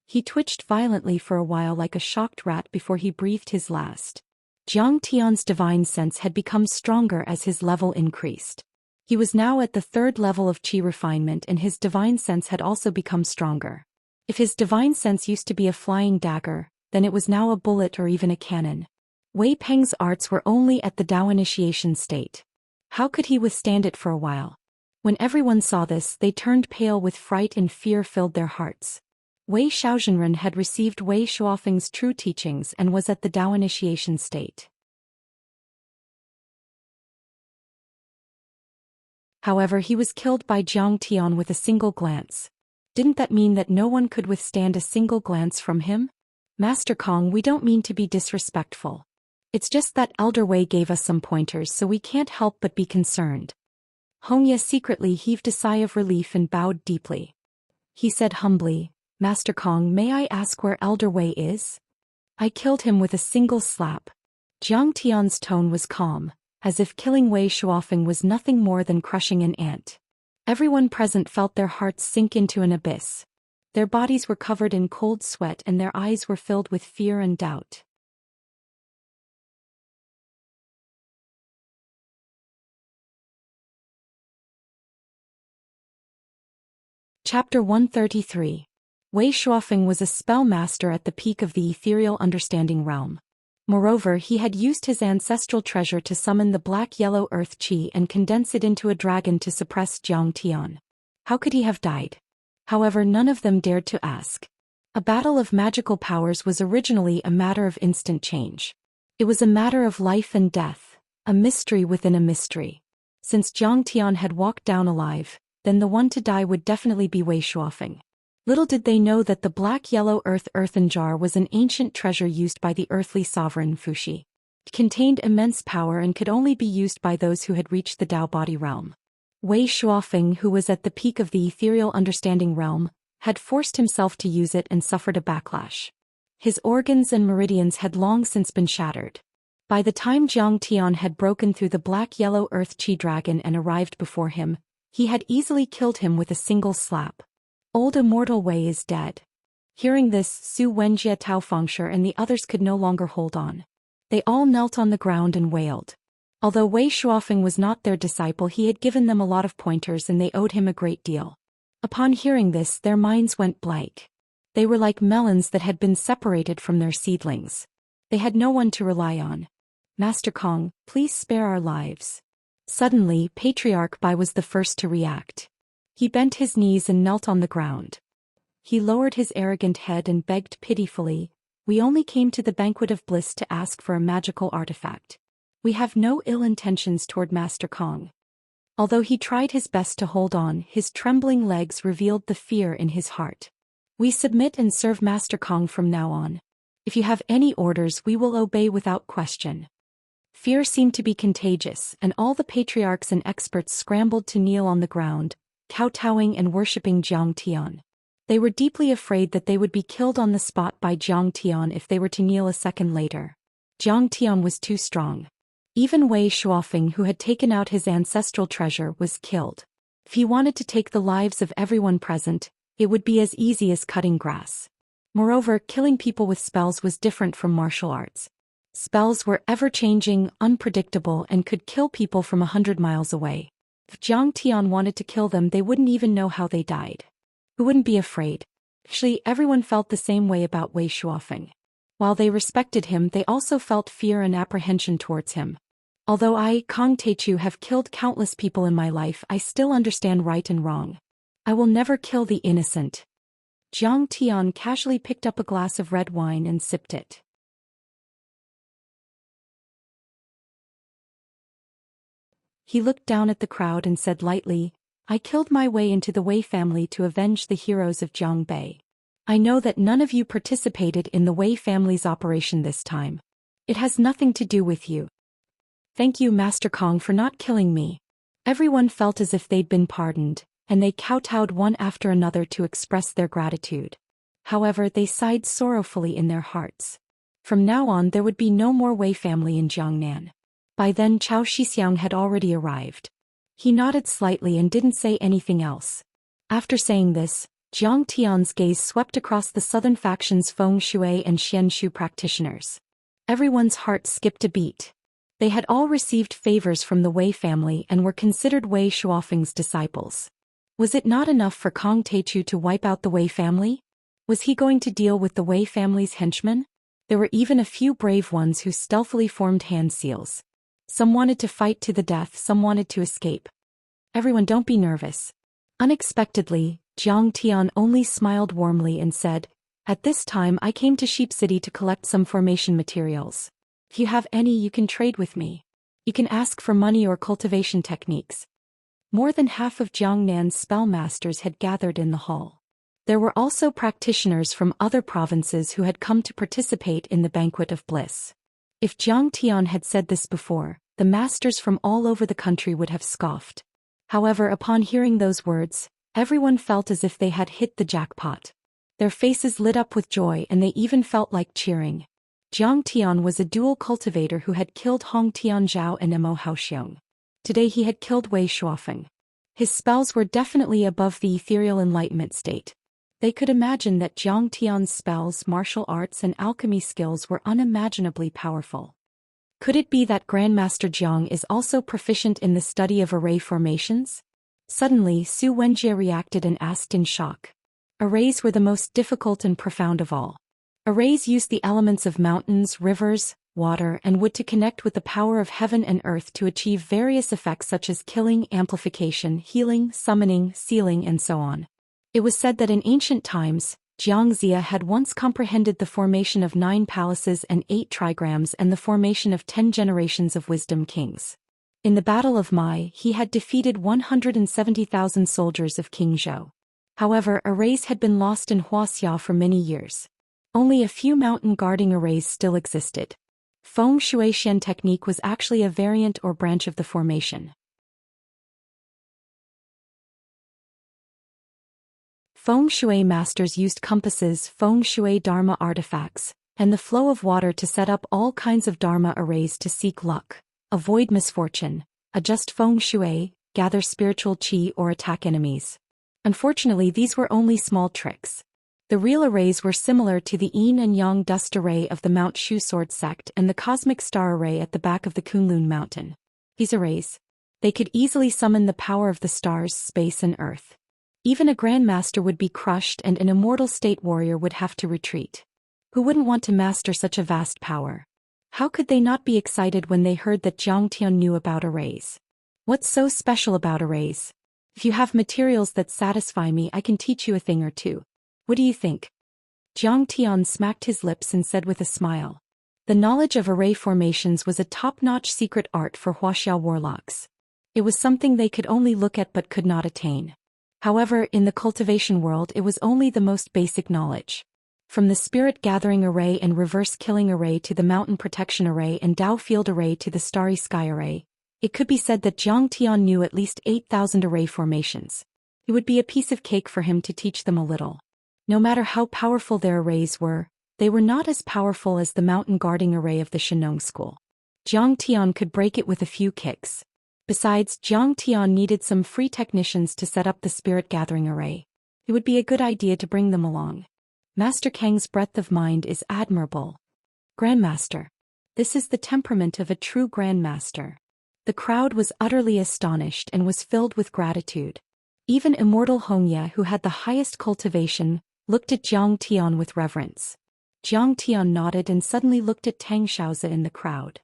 He twitched violently for a while like a shocked rat before he breathed his last. Jiang Tian's divine sense had become stronger as his level increased. He was now at the 3rd level of qi refinement and his divine sense had also become stronger. If his divine sense used to be a flying dagger, then it was now a bullet or even a cannon. Wei Peng's arts were only at the Dao initiation state. How could he withstand it for a while? When everyone saw this, they turned pale with fright and fear filled their hearts. Wei Shaozhenren had received Wei Shuofeng's true teachings and was at the Dao initiation state. However, he was killed by Jiang Tian with a single glance. Didn't that mean that no one could withstand a single glance from him? Master Kong, we don't mean to be disrespectful. It's just that Elder Wei gave us some pointers, so we can't help but be concerned. Hongya secretly heaved a sigh of relief and bowed deeply. He said humbly, Master Kong, may I ask where Elder Wei is? I killed him with a single slap. Jiang Tian's tone was calm, as if killing Wei Shuofeng was nothing more than crushing an ant. Everyone present felt their hearts sink into an abyss. Their bodies were covered in cold sweat and their eyes were filled with fear and doubt. Chapter 133. Wei Shuofeng was a spell master at the peak of the ethereal understanding realm. Moreover, he had used his ancestral treasure to summon the black-yellow earth qi and condense it into a dragon to suppress Jiang Tian. How could he have died? However, none of them dared to ask. A battle of magical powers was originally a matter of instant change. It was a matter of life and death, a mystery within a mystery. Since Jiang Tian had walked down alive, then the one to die would definitely be Wei Shuofeng. Little did they know that the black-yellow earthen jar was an ancient treasure used by the earthly sovereign Fuxi. It contained immense power and could only be used by those who had reached the Dao body realm. Wei Shuofeng, who was at the peak of the ethereal understanding realm, had forced himself to use it and suffered a backlash. His organs and meridians had long since been shattered. By the time Jiang Tian had broken through the black-yellow earth qi dragon and arrived before him, he had easily killed him with a single slap. Old Immortal Wei is dead. Hearing this, Su Wenjie, Tao Fengshe and the others could no longer hold on. They all knelt on the ground and wailed. Although Wei Shuofeng was not their disciple, he had given them a lot of pointers and they owed him a great deal. Upon hearing this, their minds went blank. They were like melons that had been separated from their seedlings. They had no one to rely on. Master Kong, please spare our lives. Suddenly, Patriarch Bai was the first to react. He bent his knees and knelt on the ground. He lowered his arrogant head and begged pitifully, "We only came to the banquet of bliss to ask for a magical artifact. We have no ill intentions toward Master Kong." Although he tried his best to hold on, his trembling legs revealed the fear in his heart. "We submit and serve Master Kong from now on. If you have any orders, we will obey without question." Fear seemed to be contagious, and all the patriarchs and experts scrambled to kneel on the ground, kowtowing and worshipping Zhang Tian. They were deeply afraid that they would be killed on the spot by Zhang Tian if they were to kneel a second later. Zhang Tian was too strong. Even Wei Shuofeng, who had taken out his ancestral treasure, was killed. If he wanted to take the lives of everyone present, it would be as easy as cutting grass. Moreover, killing people with spells was different from martial arts. Spells were ever-changing, unpredictable, and could kill people from 100 miles away. If Zhang Tian wanted to kill them, they wouldn't even know how they died. Who wouldn't be afraid? Actually, everyone felt the same way about Wei Shuofeng. While they respected him, they also felt fear and apprehension towards him. Although I, Kong Teichu, have killed countless people in my life, I still understand right and wrong. I will never kill the innocent. Zhang Tian casually picked up a glass of red wine and sipped it. He looked down at the crowd and said lightly, "I killed my way into the Wei family to avenge the heroes of Jiangbei. I know that none of you participated in the Wei family's operation this time. It has nothing to do with you. Thank you, Master Kong, for not killing me." Everyone felt as if they'd been pardoned, and they kowtowed one after another to express their gratitude. However, they sighed sorrowfully in their hearts. From now on, there would be no more Wei family in Jiangnan. By then, Cao Shixiang had already arrived. He nodded slightly and didn't say anything else. After saying this, Zhang Tian's gaze swept across the southern faction's Feng Shui and Xianxia practitioners. Everyone's heart skipped a beat. They had all received favors from the Wei family and were considered Wei Shuofeng's disciples. Was it not enough for Kong Teichu to wipe out the Wei family? Was he going to deal with the Wei family's henchmen? There were even a few brave ones who stealthily formed hand seals. Some wanted to fight to the death, some wanted to escape. Everyone, don't be nervous. Unexpectedly, Zhang Tian only smiled warmly and said, "At this time I came to Sheep City to collect some formation materials. If you have any, you can trade with me. You can ask for money or cultivation techniques." More than half of Jiangnan's spellmasters had gathered in the hall. There were also practitioners from other provinces who had come to participate in the Banquet of Bliss. If Zhang Tian had said this before, the masters from all over the country would have scoffed. However, upon hearing those words, everyone felt as if they had hit the jackpot. Their faces lit up with joy and they even felt like cheering. Zhang Tian was a dual cultivator who had killed Hong Tianzhao and Mo Haoxiong. Today he had killed Wei Shuofeng. His spells were definitely above the ethereal enlightenment state. They could imagine that Zhang Tian's spells, martial arts and alchemy skills were unimaginably powerful. Could it be that Grandmaster Jiang is also proficient in the study of array formations? Suddenly, Su Wenjie reacted and asked in shock. Arrays were the most difficult and profound of all. Arrays used the elements of mountains, rivers, water, and wood to connect with the power of heaven and earth to achieve various effects such as killing, amplification, healing, summoning, sealing, and so on. It was said that in ancient times, Xianxia had once comprehended the formation of 9 palaces and 8 trigrams and the formation of 10 generations of wisdom kings. In the Battle of Mai, he had defeated 170,000 soldiers of King Zhou. However, arrays had been lost in Wuxia for many years. Only a few mountain guarding arrays still existed. Feng Shui Xian technique was actually a variant or branch of the formation. Feng Shui masters used compasses, Feng Shui Dharma artifacts, and the flow of water to set up all kinds of Dharma arrays to seek luck, avoid misfortune, adjust Feng Shui, gather spiritual qi or attack enemies. Unfortunately, these were only small tricks. The real arrays were similar to the Yin and Yang dust array of the Mount Shu sword sect and the cosmic star array at the back of the Kunlun mountain. These arrays, they could easily summon the power of the stars, space and earth. Even a grandmaster would be crushed and an immortal state warrior would have to retreat. Who wouldn't want to master such a vast power? How could they not be excited when they heard that Zhang Tian knew about arrays? What's so special about arrays? If you have materials that satisfy me, I can teach you a thing or two. What do you think? Zhang Tian smacked his lips and said with a smile. The knowledge of array formations was a top-notch secret art for Wuxia warlocks. It was something they could only look at but could not attain. However, in the cultivation world it was only the most basic knowledge. From the spirit gathering array and reverse killing array to the mountain protection array and Dao field array to the starry sky array, it could be said that Zhang Tian knew at least 8,000 array formations. It would be a piece of cake for him to teach them a little. No matter how powerful their arrays were, they were not as powerful as the mountain guarding array of the Shenong school. Zhang Tian could break it with a few kicks. Besides, Zhang Tian needed some free technicians to set up the spirit gathering array. It would be a good idea to bring them along. Master Kang's breadth of mind is admirable. Grandmaster. This is the temperament of a true grandmaster. The crowd was utterly astonished and was filled with gratitude. Even Immortal Hongya, who had the highest cultivation, looked at Zhang Tian with reverence. Zhang Tian nodded and suddenly looked at Tang Xiaozi in the crowd.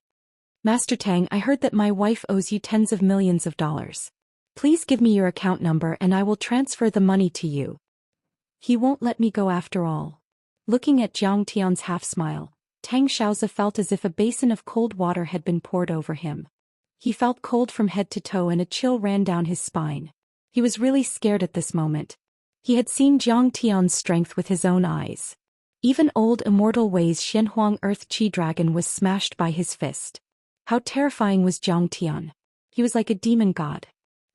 Master Tang, I heard that my wife owes you tens of millions of dollars. Please give me your account number and I will transfer the money to you. He won't let me go after all. Looking at Zhang Tian's half-smile, Tang Xiaozi felt as if a basin of cold water had been poured over him. He felt cold from head to toe and a chill ran down his spine. He was really scared at this moment. He had seen Zhang Tian's strength with his own eyes. Even old Immortal Wei's Xianhuang Earth Chi Dragon was smashed by his fist. How terrifying was Zhang Tian? He was like a demon god.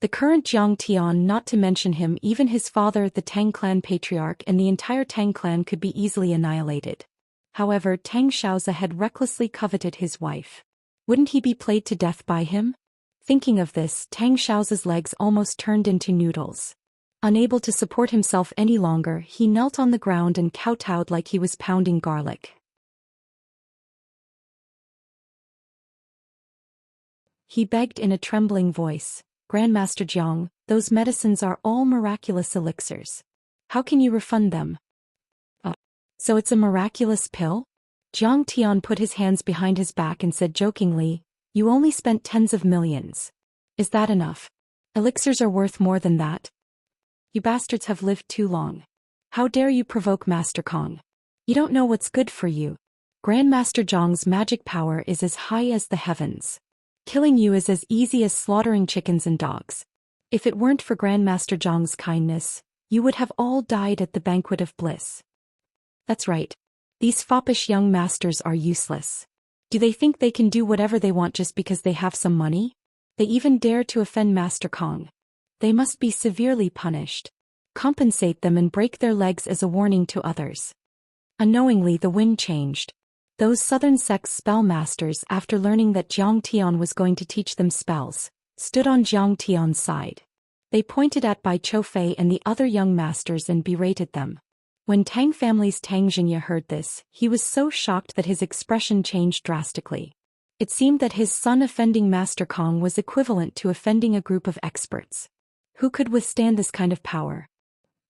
The current Zhang Tian, not to mention him, even his father, the Tang clan patriarch, and the entire Tang clan could be easily annihilated. However, Tang Xiaozi had recklessly coveted his wife. Wouldn't he be played to death by him? Thinking of this, Tang Xiaozi's legs almost turned into noodles. Unable to support himself any longer, he knelt on the ground and kowtowed like he was pounding garlic. He begged in a trembling voice, Grandmaster Jiang, those medicines are all miraculous elixirs. How can you refund them? So it's a miraculous pill? Zhang Tian put his hands behind his back and said jokingly, you only spent tens of millions. Is that enough? Elixirs are worth more than that. You bastards have lived too long. How dare you provoke Master Kong? You don't know what's good for you. Grandmaster Zhang's magic power is as high as the heavens. Killing you is as easy as slaughtering chickens and dogs. If it weren't for Grandmaster Zhang's kindness, you would have all died at the banquet of bliss. That's right. These foppish young masters are useless. Do they think they can do whatever they want just because they have some money? They even dare to offend Master Kong. They must be severely punished. Compensate them and break their legs as a warning to others. Unknowingly the wind changed. Those southern sect's spell masters, after learning that Zhang Tian was going to teach them spells, stood on Zhang Tian's side. They pointed at Bai Choufei and the other young masters and berated them. When Tang family's Tang Xianxia heard this, he was so shocked that his expression changed drastically. It seemed that his son offending Master Kong was equivalent to offending a group of experts. Who could withstand this kind of power?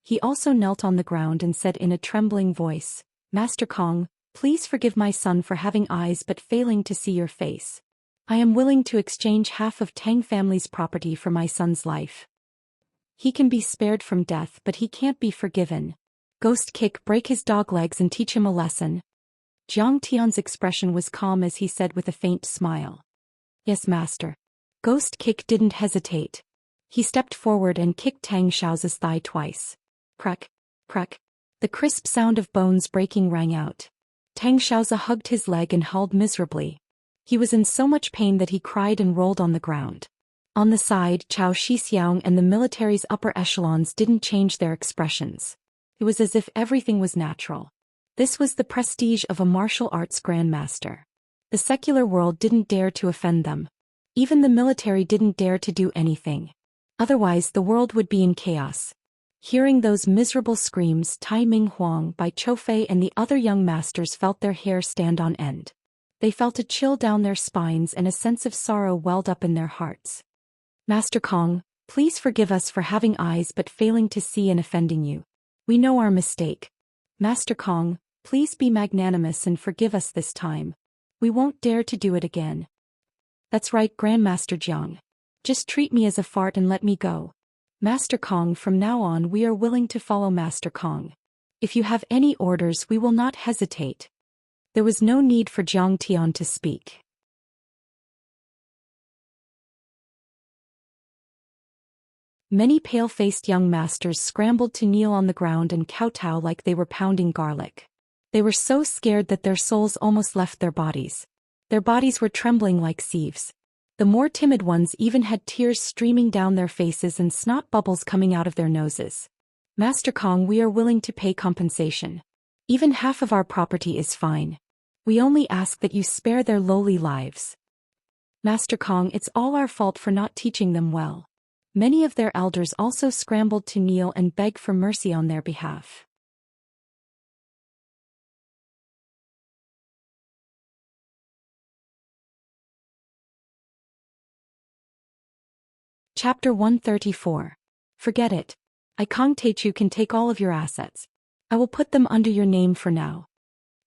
He also knelt on the ground and said in a trembling voice, Master Kong, please forgive my son for having eyes but failing to see your face. I am willing to exchange half of Tang family's property for my son's life. He can be spared from death but he can't be forgiven. Ghost kick, break his dog legs and teach him a lesson. Zhang Tian's expression was calm as he said with a faint smile. Yes, master. Ghost kick didn't hesitate. He stepped forward and kicked Tang Xiaozi's thigh twice. Crack, crack. The crisp sound of bones breaking rang out. Tang Xiaozi hugged his leg and howled miserably. He was in so much pain that he cried and rolled on the ground. On the side, Chao Shixiang and the military's upper echelons didn't change their expressions. It was as if everything was natural. This was the prestige of a martial arts grandmaster. The secular world didn't dare to offend them. Even the military didn't dare to do anything. Otherwise the world would be in chaos. Hearing those miserable screams, Tai Ming Huang, Bai Choufei and the other young masters felt their hair stand on end. They felt a chill down their spines and a sense of sorrow welled up in their hearts. Master Kong, Please forgive us for having eyes but failing to see and offending you. We know our mistake. Master Kong, please be magnanimous and forgive us this time. We won't dare to do it again. That's right, Grandmaster Jiang. Just treat me as a fart and let me go. Master Kong, from now on we are willing to follow Master Kong. If you have any orders we will not hesitate. There was no need for Jiang Tian to speak. Many pale-faced young masters scrambled to kneel on the ground and kowtow like they were pounding garlic. They were so scared that their souls almost left their bodies. Their bodies were trembling like sieves. The more timid ones even had tears streaming down their faces and snot bubbles coming out of their noses. Master Kong, we are willing to pay compensation. Even half of our property is fine. We only ask that you spare their lowly lives. Master Kong, it's all our fault for not teaching them well. Many of their elders also scrambled to kneel and beg for mercy on their behalf. Chapter 134. Forget it. I Kong Teichu can take all of your assets. I will put them under your name for now.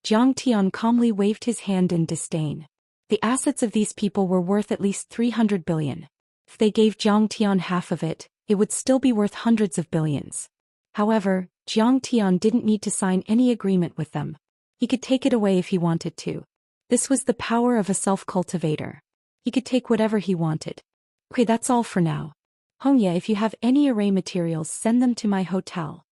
Jiang Tian calmly waved his hand in disdain. The assets of these people were worth at least 300 billion. If they gave Jiang Tian half of it, it would still be worth hundreds of billions. However, Jiang Tian didn't need to sign any agreement with them. He could take it away if he wanted to. This was the power of a self-cultivator. He could take whatever he wanted. Okay, that's all for now. Hongye, if you have any array materials, send them to my hotel.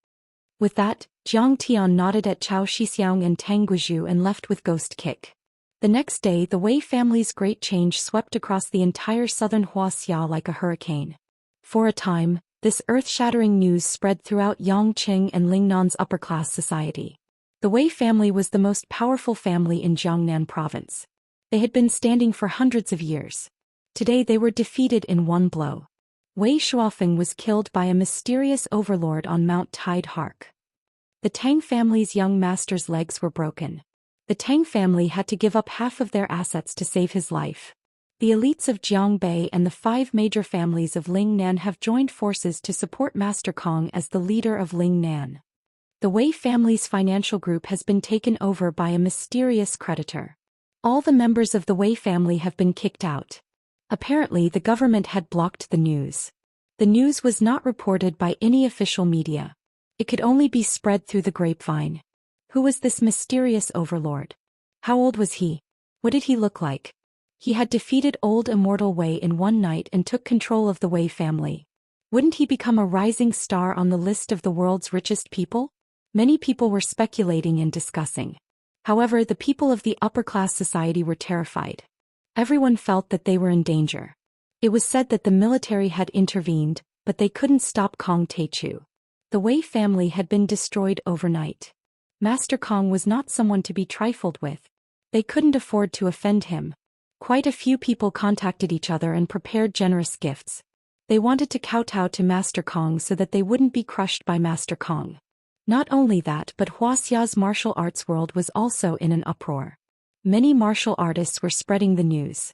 With that, Jiang Tian nodded at Chao Shixiang and Tang Guizhu and left with Ghost Kick. The next day, the Wei family's great change swept across the entire southern Wuxia like a hurricane. For a time, this earth-shattering news spread throughout Yangqing and Lingnan's upper-class society. The Wei family was the most powerful family in Jiangnan province. They had been standing for hundreds of years. Today they were defeated in one blow. Wei Shuofeng was killed by a mysterious overlord on Mount Tide Hark. The Tang family's young master's legs were broken. The Tang family had to give up half of their assets to save his life. The elites of Jiangbei and the 5 major families of Lingnan have joined forces to support Master Kong as the leader of Lingnan. The Wei family's financial group has been taken over by a mysterious creditor. All the members of the Wei family have been kicked out. Apparently, the government had blocked the news. The news was not reported by any official media. It could only be spread through the grapevine. Who was this mysterious overlord? How old was he? What did he look like? He had defeated old Immortal Wei in one night and took control of the Wei family. Wouldn't he become a rising star on the list of the world's richest people? Many people were speculating and discussing. However, the people of the upper-class society were terrified. Everyone felt that they were in danger. It was said that the military had intervened, but they couldn't stop Kong Teichu. The Wei family had been destroyed overnight. Master Kong was not someone to be trifled with. They couldn't afford to offend him. Quite a few people contacted each other and prepared generous gifts. They wanted to kowtow to Master Kong so that they wouldn't be crushed by Master Kong. Not only that, but Huaxia's martial arts world was also in an uproar. Many martial artists were spreading the news.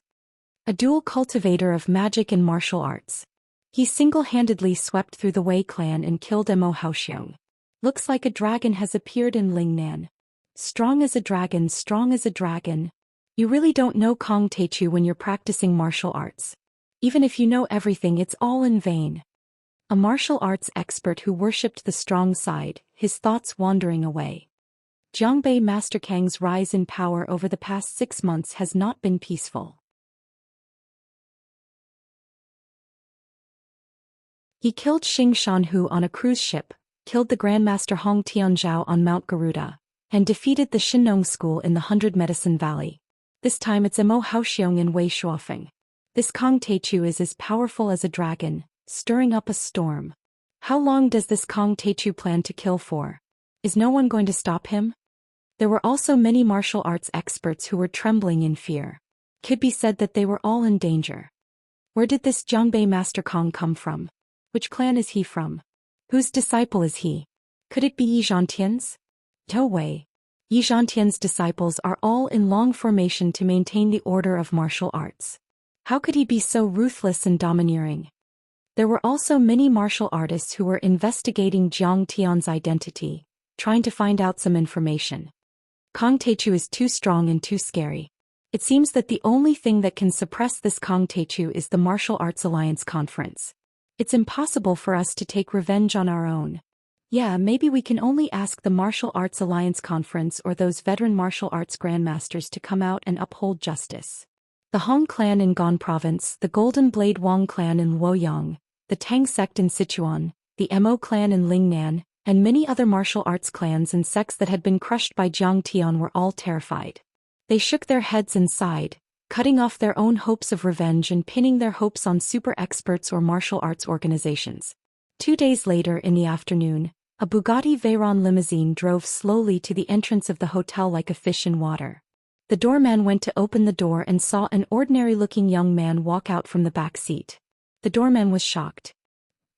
A dual cultivator of magic and martial arts. He single-handedly swept through the Wei clan and killed Mo Haoxiong. Looks like a dragon has appeared in Lingnan. Strong as a dragon, strong as a dragon. You really don't know Kong Teichu when you're practicing martial arts. Even if you know everything, it's all in vain. A martial arts expert who worshipped the strong side, his thoughts wandering away. Jiangbei Master Kang's rise in power over the past 6 months has not been peaceful. He killed Xing Shanhu on a cruise ship, killed the Grandmaster Hong Tianzhao on Mount Garuda, and defeated the Shinnong school in the 100 Medicine Valley. This time it's Mo Haoxiong and Wei Shuofeng. This Kong Teichu is as powerful as a dragon, stirring up a storm. How long does this Kong Teichu plan to kill for? Is no one going to stop him? There were also many martial arts experts who were trembling in fear. Could be said that they were all in danger. Where did this Jiangbei Master Kong come from? Which clan is he from? Whose disciple is he? Could it be Yi Zhantian's? No way. Yi Zhantian's disciples are all in long formation to maintain the order of martial arts. How could he be so ruthless and domineering? There were also many martial artists who were investigating Zhang Tian's identity, trying to find out some information. Kong Teichu is too strong and too scary. It seems that the only thing that can suppress this Kong Teichu is the Martial Arts Alliance conference. It's impossible for us to take revenge on our own. Yeah, maybe we can only ask the Martial Arts Alliance conference or those veteran martial arts grandmasters to come out and uphold justice. The Hong clan in Gan province, the Golden Blade Wang clan in Luoyang, the Tang sect in Sichuan, the Mo clan in Lingnan, and many other martial arts clans and sects that had been crushed by Zhang Tian were all terrified. They shook their heads and sighed, cutting off their own hopes of revenge and pinning their hopes on super experts or martial arts organizations. 2 days later in the afternoon, a Bugatti Veyron limousine drove slowly to the entrance of the hotel like a fish in water. The doorman went to open the door and saw an ordinary-looking young man walk out from the back seat. The doorman was shocked.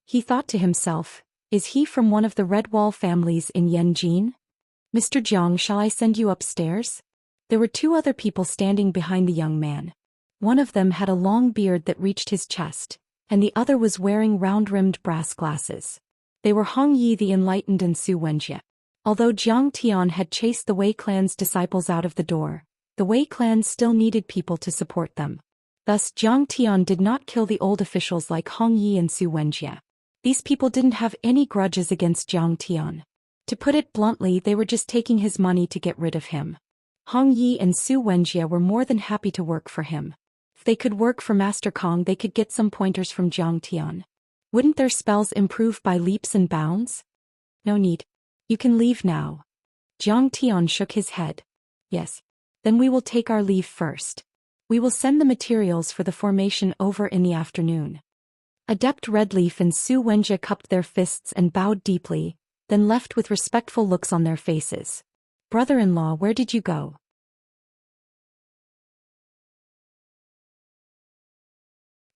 He thought to himself, is he from one of the Red Wall families in Yanjin? Mr. Jiang, shall I send you upstairs? There were 2 other people standing behind the young man. One of them had a long beard that reached his chest, and the other was wearing round-rimmed brass glasses. They were Hong Yi the Enlightened and Su Wenjie. Although Zhang Tian had chased the Wei clan's disciples out of the door, the Wei clan still needed people to support them. Thus Zhang Tian did not kill the old officials like Hong Yi and Su Wenjie. These people didn't have any grudges against Zhang Tian. To put it bluntly, they were just taking his money to get rid of him. Hong Yi and Su Wenjie were more than happy to work for him. If they could work for Master Kong, they could get some pointers from Zhang Tian. Wouldn't their spells improve by leaps and bounds? No need. You can leave now. Zhang Tian shook his head. Yes. Then we will take our leave first. We will send the materials for the formation over in the afternoon. Adept Redleaf and Su Wenjie cupped their fists and bowed deeply, then left with respectful looks on their faces. Brother-in-law, where did you go?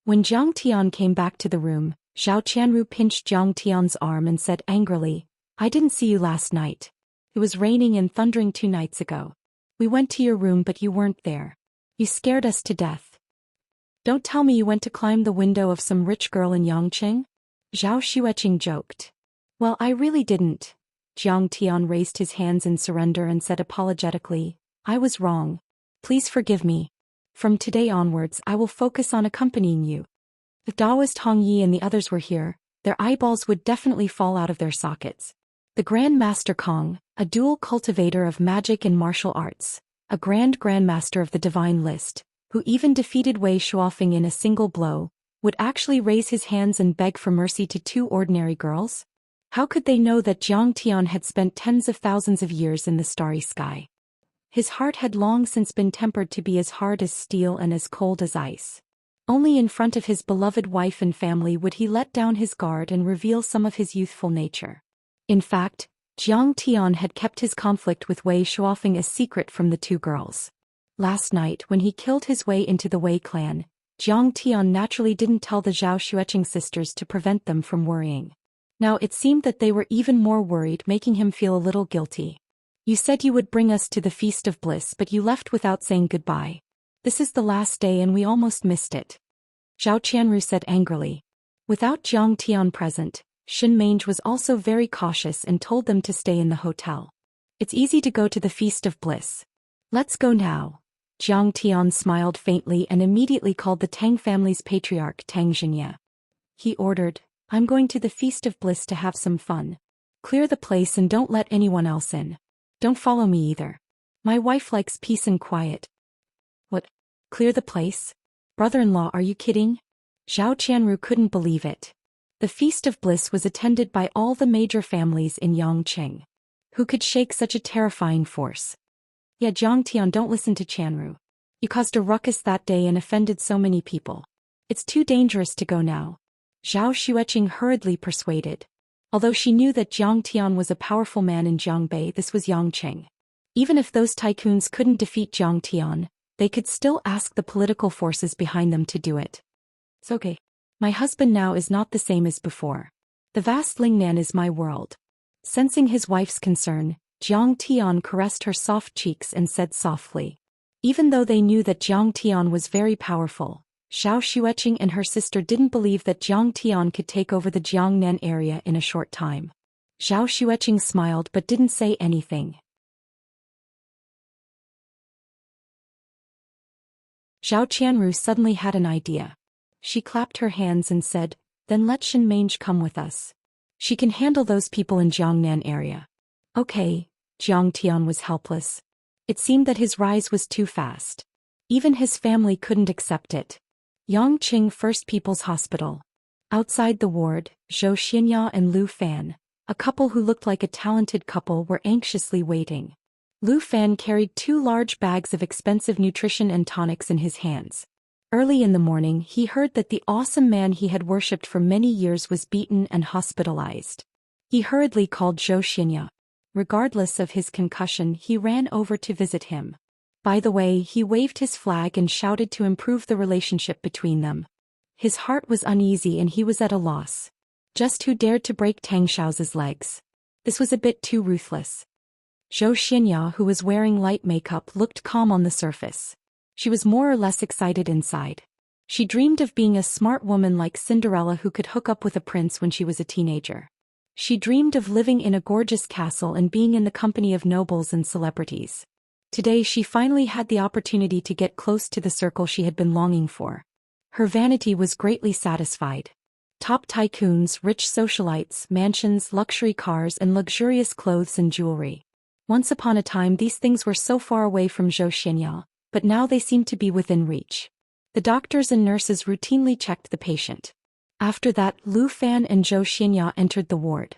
When Zhang Tian came back to the room, Zhao Qianru pinched Zhang Tian's arm and said angrily, I didn't see you last night. It was raining and thundering 2 nights ago. We went to your room but you weren't there. You scared us to death. Don't tell me you went to climb the window of some rich girl in Yangqing? Zhao Xueqing joked. Well, I really didn't. Zhang Tian raised his hands in surrender and said apologetically, I was wrong. Please forgive me. From today onwards I will focus on accompanying you. If Daoist Hong Yi and the others were here, their eyeballs would definitely fall out of their sockets. The Grand Master Kong, a dual cultivator of magic and martial arts, a Grandmaster of the Divine List, who even defeated Wei Shuofeng in a single blow, would actually raise his hands and beg for mercy to 2 ordinary girls? How could they know that Zhang Tian had spent tens of thousands of years in the starry sky? His heart had long since been tempered to be as hard as steel and as cold as ice. Only in front of his beloved wife and family would he let down his guard and reveal some of his youthful nature. In fact, Zhang Tian had kept his conflict with Wei Shuofeng a secret from the 2 girls. Last night, when he killed his way into the Wei clan, Zhang Tian naturally didn't tell the Zhao Xueqing sisters to prevent them from worrying. Now it seemed that they were even more worried, making him feel a little guilty. You said you would bring us to the Feast of Bliss but you left without saying goodbye. This is the last day and we almost missed it. Zhao Qianru said angrily. Without Zhang Tian present, Shin Mange was also very cautious and told them to stay in the hotel. It's easy to go to the Feast of Bliss. Let's go now. Zhang Tian smiled faintly and immediately called the Tang family's patriarch Tang Xinye. He ordered, I'm going to the Feast of Bliss to have some fun. Clear the place and don't let anyone else in. Don't follow me either. My wife likes peace and quiet. What? Clear the place? Brother-in-law, are you kidding? Zhao Qianru couldn't believe it. The Feast of Bliss was attended by all the major families in Yangqing. Who could shake such a terrifying force? Yeah, Zhang Tian, don't listen to Qianru. You caused a ruckus that day and offended so many people. It's too dangerous to go now. Zhao Xueqing hurriedly persuaded. Although she knew that Zhang Tian was a powerful man in Jiangbei, this was Yangqing. Even if those tycoons couldn't defeat Zhang Tian, they could still ask the political forces behind them to do it. It's okay. My husband now is not the same as before. The vast Lingnan is my world. Sensing his wife's concern, Zhang Tian caressed her soft cheeks and said softly. Even though they knew that Zhang Tian was very powerful, Zhou Xian and her sister didn't believe that Jiang Tian could take over the Jiangnan area in a short time. Zhou Xian smiled but didn't say anything. Zhao Qianru suddenly had an idea. She clapped her hands and said, "Then let Shen Mange come with us. She can handle those people in Jiangnan area." Okay, Jiang Tian was helpless. It seemed that his rise was too fast. Even his family couldn't accept it. Yangqing First People's Hospital. Outside the ward, Zhou Xian and Lu Fan, a couple who looked like a talented couple, were anxiously waiting. Lu Fan carried 2 large bags of expensive nutrition and tonics in his hands. Early in the morning, he heard that the awesome man he had worshipped for many years was beaten and hospitalized. He hurriedly called Zhou Xian. Regardless of his concussion, he ran over to visit him. By the way, he waved his flag and shouted to improve the relationship between them. His heart was uneasy and he was at a loss. Just who dared to break Tang Xiao's legs? This was a bit too ruthless. Zhou Xian, who was wearing light makeup, looked calm on the surface. She was more or less excited inside. She dreamed of being a smart woman like Cinderella who could hook up with a prince when she was a teenager. She dreamed of living in a gorgeous castle and being in the company of nobles and celebrities. Today she finally had the opportunity to get close to the circle she had been longing for. Her vanity was greatly satisfied. Top tycoons, rich socialites, mansions, luxury cars, and luxurious clothes and jewelry. Once upon a time these things were so far away from Zhou Xian, but now they seemed to be within reach. The doctors and nurses routinely checked the patient. After that, Lu Fan and Zhou Xian entered the ward.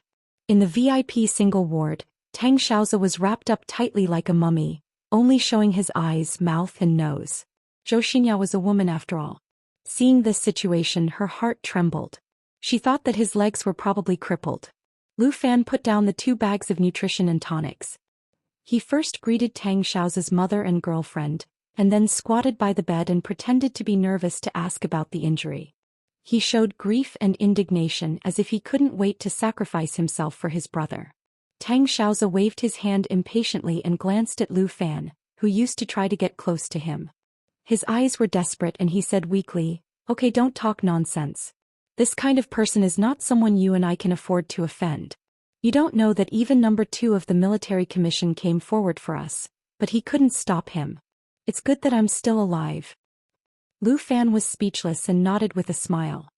In the VIP single ward, Tang Xiaoza was wrapped up tightly like a mummy, only showing his eyes, mouth and nose. Zhou Xian was a woman after all. Seeing this situation, her heart trembled. She thought that his legs were probably crippled. Lu Fan put down the 2 bags of nutrition and tonics. He first greeted Tang Xiaoza's mother and girlfriend, and then squatted by the bed and pretended to be nervous to ask about the injury. He showed grief and indignation as if he couldn't wait to sacrifice himself for his brother. Tang Xiaoza waved his hand impatiently and glanced at Lu Fan, who used to try to get close to him. His eyes were desperate and he said weakly, "Okay, don't talk nonsense. This kind of person is not someone you and I can afford to offend. You don't know that even number 2 of the military commission came forward for us, but he couldn't stop him. It's good that I'm still alive." Lu Fan was speechless and nodded with a smile.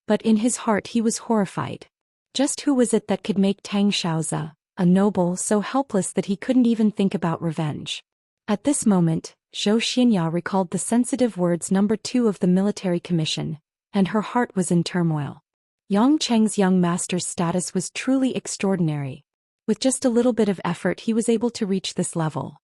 But in his heart he was horrified. Just who was it that could make Tang Xiaoza, a noble, so helpless that he couldn't even think about revenge? At this moment, Zhou Xian recalled the sensitive words number 2 of the military commission, and her heart was in turmoil. Yang Cheng's young master's status was truly extraordinary. With just a little bit of effort he was able to reach this level.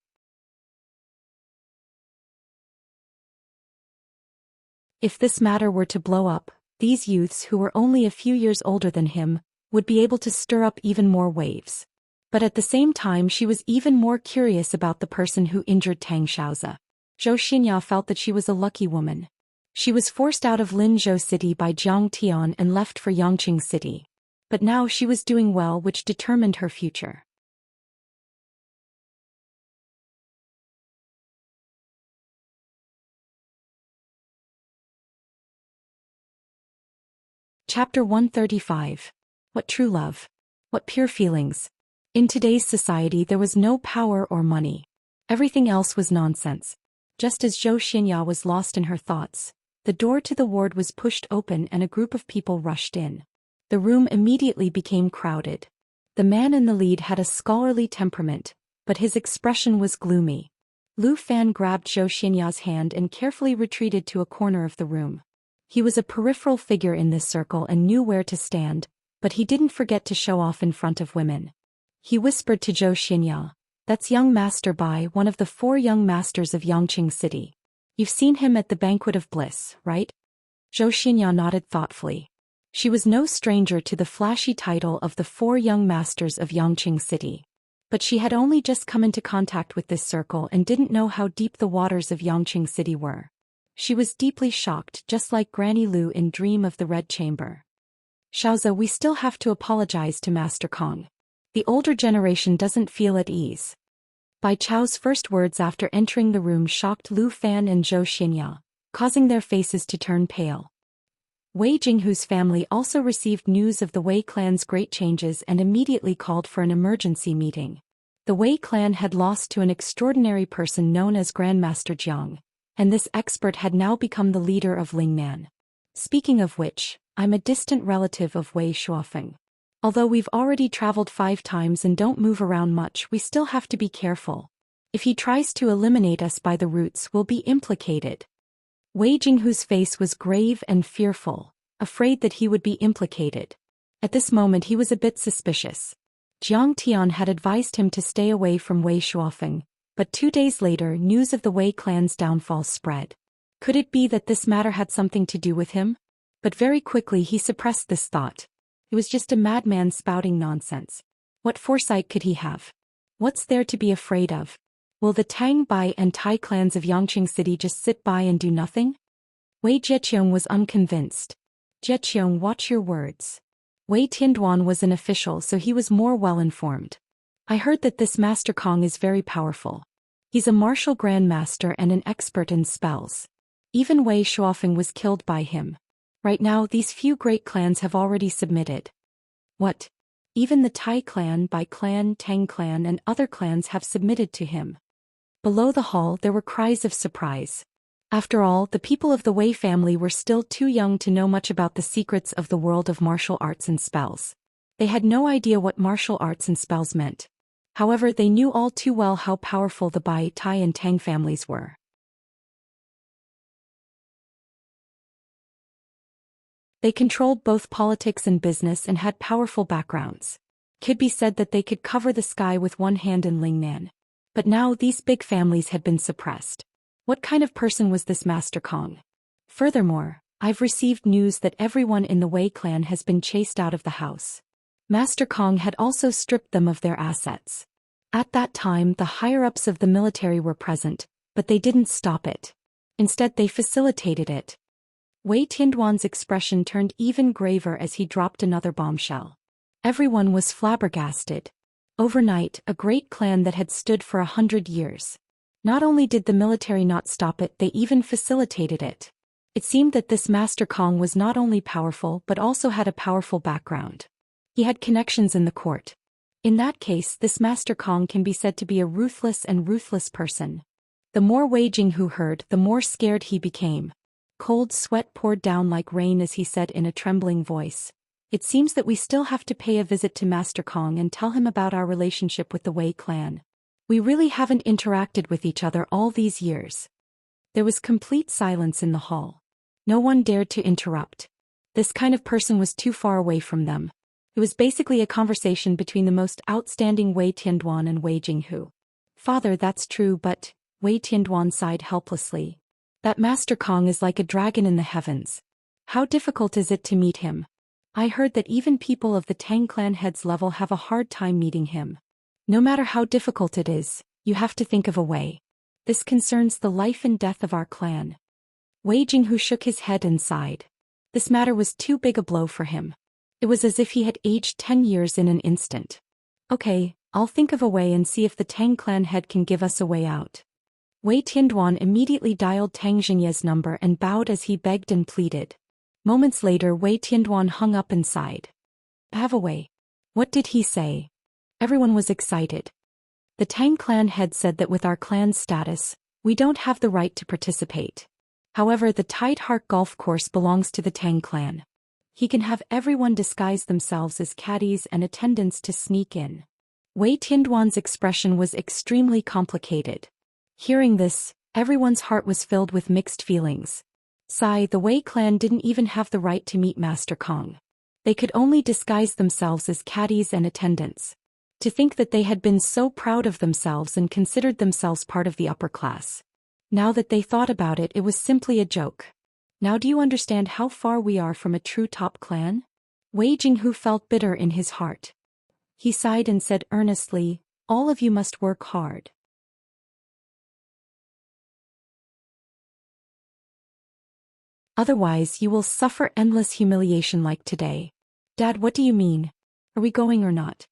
If this matter were to blow up, these youths who were only a few years older than him would be able to stir up even more waves. But at the same time she was even more curious about the person who injured Tang Xiaoza. Zhou Xian felt that she was a lucky woman. She was forced out of Linzhou City by Jiang Tian and left for Yangqing City. But now she was doing well, which determined her future. Chapter 135. What true love? What pure feelings? In today's society there was no power or money. Everything else was nonsense. Just as Zhou Xian was lost in her thoughts, the door to the ward was pushed open and a group of people rushed in. The room immediately became crowded. The man in the lead had a scholarly temperament, but his expression was gloomy. Lu Fan grabbed Zhou Xian's hand and carefully retreated to a corner of the room. He was a peripheral figure in this circle and knew where to stand, but he didn't forget to show off in front of women. He whispered to Zhou Xian, "That's young Master Bai, one of the 4 young masters of Yangqing City. You've seen him at the Banquet of Bliss, right?" Zhou Xian nodded thoughtfully. She was no stranger to the flashy title of the 4 young masters of Yangqing City. But she had only just come into contact with this circle and didn't know how deep the waters of Yangqing City were. She was deeply shocked, just like Granny Lu in Dream of the Red Chamber. "Xiaoza, we still have to apologize to Master Kong. The older generation doesn't feel at ease." Bai Chao's first words after entering the room shocked Lu Fan and Zhou Xian, causing their faces to turn pale. Wei Jinghu's family also received news of the Wei clan's great changes and immediately called for an emergency meeting. The Wei clan had lost to an extraordinary person known as Grandmaster Jiang, and this expert had now become the leader of Lingnan. Speaking of which, I'm a distant relative of Wei Shuofeng. Although we've already traveled 5 times and don't move around much, we still have to be careful. If he tries to eliminate us by the roots, we'll be implicated. Wei Jinghu's face was grave and fearful, afraid that he would be implicated. At this moment he was a bit suspicious. Jiang Tian had advised him to stay away from Wei Shuofeng, but 2 days later news of the Wei clan's downfall spread. Could it be that this matter had something to do with him? But very quickly he suppressed this thought. It was just a madman spouting nonsense. What foresight could he have? What's there to be afraid of? Will the Tang, Bai and Tai clans of Yangqing City just sit by and do nothing? Wei Zheqiang was unconvinced. Zheqiang, watch your words. Wei Tianduan was an official, so he was more well-informed. I heard that this Master Kong is very powerful. He's a martial grandmaster and an expert in spells. Even Wei Shuofeng was killed by him. Right now these few great clans have already submitted. What? Even the Tai clan, Bai clan, Tang clan and other clans have submitted to him. Below the hall there were cries of surprise. After all, the people of the Wei family were still too young to know much about the secrets of the world of martial arts and spells. They had no idea what martial arts and spells meant. However, they knew all too well how powerful the Bai, Tai and Tang families were. They controlled both politics and business and had powerful backgrounds. Could be said that they could cover the sky with one hand in Lingnan. But now these big families had been suppressed. What kind of person was this Master Kong? Furthermore, I've received news that everyone in the Wei clan has been chased out of the house. Master Kong had also stripped them of their assets. At that time the higher-ups of the military were present, but they didn't stop it. Instead they facilitated it. Wei Tianduan's expression turned even graver as he dropped another bombshell. Everyone was flabbergasted. Overnight, a great clan that had stood for 100 years. Not only did the military not stop it, they even facilitated it. It seemed that this Master Kong was not only powerful but also had a powerful background. He had connections in the court. In that case, this Master Kong can be said to be a ruthless person. The more Wei Jinghu heard, the more scared he became. Cold sweat poured down like rain as he said in a trembling voice. It seems that we still have to pay a visit to Master Kong and tell him about our relationship with the Wei clan. We really haven't interacted with each other all these years. There was complete silence in the hall. No one dared to interrupt. This kind of person was too far away from them. It was basically a conversation between the most outstanding Wei Tianduan and Wei Jinghu. Father, that's true, but Wei Tianduan sighed helplessly. That Master Kong is like a dragon in the heavens. How difficult is it to meet him? I heard that even people of the Tang clan head's level have a hard time meeting him. No matter how difficult it is, you have to think of a way. This concerns the life and death of our clan. Wei Jinghu shook his head and sighed. This matter was too big a blow for him. It was as if he had aged 10 years in an instant. Okay, I'll think of a way and see if the Tang clan head can give us a way out. Wei Tianduan immediately dialed Tang Xinye's number and bowed as he begged and pleaded. Moments later Wei Tianduan hung up and sighed. Have a way. What did he say? Everyone was excited. The Tang clan head said that with our clan's status, we don't have the right to participate. However, the Tide Heart golf course belongs to the Tang clan. He can have everyone disguise themselves as caddies and attendants to sneak in. Wei Tianduan's expression was extremely complicated. Hearing this, everyone's heart was filled with mixed feelings. The Wei clan didn't even have the right to meet Master Kong. They could only disguise themselves as caddies and attendants. To think that they had been so proud of themselves and considered themselves part of the upper class. Now that they thought about it, it was simply a joke. Now do you understand how far we are from a true top clan? Wei Jinghu felt bitter in his heart. He sighed and said earnestly, all of you must work hard. Otherwise you will suffer endless humiliation like today. Dad, what do you mean? Are we going or not?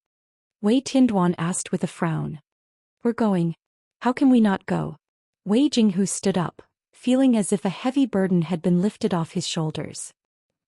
Wei Tianduan asked with a frown. We're going. How can we not go? Wei Jinghu stood up, feeling as if a heavy burden had been lifted off his shoulders.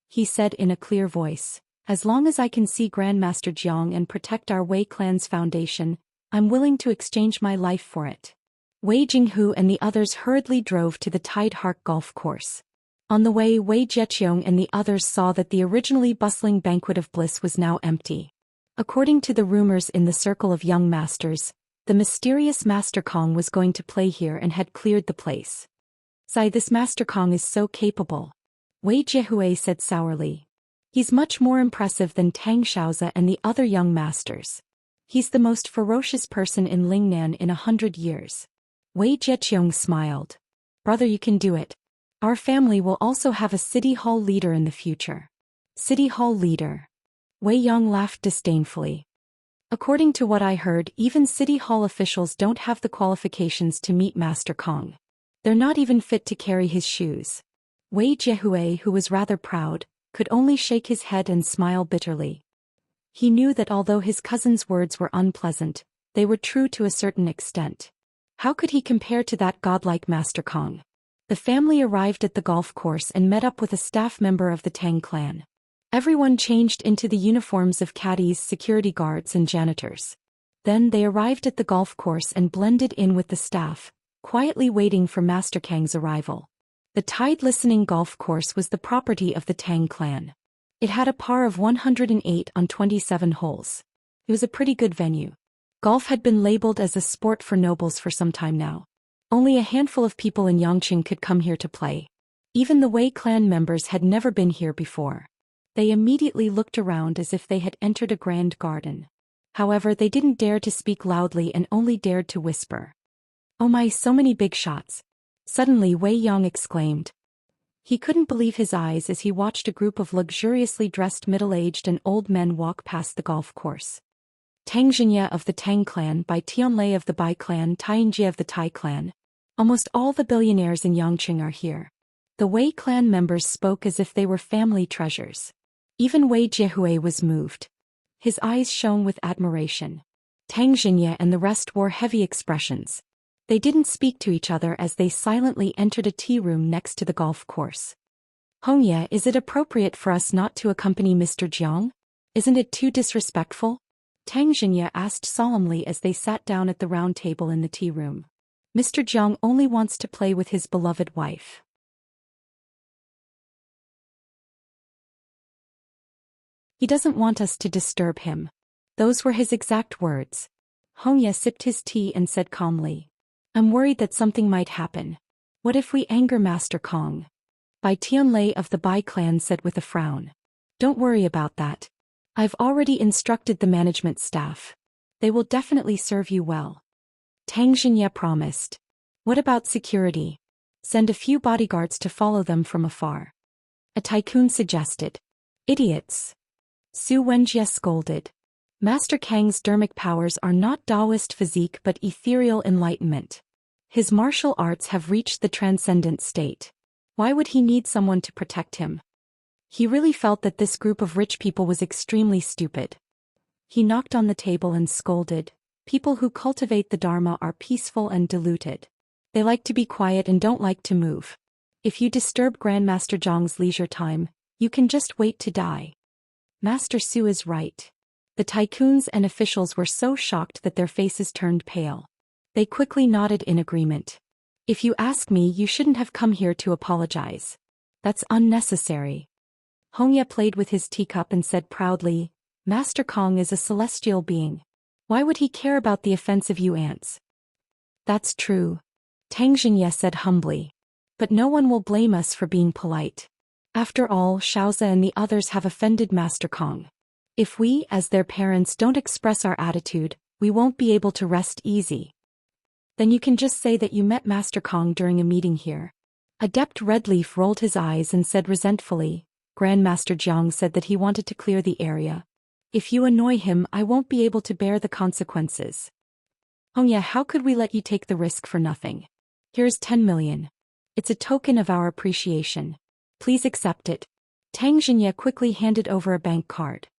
He said in a clear voice, "As long as I can see Grandmaster Jiang and protect our Wei clan's foundation, I'm willing to exchange my life for it." Wei Jinghu and the others hurriedly drove to the Tide Hark golf course. On the way, Wei Zheqiong and the others saw that the originally bustling banquet of bliss was now empty. According to the rumors in the circle of young masters, the mysterious Master Kong was going to play here and had cleared the place. "Sai, this Master Kong is so capable," Wei Jiehui said sourly. "He's much more impressive than Tang Xiaozi and the other young masters. He's the most ferocious person in Lingnan in 100 years. Wei Zheqiong smiled. "Brother, you can do it. Our family will also have a city hall leader in the future." "City hall leader?" Wei Yang laughed disdainfully. "According to what I heard, even city hall officials don't have the qualifications to meet Master Kong. They're not even fit to carry his shoes." Wei Jiehui, who was rather proud, could only shake his head and smile bitterly. He knew that although his cousin's words were unpleasant, they were true to a certain extent. How could he compare to that godlike Master Kong? The family arrived at the golf course and met up with a staff member of the Tang clan. Everyone changed into the uniforms of caddies, security guards and janitors. Then they arrived at the golf course and blended in with the staff, quietly waiting for Master Kang's arrival. The Tide Listening golf course was the property of the Tang clan. It had a par of 108 on 27 holes. It was a pretty good venue. Golf had been labeled as a sport for nobles for some time now. Only a handful of people in Yangqing could come here to play. Even the Wei clan members had never been here before. They immediately looked around as if they had entered a grand garden. However, they didn't dare to speak loudly and only dared to whisper. "Oh my, so many big shots." Suddenly Wei Yang exclaimed. He couldn't believe his eyes as he watched a group of luxuriously dressed middle-aged and old men walk past the golf course. Tang Xianxia of the Tang clan, Bai Tianlei of the Bai clan, Taiyinjie of the Tai clan. Almost all the billionaires in Yangqing are here. The Wei clan members spoke as if they were family treasures. Even Wei Jiehui was moved. His eyes shone with admiration. Tang Xianxia and the rest wore heavy expressions. They didn't speak to each other as they silently entered a tea room next to the golf course. "Hongye, is it appropriate for us not to accompany Mr. Jiang? Isn't it too disrespectful?" Tang Xianxia asked solemnly as they sat down at the round table in the tea room. "Mr. Jiang only wants to play with his beloved wife. He doesn't want us to disturb him." Those were his exact words. Hongye sipped his tea and said calmly, "I'm worried that something might happen. What if we anger Master Kong?" Bai Tianlei of the Bai clan said with a frown. "Don't worry about that. I've already instructed the management staff. They will definitely serve you well." Tang Xianxia promised. "What about security? Send a few bodyguards to follow them from afar." A tycoon suggested. "Idiots." Su Wenjie scolded. "Master Kang's dermic powers are not Daoist physique but ethereal enlightenment. His martial arts have reached the transcendent state. Why would he need someone to protect him?" He really felt that this group of rich people was extremely stupid. He knocked on the table and scolded. "People who cultivate the Dharma are peaceful and deluded. They like to be quiet and don't like to move. If you disturb Grandmaster Zhang's leisure time, you can just wait to die." Master Su is right. The tycoons and officials were so shocked that their faces turned pale. They quickly nodded in agreement. "If you ask me, you shouldn't have come here to apologize. That's unnecessary." Hongye played with his teacup and said proudly, "Master Kong is a celestial being. Why would he care about the offense of you ants?" "That's true," Tang Xianxia said humbly. "But no one will blame us for being polite. After all, Xiaozi and the others have offended Master Kong. If we, as their parents, don't express our attitude, we won't be able to rest easy." "Then you can just say that you met Master Kong during a meeting here." Adept Redleaf rolled his eyes and said resentfully, "Grandmaster Jiang said that he wanted to clear the area. If you annoy him, I won't be able to bear the consequences." "Hongye, how could we let you take the risk for nothing? Here's 10 million. It's a token of our appreciation. Please accept it." Tang Xianxia quickly handed over a bank card.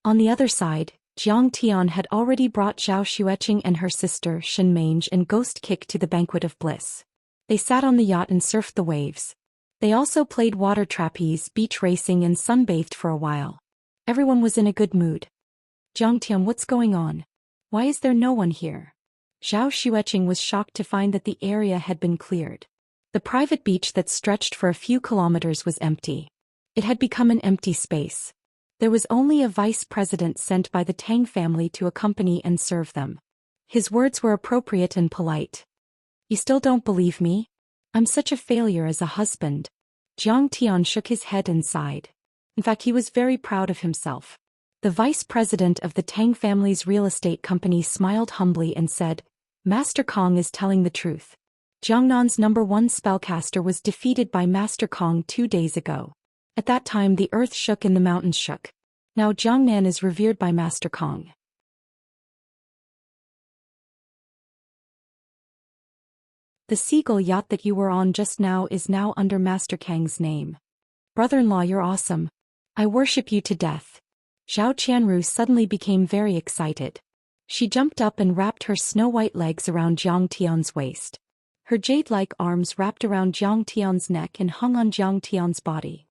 On the other side, Jiang Tian had already brought Zhao Xueqing and her sister Shen Mange and Ghost Kick to the banquet of bliss. They sat on the yacht and surfed the waves. They also played water trapeze, beach racing and sunbathed for a while. Everyone was in a good mood. Zhang, what's going on? Why is there no one here? Zhou Xian was shocked to find that the area had been cleared. The private beach that stretched for a few kilometers was empty. It had become an empty space. There was only a vice president sent by the Tang family to accompany and serve them. His words were appropriate and polite. You still don't believe me? I'm such a failure as a husband. Zhang Tian shook his head and sighed. In fact, he was very proud of himself. The vice president of the Tang family's real estate company smiled humbly and said, Master Kong is telling the truth. Jiangnan's #1 spellcaster was defeated by Master Kong 2 days ago. At that time the earth shook and the mountains shook. Now Jiangnan is revered by Master Kong. The seagull yacht that you were on just now is now under Master Kang's name. Brother-in-law, you're awesome. I worship you to death. Zhao Qianru suddenly became very excited. She jumped up and wrapped her snow-white legs around Zhang Tian's waist. Her jade-like arms wrapped around Zhang Tian's neck and hung on Zhang Tian's body.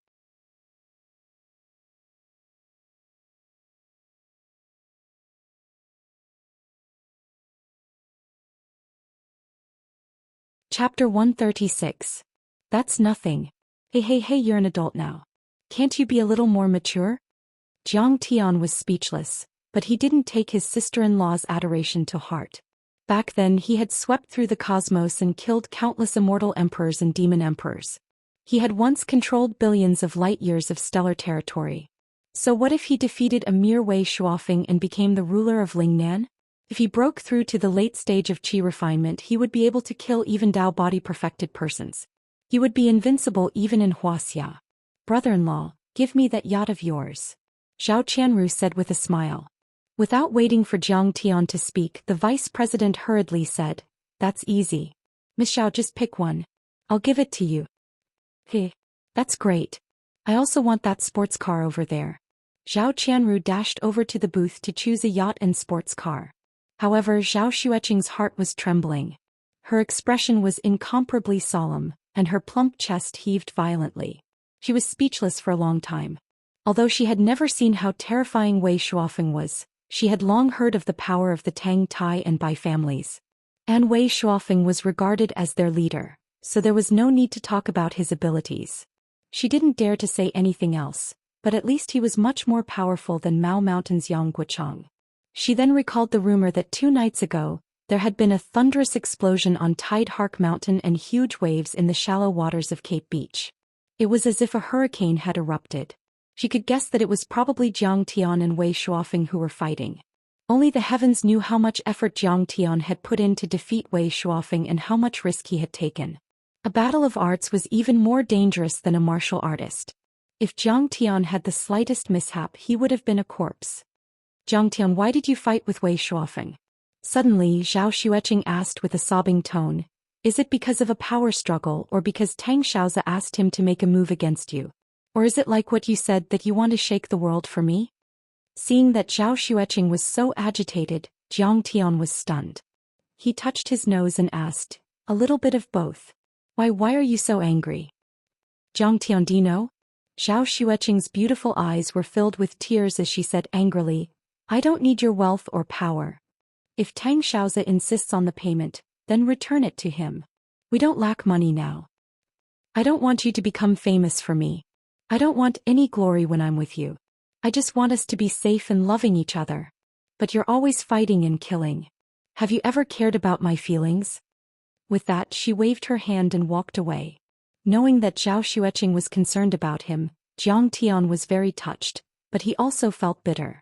Chapter 136. That's nothing. Hey, you're an adult now. Can't you be a little more mature? Zhang Tian was speechless, but he didn't take his sister-in-law's adoration to heart. Back then he had swept through the cosmos and killed countless immortal emperors and demon emperors. He had once controlled billions of light-years of stellar territory. So what if he defeated a mere Wei Shuofeng and became the ruler of Lingnan? If he broke through to the late stage of qi refinement, he would be able to kill even Dao body-perfected persons. He would be invincible even in Wuxia. Brother-in-law, give me that yacht of yours. Zhao Qianru said with a smile. Without waiting for Zhang Tian to speak, the vice president hurriedly said, That's easy. Miss Zhao, just pick one. I'll give it to you. Hey, that's great. I also want that sports car over there. Zhao Qianru dashed over to the booth to choose a yacht and sports car. However, Zhao Xueqing's heart was trembling. Her expression was incomparably solemn, and her plump chest heaved violently. She was speechless for a long time. Although she had never seen how terrifying Wei Shuofeng was, she had long heard of the power of the Tang, Tai and Bai families. And Wei Shuofeng was regarded as their leader, so there was no need to talk about his abilities. She didn't dare to say anything else, but at least he was much more powerful than Mao Mountain's Yang Guochang. She then recalled the rumor that 2 nights ago, there had been a thunderous explosion on Tide Hark Mountain and huge waves in the shallow waters of Cape Beach. It was as if a hurricane had erupted. She could guess that it was probably Zhang Tian and Wei Shuofeng who were fighting. Only the heavens knew how much effort Zhang Tian had put in to defeat Wei Shuofeng and how much risk he had taken. A battle of arts was even more dangerous than a martial artist. If Zhang Tian had the slightest mishap, he would have been a corpse. Zhang Tian, why did you fight with Wei Shuofeng? Suddenly, Zhao Xueqing asked with a sobbing tone, Is it because of a power struggle or because Tang Xiaozi asked him to make a move against you? Or is it like what you said that you want to shake the world for me? Seeing that Zhao Xueqing was so agitated, Zhang Tian was stunned. He touched his nose and asked, A little bit of both. Why are you so angry? Zhang Tian, do you know? Zhao Xueqing's beautiful eyes were filled with tears as she said angrily, I don't need your wealth or power. If Tang Xiaozi insists on the payment, then return it to him. We don't lack money now. I don't want you to become famous for me. I don't want any glory when I'm with you. I just want us to be safe and loving each other. But you're always fighting and killing. Have you ever cared about my feelings? With that, she waved her hand and walked away. Knowing that Zhao Xueqing was concerned about him, Zhang Tian was very touched, but he also felt bitter.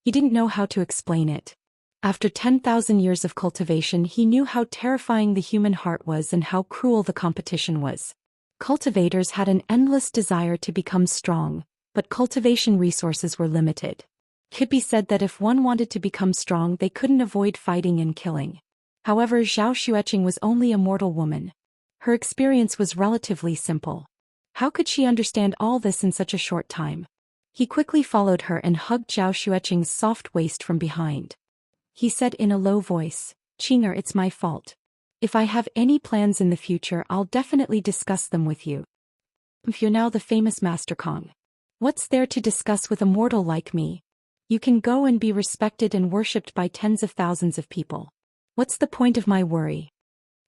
He didn't know how to explain it. After 10,000 years of cultivation, he knew how terrifying the human heart was and how cruel the competition was. Cultivators had an endless desire to become strong, but cultivation resources were limited. It could be said that if one wanted to become strong, they couldn't avoid fighting and killing. However, Zhao Xueqing was only a mortal woman. Her experience was relatively simple. How could she understand all this in such a short time? He quickly followed her and hugged Zhao Xueqing's soft waist from behind. He said in a low voice, Qing'er, it's my fault. If I have any plans in the future, I'll definitely discuss them with you. If you're now the famous Master Kong, what's there to discuss with a mortal like me? You can go and be respected and worshipped by tens of thousands of people. What's the point of my worry?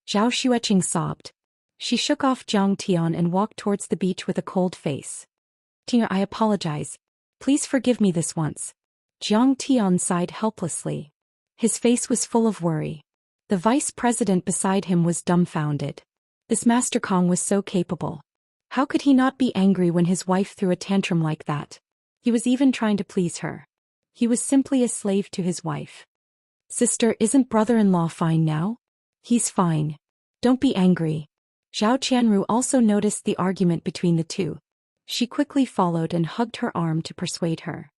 Zhao Xueqing sobbed. She shook off Jiang Tian and walked towards the beach with a cold face. Qing'er, I apologize. Please forgive me this once. Jiang Tian sighed helplessly. His face was full of worry. The vice president beside him was dumbfounded. This Master Kong was so capable. How could he not be angry when his wife threw a tantrum like that? He was even trying to please her. He was simply a slave to his wife. Sister, isn't brother-in-law fine now? He's fine. Don't be angry. Zhao Qianru also noticed the argument between the two. She quickly followed and hugged her arm to persuade her.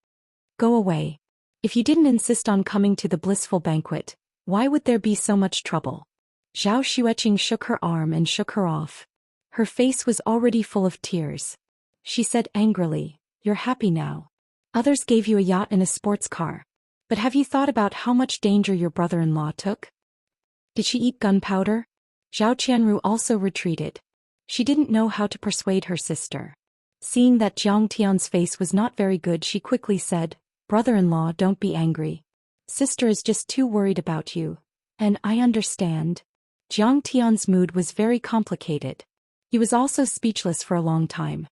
Go away. If you didn't insist on coming to the blissful banquet, why would there be so much trouble? Zhao Xueqing shook her arm and shook her off. Her face was already full of tears. She said angrily, You're happy now. Others gave you a yacht and a sports car. But have you thought about how much danger your brother-in-law took? Did she eat gunpowder? Zhao Qianru also retreated. She didn't know how to persuade her sister. Seeing that Jiang Tian's face was not very good, she quickly said, Brother-in-law, don't be angry. Sister is just too worried about you. And I understand. Jiang Tian's mood was very complicated. He was also speechless for a long time.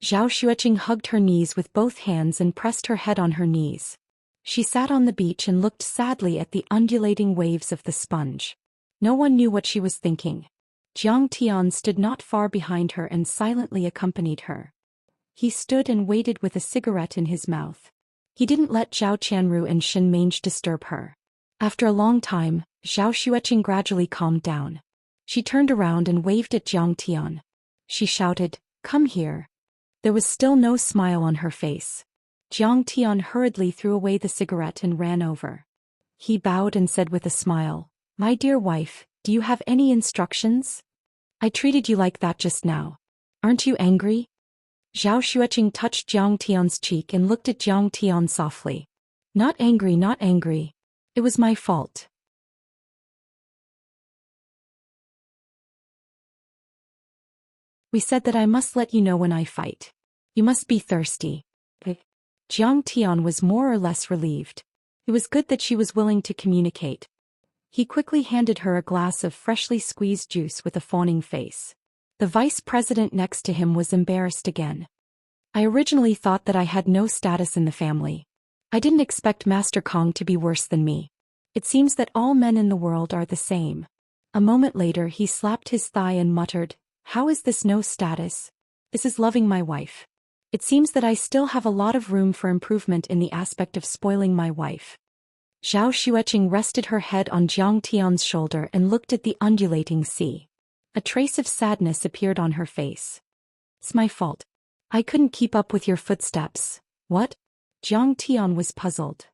Zhao Xueqing hugged her knees with both hands and pressed her head on her knees. She sat on the beach and looked sadly at the undulating waves of the sponge. No one knew what she was thinking. Jiang Tian stood not far behind her and silently accompanied her. He stood and waited with a cigarette in his mouth. He didn't let Zhao Qianru and Shen Mange disturb her. After a long time, Zhao Xueqing gradually calmed down. She turned around and waved at Jiang Tian. She shouted, Come here. There was still no smile on her face. Jiang Tian hurriedly threw away the cigarette and ran over. He bowed and said with a smile, My dear wife, do you have any instructions? I treated you like that just now. Aren't you angry? Zhao Xueqing touched Jiang Tian's cheek and looked at Jiang Tian softly. Not angry, not angry. It was my fault. We said that I must let you know when I fight. You must be thirsty. Jiang Tian was more or less relieved. It was good that she was willing to communicate. He quickly handed her a glass of freshly squeezed juice with a fawning face. The vice president next to him was embarrassed again. I originally thought that I had no status in the family. I didn't expect Master Kong to be worse than me. It seems that all men in the world are the same. A moment later he slapped his thigh and muttered, How is this no status? This is loving my wife. It seems that I still have a lot of room for improvement in the aspect of spoiling my wife. Zhao Xueqing rested her head on Jiang Tian's shoulder and looked at the undulating sea. A trace of sadness appeared on her face. It's my fault. I couldn't keep up with your footsteps. What? Jiang Tian was puzzled.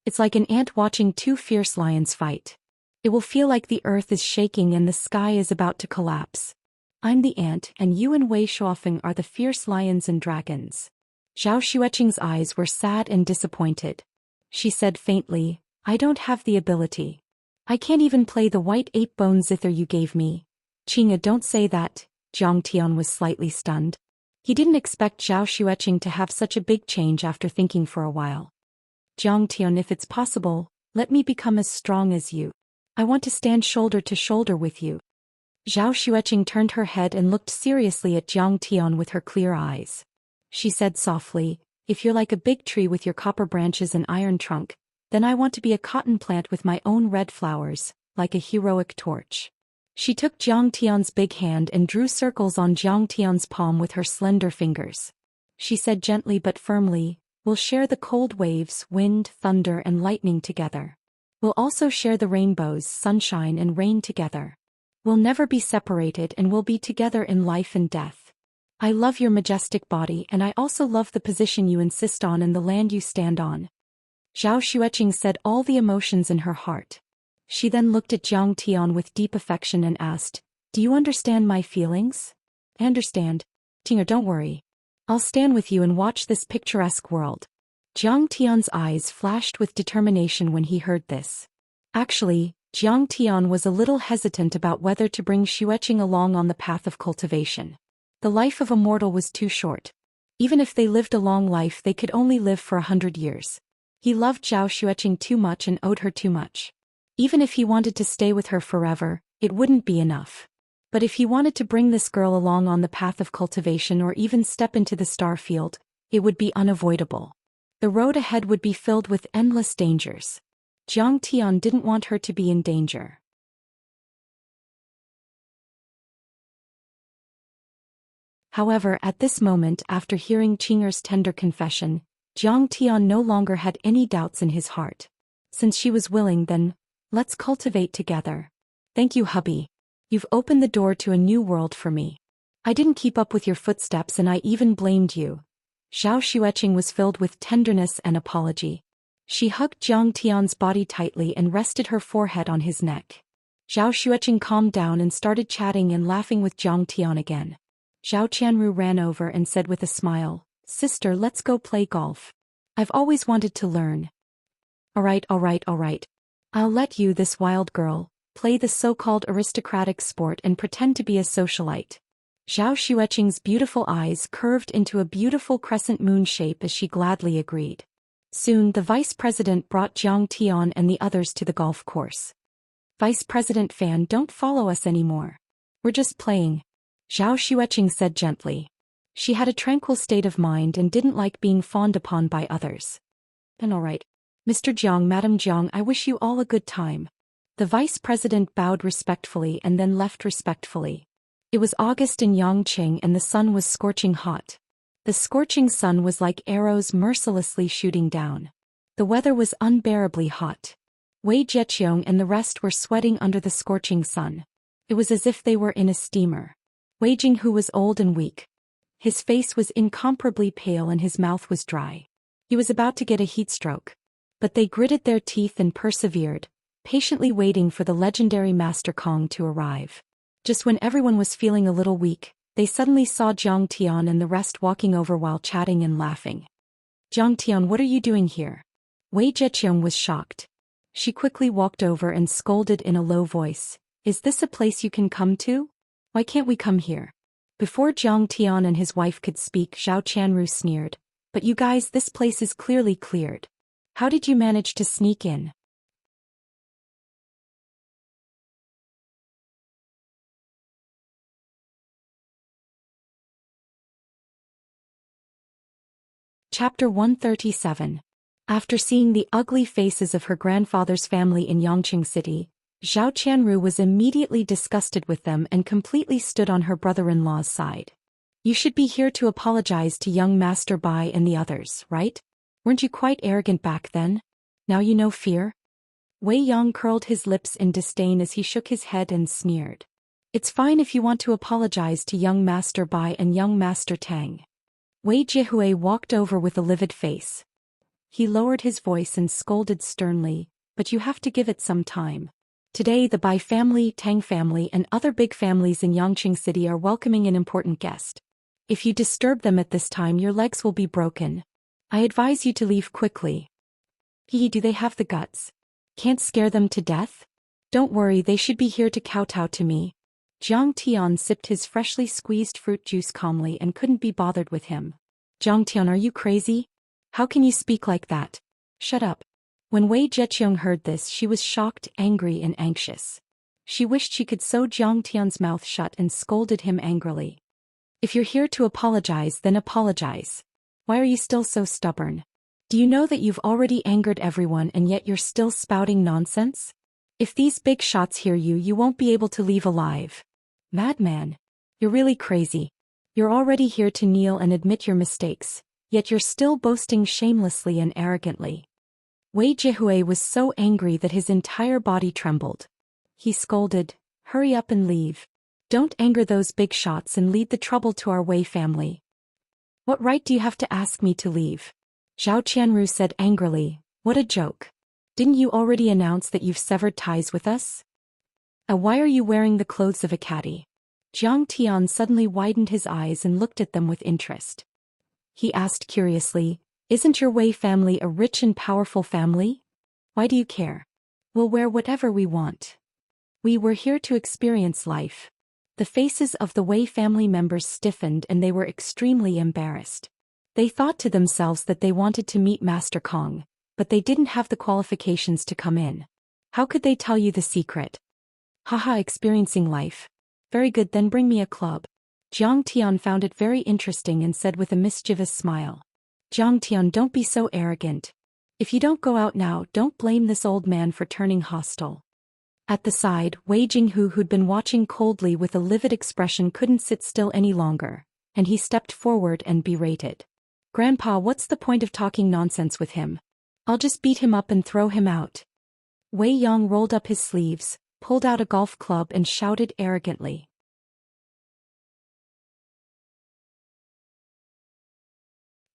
It's like an ant watching two fierce lions fight. It will feel like the earth is shaking and the sky is about to collapse. I'm the ant and you and Wei Shuofeng are the fierce lions and dragons. Zhao Xueqing's eyes were sad and disappointed. She said faintly, I don't have the ability. I can't even play the white ape-bone zither you gave me. Qing'er, don't say that. Jiang Tian was slightly stunned. He didn't expect Zhao Xueqing to have such a big change after thinking for a while. Jiang Tian, if it's possible, let me become as strong as you. I want to stand shoulder to shoulder with you. Zhao Xueqing turned her head and looked seriously at Jiang Tian with her clear eyes. She said softly, If you're like a big tree with your copper branches and iron trunk, then I want to be a cotton plant with my own red flowers, like a heroic torch. She took Jiang Tian's big hand and drew circles on Jiang Tian's palm with her slender fingers. She said gently but firmly, We'll share the cold waves, wind, thunder and lightning together. We'll also share the rainbows, sunshine and rain together. We'll never be separated and we'll be together in life and death. I love your majestic body and I also love the position you insist on and the land you stand on. Zhao Xueqing said all the emotions in her heart. She then looked at Jiang Tian with deep affection and asked, Do you understand my feelings? I understand. Qing'er, don't worry. I'll stand with you and watch this picturesque world. Jiang Tian's eyes flashed with determination when he heard this. Actually, Jiang Tian was a little hesitant about whether to bring Xueqing along on the path of cultivation. The life of a mortal was too short. Even if they lived a long life, they could only live for 100 years. He loved Zhao Xueqing too much and owed her too much. Even if he wanted to stay with her forever, it wouldn't be enough. But if he wanted to bring this girl along on the path of cultivation or even step into the star field, it would be unavoidable. The road ahead would be filled with endless dangers. Jiang Tian didn't want her to be in danger. However, at this moment, after hearing Qing'er's tender confession, Jiang Tian no longer had any doubts in his heart. Since she was willing, then, let's cultivate together. Thank you, hubby. You've opened the door to a new world for me. I didn't keep up with your footsteps and I even blamed you. Zhao Xueqing was filled with tenderness and apology. She hugged Jiang Tian's body tightly and rested her forehead on his neck. Zhao Xueqing calmed down and started chatting and laughing with Jiang Tian again. Zhao Qianru ran over and said with a smile, "Sister, let's go play golf. I've always wanted to learn." All right. I'll let you, this wild girl, play the so-called aristocratic sport and pretend to be a socialite. Zhao Xueqing's beautiful eyes curved into a beautiful crescent moon shape as she gladly agreed. Soon the vice president brought Jiang Tian and the others to the golf course. "Vice President Fan, don't follow us anymore. We're just playing," Zhao Xueqing said gently. She had a tranquil state of mind and didn't like being fawned upon by others. "And all right. Mr. Jiang, Madam Jiang, I wish you all a good time." The vice president bowed respectfully and then left respectfully. It was August in Yangqing and the sun was scorching hot. The scorching sun was like arrows mercilessly shooting down. The weather was unbearably hot. Wei Zheqiong and the rest were sweating under the scorching sun. It was as if they were in a steamer. Wei Jinghu was old and weak. His face was incomparably pale and his mouth was dry. He was about to get a heat stroke. But they gritted their teeth and persevered, patiently waiting for the legendary Master Kong to arrive. Just when everyone was feeling a little weak, they suddenly saw Jiang Tian and the rest walking over while chatting and laughing. "Jiang Tian, what are you doing here?" Wei Zheqiong was shocked. She quickly walked over and scolded in a low voice, "Is this a place you can come to? Why can't we come here?" Before Jiang Tian and his wife could speak, Zhao Qianru sneered, "But you guys, this place is clearly cleared. How did you manage to sneak in?" Chapter 137. After seeing the ugly faces of her grandfather's family in Yangqing City, Zhao Qianru was immediately disgusted with them and completely stood on her brother-in-law's side. "You should be here to apologize to young Master Bai and the others, right? Weren't you quite arrogant back then? Now you know fear?" Wei Yang curled his lips in disdain as he shook his head and sneered. "It's fine if you want to apologize to young Master Bai and young Master Tang." Wei Jihue walked over with a livid face. He lowered his voice and scolded sternly, "But you have to give it some time. Today the Bai family, Tang family and other big families in Yangqing City are welcoming an important guest. If you disturb them at this time, your legs will be broken. I advise you to leave quickly." Do they have the guts? Can't scare them to death? Don't worry, they should be here to kowtow to me. Jiang Tian sipped his freshly squeezed fruit juice calmly and couldn't be bothered with him. "Jiang Tian, are you crazy? How can you speak like that? Shut up." When Wei Zheqiong heard this, she was shocked, angry and anxious. She wished she could sew Jiang Tian's mouth shut and scolded him angrily. "If you're here to apologize, then apologize. Why are you still so stubborn? Do you know that you've already angered everyone and yet you're still spouting nonsense? If these big shots hear you, you won't be able to leave alive. Madman. You're really crazy. You're already here to kneel and admit your mistakes, yet you're still boasting shamelessly and arrogantly." Wei Jihue was so angry that his entire body trembled. He scolded, "Hurry up and leave. Don't anger those big shots and lead the trouble to our Wei family." "What right do you have to ask me to leave?" Zhao Qianru said angrily, "What a joke. Didn't you already announce that you've severed ties with us? Why are you wearing the clothes of a caddy?" Jiang Tian suddenly widened his eyes and looked at them with interest. He asked curiously, "Isn't your Wei family a rich and powerful family? Why do you care?" We'll wear whatever we want. We were here to experience life. The faces of the Wei family members stiffened and they were extremely embarrassed. They thought to themselves that they wanted to meet Master Kong, but they didn't have the qualifications to come in. How could they tell you the secret? Haha, experiencing life. Very good, then bring me a club. Zhang Tian found it very interesting and said with a mischievous smile. Zhang Tian, don't be so arrogant. If you don't go out now, don't blame this old man for turning hostile. At the side, Wei Jinghu, who'd been watching coldly with a livid expression, couldn't sit still any longer, and he stepped forward and berated. Grandpa, what's the point of talking nonsense with him? I'll just beat him up and throw him out. Wei Yang rolled up his sleeves, pulled out a golf club and shouted arrogantly.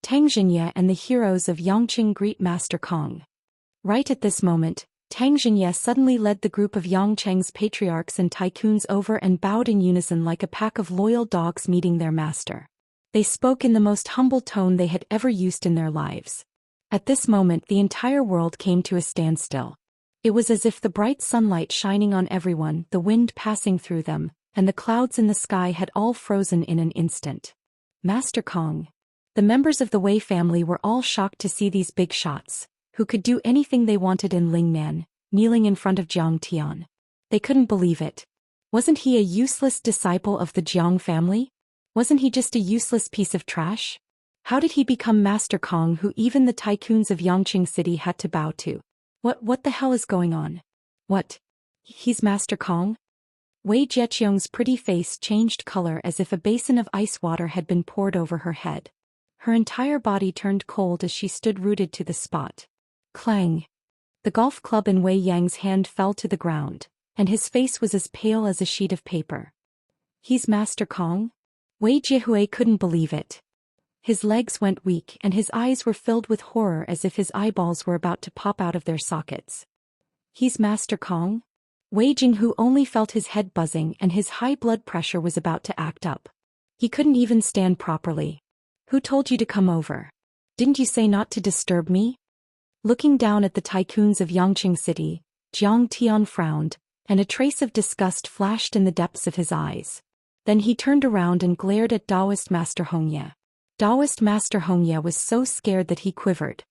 Tang Xinye and the heroes of Yangqing greet Master Kong. Right at this moment, Tang Xinye suddenly led the group of Yangqing's patriarchs and tycoons over and bowed in unison like a pack of loyal dogs meeting their master. They spoke in the most humble tone they had ever used in their lives. At this moment the entire world came to a standstill. It was as if the bright sunlight shining on everyone, the wind passing through them, and the clouds in the sky had all frozen in an instant. Master Kong. The members of the Wei family were all shocked to see these big shots, who could do anything they wanted in Lingnan, kneeling in front of Zhang Tian. They couldn't believe it. Wasn't he a useless disciple of the Jiang family? Wasn't he just a useless piece of trash? How did he become Master Kong, who even the tycoons of Yangqing City had to bow to? What the hell is going on? What? He's Master Kong? Wei Zheqiang's pretty face changed color as if a basin of ice water had been poured over her head. Her entire body turned cold as she stood rooted to the spot. Clang! The golf club in Wei Yang's hand fell to the ground, and his face was as pale as a sheet of paper. He's Master Kong? Wei Jihue couldn't believe it. His legs went weak and his eyes were filled with horror as if his eyeballs were about to pop out of their sockets. He's Master Kong? Wei Jinghu only felt his head buzzing and his high blood pressure was about to act up. He couldn't even stand properly. Who told you to come over? Didn't you say not to disturb me? Looking down at the tycoons of Yangqing City, Zhang Tian frowned, and a trace of disgust flashed in the depths of his eyes. Then he turned around and glared at Daoist Master Hongye. Daoist Master Hongye was so scared that he quivered.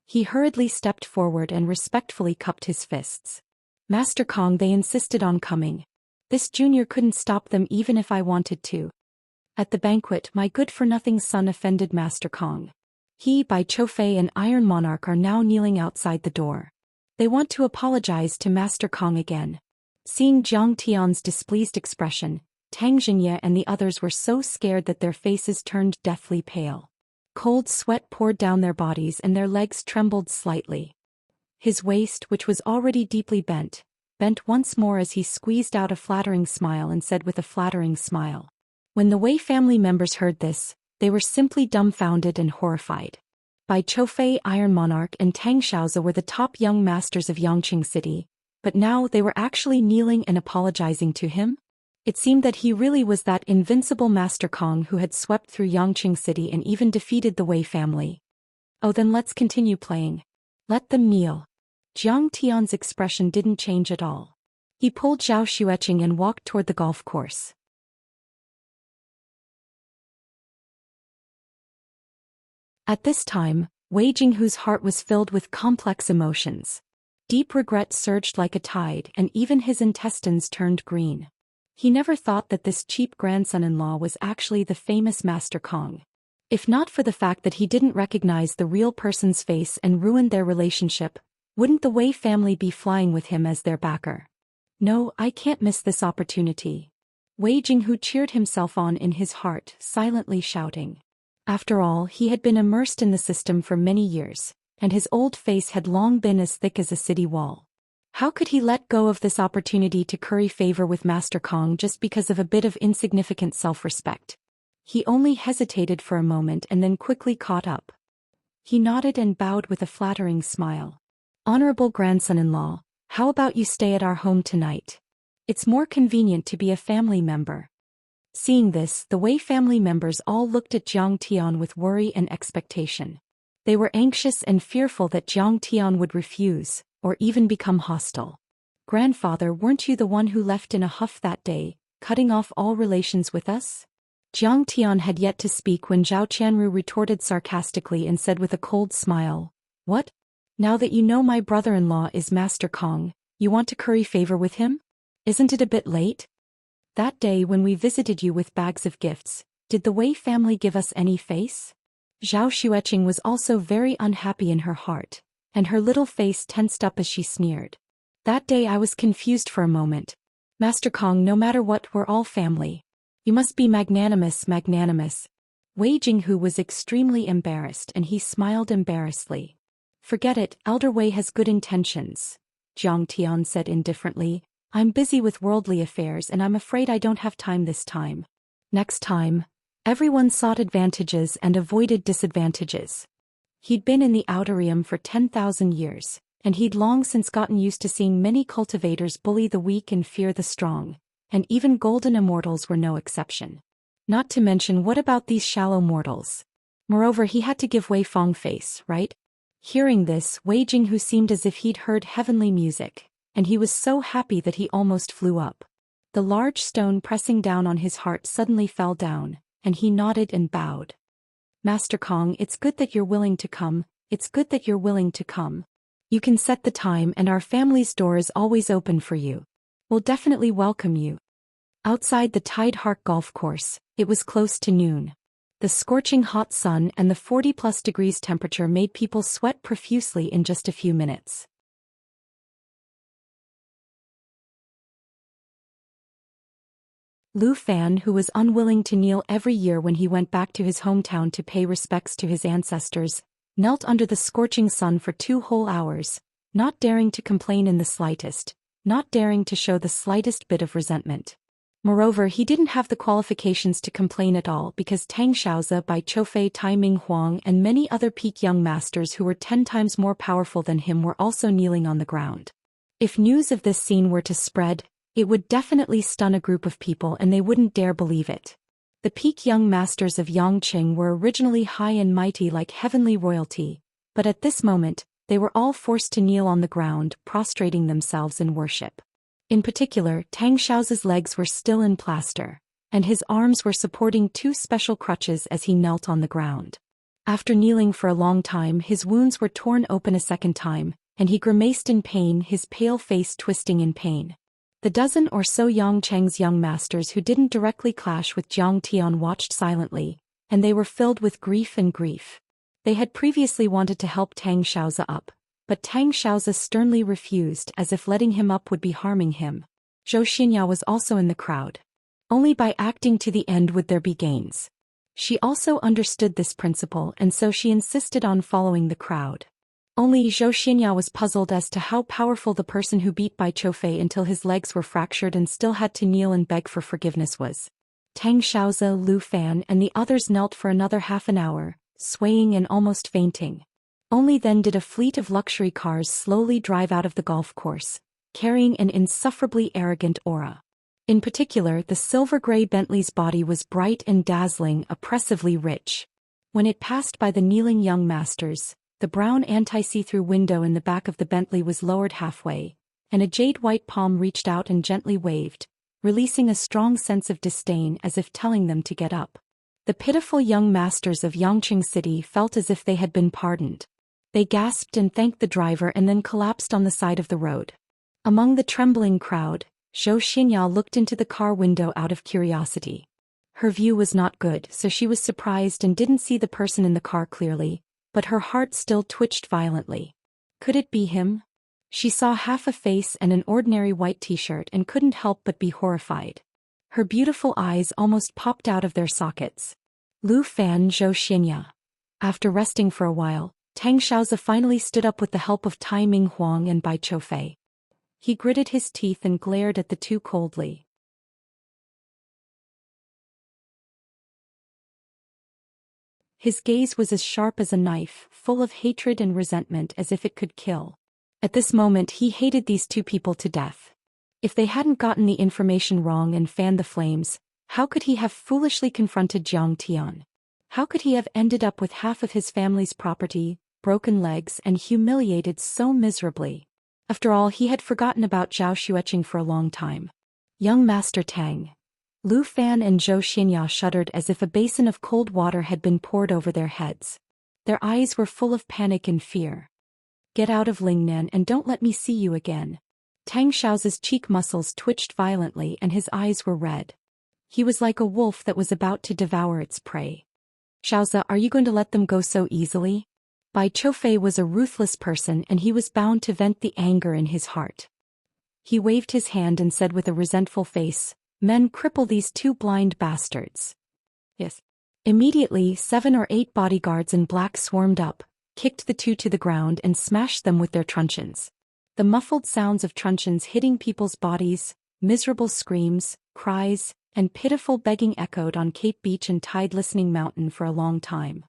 He hurriedly stepped forward and respectfully cupped his fists. Master Kong, they insisted on coming. This junior couldn't stop them even if I wanted to. At the banquet, my good-for-nothing son offended Master Kong. He, Bai Chofei and Iron Monarch are now kneeling outside the door. They want to apologize to Master Kong again. Seeing Zhang Tian's displeased expression, Tang Xinye and the others were so scared that their faces turned deathly pale. Cold sweat poured down their bodies and their legs trembled slightly. His waist, which was already deeply bent once more as he squeezed out a flattering smile and said with a flattering smile. When the Wei family members heard this, they were simply dumbfounded and horrified. Bai Chofei, Iron Monarch and Tang Xiaozi were the top young masters of Yangqing City, but now they were actually kneeling and apologizing to him? It seemed that he really was that invincible Master Kong who had swept through Yangqing City and even defeated the Wei family. Oh, then let's continue playing. Let them kneel. Zhang Tian's expression didn't change at all. He pulled Zhao Xueqing and walked toward the golf course. At this time, Wei Jinghu's heart was filled with complex emotions. Deep regret surged like a tide and even his intestines turned green. He never thought that this cheap grandson-in-law was actually the famous Master Kong. If not for the fact that he didn't recognize the real person's face and ruined their relationship, wouldn't the Wei family be flying with him as their backer? No, I can't miss this opportunity. Wei Jinghu cheered himself on in his heart, silently shouting. After all, he had been immersed in the system for many years, and his old face had long been as thick as a city wall. How could he let go of this opportunity to curry favor with Master Kong just because of a bit of insignificant self-respect? He only hesitated for a moment and then quickly caught up. He nodded and bowed with a flattering smile. Honorable grandson-in-law, how about you stay at our home tonight? It's more convenient to be a family member. Seeing this, the Wei family members all looked at Zhang Tian with worry and expectation. They were anxious and fearful that Zhang Tian would refuse, or even become hostile. Grandfather, weren't you the one who left in a huff that day, cutting off all relations with us? Jiang Tian had yet to speak when Zhao Qianru retorted sarcastically and said with a cold smile, "What? Now that you know my brother-in-law is Master Kong, you want to curry favor with him? Isn't it a bit late? That day when we visited you with bags of gifts, did the Wei family give us any face?" Zhao Xueqing was also very unhappy in her heart, and her little face tensed up as she sneered. "That day I was confused for a moment. Master Kong, no matter what, we're all family. You must be magnanimous, magnanimous." Wei Jinghu was extremely embarrassed and he smiled embarrassedly. "Forget it, Elder Wei has good intentions," Jiang Tian said indifferently. "I'm busy with worldly affairs and I'm afraid I don't have time this time." Next time, everyone sought advantages and avoided disadvantages. He'd been in the Outerium for 10,000 years, and he'd long since gotten used to seeing many cultivators bully the weak and fear the strong, and even golden immortals were no exception. Not to mention, what about these shallow mortals? Moreover, he had to give Wei Fong face, right? Hearing this, Wei Jinghu seemed as if he'd heard heavenly music, and he was so happy that he almost flew up. The large stone pressing down on his heart suddenly fell down, and he nodded and bowed. "Master Kong, it's good that you're willing to come, it's good that you're willing to come. You can set the time and our family's door is always open for you. We'll definitely welcome you." Outside the Tide Hark golf course, it was close to noon. The scorching hot sun and the 40+ degrees temperature made people sweat profusely in just a few minutes. Lu Fan, who was unwilling to kneel every year when he went back to his hometown to pay respects to his ancestors, knelt under the scorching sun for 2 whole hours, not daring to complain in the slightest, not daring to show the slightest bit of resentment. Moreover, he didn't have the qualifications to complain at all because Tang Xiaozi, Bai Choufei, Tai Ming Huang and many other peak young masters who were 10 times more powerful than him were also kneeling on the ground. If news of this scene were to spread, it would definitely stun a group of people and they wouldn't dare believe it. The peak young masters of Yangqing were originally high and mighty like heavenly royalty, but at this moment, they were all forced to kneel on the ground, prostrating themselves in worship. In particular, Tang Xiaozi's legs were still in plaster, and his arms were supporting 2 special crutches as he knelt on the ground. After kneeling for a long time, his wounds were torn open a second time, and he grimaced in pain, his pale face twisting in pain. The dozen or so Yangcheng's young masters who didn't directly clash with Jiang Tian watched silently, and they were filled with grief and grief. They had previously wanted to help Tang Xiaozi up, but Tang Xiaozi sternly refused as if letting him up would be harming him. Zhou Xian was also in the crowd. Only by acting to the end would there be gains. She also understood this principle and so she insisted on following the crowd. Only Zhou Xian was puzzled as to how powerful the person who beat Bai Choufei until his legs were fractured and still had to kneel and beg for forgiveness was. Tang Xiaozi, Lu Fan and the others knelt for another half an hour, swaying and almost fainting. Only then did a fleet of luxury cars slowly drive out of the golf course, carrying an insufferably arrogant aura. In particular, the silver-gray Bentley's body was bright and dazzling, oppressively rich. When it passed by the kneeling young masters, the brown anti-see-through window in the back of the Bentley was lowered halfway, and a jade-white palm reached out and gently waved, releasing a strong sense of disdain as if telling them to get up. The pitiful young masters of Yangqing City felt as if they had been pardoned. They gasped and thanked the driver and then collapsed on the side of the road. Among the trembling crowd, Zhou Xian looked into the car window out of curiosity. Her view was not good, so she was surprised and didn't see the person in the car clearly, but her heart still twitched violently. Could it be him? She saw half a face and an ordinary white t-shirt and couldn't help but be horrified. Her beautiful eyes almost popped out of their sockets. Lu Fan, Zhou Xian. After resting for a while, Tang Xiaozi finally stood up with the help of Tai Ming Huang and Bai Choufei. He gritted his teeth and glared at the two coldly. His gaze was as sharp as a knife, full of hatred and resentment as if it could kill. At this moment he hated these two people to death. If they hadn't gotten the information wrong and fanned the flames, how could he have foolishly confronted Jiang Tian? How could he have ended up with half of his family's property, broken legs and humiliated so miserably? After all, he had forgotten about Zhao Xueqing for a long time. Young Master Tang, Lu Fan and Zhou Xian shuddered as if a basin of cold water had been poured over their heads. Their eyes were full of panic and fear. Get out of Lingnan and don't let me see you again. Tang Xiao's cheek muscles twitched violently and his eyes were red. He was like a wolf that was about to devour its prey. Xiaoza, are you going to let them go so easily? Bai Choufei was a ruthless person and he was bound to vent the anger in his heart. He waved his hand and said with a resentful face, "Men, cripple these two blind bastards." Yes. Immediately, 7 or 8 bodyguards in black swarmed up, kicked the two to the ground and smashed them with their truncheons. The muffled sounds of truncheons hitting people's bodies, miserable screams, cries, and pitiful begging echoed on Cape Beach and Tide Listening Mountain for a long time.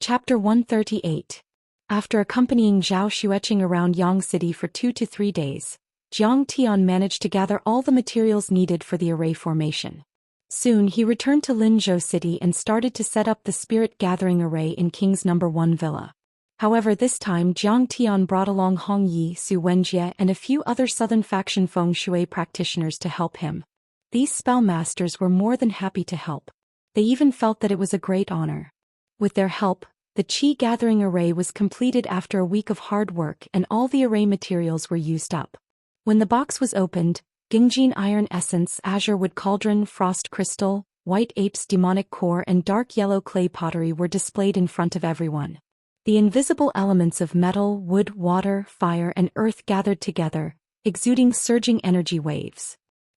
Chapter 138. After accompanying Zhao Xueqing around Yang City for 2 to 3 days, Jiang Tian managed to gather all the materials needed for the array formation. Soon he returned to Linzhou City and started to set up the spirit gathering array in King's No. 1 villa. However, this time Jiang Tian brought along Hong Yi, Su Wenjie and a few other southern faction feng shui practitioners to help him. These spell masters were more than happy to help. They even felt that it was a great honor. With their help, the Qi gathering array was completed after a week of hard work and all the array materials were used up. When the box was opened, Gingjin iron essence, azure wood cauldron, frost crystal, white ape's demonic core and dark yellow clay pottery were displayed in front of everyone. The invisible elements of metal, wood, water, fire and earth gathered together, exuding surging energy waves.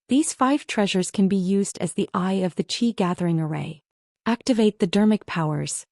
These 5 treasures can be used as the eye of the Qi gathering array. Activate the dermic powers.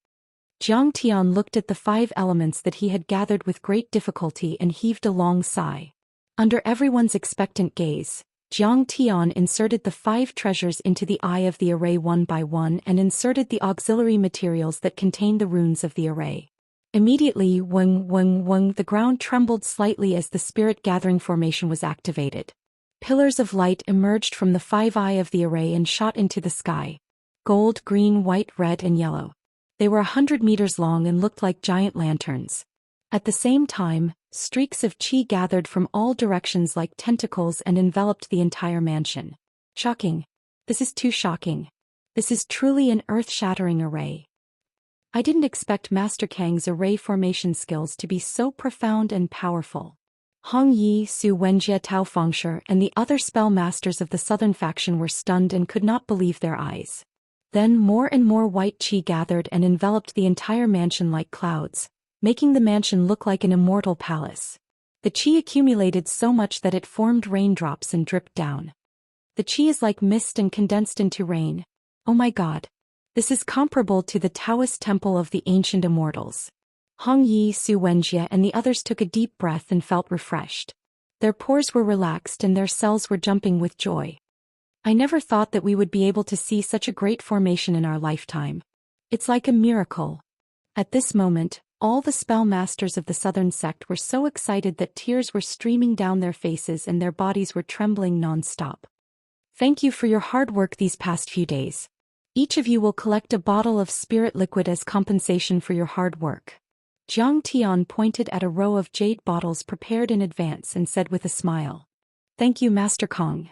Jiang Tian looked at the 5 elements that he had gathered with great difficulty and heaved a long sigh. Under everyone's expectant gaze, Jiang Tian inserted the 5 treasures into the eye of the array one by one and inserted the auxiliary materials that contained the runes of the array. Immediately, the ground trembled slightly as the spirit gathering formation was activated. Pillars of light emerged from the 5 eye of the array and shot into the sky. Gold, green, white, red and yellow. They were 100 meters long and looked like giant lanterns. At the same time, streaks of qi gathered from all directions like tentacles and enveloped the entire mansion. Shocking. This is too shocking. This is truly an earth-shattering array. I didn't expect Master Kang's array formation skills to be so profound and powerful. Hong Yi, Su Wenjie, Tao Fengshe, and the other spell masters of the southern faction were stunned and could not believe their eyes. Then more and more white qi gathered and enveloped the entire mansion like clouds, making the mansion look like an immortal palace. The qi accumulated so much that it formed raindrops and dripped down. The qi is like mist and condensed into rain. Oh my god. This is comparable to the Daoist temple of the ancient immortals. Hong Yi, Su Wenjie and the others took a deep breath and felt refreshed. Their pores were relaxed and their cells were jumping with joy. I never thought that we would be able to see such a great formation in our lifetime. It's like a miracle. At this moment, all the spell masters of the southern sect were so excited that tears were streaming down their faces and their bodies were trembling non-stop. Thank you for your hard work these past few days. Each of you will collect a bottle of spirit liquid as compensation for your hard work. Jiang Tian pointed at a row of jade bottles prepared in advance and said with a smile. Thank you, Master Kong.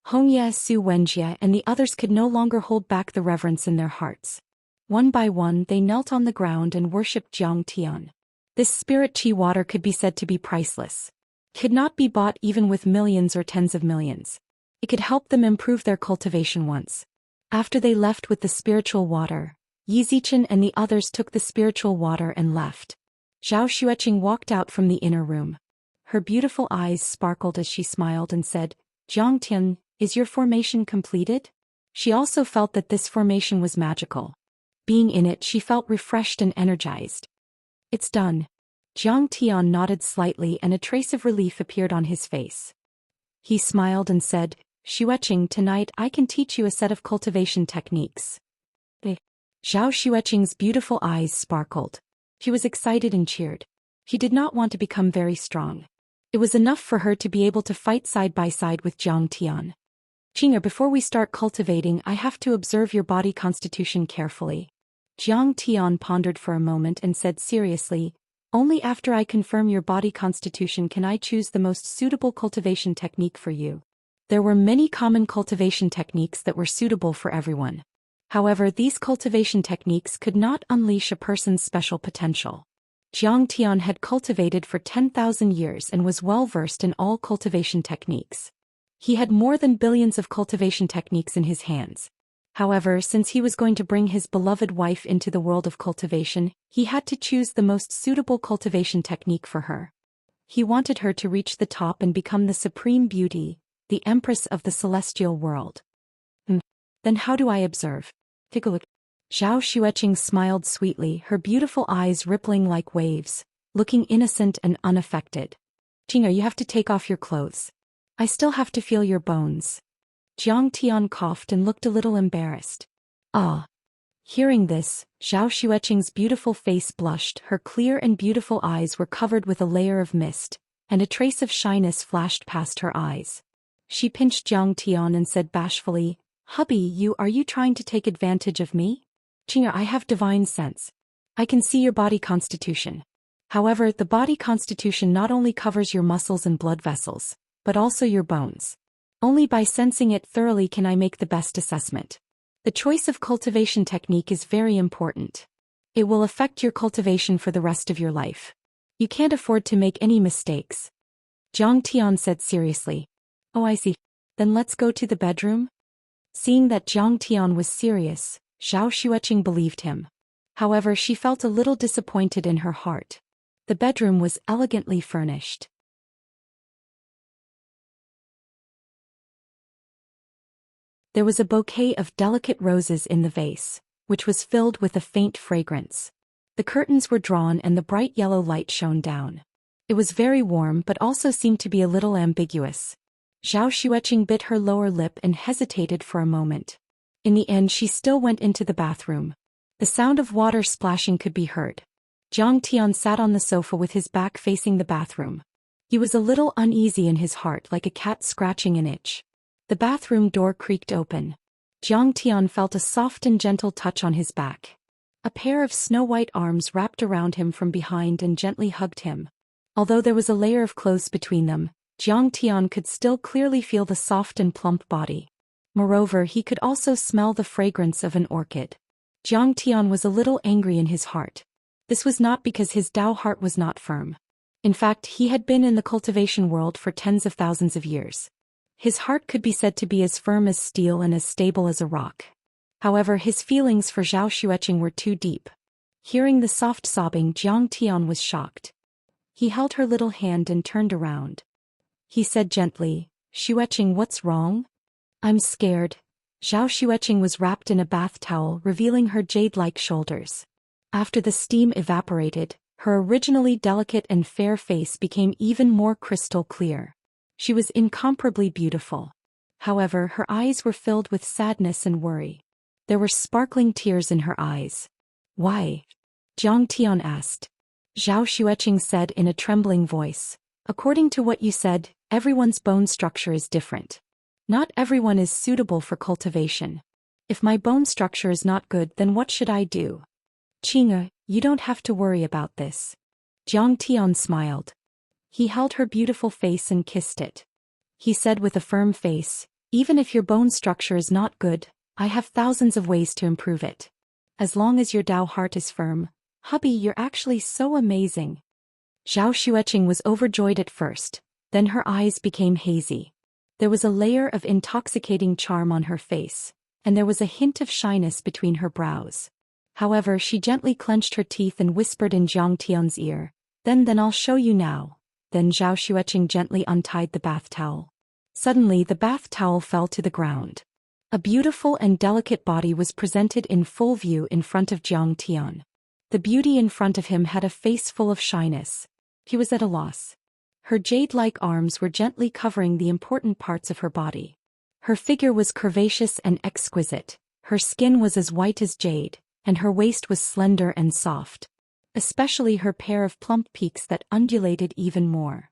Hongye, Su Wenjie and the others could no longer hold back the reverence in their hearts. One by one they knelt on the ground and worshipped Jiang Tian. This spirit qi water could be said to be priceless. Could not be bought even with millions or tens of millions. It could help them improve their cultivation once. After they left with the spiritual water, Yi Zichen and the others took the spiritual water and left. Zhao Xueqing walked out from the inner room. Her beautiful eyes sparkled as she smiled and said, Jiang Tian, is your formation completed? She also felt that this formation was magical. Being in it, she felt refreshed and energized. It's done. Jiang Tian nodded slightly and a trace of relief appeared on his face. He smiled and said, Xueqing, tonight I can teach you a set of cultivation techniques. Zhao Xueqing's beautiful eyes sparkled. She was excited and cheered. She did not want to become very strong. It was enough for her to be able to fight side by side with Zhang Tian. Qing'er, before we start cultivating, I have to observe your body constitution carefully. Zhang Tian pondered for a moment and said seriously, only after I confirm your body constitution can I choose the most suitable cultivation technique for you. There were many common cultivation techniques that were suitable for everyone. However, these cultivation techniques could not unleash a person's special potential. Zhang Tian had cultivated for 10,000 years and was well versed in all cultivation techniques. He had more than billions of cultivation techniques in his hands. However, since he was going to bring his beloved wife into the world of cultivation, he had to choose the most suitable cultivation technique for her. He wanted her to reach the top and become the supreme beauty, the empress of the celestial world. Then how do I observe? Take a look. Zhao Xueqing smiled sweetly, her beautiful eyes rippling like waves, looking innocent and unaffected. Qing'er, you have to take off your clothes. I still have to feel your bones. Zhang Tian coughed and looked a little embarrassed. Ah. Hearing this, Zhao Xueqing's beautiful face blushed, her clear and beautiful eyes were covered with a layer of mist, and a trace of shyness flashed past her eyes. She pinched Zhang Tian and said bashfully, Hubby, are you trying to take advantage of me? Qing'er, I have divine sense. I can see your body constitution. However, the body constitution not only covers your muscles and blood vessels, but also your bones. Only by sensing it thoroughly can I make the best assessment. The choice of cultivation technique is very important. It will affect your cultivation for the rest of your life. You can't afford to make any mistakes. Zhang Tian said seriously. Oh, I see. Then let's go to the bedroom? Seeing that Zhang Tian was serious, Zhao Xueqing believed him. However, she felt a little disappointed in her heart. The bedroom was elegantly furnished. There was a bouquet of delicate roses in the vase, which was filled with a faint fragrance. The curtains were drawn and the bright yellow light shone down. It was very warm but also seemed to be a little ambiguous. Zhao Xueqing bit her lower lip and hesitated for a moment. In the end, she still went into the bathroom. The sound of water splashing could be heard. Zhang Tian sat on the sofa with his back facing the bathroom. He was a little uneasy in his heart, like a cat scratching an itch. The bathroom door creaked open. Zhang Tian felt a soft and gentle touch on his back. A pair of snow-white arms wrapped around him from behind and gently hugged him. Although there was a layer of clothes between them, Zhang Tian could still clearly feel the soft and plump body. Moreover, he could also smell the fragrance of an orchid. Zhang Tian was a little angry in his heart. This was not because his Dao heart was not firm. In fact, he had been in the cultivation world for tens of thousands of years. His heart could be said to be as firm as steel and as stable as a rock. However, his feelings for Zhao Xueqing were too deep. Hearing the soft sobbing, Zhang Tian was shocked. He held her little hand and turned around. He said gently, Xueqing, what's wrong? I'm scared. Zhao Xueqing was wrapped in a bath towel, revealing her jade-like shoulders. After the steam evaporated, her originally delicate and fair face became even more crystal clear. She was incomparably beautiful. However, her eyes were filled with sadness and worry. There were sparkling tears in her eyes. Why? Zhang Tian asked. Zhao Xueqing said in a trembling voice, according to what you said, everyone's bone structure is different. Not everyone is suitable for cultivation. If my bone structure is not good, then what should I do? Qing'er, you don't have to worry about this. Zhang Tian smiled. He held her beautiful face and kissed it. He said with a firm face, even if your bone structure is not good, I have thousands of ways to improve it. As long as your Dao heart is firm, hubby, you're actually so amazing. Zhao Xueqing was overjoyed at first, then her eyes became hazy. There was a layer of intoxicating charm on her face, and there was a hint of shyness between her brows. However, she gently clenched her teeth and whispered in Zhang Tian's ear, Then I'll show you now. Then Zhao Xueqing gently untied the bath towel. Suddenly the bath towel fell to the ground. A beautiful and delicate body was presented in full view in front of Zhang Tian. The beauty in front of him had a face full of shyness. He was at a loss. Her jade-like arms were gently covering the important parts of her body. Her figure was curvaceous and exquisite, her skin was as white as jade, and her waist was slender and soft. Especially her pair of plump peaks that undulated even more.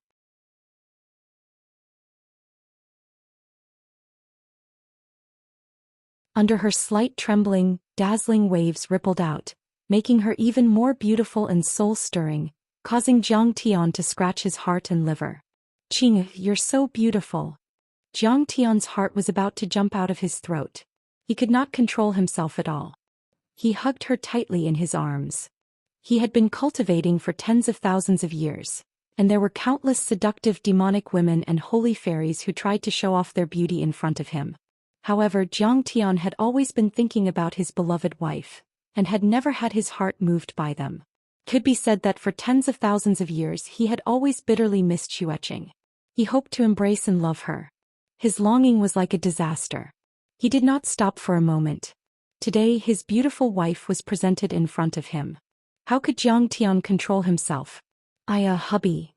Under her slight trembling, dazzling waves rippled out, making her even more beautiful and soul-stirring, causing Zhang Tian to scratch his heart and liver. "Qing, you're so beautiful." Zhang Tian's heart was about to jump out of his throat. He could not control himself at all. He hugged her tightly in his arms. He had been cultivating for tens of thousands of years, and there were countless seductive demonic women and holy fairies who tried to show off their beauty in front of him. However, Zhang Tian had always been thinking about his beloved wife, and had never had his heart moved by them. Could be said that for tens of thousands of years he had always bitterly missed Xueqing. He hoped to embrace and love her. His longing was like a disaster. He did not stop for a moment. Today his beautiful wife was presented in front of him. How could Zhang Tian control himself? Hubby."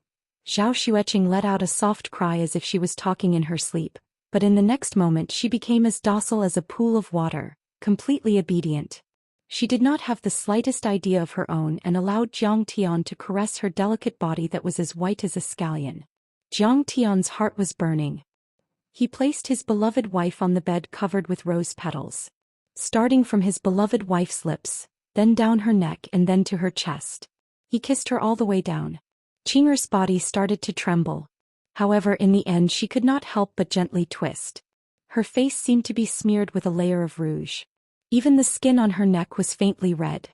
Zhao Xueqing let out a soft cry as if she was talking in her sleep, but in the next moment she became as docile as a pool of water, completely obedient. She did not have the slightest idea of her own and allowed Zhang Tian to caress her delicate body that was as white as a scallion. Zhang Tian's heart was burning. He placed his beloved wife on the bed covered with rose petals. Starting from his beloved wife's lips, then down her neck and then to her chest. He kissed her all the way down. Qing'er's body started to tremble. However, in the end she could not help but gently twist. Her face seemed to be smeared with a layer of rouge. Even the skin on her neck was faintly red.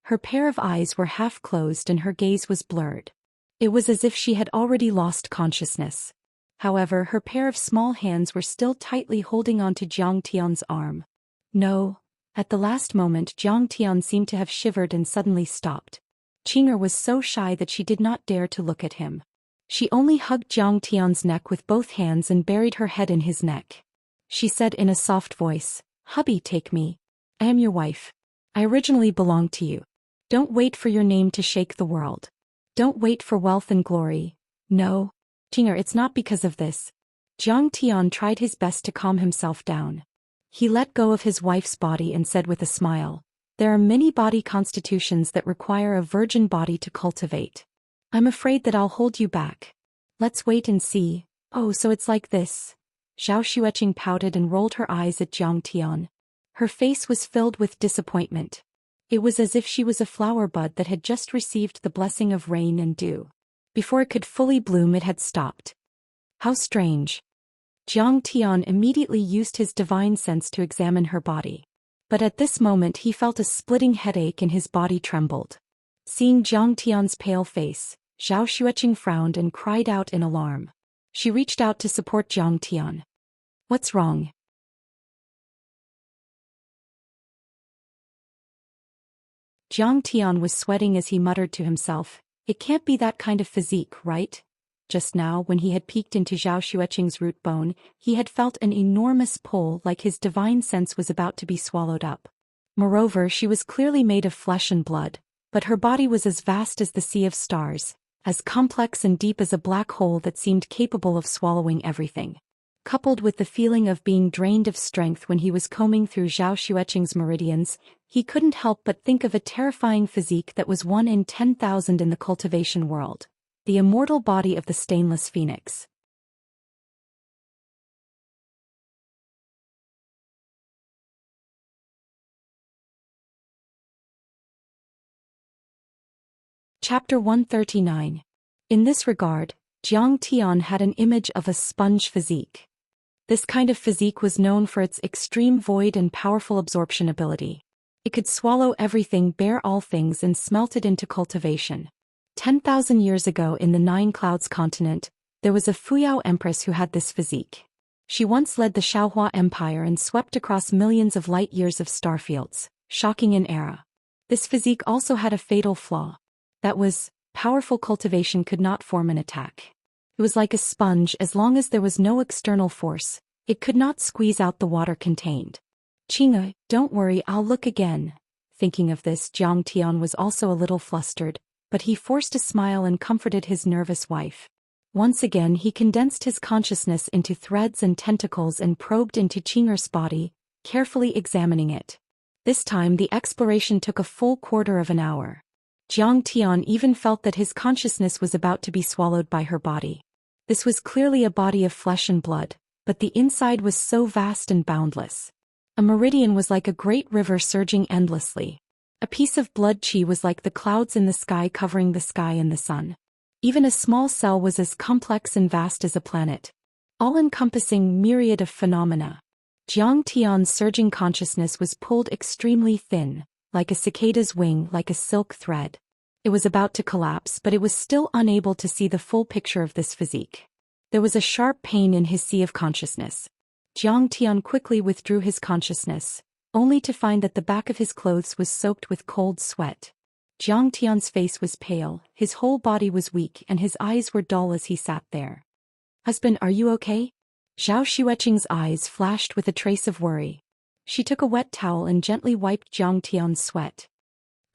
Her pair of eyes were half closed and her gaze was blurred. It was as if she had already lost consciousness. However, her pair of small hands were still tightly holding onto Zhang Tian's arm. No. At the last moment Zhang Tian seemed to have shivered and suddenly stopped. Qing'er was so shy that she did not dare to look at him. She only hugged Zhang Tian's neck with both hands and buried her head in his neck. She said in a soft voice, "Hubby, take me. I am your wife. I originally belonged to you. Don't wait for your name to shake the world. Don't wait for wealth and glory. No. Qing'er, it's not because of this." Zhang Tian tried his best to calm himself down. He let go of his wife's body and said with a smile, "There are many body constitutions that require a virgin body to cultivate. I'm afraid that I'll hold you back. Let's wait and see." "Oh, so it's like this." Zhao Xueqing pouted and rolled her eyes at Zhang Tian. Her face was filled with disappointment. It was as if she was a flower bud that had just received the blessing of rain and dew. Before it could fully bloom it had stopped. How strange. Zhang Tian immediately used his divine sense to examine her body. But at this moment he felt a splitting headache and his body trembled. Seeing Zhang Tian's pale face, Zhao Xueqing frowned and cried out in alarm. She reached out to support Zhang Tian. "What's wrong?" Zhang Tian was sweating as he muttered to himself, "It can't be that kind of physique, right?" Just now, when he had peeked into Zhao Xueqing's root bone, he had felt an enormous pull like his divine sense was about to be swallowed up. Moreover, she was clearly made of flesh and blood, but her body was as vast as the sea of stars, as complex and deep as a black hole that seemed capable of swallowing everything. Coupled with the feeling of being drained of strength when he was combing through Zhao Xueqing's meridians, he couldn't help but think of a terrifying physique that was 1 in 10,000 in the cultivation world. The immortal body of the stainless phoenix. Chapter 139. In this regard, Zhang Tian had an image of a sponge physique. This kind of physique was known for its extreme void and powerful absorption ability. It could swallow everything, bear all things, and smelt it into cultivation. 10,000 years ago in the Nine Clouds continent, there was a Fuyao empress who had this physique. She once led the Xiaohua Empire and swept across millions of light-years of starfields, shocking an era. This physique also had a fatal flaw. That was, powerful cultivation could not form an attack. It was like a sponge. As long as there was no external force, it could not squeeze out the water contained. "Qing'er, don't worry, I'll look again." Thinking of this, Zhang Tian was also a little flustered, but he forced a smile and comforted his nervous wife. Once again he condensed his consciousness into threads and tentacles and probed into Qing'er's body, carefully examining it. This time the exploration took a full quarter of an hour. Zhang Tian even felt that his consciousness was about to be swallowed by her body. This was clearly a body of flesh and blood, but the inside was so vast and boundless. A meridian was like a great river surging endlessly. A piece of blood chi was like the clouds in the sky covering the sky and the sun. Even a small cell was as complex and vast as a planet. All-encompassing myriad of phenomena. Jiang Tian's surging consciousness was pulled extremely thin, like a cicada's wing, like a silk thread. It was about to collapse, but it was still unable to see the full picture of this physique. There was a sharp pain in his sea of consciousness. Jiang Tian quickly withdrew his consciousness, only to find that the back of his clothes was soaked with cold sweat. Jiang Tian's face was pale, his whole body was weak, and his eyes were dull as he sat there. "Husband, are you okay?" Zhao Xueqing's eyes flashed with a trace of worry. She took a wet towel and gently wiped Jiang Tian's sweat.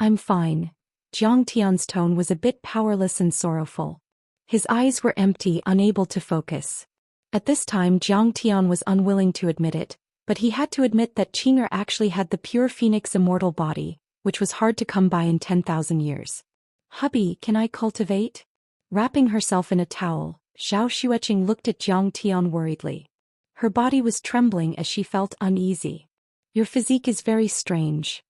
"I'm fine." Jiang Tian's tone was a bit powerless and sorrowful. His eyes were empty, unable to focus. At this time Jiang Tian was unwilling to admit it, but he had to admit that Qing'er actually had the pure phoenix immortal body, which was hard to come by in 10,000 years. "Hubby, can I cultivate?" Wrapping herself in a towel, Zhao Xueqing looked at Jiang Tian worriedly. Her body was trembling as she felt uneasy. "Your physique is very strange."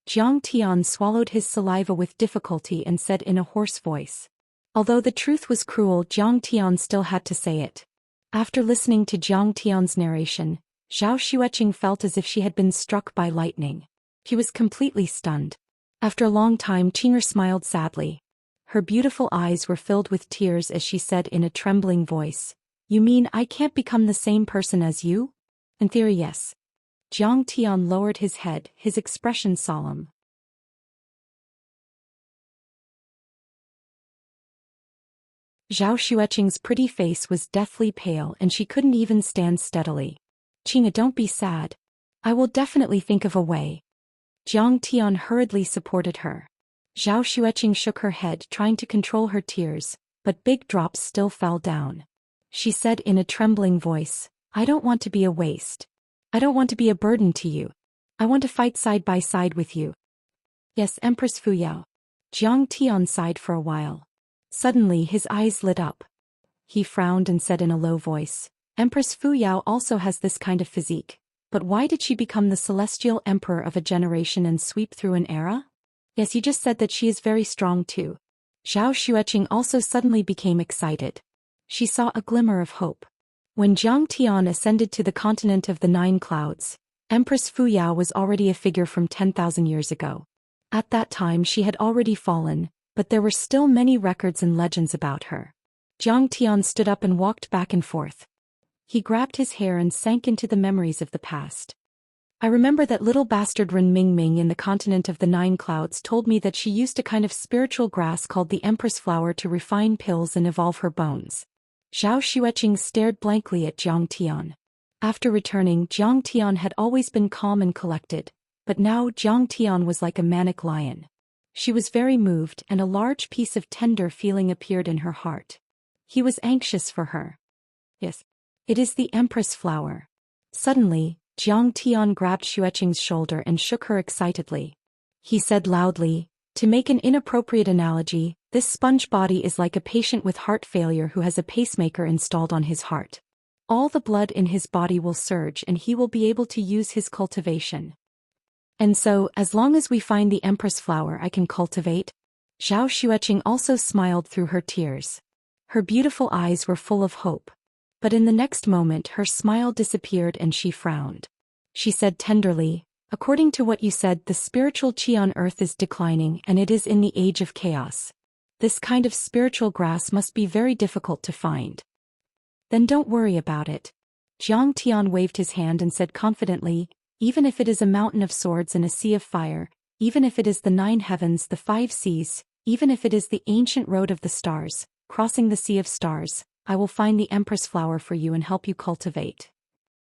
Jiang Tian swallowed his saliva with difficulty and said in a hoarse voice. Although the truth was cruel, Jiang Tian still had to say it. After listening to Jiang Tian's narration, Zhao Xueqing felt as if she had been struck by lightning. He was completely stunned. After a long time, Qing'er smiled sadly. Her beautiful eyes were filled with tears as she said in a trembling voice, "You mean I can't become the same person as you?" "In theory, yes." Jiang Tian lowered his head, his expression solemn. Zhao Xueqing's pretty face was deathly pale and she couldn't even stand steadily. "Qing'er, don't be sad. I will definitely think of a way." Jiang Tian hurriedly supported her. Zhao Xueqing shook her head, trying to control her tears, but big drops still fell down. She said in a trembling voice, "I don't want to be a waste. I don't want to be a burden to you. I want to fight side by side with you." "Yes, Empress Fuyao." Jiang Tian sighed for a while. Suddenly his eyes lit up. He frowned and said in a low voice, "Empress Fuyao also has this kind of physique, but why did she become the celestial emperor of a generation and sweep through an era?" "Yes, you just said that she is very strong too." Zhao Xueqing also suddenly became excited. She saw a glimmer of hope. When Jiang Tian ascended to the continent of the 9 clouds, Empress Fuyao was already a figure from 10,000 years ago. At that time she had already fallen, but there were still many records and legends about her. Jiang Tian stood up and walked back and forth. He grabbed his hair and sank into the memories of the past. "I remember that little bastard Ren Mingming in the continent of the 9 clouds told me that she used a kind of spiritual grass called the Empress Flower to refine pills and evolve her bones." Zhao Xueqing stared blankly at Jiang Tian. After returning, Jiang Tian had always been calm and collected, but now Jiang Tian was like a manic lion. She was very moved and a large piece of tender feeling appeared in her heart. He was anxious for her. "Yes, it is the Empress Flower." Suddenly, Jiang Tian grabbed Xueqing's shoulder and shook her excitedly. He said loudly, "To make an inappropriate analogy, this sponge body is like a patient with heart failure who has a pacemaker installed on his heart. All the blood in his body will surge and he will be able to use his cultivation. And so, as long as we find the Empress Flower, I can cultivate." Zhao Xueqing also smiled through her tears. Her beautiful eyes were full of hope. But in the next moment her smile disappeared and she frowned. She said tenderly, "According to what you said, the spiritual qi on earth is declining and it is in the age of chaos. This kind of spiritual grass must be very difficult to find." "Then don't worry about it." Jiang Tian waved his hand and said confidently, "Even if it is a mountain of swords and a sea of fire, even if it is the 9 heavens, the 5 seas, even if it is the ancient road of the stars, crossing the sea of stars, I will find the Empress Flower for you and help you cultivate."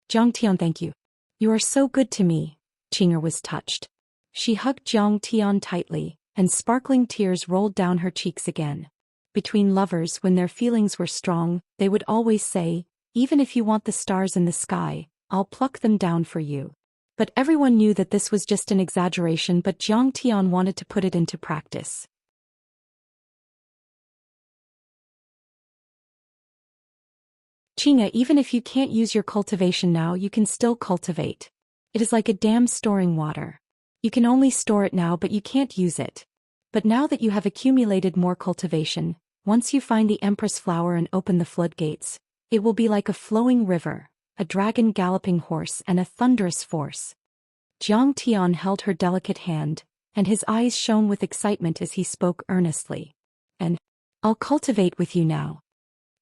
"Jiang Tian, thank you. You are so good to me." Qing'er was touched. She hugged Jiang Tian tightly, and sparkling tears rolled down her cheeks again. Between lovers, when their feelings were strong, they would always say, "Even if you want the stars in the sky, I'll pluck them down for you." But everyone knew that this was just an exaggeration, but Jiang Tian wanted to put it into practice. "Qing'er, even if you can't use your cultivation now, you can still cultivate. It is like a dam storing water. You can only store it now but you can't use it. But now that you have accumulated more cultivation, once you find the Empress flower and open the floodgates, it will be like a flowing river, a dragon galloping horse and a thunderous force. Zhang Tian held her delicate hand, and his eyes shone with excitement as he spoke earnestly. And, I'll cultivate with you now.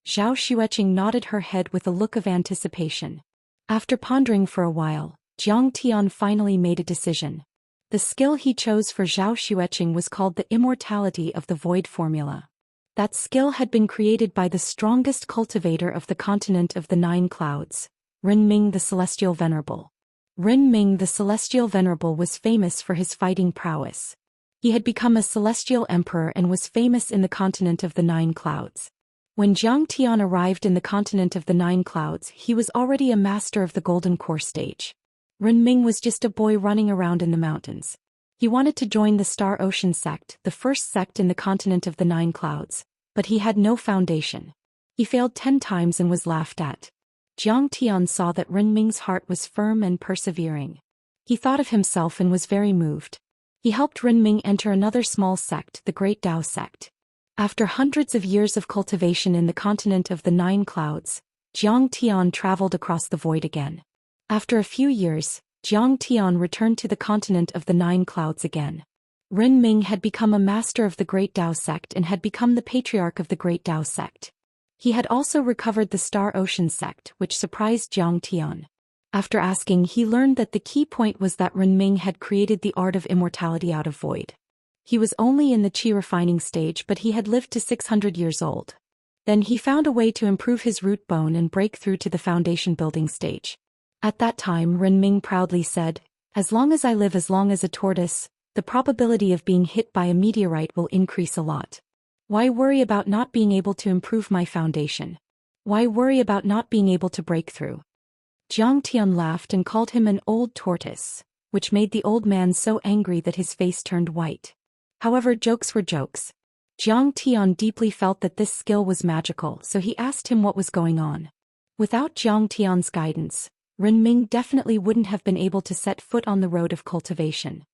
Zhao Xueqing nodded her head with a look of anticipation. After pondering for a while, Zhang Tian finally made a decision. The skill he chose for Zhao Xueqing was called the Immortality of the Void formula. That skill had been created by the strongest cultivator of the continent of the Nine Clouds, Renming the Celestial Venerable. Renming the Celestial Venerable was famous for his fighting prowess. He had become a celestial emperor and was famous in the continent of the Nine Clouds. When Zhang Tian arrived in the continent of the Nine Clouds, he was already a master of the Golden Core stage. Renming was just a boy running around in the mountains. He wanted to join the Star Ocean sect, the first sect in the continent of the Nine Clouds, but he had no foundation. He failed 10 times and was laughed at. Zhang Tian saw that Renming's heart was firm and persevering. He thought of himself and was very moved. He helped Renming enter another small sect, the Great Dao sect. After hundreds of years of cultivation in the continent of the Nine Clouds, Zhang Tian traveled across the void again. After a few years, Zhang Tian returned to the continent of the Nine Clouds again. Renming had become a master of the Great Dao sect and had become the patriarch of the Great Dao sect. He had also recovered the Star Ocean sect, which surprised Zhang Tian. After asking, he learned that the key point was that Renming had created the art of immortality out of void. He was only in the qi refining stage, but he had lived to 600 years old. Then he found a way to improve his root bone and break through to the foundation building stage. At that time, Renming proudly said, "As long as I live, as long as a tortoise, the probability of being hit by a meteorite will increase a lot. Why worry about not being able to improve my foundation? Why worry about not being able to break through?" Zhang Tian laughed and called him an old tortoise, which made the old man so angry that his face turned white. However, jokes were jokes. Zhang Tian deeply felt that this skill was magical, so he asked him what was going on. Without Zhang Tian's guidance, Renming definitely wouldn't have been able to set foot on the road of cultivation.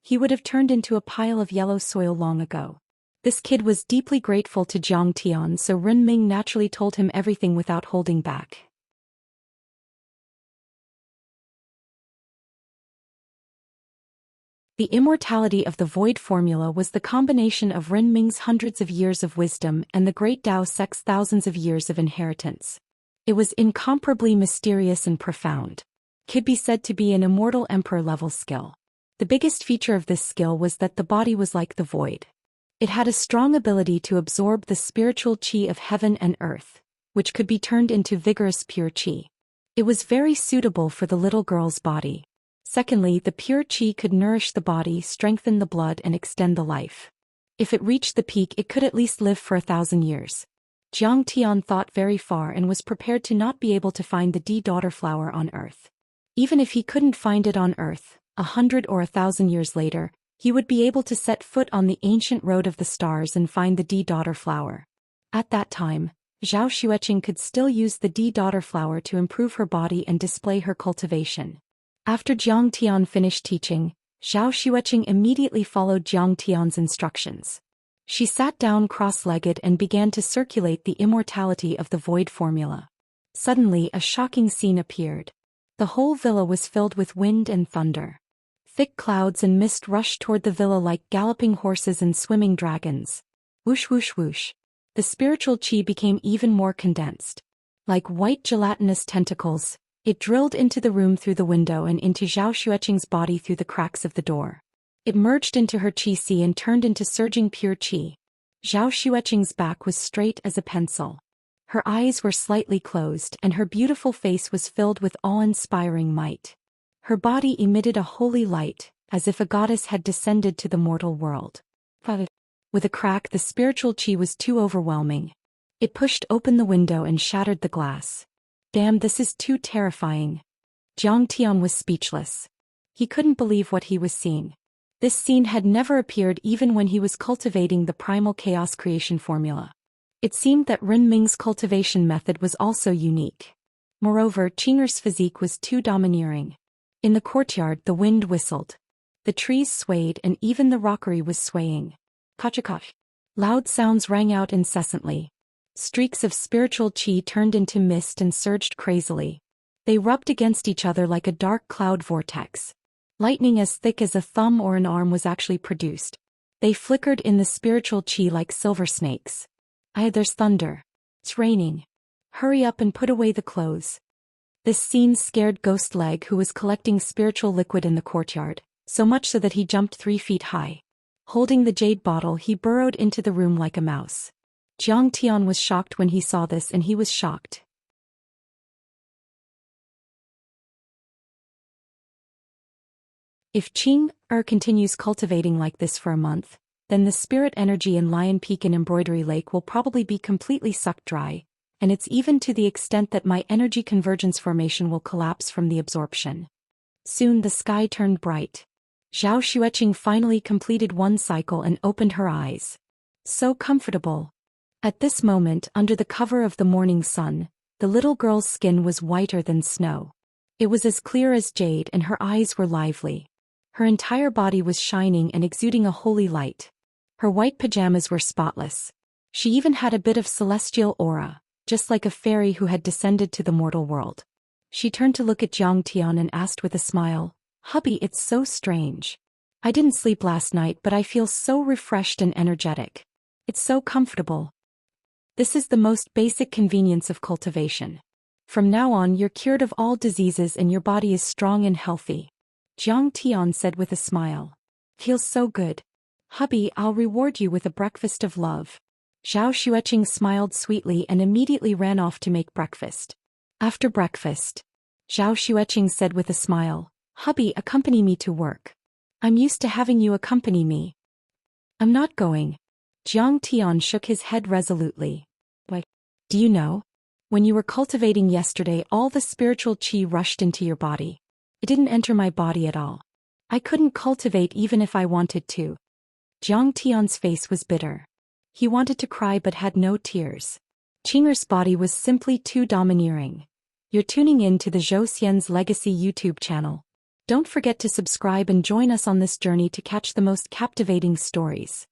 He would have turned into a pile of yellow soil long ago. This kid was deeply grateful to Zhang Tian, so Renming naturally told him everything without holding back. The immortality of the void formula was the combination of Renming's hundreds of years of wisdom and the Great Dao sect's thousands of years of inheritance. It was incomparably mysterious and profound. It could be said to be an immortal emperor-level skill. The biggest feature of this skill was that the body was like the void. It had a strong ability to absorb the spiritual qi of heaven and earth, which could be turned into vigorous pure qi. It was very suitable for the little girl's body. Secondly, the pure qi could nourish the body, strengthen the blood and extend the life. If it reached the peak, it could at least live for 1,000 years. Zhang Tian thought very far and was prepared to not be able to find the D-daughter flower on Earth. Even if he couldn't find it on Earth, 100 or 1,000 years later, he would be able to set foot on the ancient road of the stars and find the D-daughter flower. At that time, Zhao Xueqing could still use the D-daughter flower to improve her body and display her cultivation. After Zhang Tian finished teaching, Zhao Xueqing immediately followed Zhang Tian's instructions. She sat down cross-legged and began to circulate the immortality of the void formula. Suddenly, a shocking scene appeared. The whole villa was filled with wind and thunder. Thick clouds and mist rushed toward the villa like galloping horses and swimming dragons. Whoosh whoosh whoosh. The spiritual qi became even more condensed. Like white gelatinous tentacles, it drilled into the room through the window and into Zhao Xueqing's body through the cracks of the door. It merged into her qi sea and turned into surging pure qi. Zhao Xueqing's back was straight as a pencil. Her eyes were slightly closed and her beautiful face was filled with awe-inspiring might. Her body emitted a holy light, as if a goddess had descended to the mortal world. With a crack, the spiritual qi was too overwhelming. It pushed open the window and shattered the glass. Damn, this is too terrifying. Zhang Tian was speechless. He couldn't believe what he was seeing. This scene had never appeared even when he was cultivating the primal chaos creation formula. It seemed that Renming's cultivation method was also unique. Moreover, Qing'er's physique was too domineering. In the courtyard, the wind whistled. The trees swayed and even the rockery was swaying. Kachakash. Loud sounds rang out incessantly. Streaks of spiritual chi turned into mist and surged crazily. They rubbed against each other like a dark cloud vortex. Lightning as thick as a thumb or an arm was actually produced. They flickered in the spiritual chi like silver snakes. There's thunder. It's raining. Hurry up and put away the clothes. This scene scared Ghost Leg, who was collecting spiritual liquid in the courtyard, so much so that he jumped 3 feet high. Holding the jade bottle, he burrowed into the room like a mouse. Jiang Tian was shocked when he saw this, and he was shocked. If Qing continues cultivating like this for a month, then the spirit energy in Lion Peak and Embroidery Lake will probably be completely sucked dry, and it's even to the extent that my energy convergence formation will collapse from the absorption. Soon the sky turned bright. Zhao Xueqing finally completed one cycle and opened her eyes. So comfortable. At this moment, under the cover of the morning sun, the little girl's skin was whiter than snow. It was as clear as jade and her eyes were lively. Her entire body was shining and exuding a holy light. Her white pajamas were spotless. She even had a bit of celestial aura, just like a fairy who had descended to the mortal world. She turned to look at Jiang Tian and asked with a smile, "Hubby, it's so strange. I didn't sleep last night, but I feel so refreshed and energetic. It's so comfortable." This is the most basic convenience of cultivation. From now on, you're cured of all diseases and your body is strong and healthy. Jiang Tian said with a smile. "Feels so good. Hubby, I'll reward you with a breakfast of love." Zhao Xueqing smiled sweetly and immediately ran off to make breakfast. After breakfast, Zhao Xueqing said with a smile, "Hubby, accompany me to work. I'm used to having you accompany me." "I'm not going." Jiang Tian shook his head resolutely. "Why? Do you know? When you were cultivating yesterday, all the spiritual chi rushed into your body. It didn't enter my body at all. I couldn't cultivate even if I wanted to." Jiang Tian's face was bitter. He wanted to cry but had no tears. Qing'er's body was simply too domineering. You're tuning in to the Zhou Xian's Legacy YouTube channel. Don't forget to subscribe and join us on this journey to catch the most captivating stories.